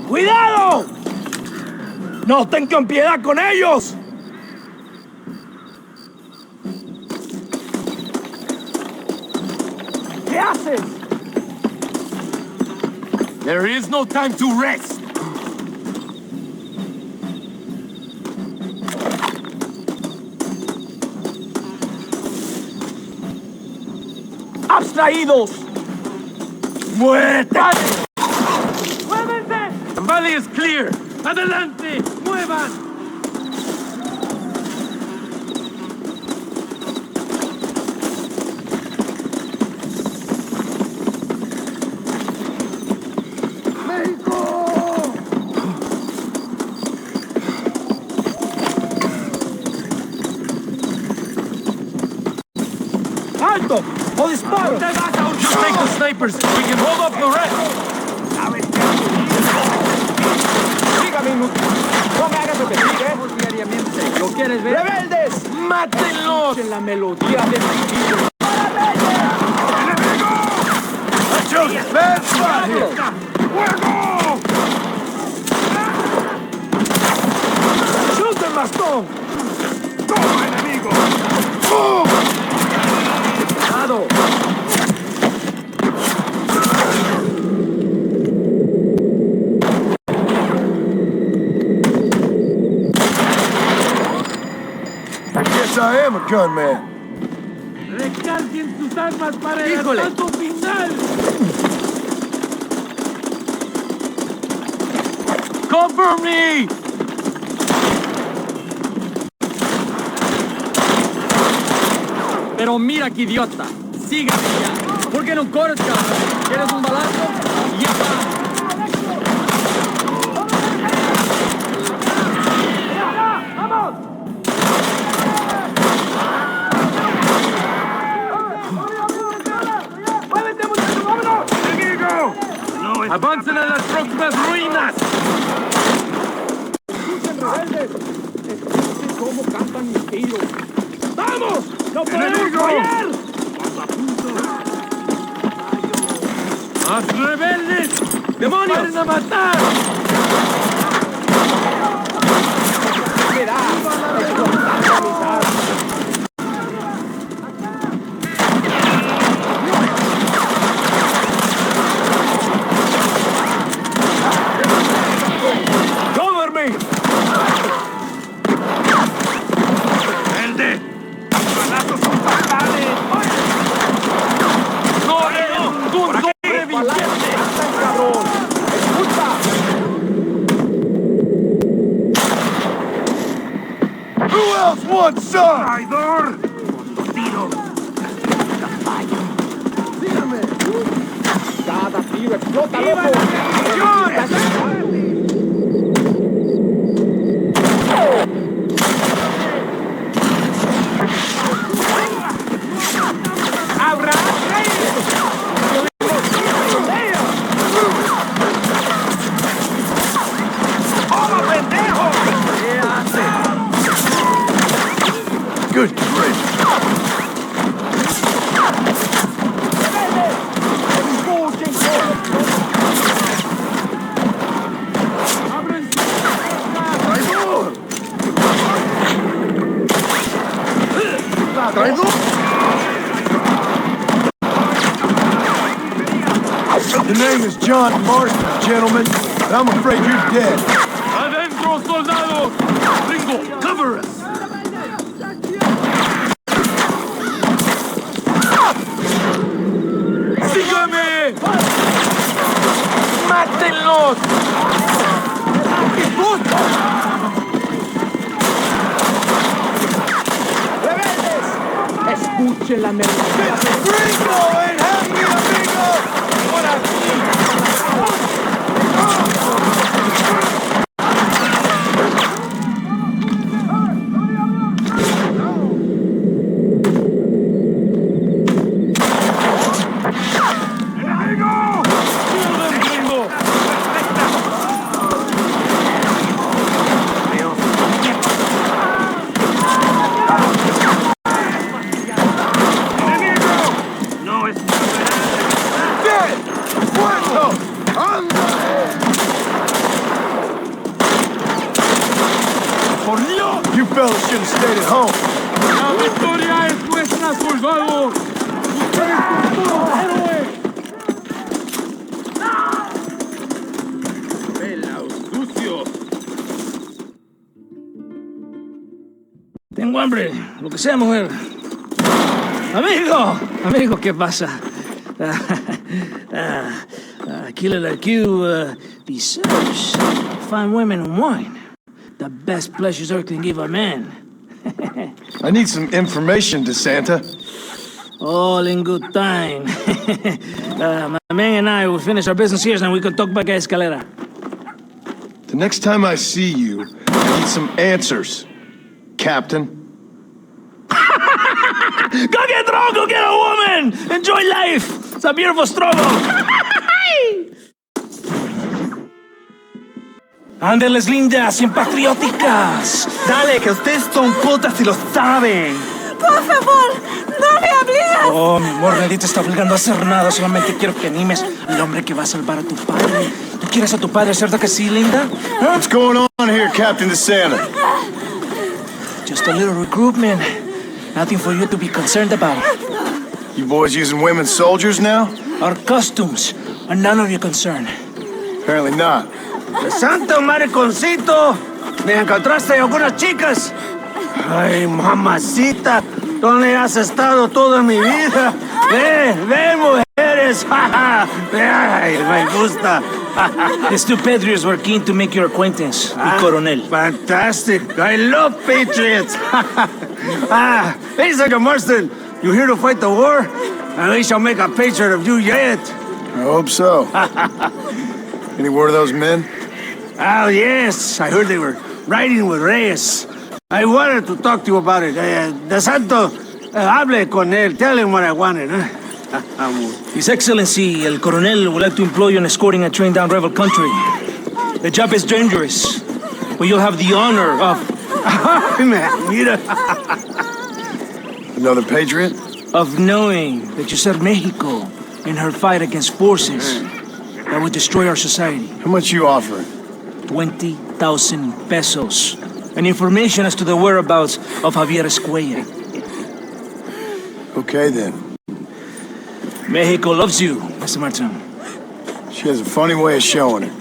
¡Cuidado! ¡No tengan piedad con ellos! ¿Qué haces? There is no time to rest. ¡Abstraídos! ¡Muérete! ¡Muévense! The valley is clear. Adelante, muevan. ¡Alto! ¡O disparo! Just take the snipers. We can hold off the rest. Dígame, inútil. No me hagas repetir, ¿eh? Diariamente. ¿Lo quieres ver? ¡Rebeldes! ¡Mátenlos! En la melodía del ¡enemigo! I chose a bad spot here. ¡Fuego! ¡Shoot el bastón! ¡Toma, enemigo! ¡Cuidado! I guess I am a gunman. Recarguen sus armas para el asalto final. Cover me. Pero mira qué idiota. Sígame ya. ¿Por qué no corres, cabrón? ¿Quieres un balazo? Y ya está. mismas ruinas! ¡Escuchen, rebeldes! Escuchen cómo cantan mis tiros. ¡Vamos! ¡No podemos fallar! ¡Más rebeldes! ¡Demonios! ¡Van a matar! ¡Cover me! ¡Verde! ¡Balazos son fatales! ¡No eres ningún sobreviviente! ¡Cabrón! ¡Escucha! Who else wants some? ¡Traidor! ¡Tiro! ¡Síganme! ¡Cada tiro explota, loco! Good grief. The name is John Marston, gentlemen, but I'm afraid you're dead. ¡Adentro, soldados! ¡Ringo, cover us! ¡Sígame! ¡Mátenlos! ¡Rebeldes! ¡Escuchen la melodía! Gringo and happy amigo! What a You fellas should have stayed at home. ¡La victoria es nuestra, soldados! ¡Ustedes son todos héroes! ¡Pelaos sucios! Tengo hambre, lo que sea, mujer. Amigo, amigo, ¿qué pasa? Killer like you deserves fine women and wine. The best pleasures Earth can give a man. I need some information, DeSanta. All in good time. My man and I will finish our business here, and we can talk back at Escalera. The next time I see you, I need some answers, Captain. Go get drunk, go get a woman! Enjoy life! It's a beautiful struggle! Ándeles, lindas, bien patrióticas. Dale, que ustedes son putas y lo saben. Por favor, no me obligues. Oh, mi amor, nadie te está obligando a hacer nada. Solamente quiero que animes al hombre que va a salvar a tu padre. ¿Tú quieres a tu padre, cierto que sí, linda? ¿Ah? What's going on here, Captain DeSanta? Just a little recruitment. Nothing for you to be concerned about. You boys using women soldiers now? Our costumes are none of your concern. Apparently not. ¡Santo mariconcito! ¿Me encontraste algunas chicas? Ay, mamacita, ¿dónde has estado toda mi vida? Ve, mujeres. Ay, me gusta. These two patriots were keen to make your acquaintance, mi coronel. Fantastic. I love patriots. Hey, Señor Marston, you here to fight the war? And we shall make a patriot of you yet. I hope so. Any word of those men? Oh, yes. I heard they were riding with Reyes. I wanted to talk to you about it. De Santo, hable con él. Tell him what I wanted. His Excellency, El Coronel, would like to employ you in escorting a train down rebel country. The job is dangerous, but you'll have the honor of... Mira. Another patriot? Of knowing that you served Mexico in her fight against forces that would destroy our society. How much you offering? 20,000 pesos. And information as to the whereabouts of Javier Escuella. Okay, then. Mexico loves you, Mr. Martin. She has a funny way of showing it.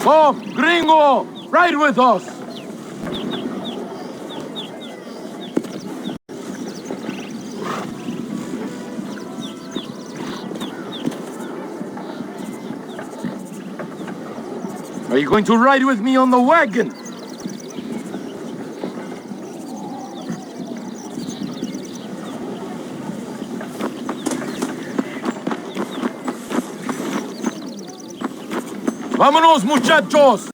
Oh, gringo! Ride with us! Are you going to ride with me on the wagon? ¡Vámonos, muchachos!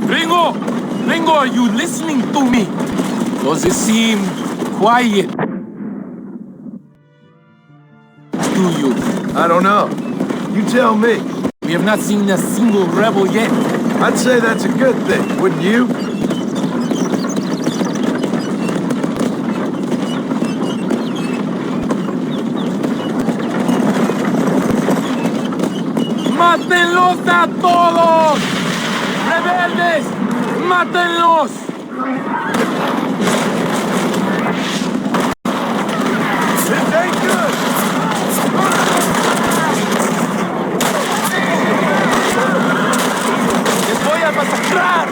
Gringo! Gringo, are you listening to me? Does it seem quiet to you? I don't know. You tell me. We have not seen a single rebel yet. I'd say that's a good thing, wouldn't you? ¡Mátenlos a todos! ¡Rebeldes! ¡Mátenlos! This ain't good! ¡Les voy a masacrar!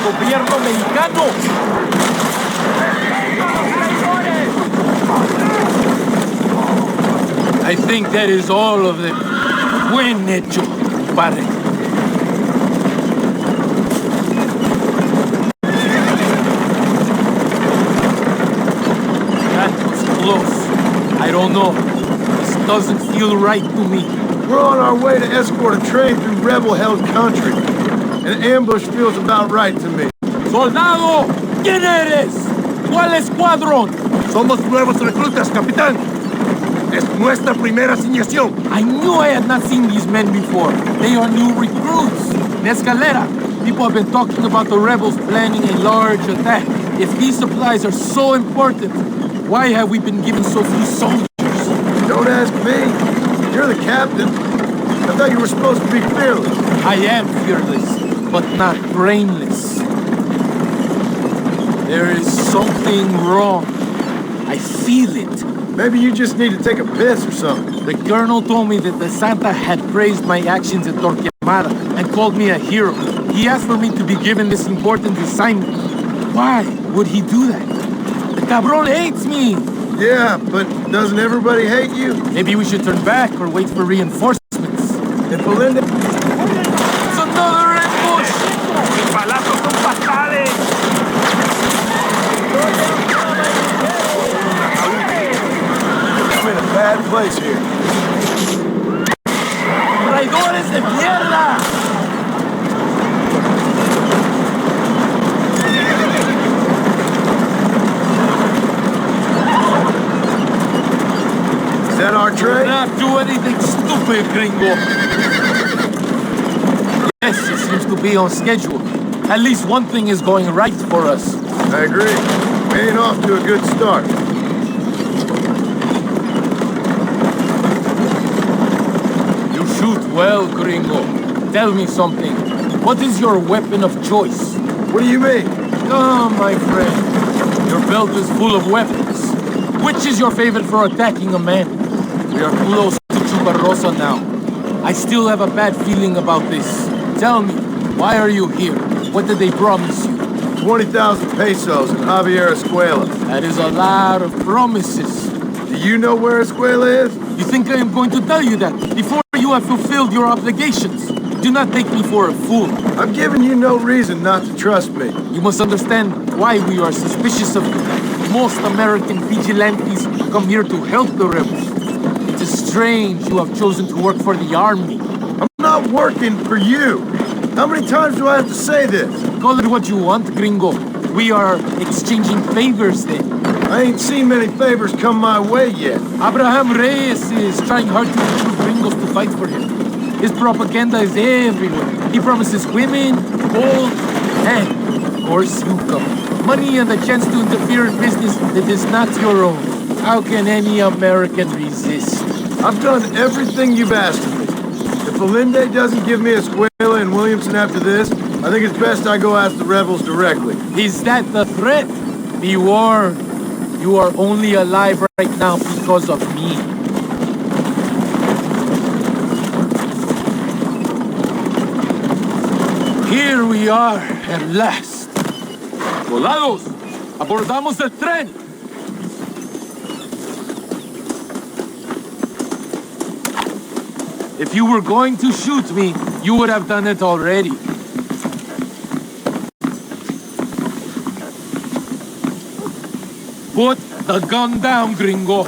¡Gobierno mexicano! I think that is all of them. Buen hecho, compadre. That was close. I don't know. This doesn't feel right to me. We're on our way to escort a train through rebel-held country. An ambush feels about right to me. ¡Soldado! ¿Quién eres? ¿Cuál escuadrón? Somos nuevos reclutas, capitán. Es nuestra primera asignación. I knew I had not seen these men before. They are new recruits. In Escalera, people have been talking about the rebels planning a large attack. If these supplies are so important, why have we been given so few soldiers? Don't ask me. You're the captain. I thought you were supposed to be fearless. I am fearless, but not brainless. There is something wrong. I feel it. Maybe you just need to take a piss or something. The colonel told me that the Santa had praised my actions at Torquemada and called me a hero. He asked for me to be given this important assignment. Why would he do that? The cabron hates me. Yeah, but doesn't everybody hate you? Maybe we should turn back or wait for reinforcements. And Belinda... It's another ambush! ¡Balazos son fatales! I'm in a bad place here. ¡Traidores de mierda! Is that our train? Do not do anything stupid, gringo. Yes, it seems to be on schedule. At least one thing is going right for us. I agree. We ain't off to a good start. You shoot well, gringo. Tell me something. What is your weapon of choice? What do you mean? Oh, my friend. Your belt is full of weapons. Which is your favorite for attacking a man? We are close to Chubarrosa now. I still have a bad feeling about this. Tell me, why are you here? What did they promise you? 20,000 pesos in Javier Escuela. That is a lot of promises. Do you know where Escuela is? You think I am going to tell you that before you have fulfilled your obligations? Do not take me for a fool. I'm giving you no reason not to trust me. You must understand why we are suspicious of you. Most American vigilantes come here to help the rebels. It is strange you have chosen to work for the army. I'm not working for you. How many times do I have to say this? Call it what you want, gringo. We are exchanging favors then. I ain't seen many favors come my way yet. Abraham Reyes is trying hard to recruit gringos to fight for him. His propaganda is everywhere. He promises women, gold, and, of course, you come. Money and the chance to interfere in business that is not your own. How can any American resist? I've done everything you've asked of me. If Allende doesn't give me Escuela and Williamson after this, I think it's best I go ask the rebels directly. Is that the threat? Be warned. You are only alive right now because of me. Here we are, at last. Soldados, abordamos el tren. If you were going to shoot me, you would have done it already. Put the gun down, gringo.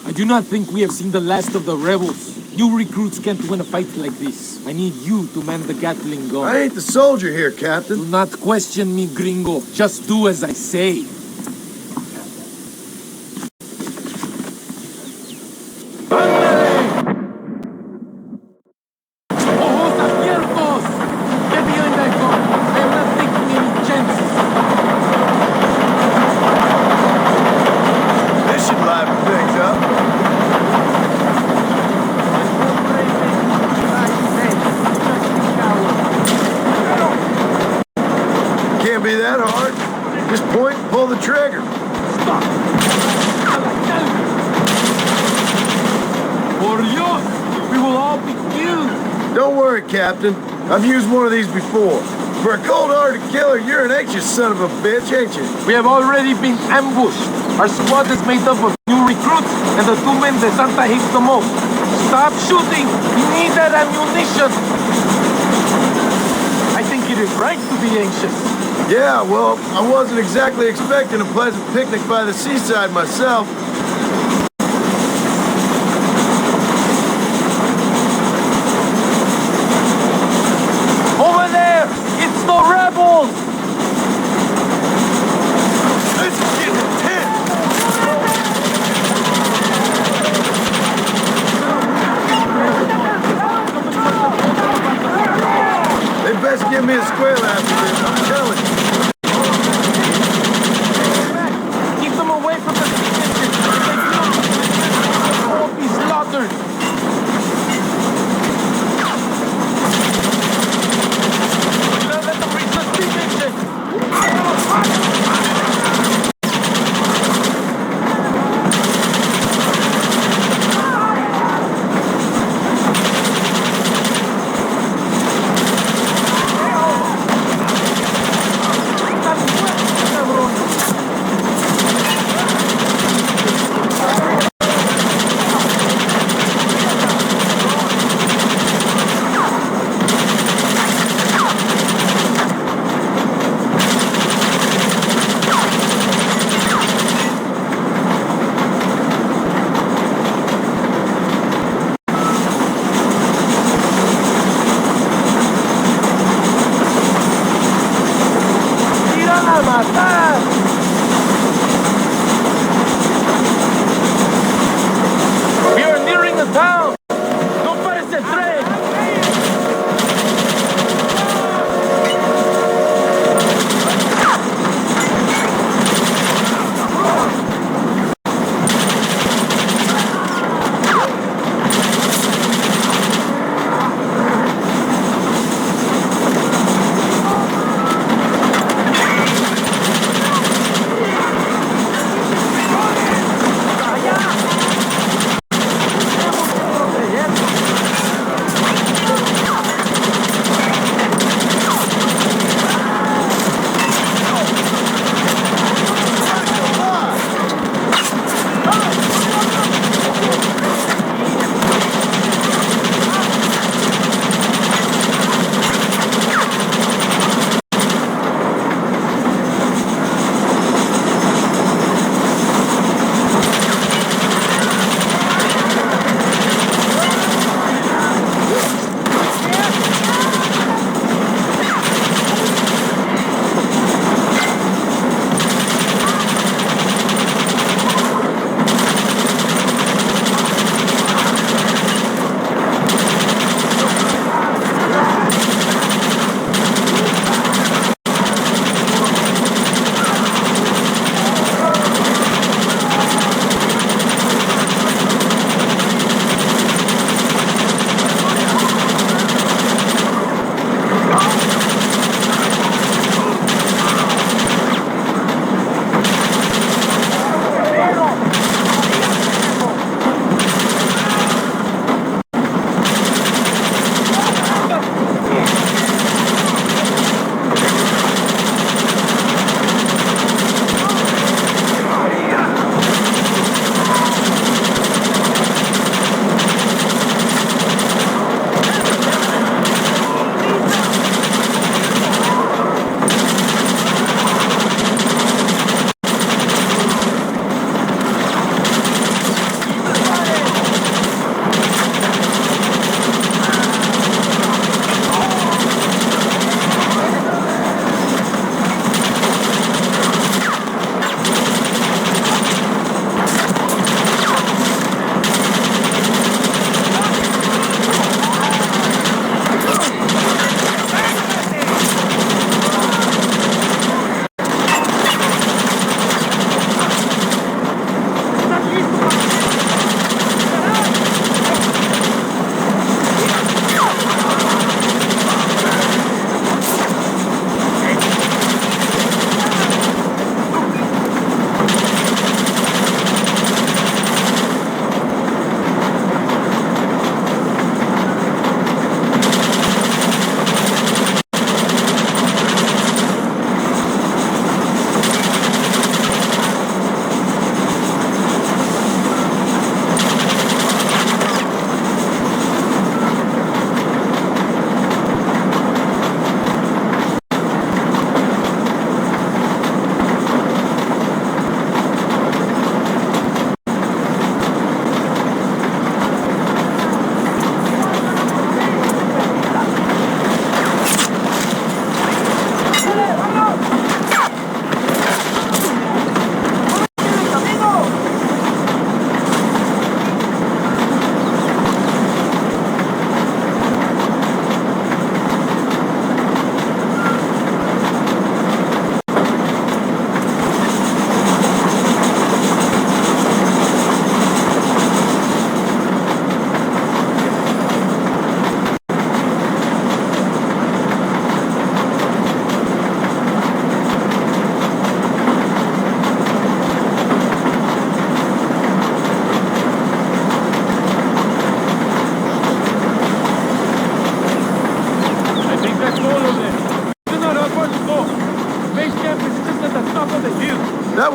I do not think we have seen the last of the rebels. You recruits can't win a fight like this. I need you to man the Gatling gun. I ain't the soldier here, Captain. Do not question me, gringo. Just do as I say. Can't be that hard. Just point and pull the trigger. Stop! For Dios, we will all be killed. Don't worry, Captain. I've used one of these before. For a cold-hearted killer, you're an anxious son of a bitch, ain't you? We have already been ambushed. Our squad is made up of new recruits and the two men that Santa hates the most. Stop shooting! We need that ammunition! I think it is right to be anxious. Yeah, well, I wasn't exactly expecting a pleasant picnic by the seaside myself. Over there! It's the rebels! This is getting intense! They best give me a square after this, I'm telling you. Keep them away from the engine! They won't be slaughtered! Let them reach the steam engine!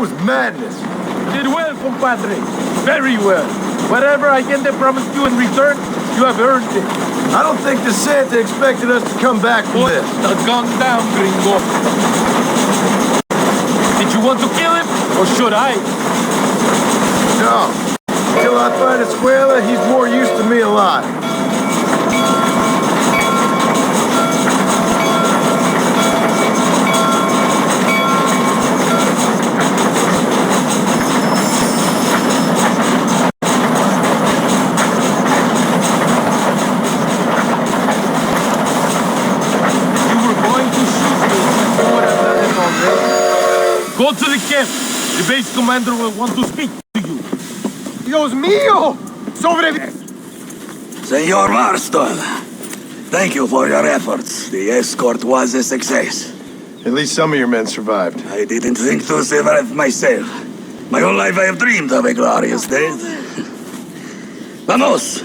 was madness. Did well, compadre. Very well. Whatever Allende promised you in return, you have earned it. I don't think the Santa expected us to come back for this. The gun down, gringo. Did you want to kill him, or should I? No. Till I find Escuela, he's more use to me alive. Go to the camp. The base commander will want to speak to you. Dios mío! Señor Marston, thank you for your efforts. The escort was a success. At least some of your men survived. I didn't think to survive myself. My whole life I have dreamed of a glorious death. Vamos.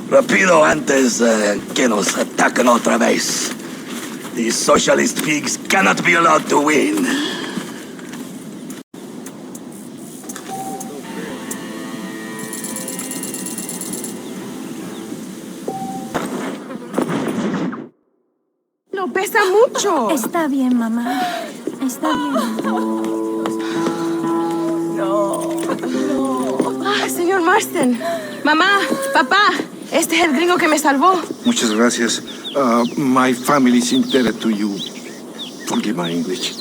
Rapido antes que nos ataquen otra vez. These socialist pigs cannot be allowed to win. No pesa mucho. Está bien, mamá. Está bien. Señor Marston. Mamá, papá. Este es el gringo que me salvó. Muchas gracias. My family is indebted to you. Forgive my English.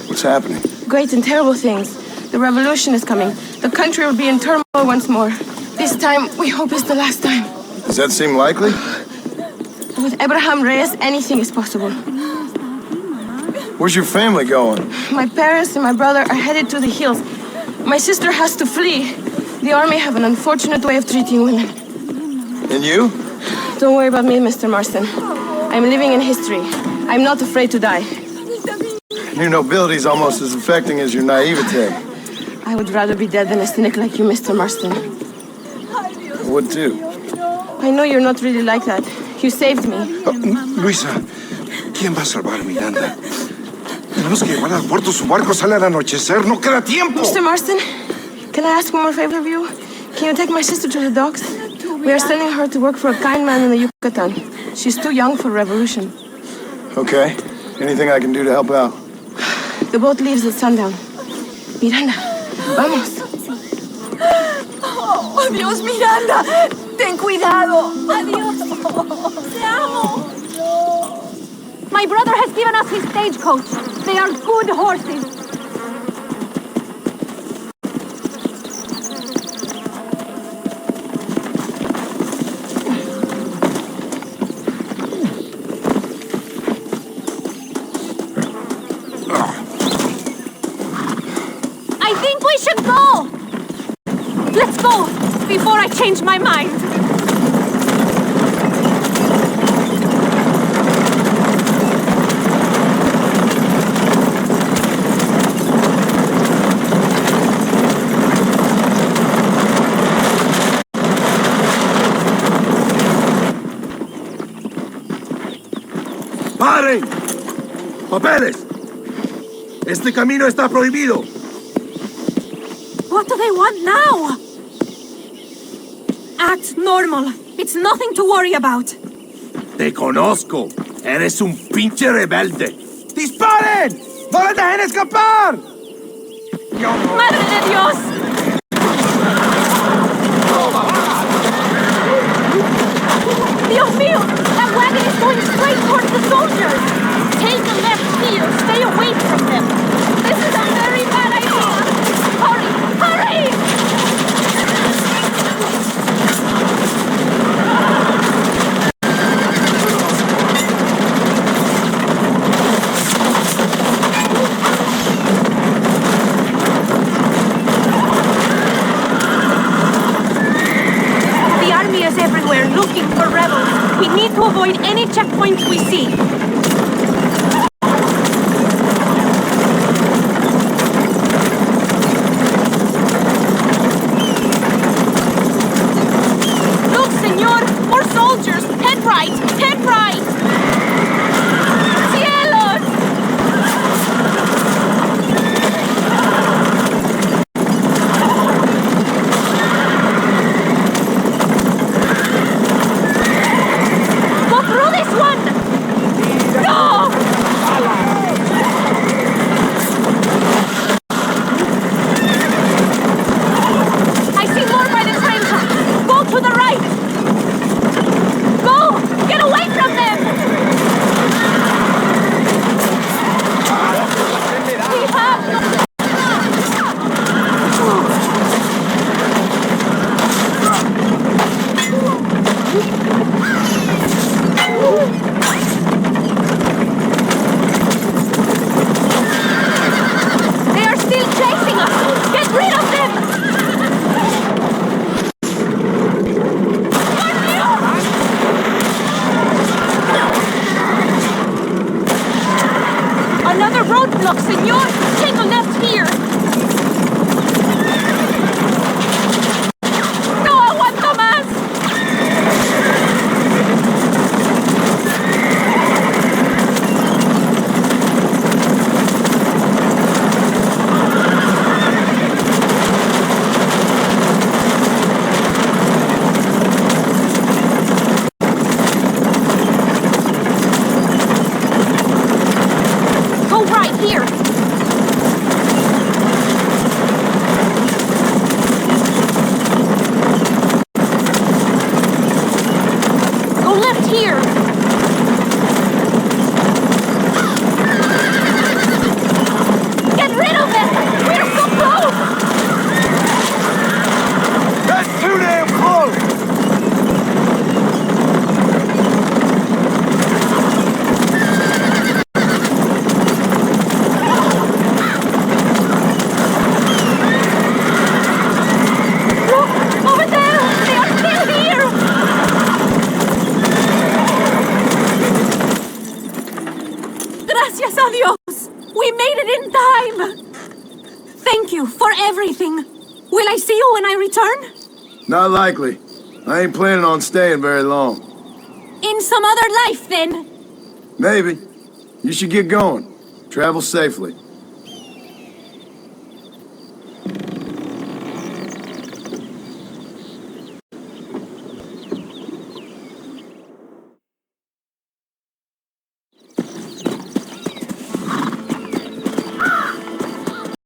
What's happening? Great and terrible things. The revolution is coming. The country will be in turmoil once more. This time, we hope it's the last time. Does that seem likely? With Abraham Reyes, anything is possible. Where's your family going? My parents and my brother are headed to the hills. My sister has to flee. The army have an unfortunate way of treating women. And you? Don't worry about me, Mr. Marston. I'm living in history. I'm not afraid to die. Your nobility's almost as affecting as your naivete. I would rather be dead than a cynic like you, Mr. Marston. I would too. I know you're not really like that. You saved me. Luisa, ¿quién va a salvar a Miranda? Tenemos que llevar al puerto. Su barco sale al anochecer. No queda tiempo. Mr. Marston, can I ask one more favor of you? Can you take my sister to the docks? We are sending her to work for a kind man in the Yucatan. She's too young for revolution. Okay. Anything I can do to help out? The boat leaves at sundown. Miranda, vamos. Oh, Dios, Miranda. Ten cuidado. Adiós. Te amo. My brother has given us his stagecoach. They are good horses. I think we should go. Let's go before I change my mind. ¡Paren! ¡Papeles! Este camino está prohibido. What do they want now? Act normal. It's nothing to worry about. Te conozco. Eres un pinche rebelde. ¡Disparen! ¡No le dejen escapar! ¡Madre de Dios! Dios mío! That wagon is going straight towards the soldiers! Take a left here. Stay away from them. This is a very bad idea. Hurry! Hurry! The army is everywhere looking for rebels. We need to avoid any checkpoints we see. Look, Señor! More soldiers! Head right! Head right! Cielos! Look, Señor, take a left here. No aguanto más. Go right here. Go left here. Get rid of it! We're so close! That's too damn close! Look! Over there! They are still here! Gracias a Dios! We made it in time! Thank you for everything. Will I see you when I return? Not likely. I ain't planning on staying very long. In some other life, then? Maybe. You should get going. Travel safely.